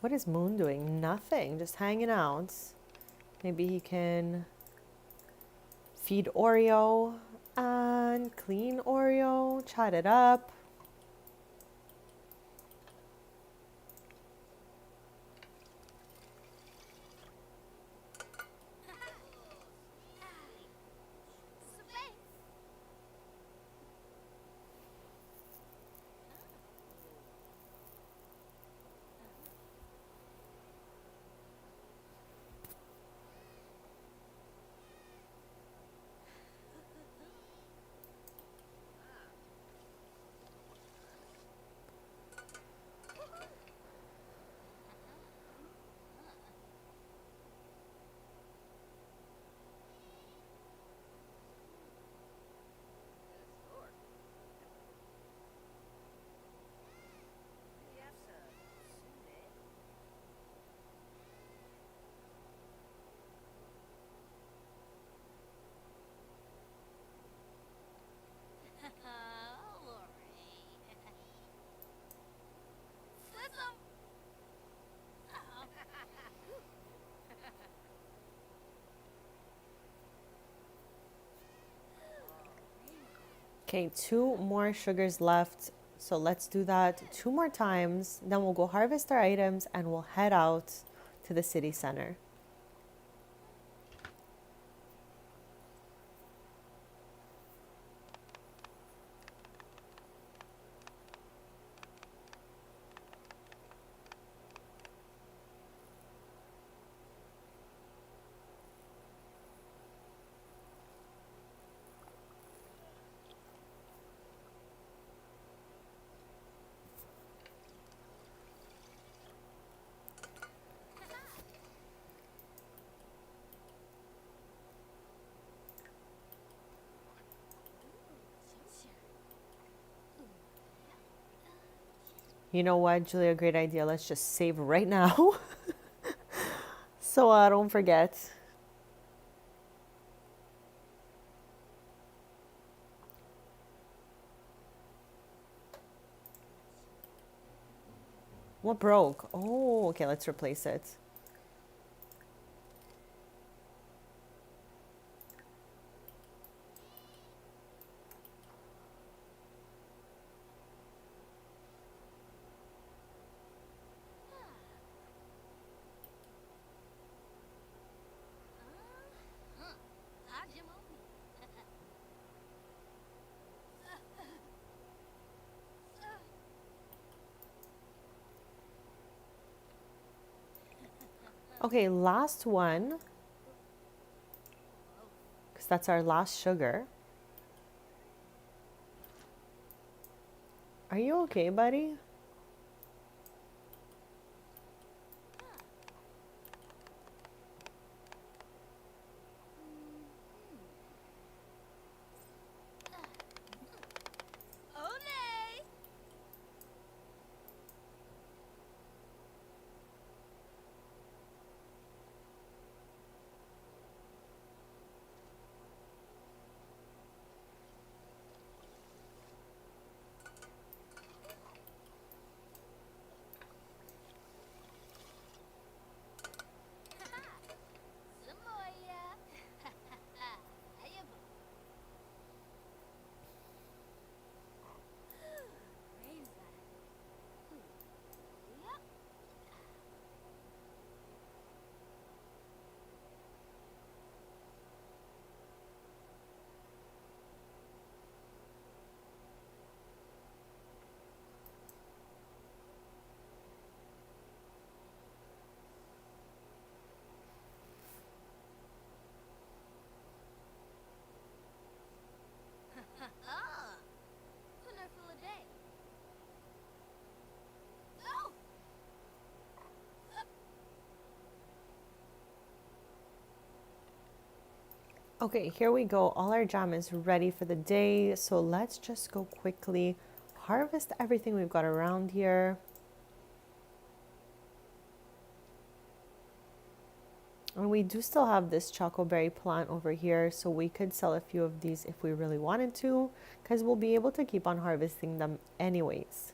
What is Moon doing? Nothing, just hanging out. Maybe he can feed Oreo and clean Oreo, chat it up. Okay, 2 more sugars left. So let's do that 2 more times. Then we'll go harvest our items and we'll head out to the city center. You know what, Julia, great idea. Let's just save right now so I don't forget. What broke? Oh, okay, let's replace it. Okay, last one, because that's our last sugar. Are you okay, buddy? Okay, here we go. All our jam is ready for the day. So let's just go quickly harvest everything we've got around here. And we do still have this chocoberry plant over here, so we could sell a few of these if we really wanted to, because we'll be able to keep on harvesting them anyways.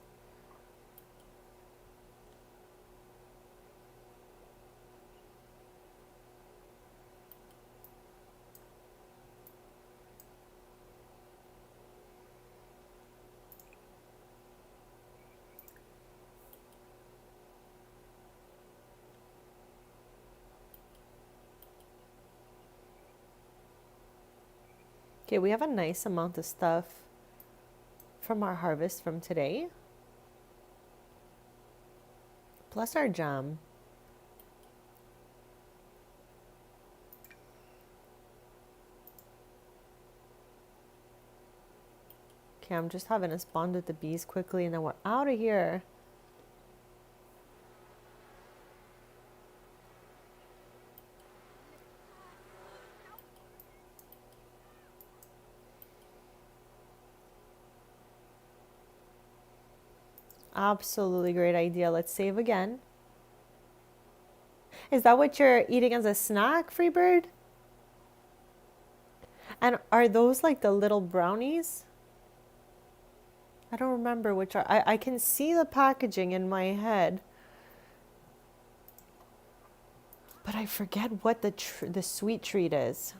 Okay, we have a nice amount of stuff from our harvest from today, plus our jam. Okay, I'm just having us bond with the bees quickly and then we're out of here. Absolutely great idea. Let's save again. Is that what you're eating as a snack, Freebird? And are those like the little brownies? I don't remember which are. I can see the packaging in my head, but I forget what the sweet treat is.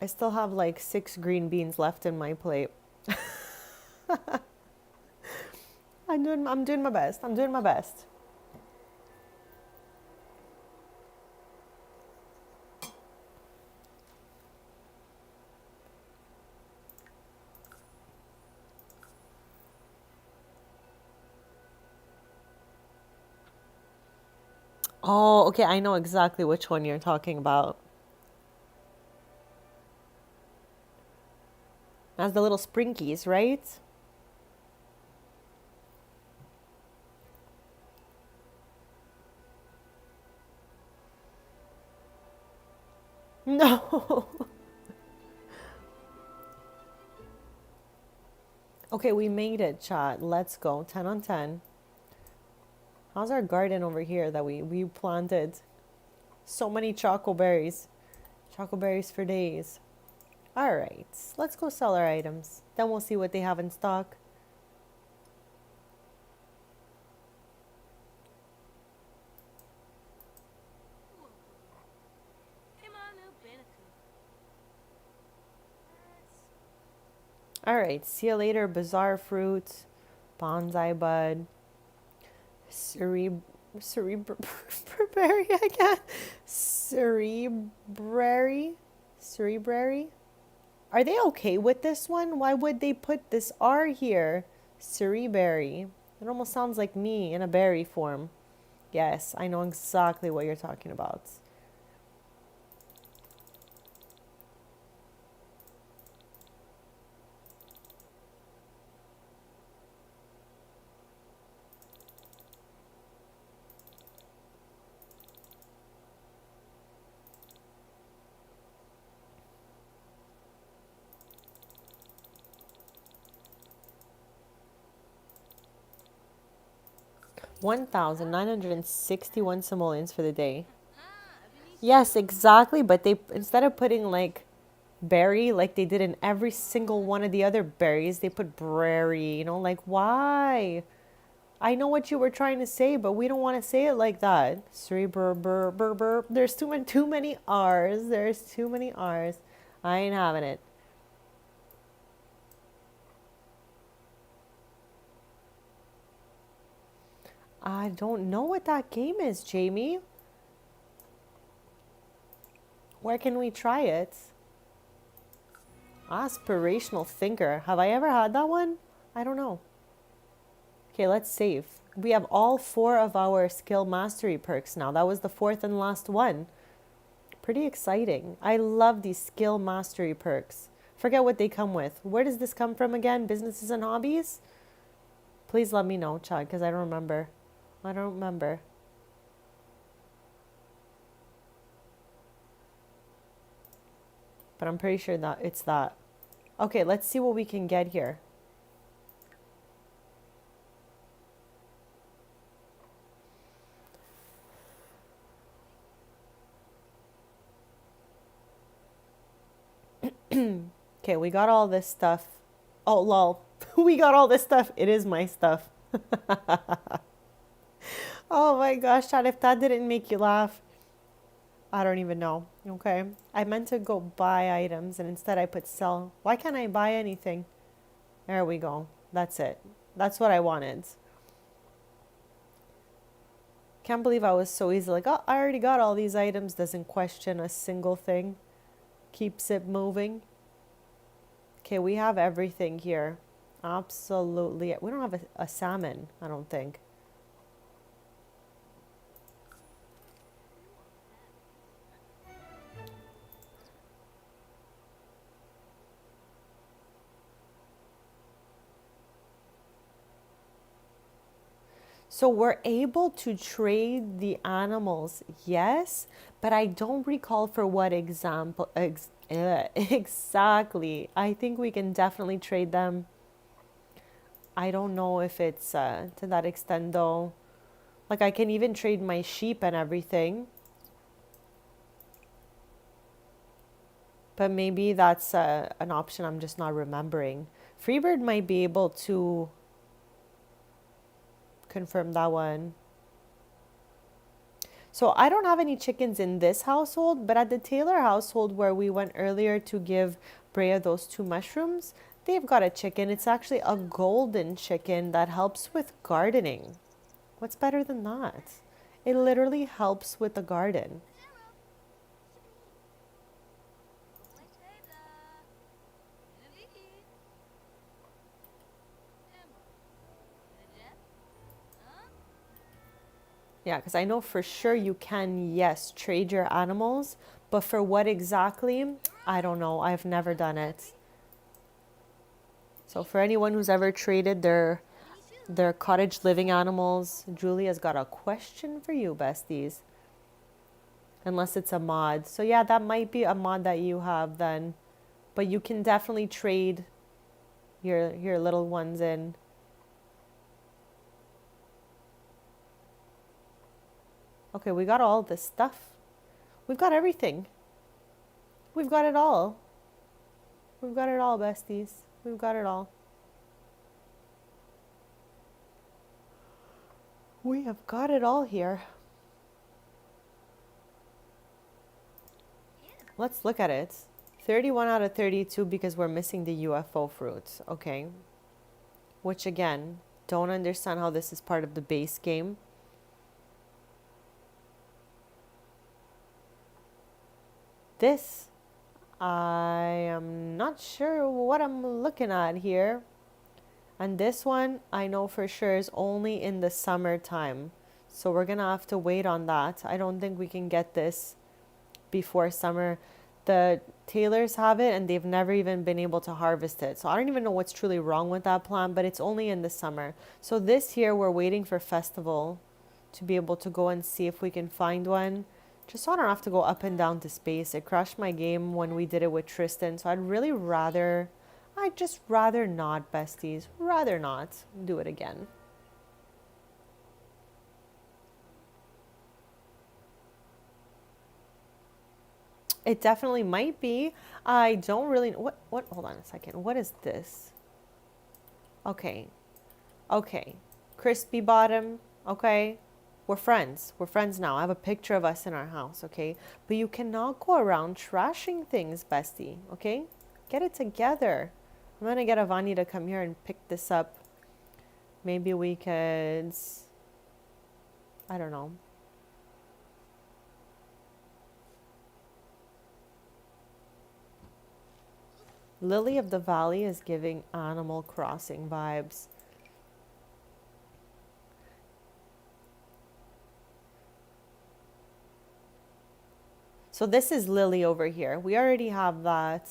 I still have like 6 green beans left in my plate. I'm doing my best. I'm doing my best. Oh, okay, I know exactly which one you're talking about. That's the little sprinkies, right? No. Okay, we made it, chat. Let's go. 10 on 10. How's our garden over here that we planted? So many choco berries. Choco berries for days. All right, let's go sell our items. Then we'll see what they have in stock. All right, see you later, bizarre fruit, bonsai bud, cerebrary again, cerebrary. Are they okay with this one? Why would they put this R here? Cereberry. It almost sounds like me in a berry form. Yes, I know exactly what you're talking about. $1,961 simoleons for the day. Yes, exactly. But they, instead of putting like berry like they did in every single one of the other berries, they put brary. You know, like why? I know what you were trying to say, but we don't want to say it like that. There's too many R's. There's too many R's. I ain't having it. I don't know what that game is, Jamie. Where can we try it? Aspirational thinker. Have I ever had that one? I don't know. Okay, let's save. We have all 4 of our skill mastery perks now. That was the 4th and last one. Pretty exciting. I love these skill mastery perks. Forget what they come with. Where does this come from again? Businesses and hobbies? Please let me know, Chad, because I don't remember. I don't remember. But I'm pretty sure that it's that. Okay, let's see what we can get here. Okay, we got all this stuff. Oh, lol. We got all this stuff. It is my stuff. Oh my gosh, Chad, if that didn't make you laugh, I don't even know. Okay. I meant to go buy items and instead I put sell. Why can't I buy anything? There we go. That's it. That's what I wanted. Can't believe I was so easy. Like, oh, I already got all these items. Doesn't question a single thing. Keeps it moving. Okay, we have everything here. Absolutely. We don't have a salmon, I don't think. So we're able to trade the animals, yes, but I don't recall for what example. Exactly. I think we can definitely trade them. I don't know if it's to that extent though. Like I can even trade my sheep and everything. But maybe that's an option I'm just not remembering. Freebird might be able to confirm that one. So I don't have any chickens in this household, but at the Taylor household where we went earlier to give Brea those 2 mushrooms, they've got a chicken. It's actually a golden chicken that helps with gardening. What's better than that? It literally helps with the garden. Yeah, because I know for sure you can, yes, trade your animals, but for what exactly? I don't know. I've never done it. So for anyone who's ever traded their cottage living animals, Julia's got a question for you, besties. Unless it's a mod. So yeah, that might be a mod that you have then. But you can definitely trade your little ones in. Okay, we got all this stuff. We've got everything. We've got it all. We've got it all, besties. We've got it all. We have got it all here. Let's look at it. 31 out of 32 because we're missing the UFO fruits. Okay. Which again, don't understand how this is part of the base game. This, I am not sure what I'm looking at here. And this one, I know for sure is only in the summertime. So we're going to have to wait on that. I don't think we can get this before summer. The Taylors have it and they've never even been able to harvest it. So I don't even know what's truly wrong with that plant, but it's only in the summer. So this year we're waiting for festival to be able to go and see if we can find one. Just so I don't have to go up and down to space. It crashed my game when we did it with Tristan. So I'd just rather not, besties. Rather not do it again. It definitely might be. I don't really know. What? Hold on a second. What is this? Okay. Okay. Crispy bottom. Okay. We're friends. We're friends now. I have a picture of us in our house, okay? But you cannot go around trashing things, bestie, okay? Get it together. I'm gonna get Avani to come here and pick this up. Maybe we could, I don't know. Lily of the Valley is giving Animal Crossing vibes. So this is Lily over here. We already have that.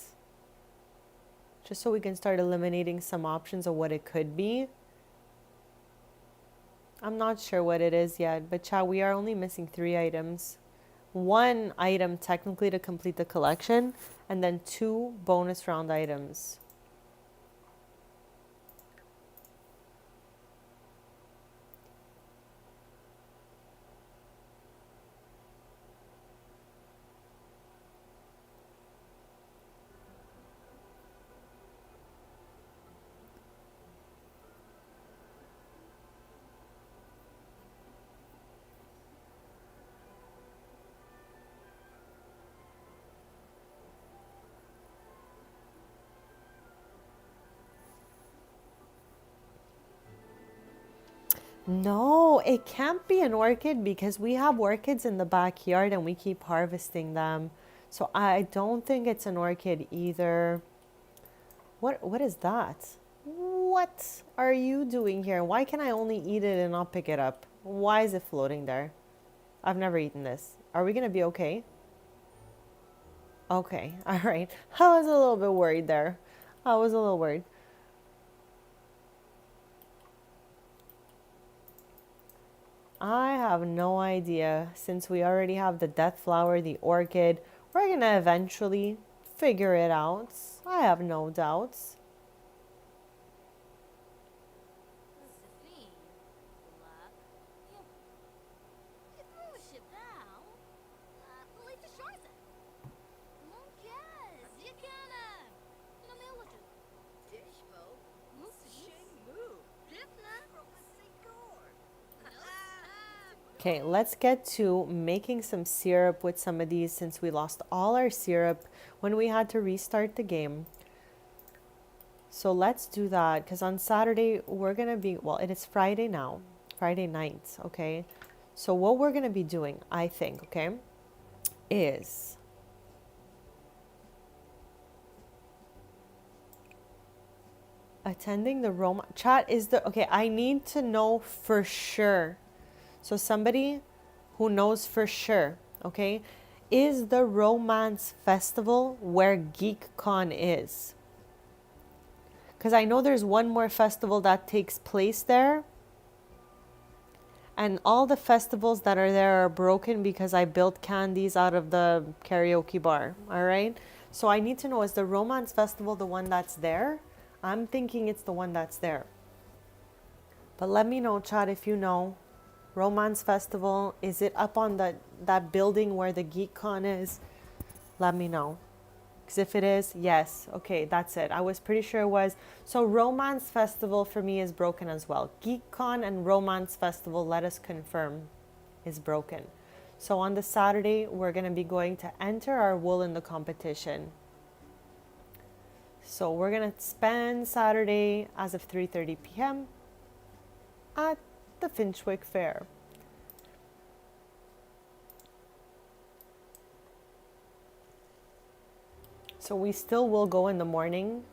Just so we can start eliminating some options of what it could be. I'm not sure what it is yet, but chat, we are only missing 3 items. 1 item technically to complete the collection, and then 2 bonus round items. No, it can't be an orchid because we have orchids in the backyard and we keep harvesting them. So I don't think it's an orchid either. What is that? What are you doing here? Why can I only eat it and not pick it up? Why is it floating there? I've never eaten this. Are we gonna be okay? Okay, all right. I was a little bit worried there. I was a little worried. I have no idea. Since we already have the death flower, the orchid, we're gonna eventually figure it out. I have no doubts. Okay, let's get to making some syrup with some of these since we lost all our syrup when we had to restart the game. So let's do that because on Saturday we're going to be, well, it is Friday now, Friday night, okay? So what we're going to be doing, I think, okay, is attending the Roma chat is the, okay, I need to know for sure. So somebody who knows for sure, okay, is the Romance Festival where GeekCon is? Because I know there's one more festival that takes place there. And all the festivals that are there are broken because I built candies out of the karaoke bar, all right? So I need to know, is the Romance Festival the one that's there? I'm thinking it's the one that's there. But let me know, chat, if you know. Romance Festival, is it up on that building where the GeekCon is? Let me know. Because if it is, yes. Okay, that's it. I was pretty sure it was. So Romance Festival for me is broken as well. GeekCon and Romance Festival, let us confirm, is broken. So on the Saturday, we're going to be going to enter our wool in the competition. So we're going to spend Saturday as of 3:30 p.m. at the Finchwick Fair. So we still will go in the morning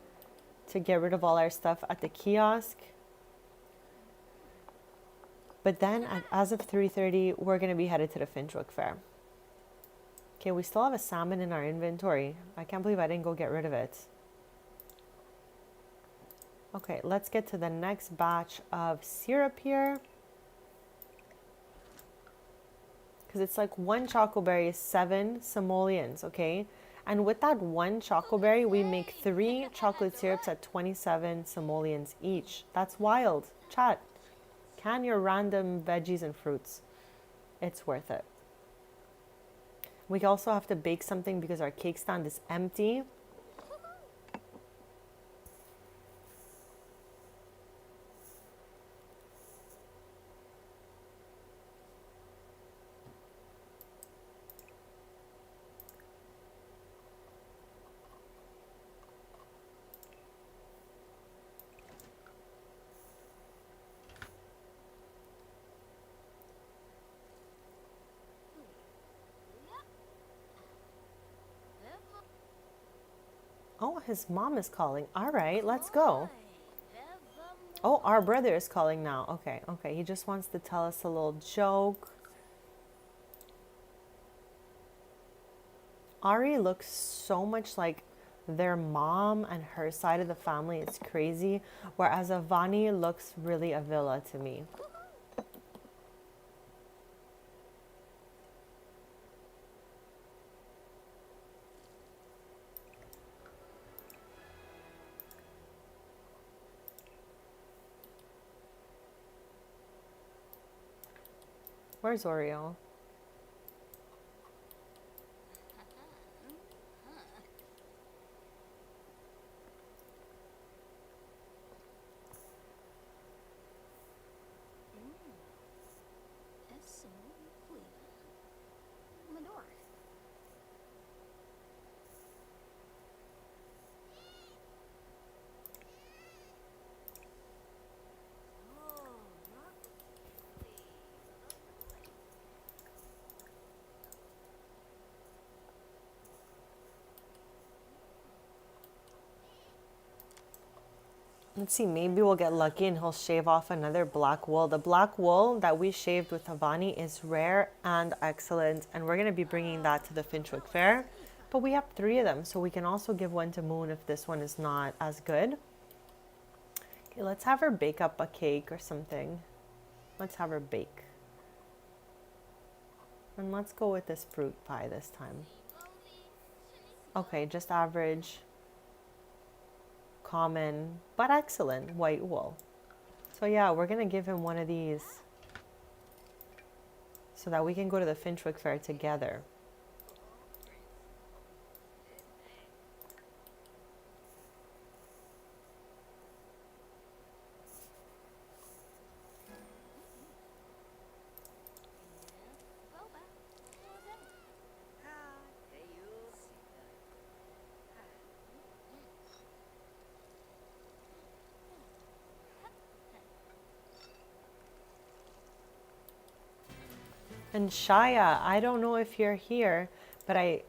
to get rid of all our stuff at the kiosk. But then as of 3:30, we're going to be headed to the Finchwick Fair. Okay, we still have a salmon in our inventory. I can't believe I didn't go get rid of it. Okay, let's get to the next batch of syrup here. Because it's like 1 chocoberry is 7 simoleons, okay? And with that 1 chocoberry, we make 3 chocolate syrups at 27 simoleons each. That's wild. Chat, can your random veggies and fruits. It's worth it. We also have to bake something because our cake stand is empty. Oh, his mom is calling. All right, let's go. Oh, our brother is calling now. Okay, okay. He just wants to tell us a little joke. Ari looks so much like their mom and her side of the family. It's crazy. Whereas Avani looks really Avila to me. Where's Oreo? Let's see, maybe we'll get lucky and he'll shave off another black wool. The black wool that we shaved with Havani is rare and excellent, and we're going to be bringing that to the Finchwick Fair. But we have 3 of them, so we can also give one to Moon if this one is not as good. Okay, let's have her bake up a cake or something. Let's have her bake. And let's go with this fruit pie this time. Okay, just average, common, but excellent white wool. So yeah, we're gonna give him one of these so that we can go to the Finchwick Fair together. And Shaya, I don't know if you're here, but I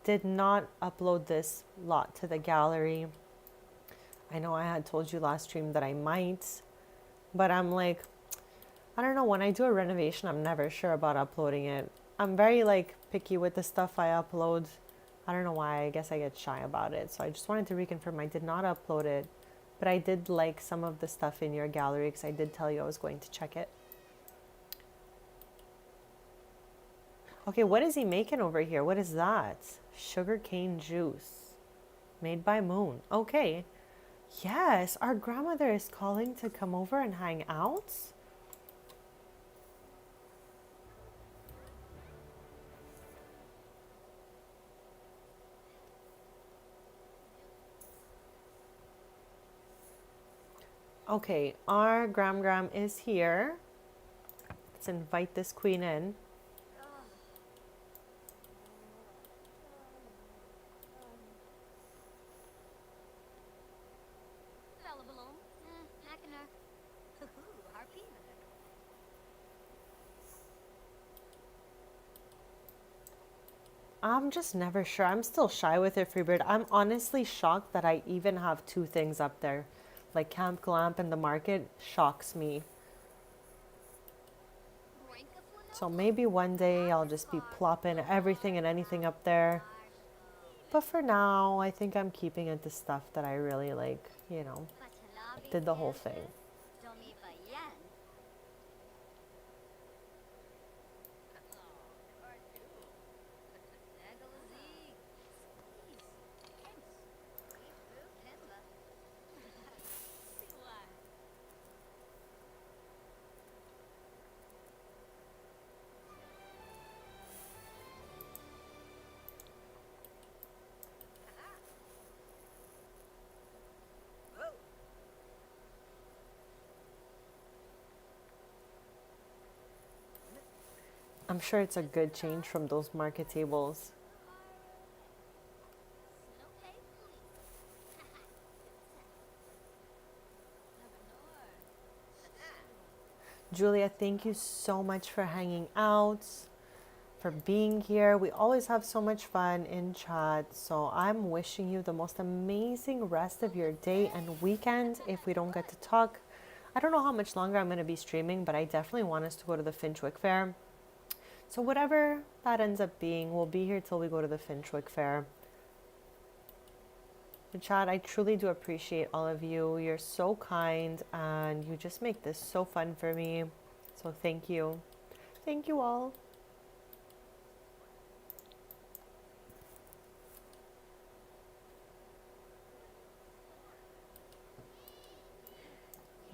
did not upload this lot to the gallery. I know I had told you last stream that I might, but I'm like, I don't know, when I do a renovation, I'm never sure about uploading it. I'm very like picky with the stuff I upload. I don't know why, I guess I get shy about it. So I just wanted to reconfirm I did not upload it, but I did like some of the stuff in your gallery because I did tell you I was going to check it. Okay, what is he making over here? What is that? Sugarcane juice. Made by Moon. Okay. Yes, our grandmother is calling to come over and hang out. Okay, our Gram is here. Let's invite this queen in. I'm just never sure. I'm still shy with it, Freebird. I'm honestly shocked that I even have 2 things up there. Like Camp Glamp and the market shocks me. So maybe one day I'll just be plopping everything and anything up there. But for now, I think I'm keeping it the stuff that I really like, you know, did the whole thing. I'm sure it's a good change from those market tables. Julia, thank you so much for hanging out, for being here. We always have so much fun in chat. So I'm wishing you the most amazing rest of your day and weekend if we don't get to talk. I don't know how much longer I'm going to be streaming, but I definitely want us to go to the Finchwick Fair. So whatever that ends up being, we'll be here till we go to the Finchwick Fair. But chat, I truly do appreciate all of you. You're so kind and you just make this so fun for me. So thank you. Thank you all.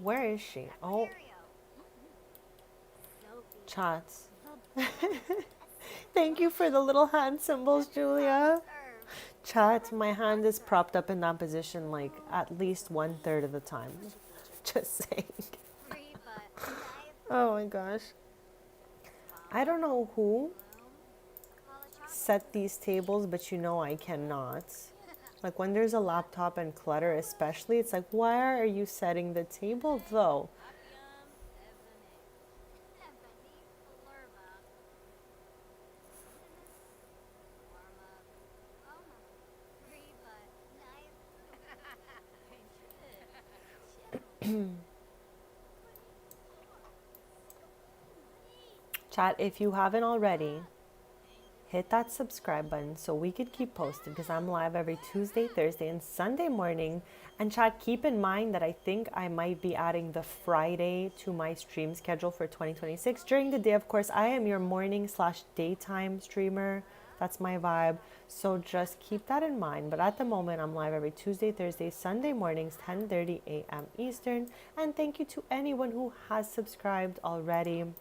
Where is she? Oh. Chat. Thank you for the little hand symbols, Julia. Chat, my hand is propped up in that position like at least 1/3 of the time. Just saying. Oh my gosh. I don't know who set these tables, but you know I cannot. Like when there's a laptop and clutter especially, it's like, why are you setting the table though? Chat, if you haven't already, hit that subscribe button so we could keep posted because I'm live every Tuesday, Thursday, and Sunday morning. And chat, keep in mind that I think I might be adding the Friday to my stream schedule for 2026. During the day, of course, I am your morning/daytime streamer. That's my vibe. So just keep that in mind. But at the moment, I'm live every Tuesday, Thursday, Sunday mornings, 10:30 a.m. Eastern. And thank you to anyone who has subscribed already.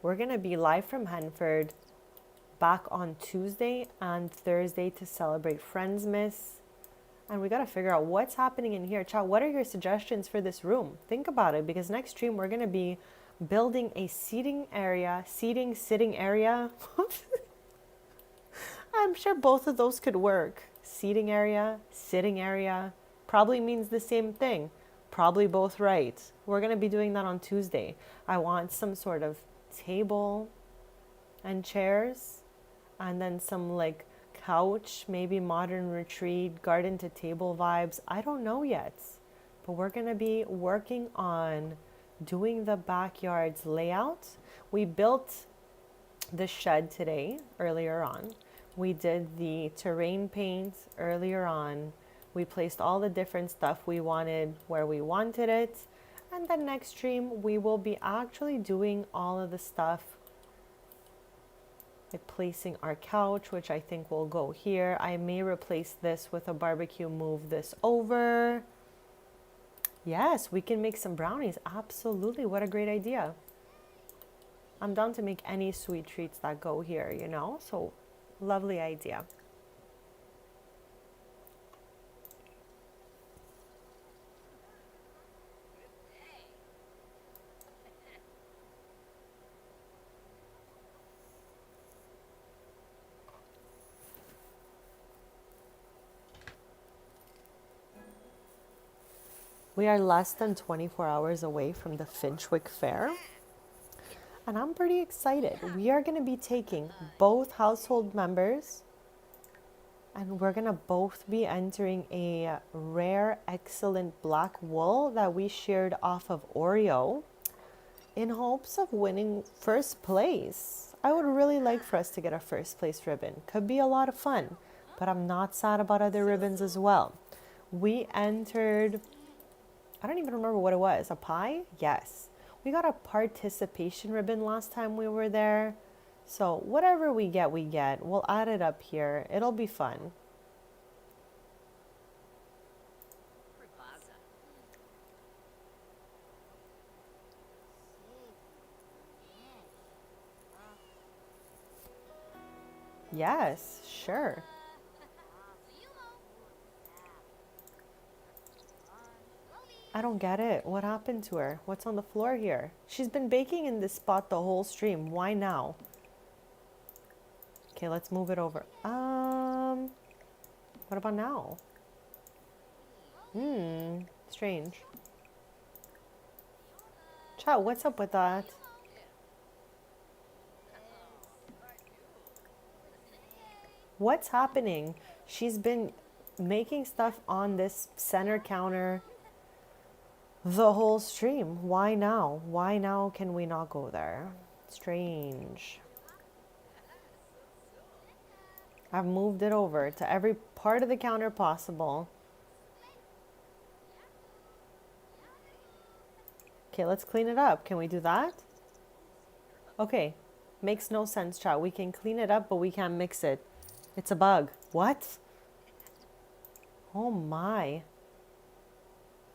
We're going to be live from Henford back on Tuesday and Thursday to celebrate Friendsmas. And we got to figure out what's happening in here. Chat, what are your suggestions for this room? Think about it, because next stream we're going to be building a sitting area. I'm sure both of those could work. Seating area, sitting area, probably means the same thing. Probably both right. We're going to be doing that on Tuesday. I want some sort of table and chairs, and then some like couch, maybe modern retreat, garden to table vibes. I don't know yet, but we're gonna be working on doing the backyard's layout. We built the shed today, earlier on. We did the terrain paint earlier on. We placed all the different stuff we wanted where we wanted it. And the next stream, we will be actually doing all of the stuff, like placing our couch, which I think will go here. I may replace this with a barbecue, move this over. Yes, we can make some brownies. Absolutely. What a great idea. I'm down to make any sweet treats that go here, you know? So, lovely idea. We are less than 24 hours away from the Finchwick Fair, and I'm pretty excited. We are going to be taking both household members, and we're going to both be entering a rare, excellent black wool that we shared off of Oreo in hopes of winning first place. I would really like for us to get a first place ribbon. Could be a lot of fun, but I'm not sad about other ribbons as well. We entered, I don't even remember what it was. A pie? Yes. We got a participation ribbon last time we were there. So whatever we get, we get. We'll add it up here. It'll be fun. Yes, sure. I don't get it. What happened to her? What's on the floor here? She's been baking in this spot the whole stream. Why now? Okay, let's move it over. What about now? Strange. Chat, what's up with that? What's happening? She's been making stuff on this center counter the whole stream. Why now? Why now can we not go there? Strange. I've moved it over to every part of the counter possible. Okay, let's clean it up. Can we do that? Okay, makes no sense, chat. We can clean it up, but we can't mix it. It's a bug. What? Oh my.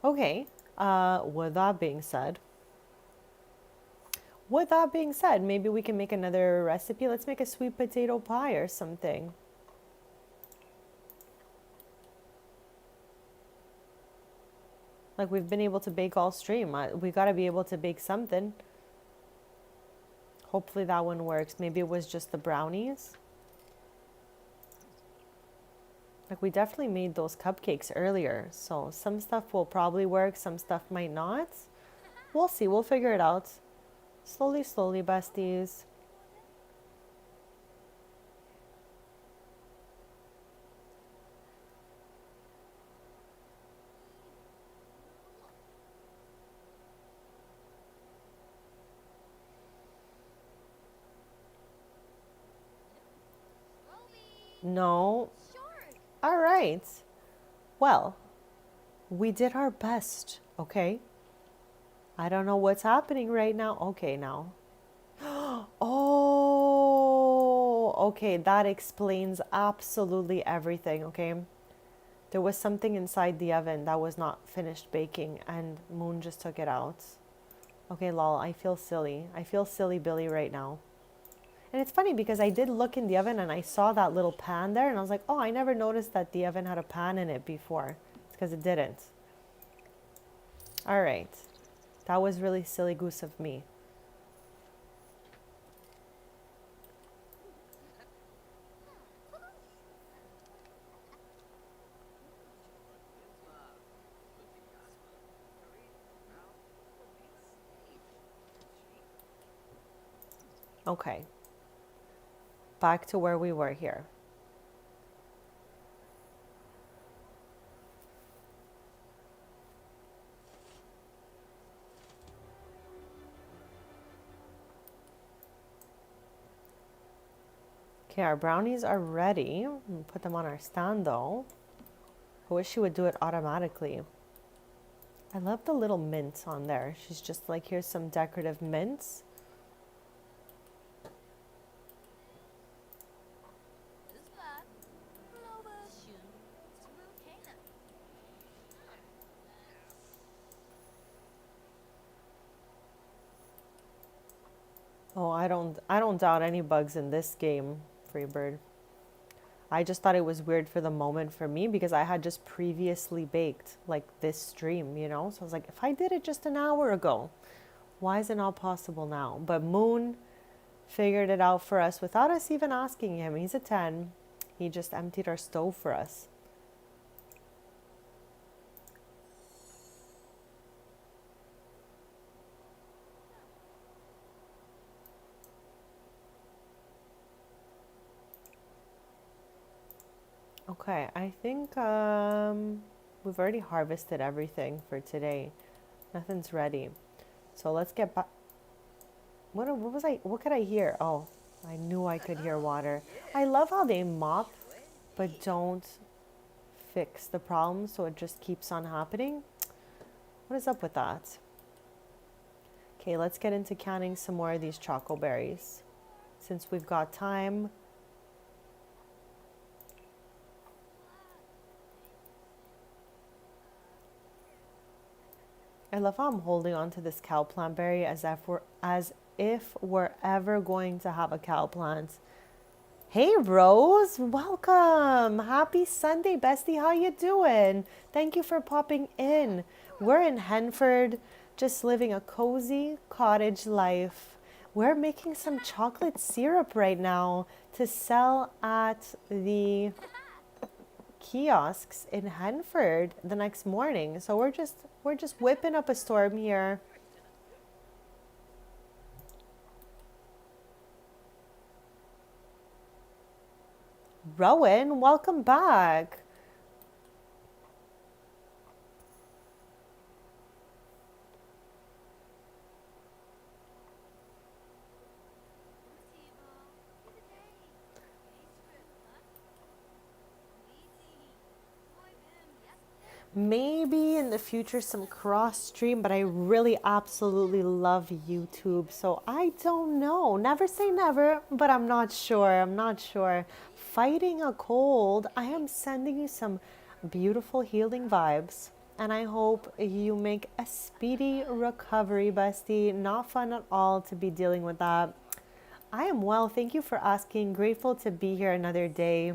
Okay. With that being said, With that being said, maybe we can make another recipe. Let's make a sweet potato pie or something. Like we've been able to bake all stream. We got to be able to bake something. Hopefully that one works. Maybe it was just the brownies. Like we definitely made those cupcakes earlier. So some stuff will probably work. Some stuff might not. We'll see. We'll figure it out. Slowly, slowly, besties. No. All right. Well, we did our best, okay? I don't know what's happening right now. Okay, now. Oh, okay. That explains absolutely everything, okay? There was something inside the oven that was not finished baking and Moon just took it out. Okay, lol, I feel silly. I feel silly Billy right now. And it's funny because I did look in the oven and I saw that little pan there and I was like, oh, I never noticed that the oven had a pan in it before. It's because it didn't. All right. That was really silly goose of me. Okay. Back to where we were here. Okay, our brownies are ready. Put them on our stand though. I wish she would do it automatically. I love the little mints on there. She's just like, here's some decorative mints. Oh, I don't doubt any bugs in this game, Freebird. I just thought it was weird for the moment for me because I had just previously baked like this stream, you know? So I was like, if I did it just an hour ago, why is it not possible now? But Moon figured it out for us without us even asking him. He's a 10. He just emptied our stove for us. Okay, I think we've already harvested everything for today. Nothing's ready. So let's get back. What could I hear? Oh, I knew I could hear water. I love how they mop but don't fix the problem, so it just keeps on happening. What is up with that? Okay, let's get into canning some more of these choco berries since we've got time. I love how I'm holding on to this cow plant berry as if we're ever going to have a cow plant. Hey Rose, welcome. Happy Sunday, bestie. How you doing? Thank you for popping in. We're in Henford, just living a cozy cottage life. We're making some chocolate syrup right now to sell at the kiosks in Henford the next morning. So we're just whipping up a storm here. Rowan, welcome back. Maybe in the future some cross stream, but I really absolutely love YouTube. So I don't know. Never say never, but I'm not sure. I'm not sure. Fighting a cold. I am sending you some beautiful healing vibes. And I hope you make a speedy recovery, bestie. Not fun at all to be dealing with that. I am well. Thank you for asking. Grateful to be here another day.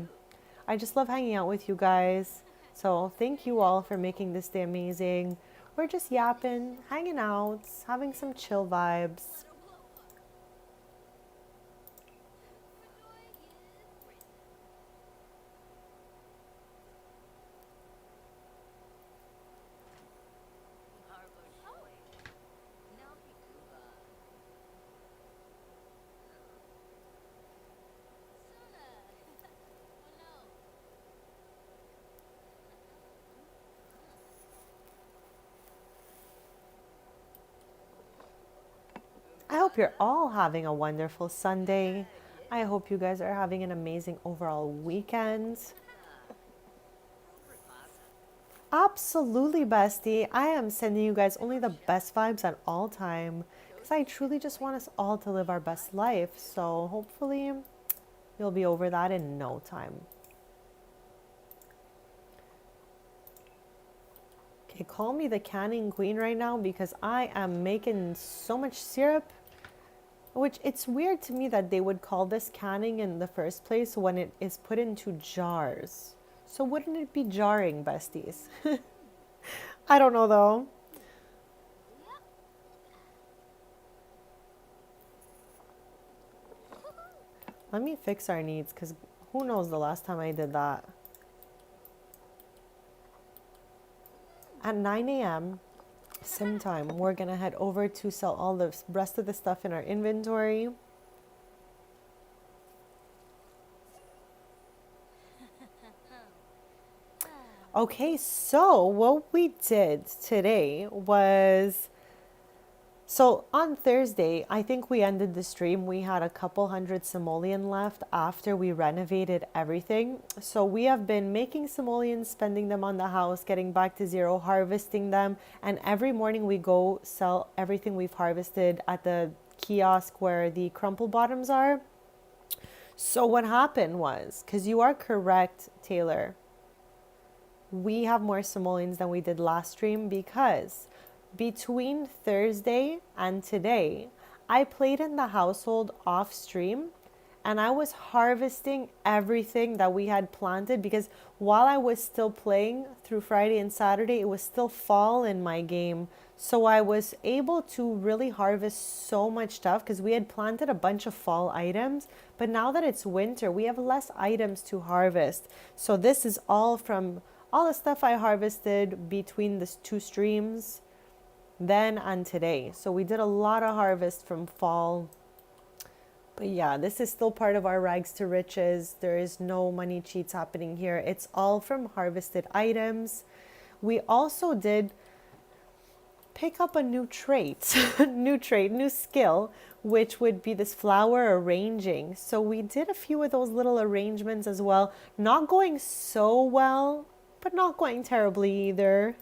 I just love hanging out with you guys. So thank you all for making this day amazing. We're just yapping, hanging out, having some chill vibes. I hope you're all having a wonderful Sunday. I hope you guys are having an amazing overall weekend. Absolutely, bestie. I am sending you guys only the best vibes at all time because I truly just want us all to live our best life. So hopefully you'll be over that in no time. Okay, call me the canning queen right now because I am making so much syrup. Which it's weird to me that they would call this canning in the first place when it is put into jars. So wouldn't it be jarring, besties? I don't know though. Let me fix our needs because who knows the last time I did that. At 9 a.m. sim time, we're gonna head over to sell all the rest of the stuff in our inventory. Okay, so what we did today was, so on Thursday, I think we ended the stream. We had a couple hundred simoleon left after we renovated everything. So we have been making simoleons, spending them on the house, getting back to zero, harvesting them. And every morning we go sell everything we've harvested at the kiosk where the crumple bottoms are. So what happened was, because you are correct, Taylor, we have more simoleons than we did last stream because between Thursday and today, I played in the household off stream and I was harvesting everything that we had planted because while I was still playing through Friday and Saturday, it was still fall in my game. So I was able to really harvest so much stuff because we had planted a bunch of fall items. But now that it's winter, we have less items to harvest. So this is all from all the stuff I harvested between the two streams then and today. So we did a lot of harvest from fall. But yeah, this is still part of our rags to riches. There is no money cheats happening here. It's all from harvested items. We also did pick up a new trait, new skill, which would be this flower arranging. So we did a few of those little arrangements as well. Not going so well, but not going terribly either.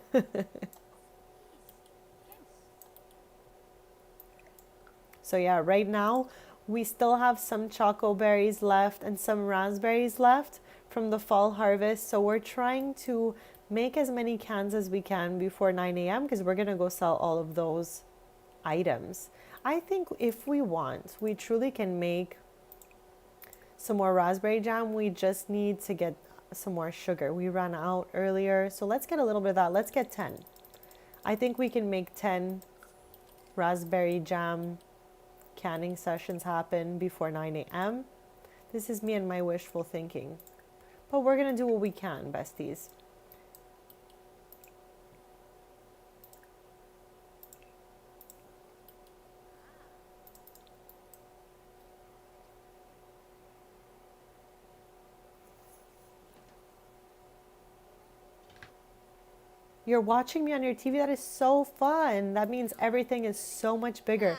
So yeah, right now we still have some choco berries left and some raspberries left from the fall harvest. So we're trying to make as many cans as we can before 9 a.m. because we're going to go sell all of those items. I think if we want, we truly can make some more raspberry jam. We just need to get some more sugar. We ran out earlier, so let's get a little bit of that. Let's get 10. I think we can make 10 raspberry jam canning sessions happen before 9 a.m. This is me and my wishful thinking, but we're gonna do what we can, besties. You're watching me on your TV. That is so fun. That means everything is so much bigger.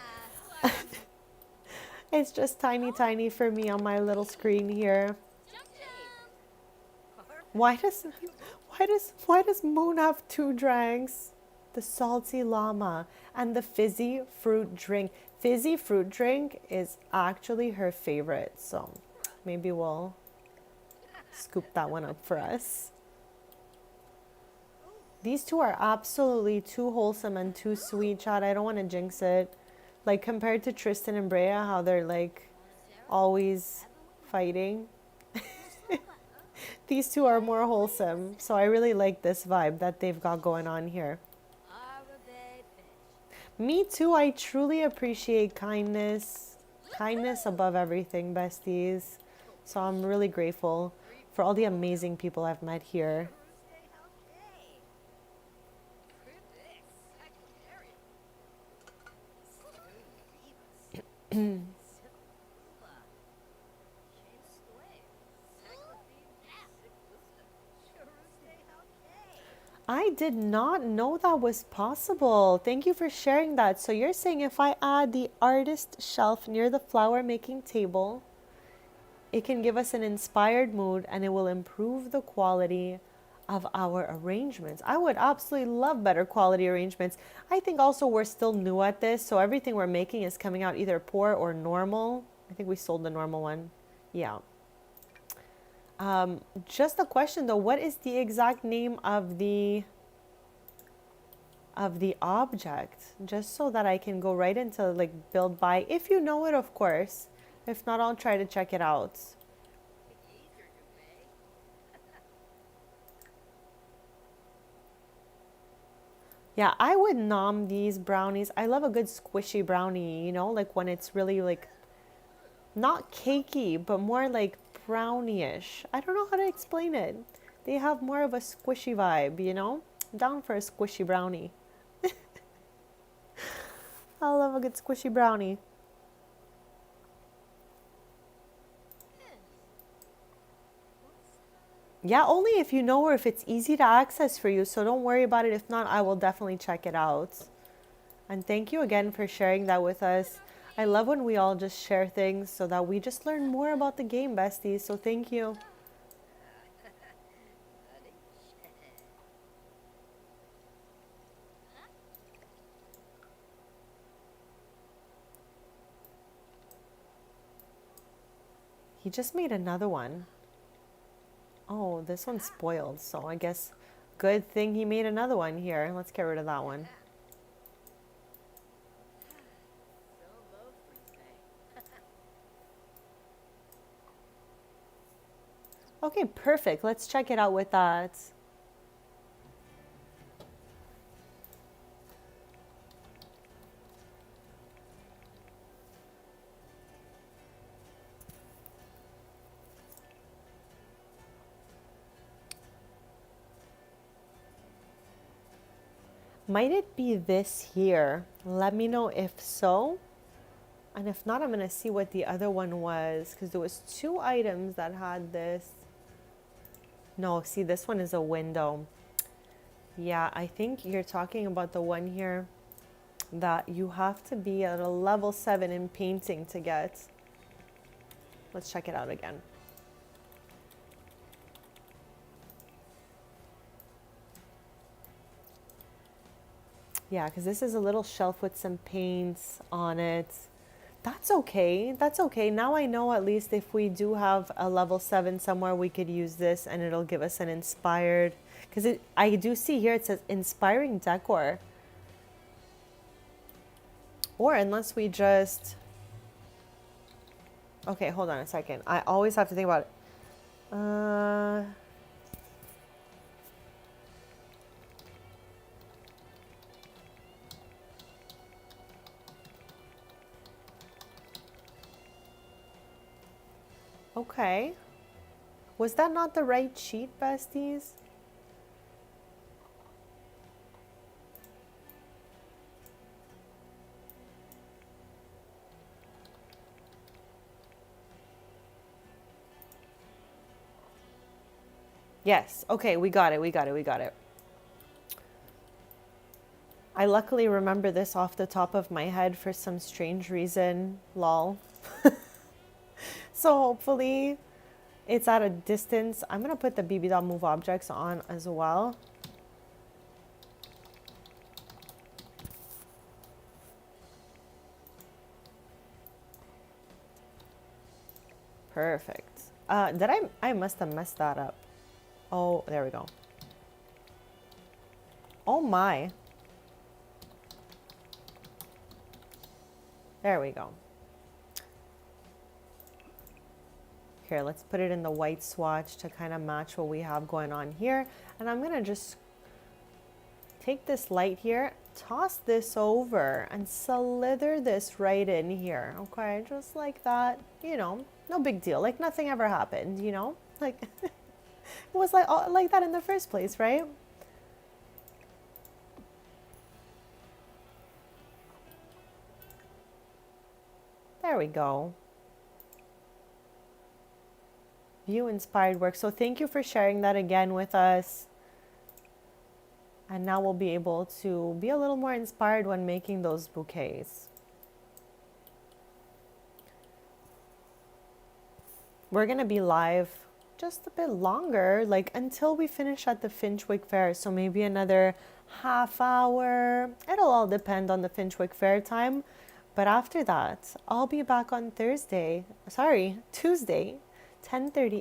It's just tiny for me on my little screen here. Why does Moon have two drinks? The salty llama and the fizzy fruit drink. Fizzy fruit drink is actually her favorite, so maybe we'll scoop that one up for us. These two are absolutely too wholesome and too sweet, Chad. I don't want to jinx it. Like compared to Tristan and Brea, how they're like always fighting. These two are more wholesome. So I really like this vibe that they've got going on here. Me too. I truly appreciate kindness. Kindness above everything, besties. So I'm really grateful for all the amazing people I've met here. I did not know that was possible. Thank you for sharing that. So you're saying if I add the artist shelf near the flower making table, it can give us an inspired mood and it will improve the quality of our arrangements. I would absolutely love better quality arrangements. I think also we're still new at this, so everything we're making is coming out either poor or normal. I think we sold the normal one. Yeah. Just a question though, what is the exact name of the object? Just so that I can go right into like build by, if you know it, of course. If not, I'll try to check it out. Yeah, I would nom these brownies. I love a good squishy brownie, you know, like when it's really like not cakey, but more like brownie-ish. I don't know how to explain it. They have more of a squishy vibe, you know? I'm down for a squishy brownie. I love a good squishy brownie. Yeah, only if you know or if it's easy to access for you. So don't worry about it. If not, I will definitely check it out. And thank you again for sharing that with us. I love when we all just share things so that we just learn more about the game, besties. So thank you. He just made another one. Oh, this one's spoiled. So I guess good thing he made another one here. Let's get rid of that one. Okay, perfect. Let's check it out with that. Might it be this here? Let me know if so. And if not, I'm going to see what the other one was. Because there was two items that had this. No, see, this one is a window. Yeah, I think you're talking about the one here that you have to be at a level 7 in painting to get. Let's check it out again. Yeah, because this is a little shelf with some paints on it. That's okay. That's okay. Now I know at least if we do have a level 7 somewhere, we could use this and it'll give us an inspired. Because I do see here it says inspiring decor. Or unless we just... Okay, hold on a second. I always have to think about it. Okay. Was that not the right sheet, besties? Yes. Okay, we got it. We got it. We got it. I luckily remember this off the top of my head for some strange reason. Lol. So hopefully it's at a distance. I'm going to put the BB doll move objects on as well. Perfect. I must have messed that up. Oh, there we go. Oh my. There we go. Here, let's put it in the white swatch to kind of match what we have going on here. And I'm gonna just take this light here, toss this over, and slither this right in here. Okay, just like that, you know, no big deal. Like nothing ever happened, you know? Like, it was like that in the first place, right? There we go. View inspired work. So thank you for sharing that again with us. And now we'll be able to be a little more inspired when making those bouquets. We're going to be live just a bit longer, like until we finish at the Finchwick Fair. So maybe another half hour. It'll all depend on the Finchwick Fair time. But after that, I'll be back on Tuesday, 10:30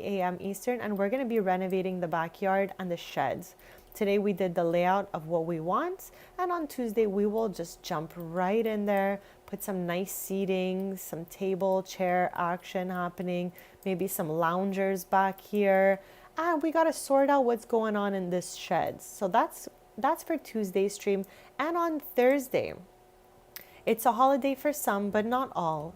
a.m. Eastern, and we're going to be renovating the backyard and the sheds. Today we did the layout of what we want, and on Tuesday we will just jump right in there, put some nice seating, some table, chair action happening, maybe some loungers back here, and we got to sort out what's going on in this shed. So that's for Tuesday's stream. And on Thursday, it's a holiday for some, but not all.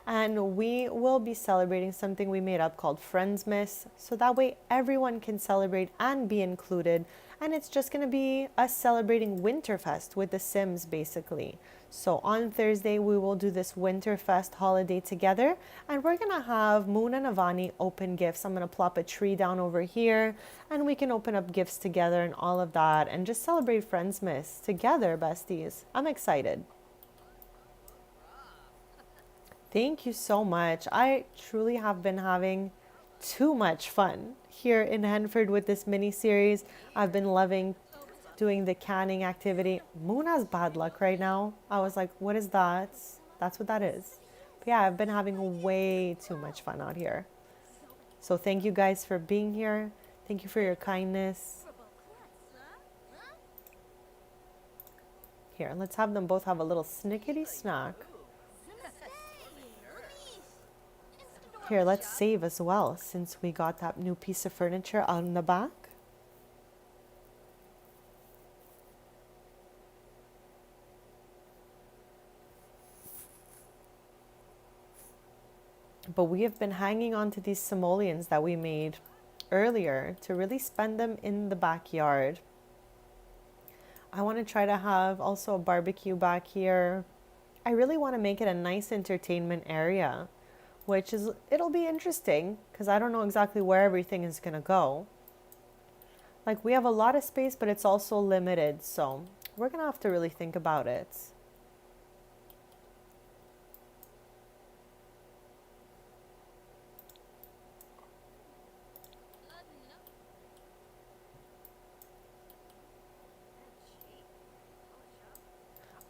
And we will be celebrating something we made up called Friendsmas. So that way everyone can celebrate and be included. And it's just going to be us celebrating Winterfest with the Sims, basically. So on Thursday, we will do this Winterfest holiday together. And we're going to have Moon and Avani open gifts. I'm going to plop a tree down over here. And we can open up gifts together and all of that. And just celebrate Friendsmas together, besties. I'm excited. Thank you so much. I truly have been having too much fun here in Henford with this mini series. I've been loving doing the canning activity. Moon has bad luck right now. I was like, what is that? That's what that is. But yeah, I've been having way too much fun out here. So thank you guys for being here. Thank you for your kindness. Here, let's have them both have a little snickety snack. Here, let's save as well, since we got that new piece of furniture on the back. But we have been hanging on to these simoleons that we made earlier to really spend them in the backyard. I want to try to have also a barbecue back here. I really want to make it a nice entertainment area, which is, it'll be interesting because I don't know exactly where everything is going to go. Like, we have a lot of space, but it's also limited. So we're going to have to really think about it.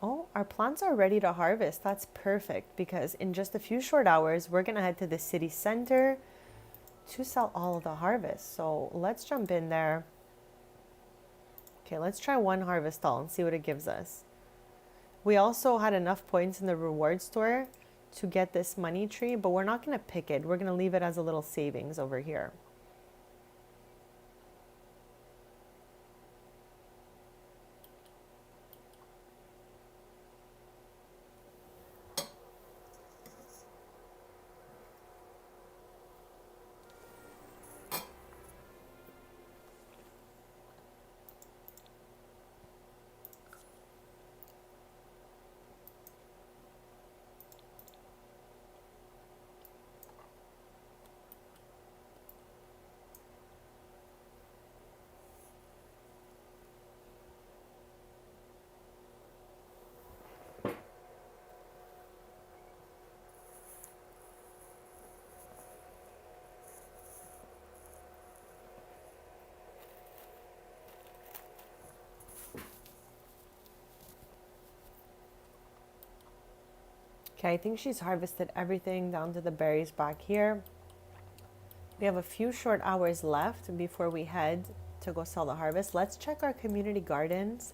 Oh, our plants are ready to harvest. That's perfect because in just a few short hours, we're going to head to the city center to sell all of the harvest. So let's jump in there. Okay, let's try one harvest all and see what it gives us. We also had enough points in the reward store to get this money tree, but we're not going to pick it. We're going to leave it as a little savings over here. Okay, I think she's harvested everything down to the berries back here. We have a few short hours left before we head to go sell the harvest. Let's check our community gardens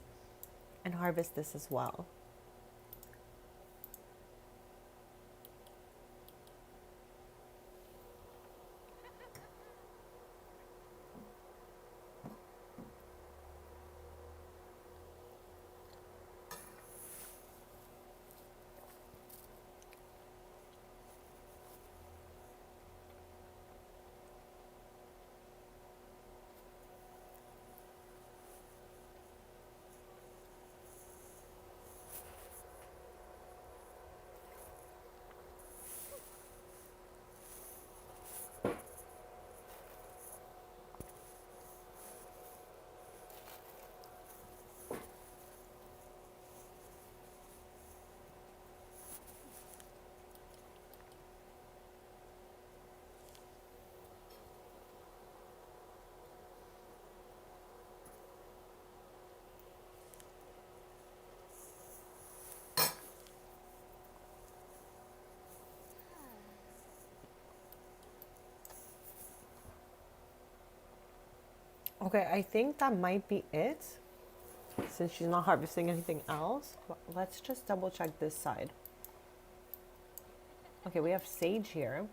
and harvest this as well. Okay, I think that might be it. Since she's not harvesting anything else, let's just double check this side. Okay, we have sage here.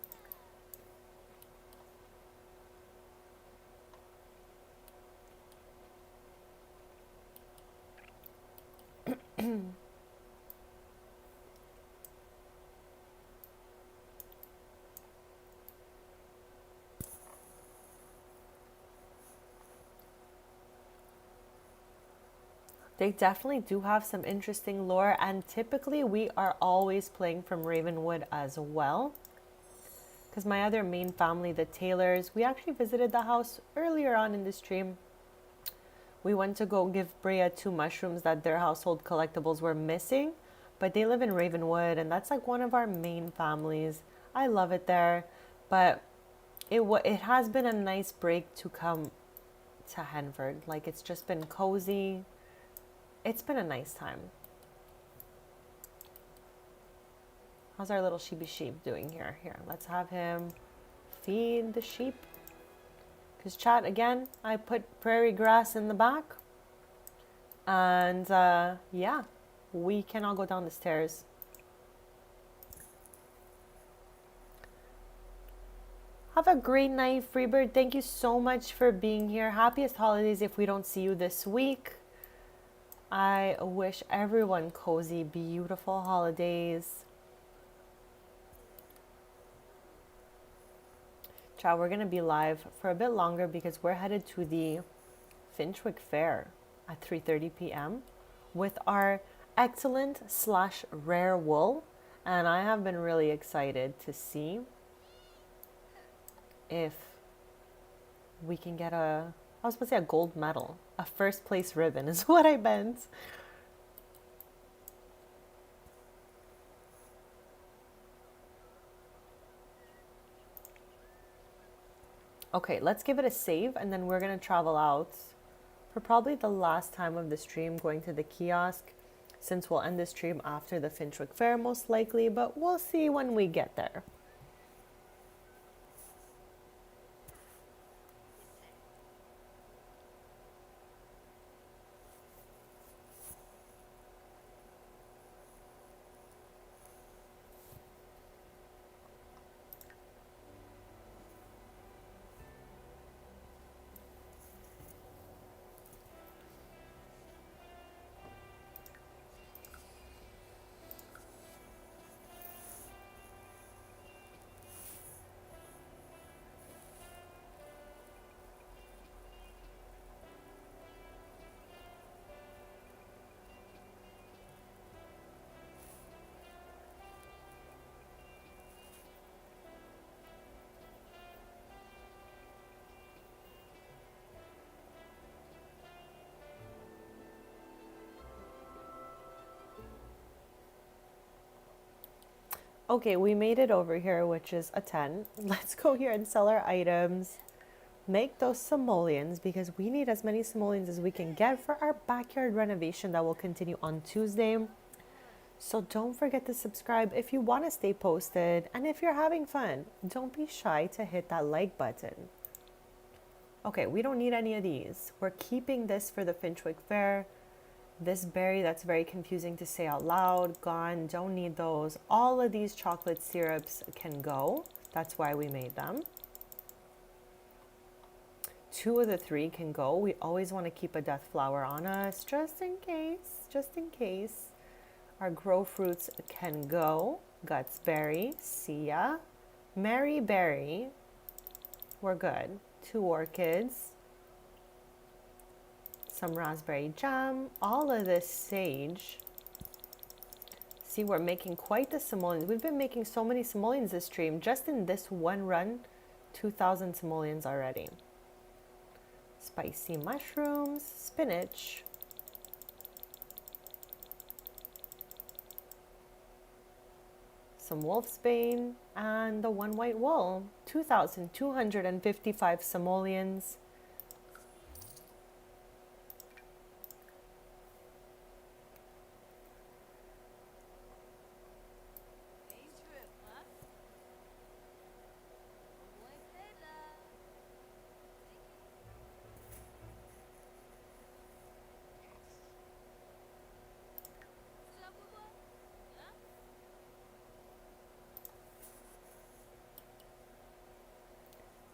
They definitely do have some interesting lore, and typically we are always playing from Ravenwood as well. Because my other main family, the Taylors, we actually visited the house earlier on in the stream. We went to go give Brea 2 mushrooms that their household collectibles were missing, but they live in Ravenwood, and that's like one of our main families. I love it there, but it has been a nice break to come to Henford. Like, it's just been cozy. It's been a nice time. How's our little sheepy sheep doing here? Here, let's have him feed the sheep. Because chat, again, I put prairie grass in the back. And yeah, we can all go down the stairs. Have a great night, Freebird. Thank you so much for being here. Happiest holidays if we don't see you this week. I wish everyone cozy, beautiful holidays. Chat, we're going to be live for a bit longer because we're headed to the Finchwick Fair at 3:30 p.m. with our excellent / rare wool. And I have been really excited to see if we can get I was supposed to say a gold medal. A first place ribbon is what I meant. Okay, let's give it a save and then we're going to travel out for probably the last time of the stream, going to the kiosk, since we'll end the stream after the Finchwick Fair most likely, but we'll see when we get there. Okay, we made it over here, which is a 10. Let's go here and sell our items. Make those simoleons because we need as many simoleons as we can get for our backyard renovation that will continue on Tuesday. So don't forget to subscribe if you want to stay posted. And if you're having fun, don't be shy to hit that like button. Okay, we don't need any of these. We're keeping this for the Finchwick Fair. This berry that's very confusing to say out loud, gone, don't need those. All of these chocolate syrups can go. That's why we made them. 2 of the 3 can go. We always want to keep a death flower on us, just in case, just in case. Our grow fruits can go. Guts berry, see ya. Mary berry, we're good. 2 orchids. Some raspberry jam, all of this sage. See, we're making quite the simoleons. We've been making so many simoleons this stream. Just in this one run, 2,000 simoleons already. Spicy mushrooms, spinach. Some wolfsbane, and the one white wool. 2,255 simoleons.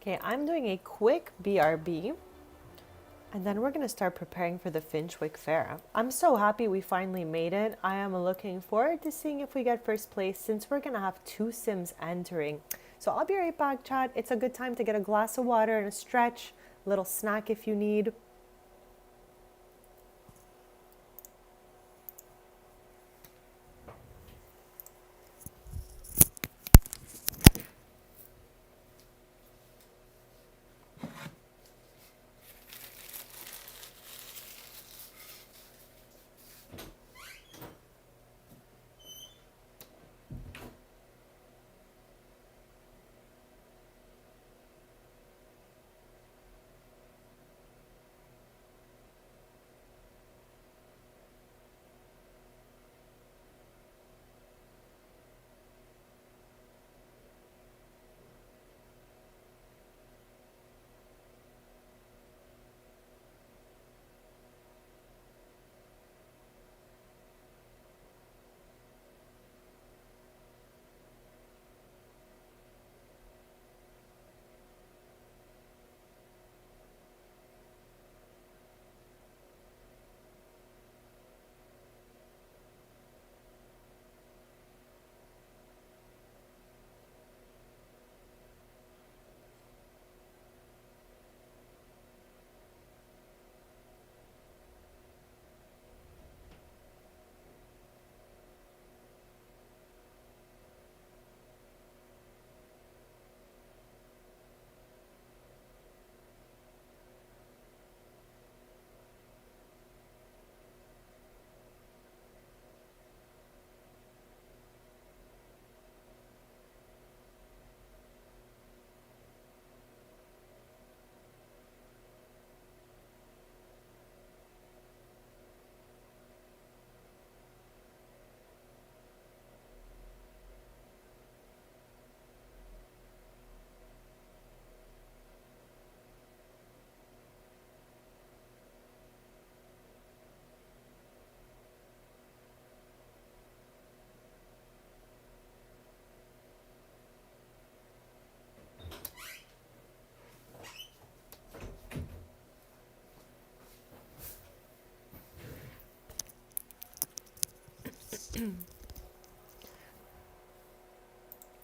Okay, I'm doing a quick BRB, and then we're gonna start preparing for the Finchwick Fair. I'm so happy we finally made it. I am looking forward to seeing if we get first place, since we're gonna have 2 Sims entering. So I'll be right back, chat. It's a good time to get a glass of water and a stretch, a little snack if you need.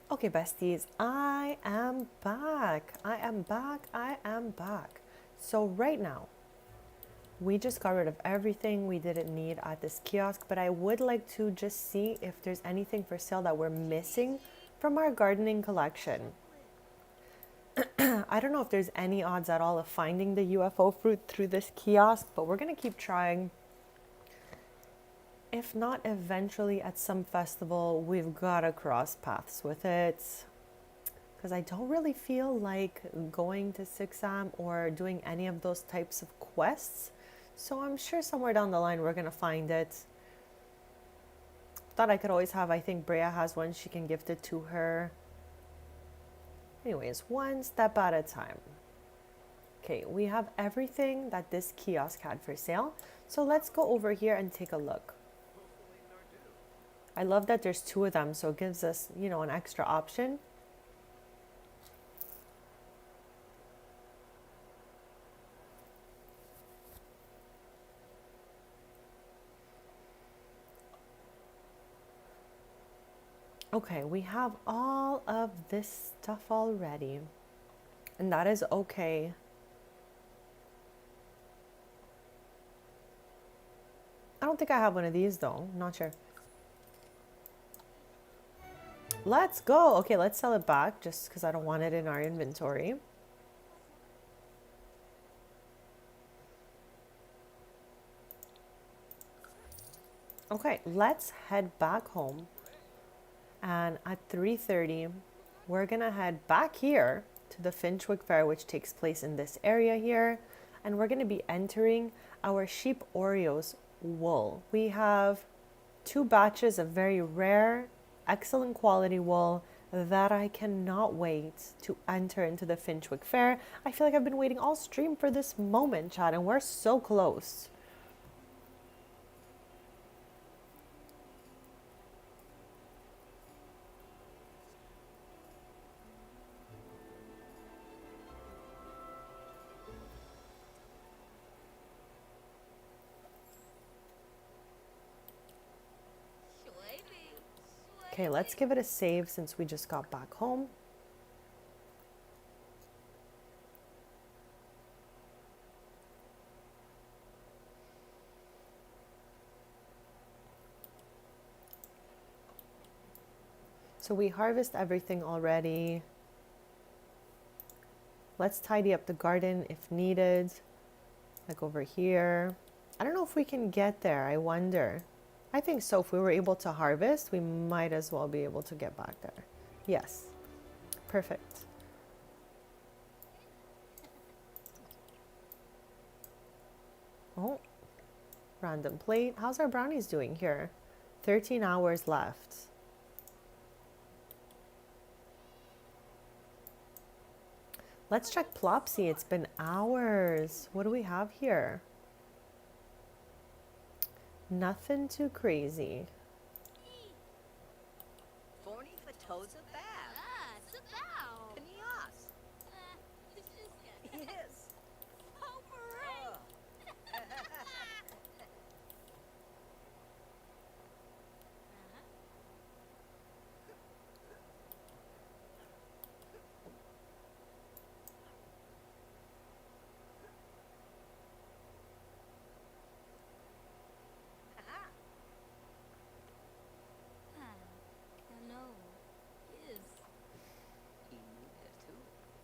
Okay, besties, I am back. I am back. I am back. So right now, we just got rid of everything we didn't need at this kiosk, but I would like to just see if there's anything for sale that we're missing from our gardening collection. I don't know if there's any odds at all of finding the UFO fruit through this kiosk, but we're gonna keep trying. If not, eventually at some festival, we've gotta cross paths with it. Because I don't really feel like going to 6am or doing any of those types of quests. So I'm sure somewhere down the line we're gonna find it. Thought I could always have, I think Brea has one, she can gift it to her. Anyways, one step at a time. Okay, we have everything that this kiosk had for sale. So let's go over here and take a look. I love that there's two of them, so it gives us, you know, an extra option. Okay, we have all of this stuff already, and that is okay. I don't think I have one of these though, I'm not sure. Let's go. Okay, let's sell it back just because I don't want it in our inventory. Okay, let's head back home. And at 3:30, we're gonna head back here to the Finchwick Fair, which takes place in this area here. And we're gonna be entering our sheep Oreos wool. We have 2 batches of very rare, excellent quality wool that I cannot wait to enter into the Finchwick Fair. I feel like I've been waiting all stream for this moment, Chad, and we're so close. Okay, let's give it a save since we just got back home. So we harvest everything already. Let's tidy up the garden if needed, like over here. I don't know if we can get there, I wonder. I think so. If we were able to harvest, we might as well be able to get back there. Yes, perfect. Oh, random plate. How's our brownies doing here? 13 hours left. Let's check Plopsy. It's been hours. What do we have here? Nothing too crazy.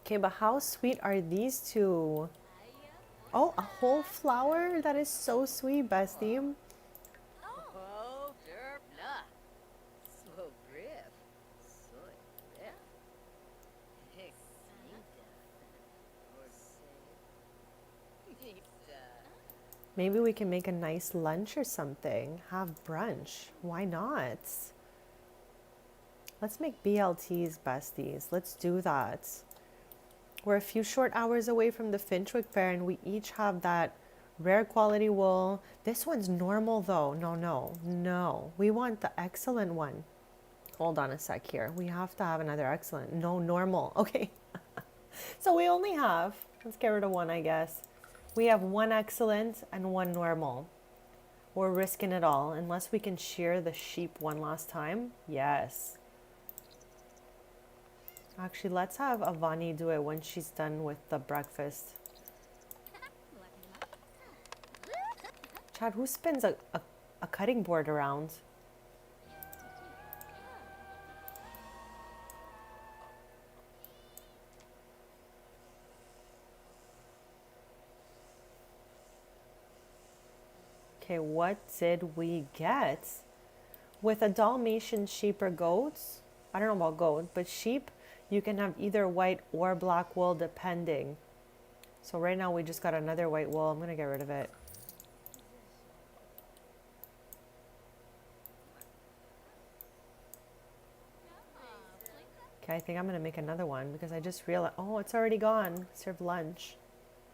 Okay, but how sweet are these two? Oh, a whole flower? That is so sweet, bestie. Maybe we can make a nice lunch or something. Have brunch. Why not? Let's make BLTs, besties. Let's do that. We're a few short hours away from the Finchwick Fair and we each have that rare quality wool. This one's normal though. No. We want the excellent one. Hold on a sec here. We have to have another excellent. No, normal. Okay. So we only have, let's get rid of one, I guess. We have one excellent and one normal. We're risking it all unless we can shear the sheep one last time. Yes. Actually, let's have Avani do it when she's done with the breakfast. Chad, who spins a cutting board around? Okay, what did we get? With a Dalmatian sheep or goats, I don't know about goat, but sheep, you can have either white or black wool depending. So right now we just got another white wool. I'm going to get rid of it. Okay, I think I'm going to make another one because I just realized, oh, it's already gone. Serve lunch.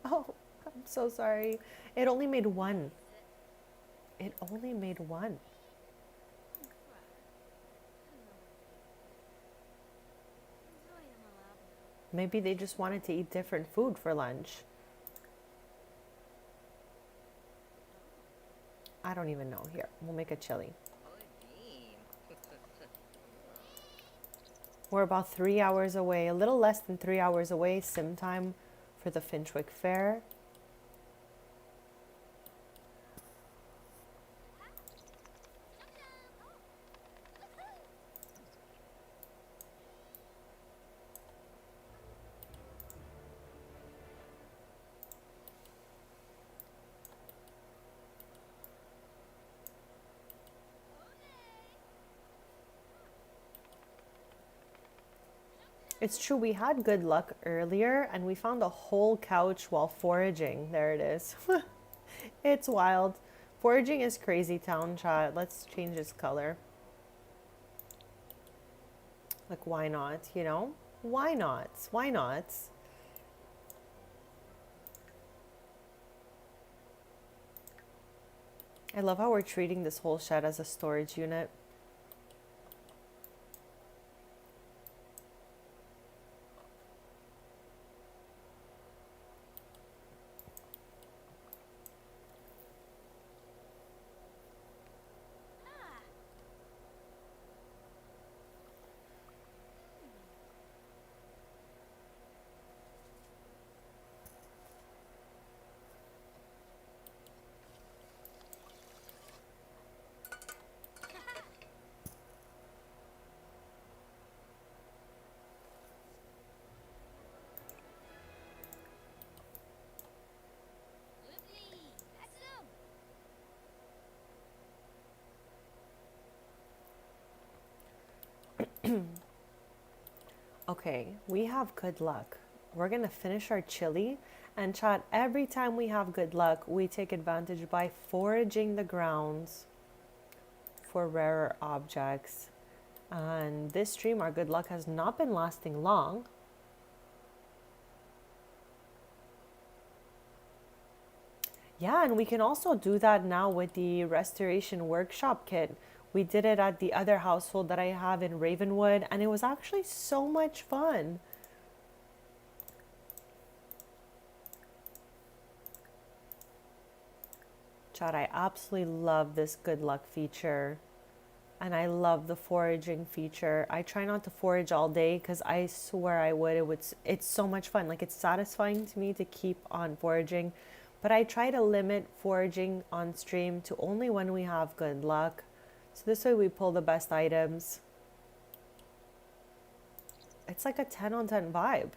Oh, I'm so sorry. It only made one. It only made one. Maybe they just wanted to eat different food for lunch. I don't even know. Here, we'll make a chili. We're about 3 hours away, a little less than 3 hours away, sim time for the Finchwick Fair. It's true, we had good luck earlier and we found a whole couch while foraging. There it is. It's wild. Foraging is crazy town, chat. Let's change its color. Like, why not, you know? Why not? Why not? I love how we're treating this whole shed as a storage unit. Okay, we have good luck. We're gonna finish our chili and chat. Every time we have good luck, we take advantage by foraging the grounds for rarer objects. And this stream, our good luck has not been lasting long. Yeah, and we can also do that now with the restoration workshop kit. We did it at the other household that I have in Ravenwood, and it was actually so much fun. Chad, I absolutely love this good luck feature. And I love the foraging feature. I try not to forage all day because I swear I would. It's so much fun. Like, it's satisfying to me to keep on foraging. But I try to limit foraging on stream to only when we have good luck. So this way we pull the best items. It's like a 10 on 10 vibe.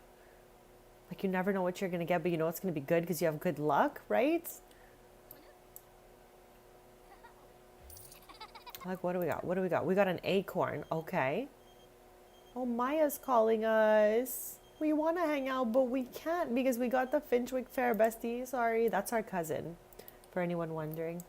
Like, you never know what you're going to get, but you know it's going to be good because you have good luck, right? Like, what do we got? What do we got? We got an acorn. Okay. Oh, Maya's calling us. We want to hang out, but we can't because we got the Finchwick Fair, bestie. Sorry, that's our cousin, for anyone wondering.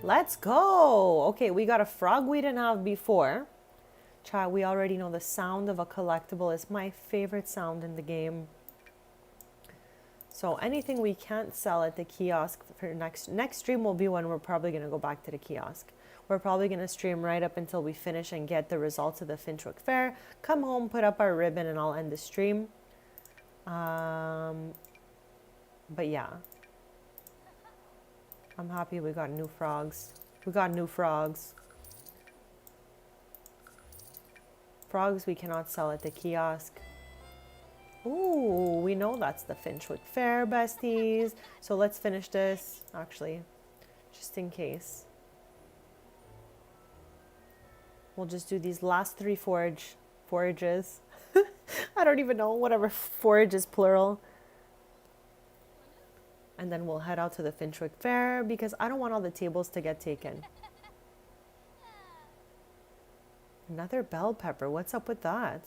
Let's go. Okay, we got a frog we didn't have before. Chat, we already know the sound of a collectible is my favorite sound in the game. So anything we can't sell at the kiosk for next stream will be when we're probably going to go back to the kiosk. We're probably going to stream right up until we finish and get the results of the Finchwick Fair. Come home, put up our ribbon, and I'll end the stream. But yeah. I'm happy we got new frogs. We got new frogs. Frogs we cannot sell at the kiosk. Ooh, we know that's the Finchwick Fair, besties. So let's finish this, actually, just in case. We'll just do these last 3 forages. I don't even know, whatever forage is plural. And then we'll head out to the Finchwick Fair because I don't want all the tables to get taken. Another bell pepper. What's up with that?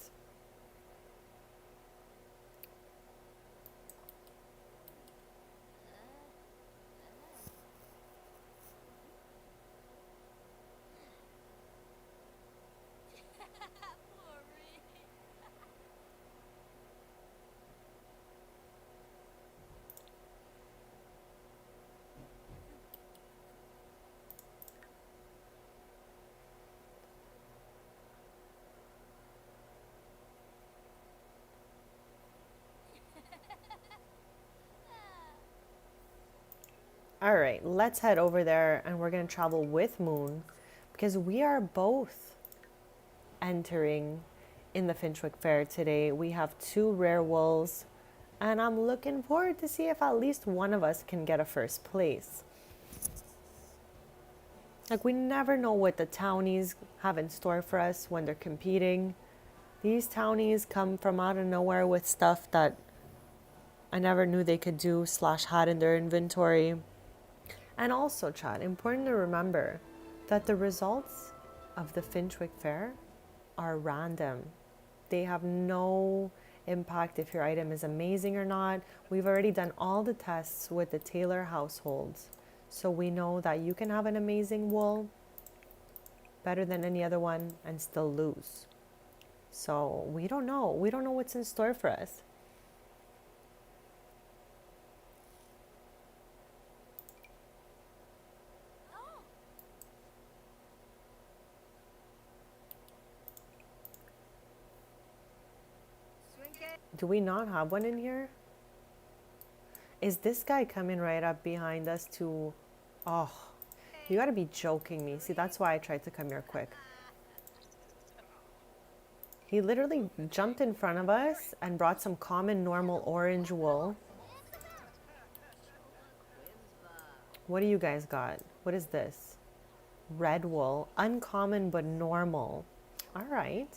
All right, let's head over there and we're going to travel with Moon because we are both entering in the Finchwick Fair today. We have 2 rare wools and I'm looking forward to see if at least one of us can get a first place. Like, we never know what the townies have in store for us when they're competing. These townies come from out of nowhere with stuff that I never knew they could do / had in their inventory. And also, Chad, important to remember that the results of the Finchwick Fair are random. They have no impact if your item is amazing or not. We've already done all the tests with the Taylor households. So we know that you can have an amazing wool, better than any other one, and still lose. So we don't know. We don't know what's in store for us. Do we not have one in here? Is this guy coming right up behind us to... Oh, you gotta be joking me. See, that's why I tried to come here quick. He literally jumped in front of us and brought some common normal orange wool. What do you guys got? What is this? Red wool. Uncommon but normal. All right.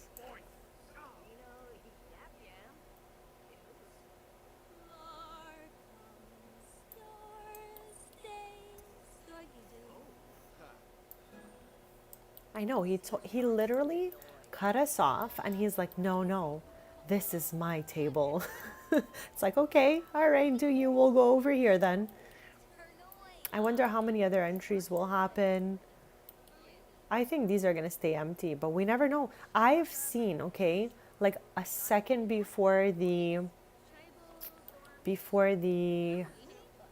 I know, he literally cut us off and he's like, no, this is my table. It's like, okay, all right, do you, we'll go over here then. I wonder how many other entries will happen. I think these are gonna stay empty, but we never know. I've seen, okay, like a second before they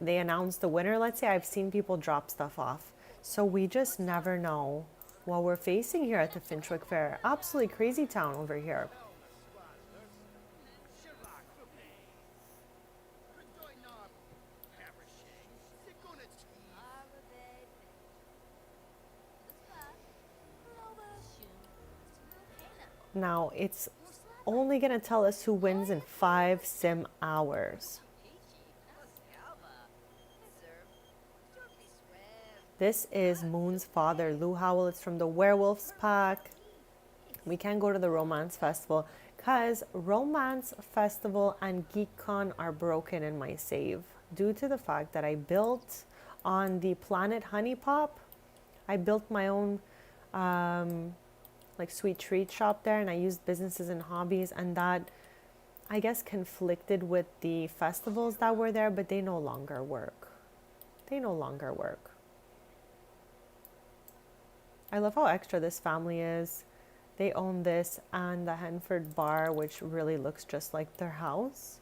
announce the winner, let's say, I've seen people drop stuff off. So we just never know what we're facing here at the Finchwick Fair. Absolutely crazy town over here. Now, it's only gonna tell us who wins in 5 sim hours. This is Moon's father, Lou Howell. It's from the Werewolves pack. We can't go to the Romance Festival because Romance Festival and GeekCon are broken in my save due to the fact that I built on the Planet Honey Pop. I built my own like sweet treat shop there, and I used businesses and hobbies, and that I guess conflicted with the festivals that were there, but they no longer work. They no longer work. I love how extra this family is. They own this and the Henford bar, which really looks just like their house.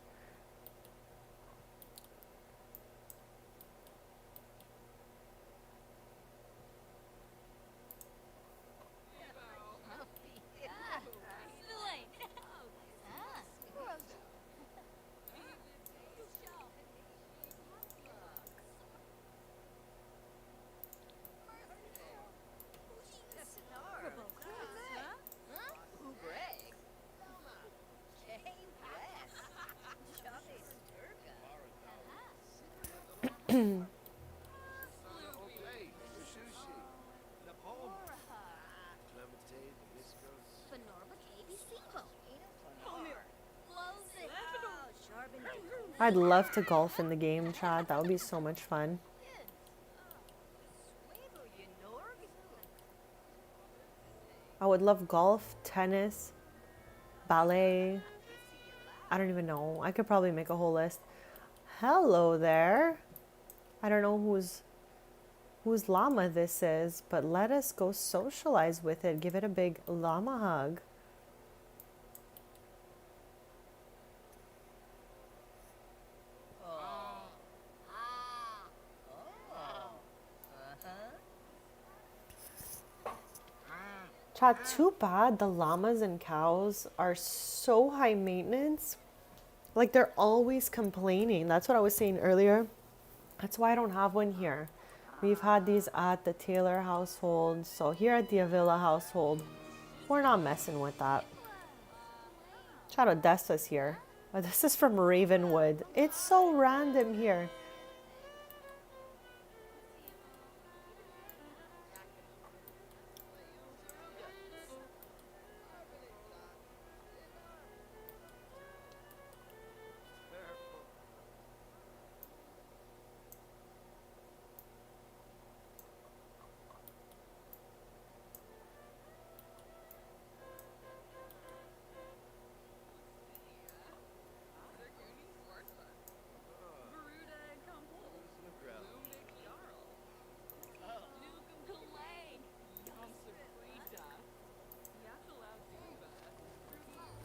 I'd love to golf in the game, Chad. That would be so much fun. I would love golf, tennis, ballet. I don't even know. I could probably make a whole list. Hello there. I don't know whose llama this is, but let us go socialize with it. Give it a big llama hug. Chat, too bad the llamas and cows are so high maintenance. Like they're always complaining. That's what I was saying earlier. That's why I don't have one here. We've had these at the Taylor household. So here at the Avila household, we're not messing with that. Chat, Odessa's here. This is from Ravenwood. It's so random here.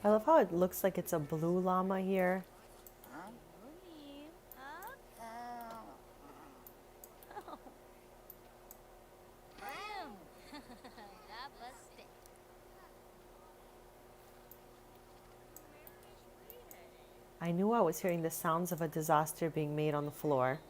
I love how it looks like it's a blue llama here. I knew I was hearing the sounds of a disaster being made on the floor.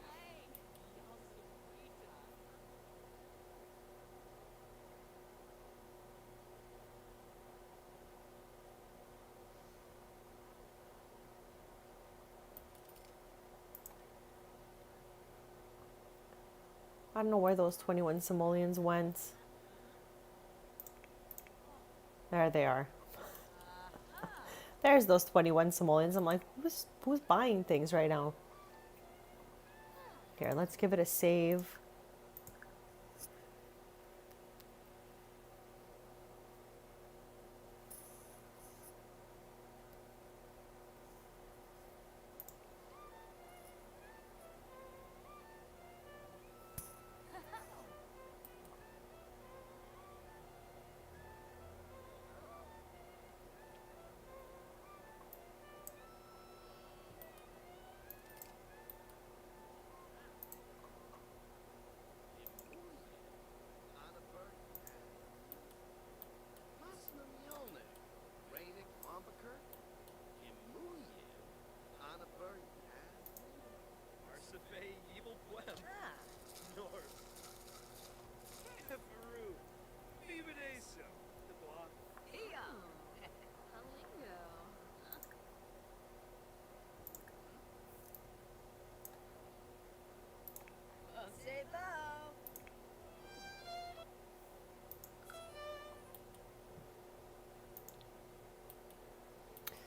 I don't know where those 21 simoleons went. There they are. There's those 21 simoleons. I'm like, who's buying things right now? Here, let's give it a save.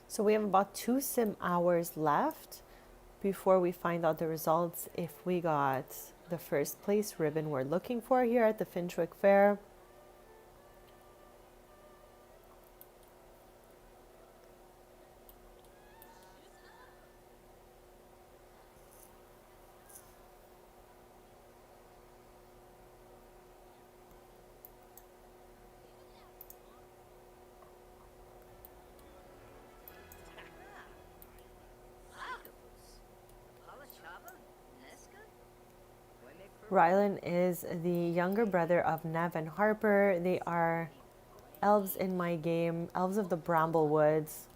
So we have about 2 sim hours left before we find out the results if we got the first place ribbon we're looking for here at the Finchwick Fair. Rylan is the younger brother of Nev and Harper. They are elves in my game, elves of the Bramblewoods.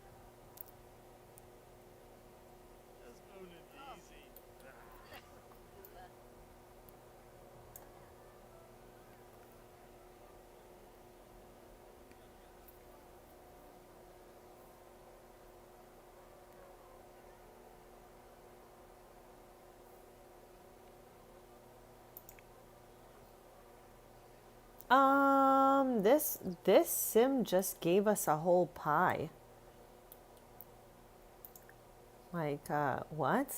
This sim just gave us a whole pie. Like, what?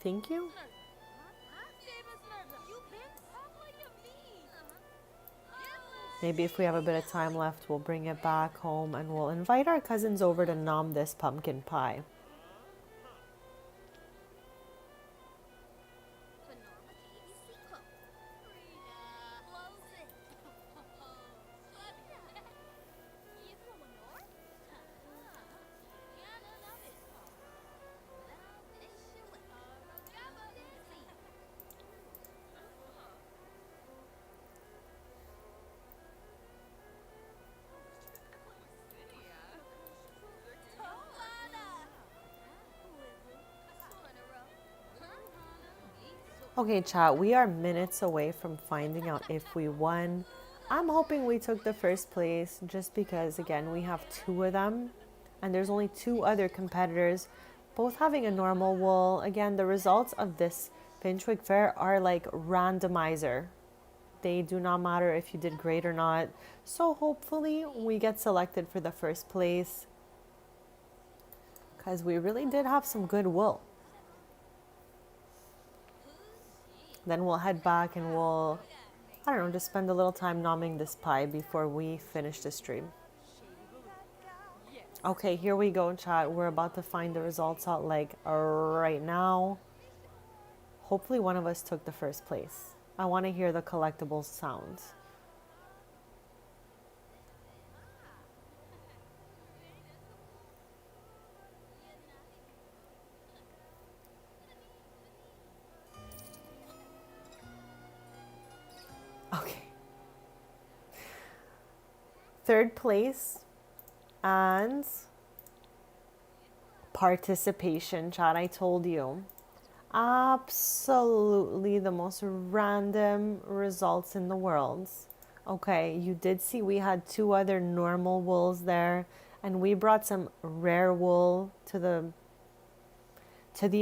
Thank you? Maybe if we have a bit of time left, we'll bring it back home and we'll invite our cousins over to nom this pumpkin pie. Okay, chat, we are minutes away from finding out if we won. I'm hoping we took the first place just because, again, we have two of them and there's only two other competitors, both having a normal wool. Again, the results of this Finchwick Fair are like randomizer. They do not matter if you did great or not. So hopefully we get selected for the first place because we really did have some good wool. Then we'll head back and we'll, I don't know, just spend a little time nomming this pie before we finish the stream. Okay, here we go, chat. We're about to find the results out like right now. Hopefully one of us took the first place. I want to hear the collectibles sounds. Okay. Third place and participation, chat. I told you. Absolutely the most random results in the world. Okay, you did see we had two other normal wools there, and we brought some rare wool to the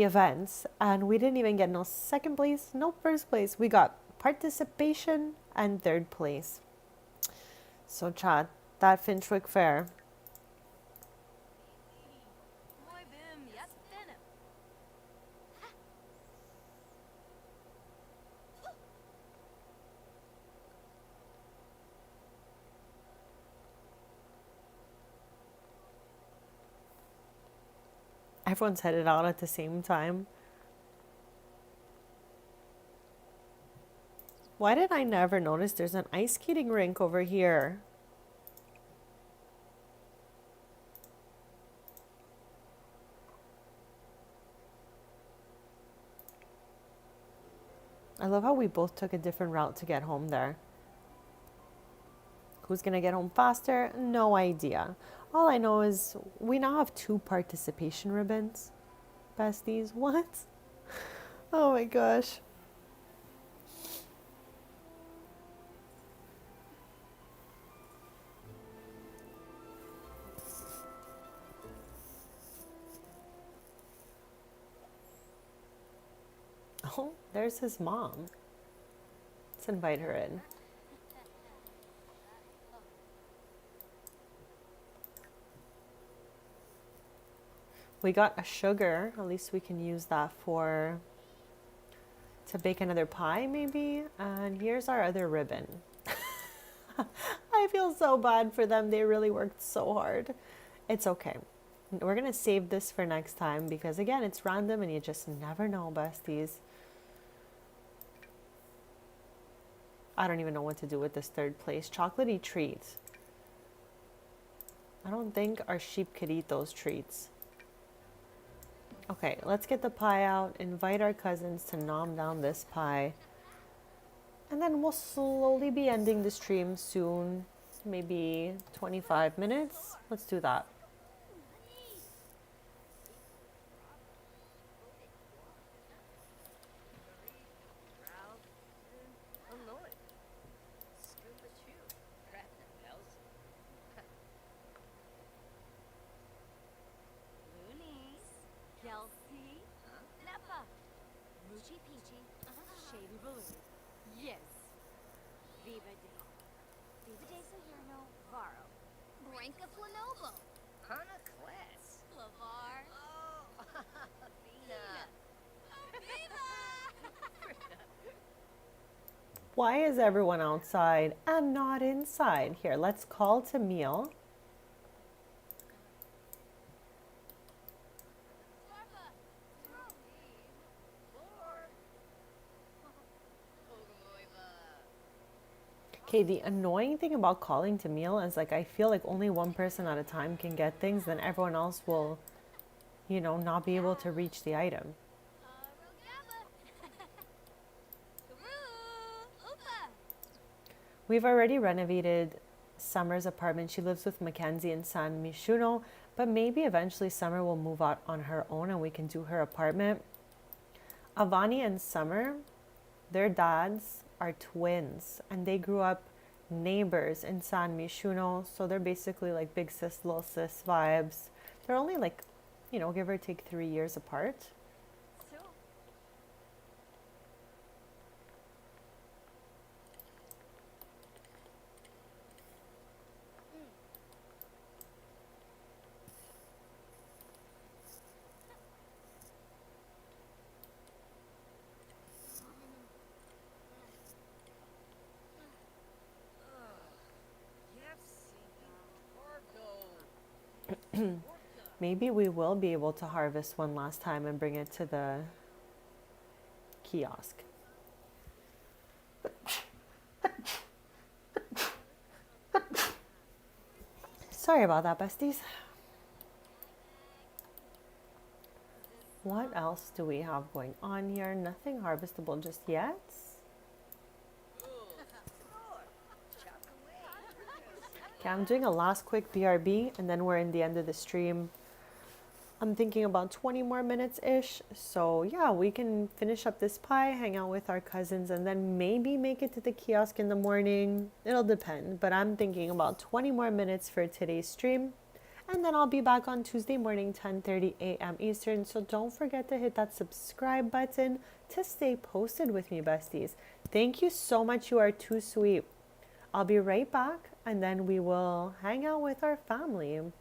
events, and we didn't even get no second place, no first place. We got participation and third place. So chat, that Finchwick Fair. Everyone's headed out at the same time. Why did I never notice there's an ice skating rink over here? I love how we both took a different route to get home there. Who's gonna get home faster? No idea. All I know is we now have 2 participation ribbons. Besties, what? Oh my gosh. Oh, there's his mom. Let's invite her in. We got a sugar. At least we can use that to bake another pie maybe. And here's our other ribbon. I feel so bad for them. They really worked so hard. It's okay. We're going to save this for next time because again, it's random and you just never know, besties. I don't even know what to do with this third place. Chocolatey treats. I don't think our sheep could eat those treats. Okay, let's get the pie out, invite our cousins to nom down this pie. And then we'll slowly be ending the stream soon. Maybe 25 minutes. Let's do that. Why is everyone outside and not inside? Here, let's call to meal. Okay, the annoying thing about calling to meal is like I feel like only one person at a time can get things, then everyone else will, not be able to reach the item. We've already renovated Summer's apartment. She lives with Mackenzie in San Mishuno, but maybe eventually Summer will move out on her own and we can do her apartment. Avani and Summer, their dads are twins and they grew up neighbors in San Mishuno, so they're basically like big sis, little sis vibes. They're only like, give or take 3 years apart. Maybe we will be able to harvest one last time and bring it to the kiosk. Sorry about that, besties. What else do we have going on here? Nothing harvestable just yet. Okay, I'm doing a last quick BRB and then we're in the end of the stream. I'm thinking about 20 more minutes-ish. So yeah, we can finish up this pie, hang out with our cousins, and then maybe make it to the kiosk in the morning. It'll depend, but I'm thinking about 20 more minutes for today's stream. And then I'll be back on Tuesday morning, 10:30 a.m. Eastern. So don't forget to hit that subscribe button to stay posted with me, besties. Thank you so much. You are too sweet. I'll be right back, and then we will hang out with our family.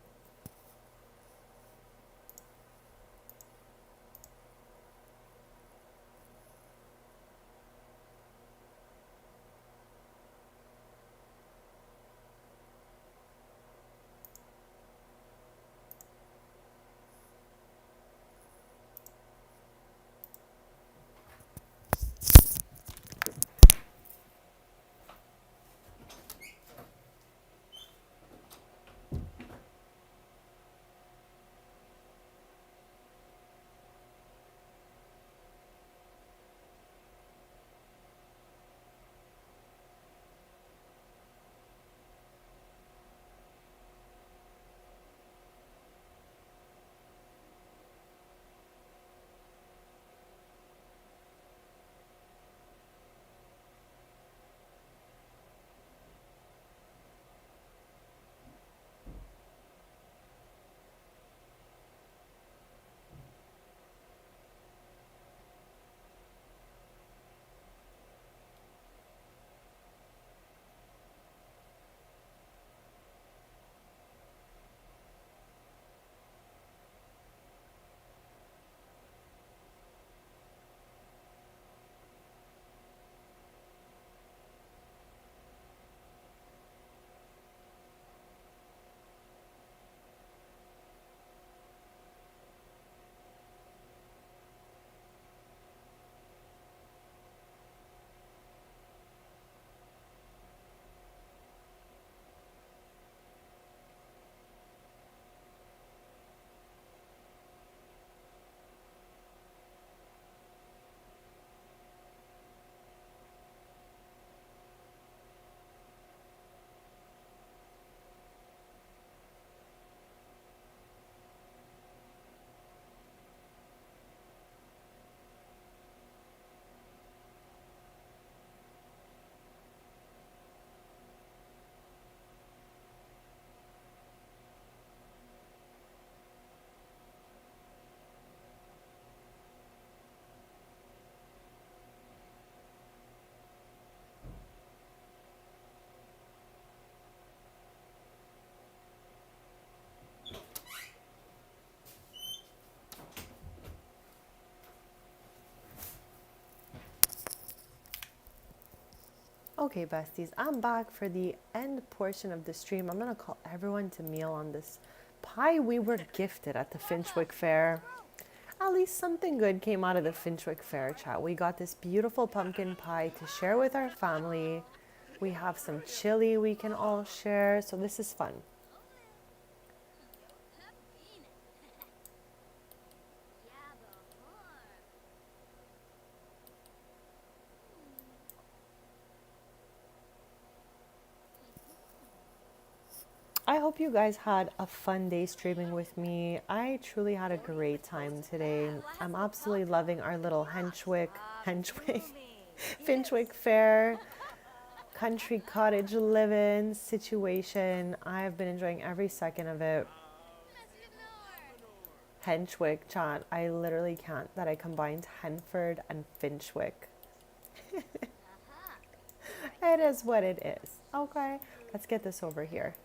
Okay, besties, I'm back for the end portion of the stream. I'm gonna call everyone to meal on this pie we were gifted at the Finchwick Fair. At least something good came out of the Finchwick Fair, chat. We got this beautiful pumpkin pie to share with our family. We have some chili we can all share, so this is fun. I hope you guys had a fun day streaming with me. I truly had a great time today. I'm absolutely loving our little Finchwick Fair country cottage live-in situation. I've been enjoying every second of it. Henchwick, chat. I literally can't that I combined Henford and Finchwick. It is what it is. Okay, let's get this over here.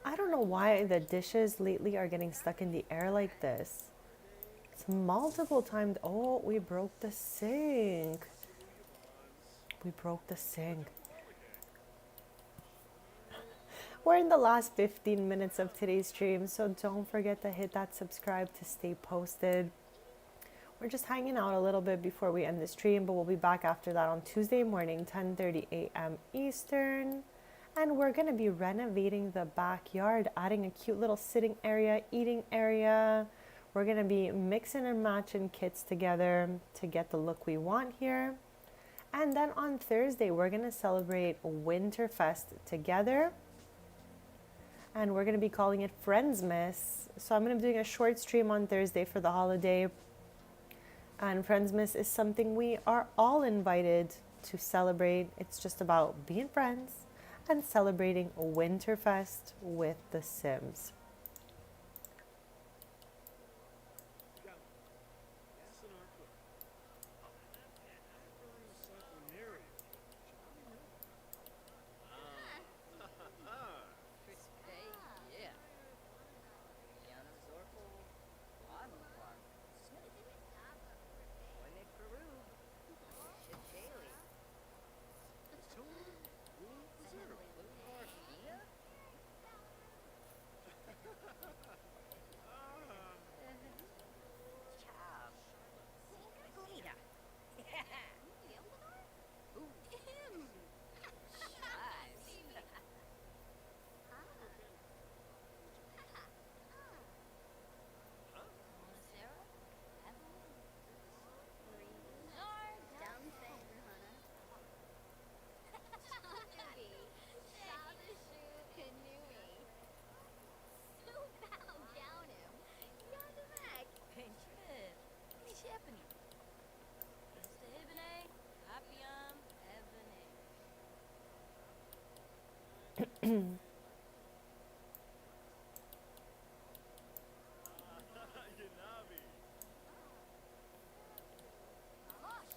I don't know why the dishes lately are getting stuck in the air like this. It's multiple times. Oh, we broke the sink. We broke the sink. We're in the last 15 minutes of today's stream, so don't forget to hit that subscribe to stay posted. We're just hanging out a little bit before we end the stream, but we'll be back after that on Tuesday morning, 10:30 a.m. Eastern. And we're going to be renovating the backyard, adding a cute little sitting area, eating area. We're going to be mixing and matching kits together to get the look we want here. And then on Thursday, we're going to celebrate Winterfest together. And we're going to be calling it Friendsmas. So I'm going to be doing a short stream on Thursday for the holiday. And Friendsmas is something we are all invited to celebrate. It's just about being friends and celebrating Winterfest with the Sims.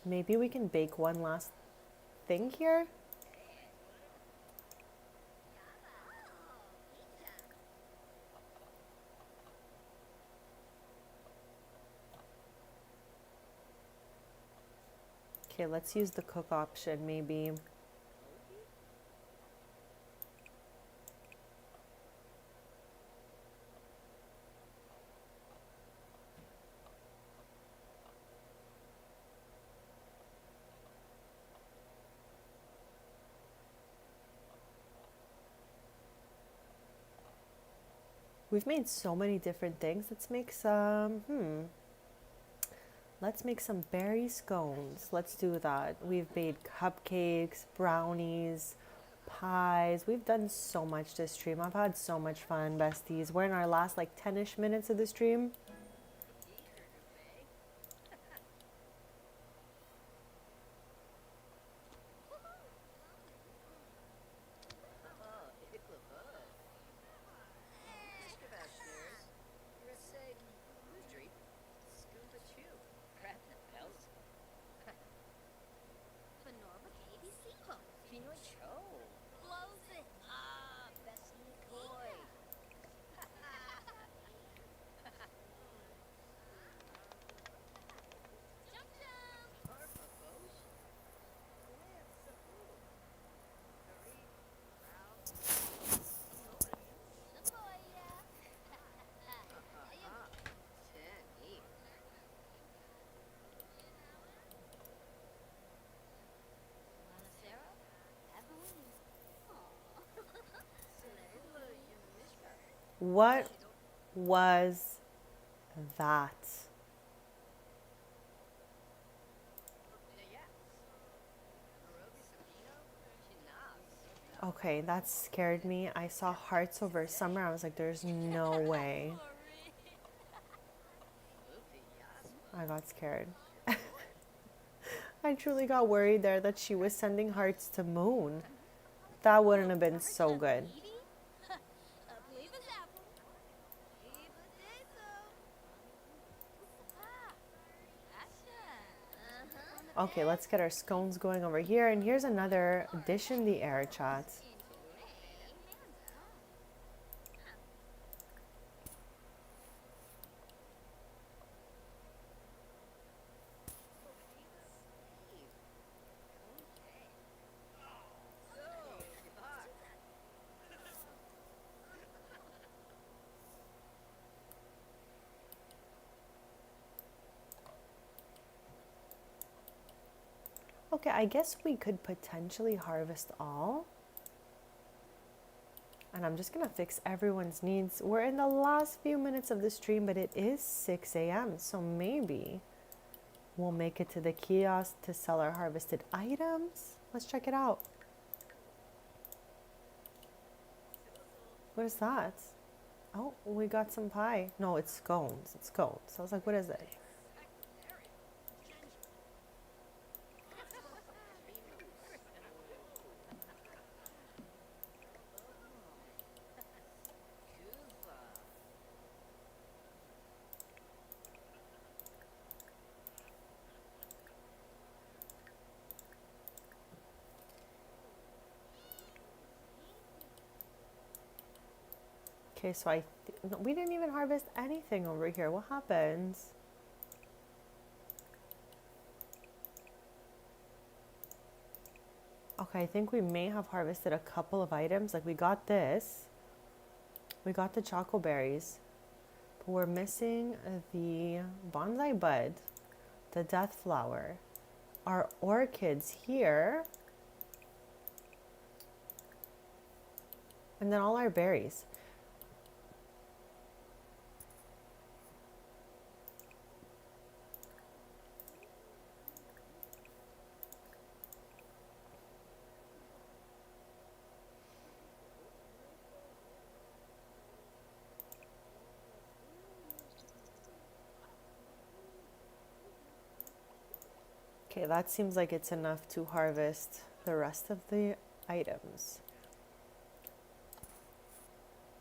Maybe we can bake one last thing here. Okay, let's use the cook option maybe. We've made so many different things. Let's make some berry scones. Let's do that. We've made cupcakes, brownies, pies. We've done so much this stream. I've had so much fun, besties. We're in our last like 10-ish minutes of the stream. What was that? Okay, that scared me. I saw hearts over summer. I was like, there's no way. I got scared. I truly got worried there that she was sending hearts to Moon. That wouldn't have been so good. Okay, let's get our scones going over here. And here's another dish in the air, chat. Okay, I guess we could potentially harvest all. And I'm just gonna fix everyone's needs. We're in the last few minutes of the stream, but it is 6 a.m. So maybe we'll make it to the kiosk to sell our harvested items. Let's check it out. What is that? Oh, we got some pie. No, it's scones. It's scones. I was like, what is it? Okay, so no, we didn't even harvest anything over here. What happens? Okay, I think we may have harvested a couple of items. Like we got this. We got the choco berries. But we're missing the bonsai bud, the death flower, our orchids here, and then all our berries. Okay, that seems like it's enough to harvest the rest of the items.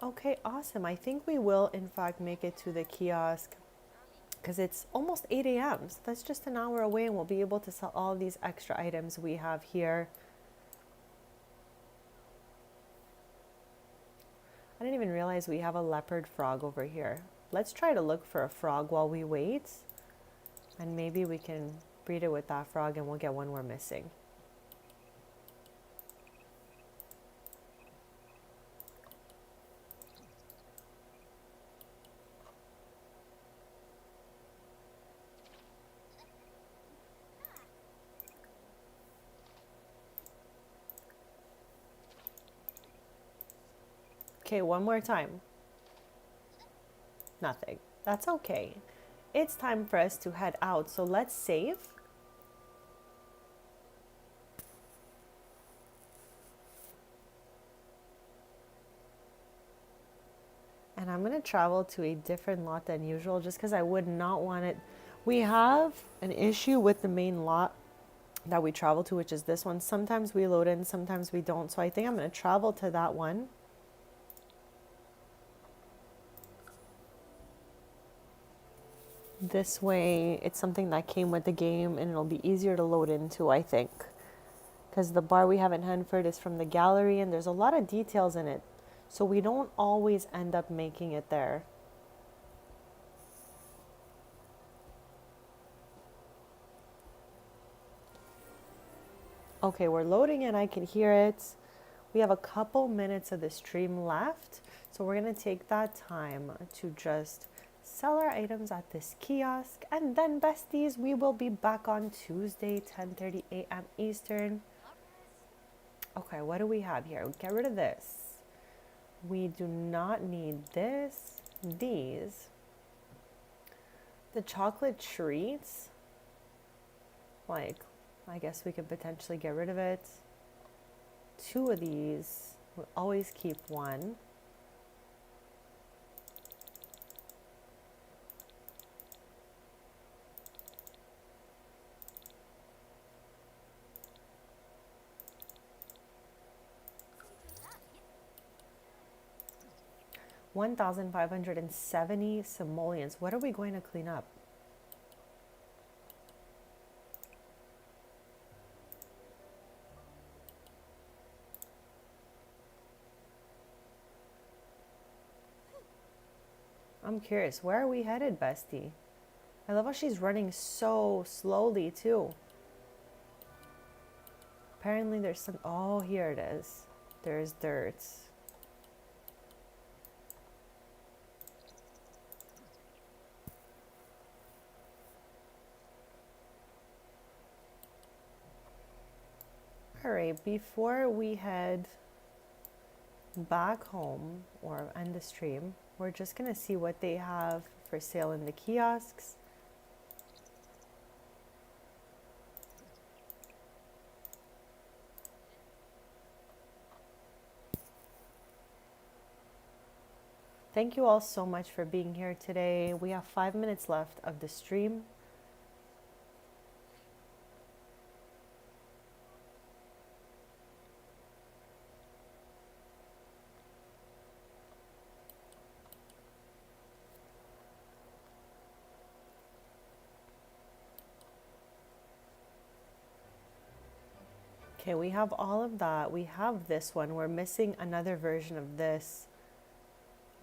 Okay, awesome. I think we will, in fact, make it to the kiosk because it's almost 8 a.m. So that's just an hour away, and we'll be able to sell all these extra items we have here. I didn't even realize we have a leopard frog over here. Let's try to look for a frog while we wait, and maybe we can breed it with that frog and we'll get one we're missing. Okay, one more time. Nothing. That's okay. It's time for us to head out, so let's save. And I'm going to travel to a different lot than usual just because I would not want it. We have an issue with the main lot that we travel to, which is this one. Sometimes we load in, sometimes we don't. So I think I'm going to travel to that one. This way, it's something that came with the game and it'll be easier to load into, I think. Because the bar we have in Henford is from the gallery and there's a lot of details in it. So we don't always end up making it there. Okay, we're loading in, I can hear it. We have a couple minutes of the stream left. So we're going to take that time to just sell our items at this kiosk. And then, besties, we will be back on Tuesday, 10:30 a.m. Eastern. Okay, what do we have here? Get rid of this. We do not need this. These. The chocolate treats. Like, I guess we could potentially get rid of it. 2 of these. We'll always keep 1. $1,570 simoleons. What are we going to clean up? I'm curious, where are we headed, bestie? I love how she's running so slowly, too. Apparently there's some... Oh, here it is. There's dirt. Alright, before we head back home or end the stream, we're just going to see what they have for sale in the kiosks. Thank you all so much for being here today. We have 5 minutes left of the stream. Okay, we have all of that. We have this one. We're missing another version of this.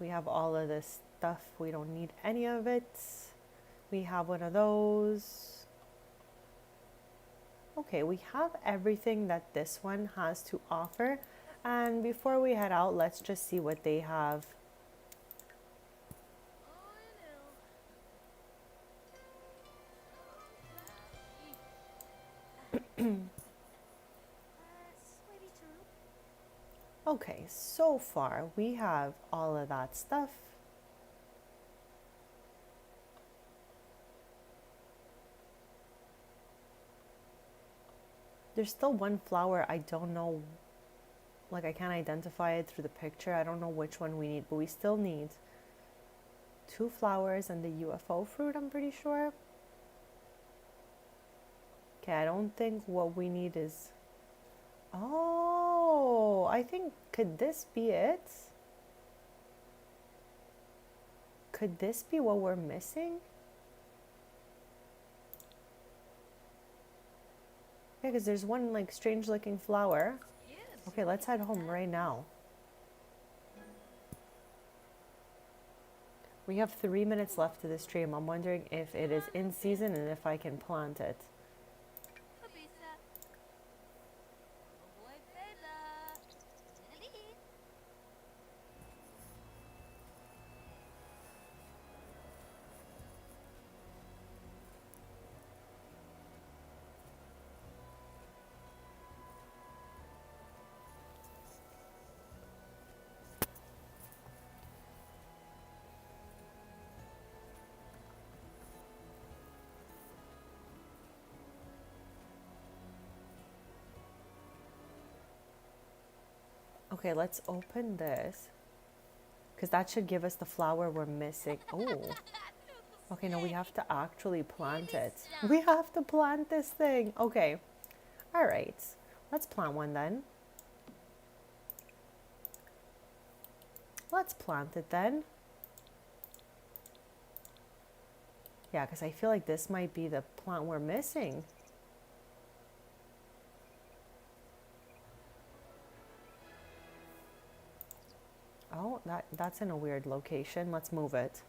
We have all of this stuff. We don't need any of it. We have one of those. Okay, we have everything that this one has to offer. And before we head out, let's just see what they have. Okay, so far we have all of that stuff. There's still one flower I don't know, like I can't identify it through the picture. I don't know which one we need, but we still need 2 flowers and the UFO fruit, I'm pretty sure. Okay, I don't think what we need is... Oh, I think, could this be it? could this be what we're missing? Yeah, because there's one like strange looking flower. Okay, let's head home right now. We have 3 minutes left of the stream. I'm wondering if it is in season and if I can plant it. Okay, let's open this. Because that should give us the flower we're missing. Oh. Okay, no, we have to actually plant it. We have to plant this thing. Okay. All right. Let's plant one then. Let's plant it then. Yeah, because I feel like this might be the plant we're missing. Oh, that's in a weird location. Let's move it.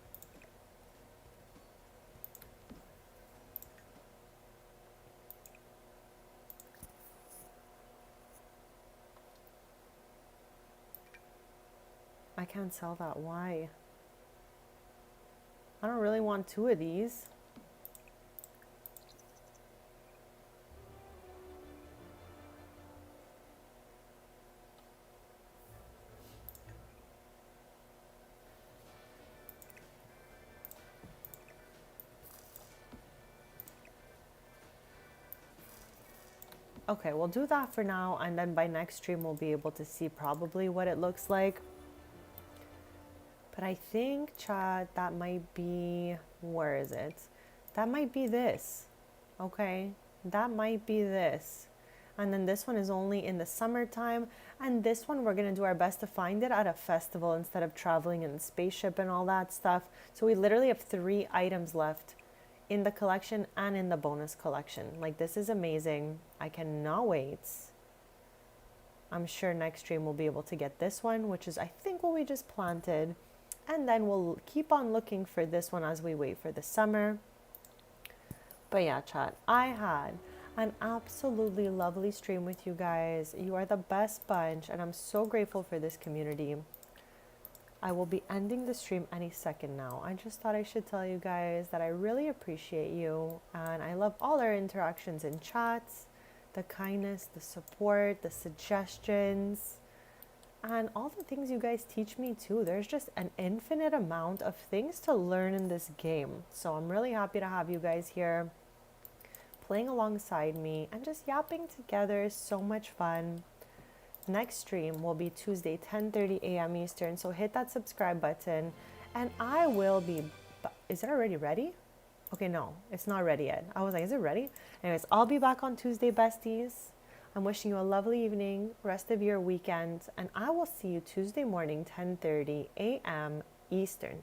I can't sell that. Why? I don't really want 2 of these. Okay, we'll do that for now, and then by next stream we'll be able to see probably what it looks like. But I think, chat, that might be, where is it? That might be this, okay? That might be this. And then this one is only in the summertime, and this one we're gonna do our best to find it at a festival instead of traveling in the spaceship and all that stuff. So we literally have 3 items left in the collection and in the bonus collection. Like, this is amazing. I cannot wait. I'm sure next stream we'll be able to get this one, which is I think what we just planted. And then we'll keep on looking for this one as we wait for the summer. But yeah, chat, I had an absolutely lovely stream with you guys. You are the best bunch, and I'm so grateful for this community. I will be ending the stream any second now. I just thought I should tell you guys that I really appreciate you, and I love all our interactions in chats, the kindness, the support, the suggestions, and all the things you guys teach me too. There's just an infinite amount of things to learn in this game. So I'm really happy to have you guys here playing alongside me and just yapping together. Is so much fun. Next stream will be Tuesday, 10:30 a.m. Eastern. So hit that subscribe button, and I will be. Is it already ready? Okay, no, it's not ready yet. I was like, is it ready? Anyways, I'll be back on Tuesday, besties. I'm wishing you a lovely evening, rest of your weekend, and I will see you Tuesday morning, 10:30 a.m. Eastern.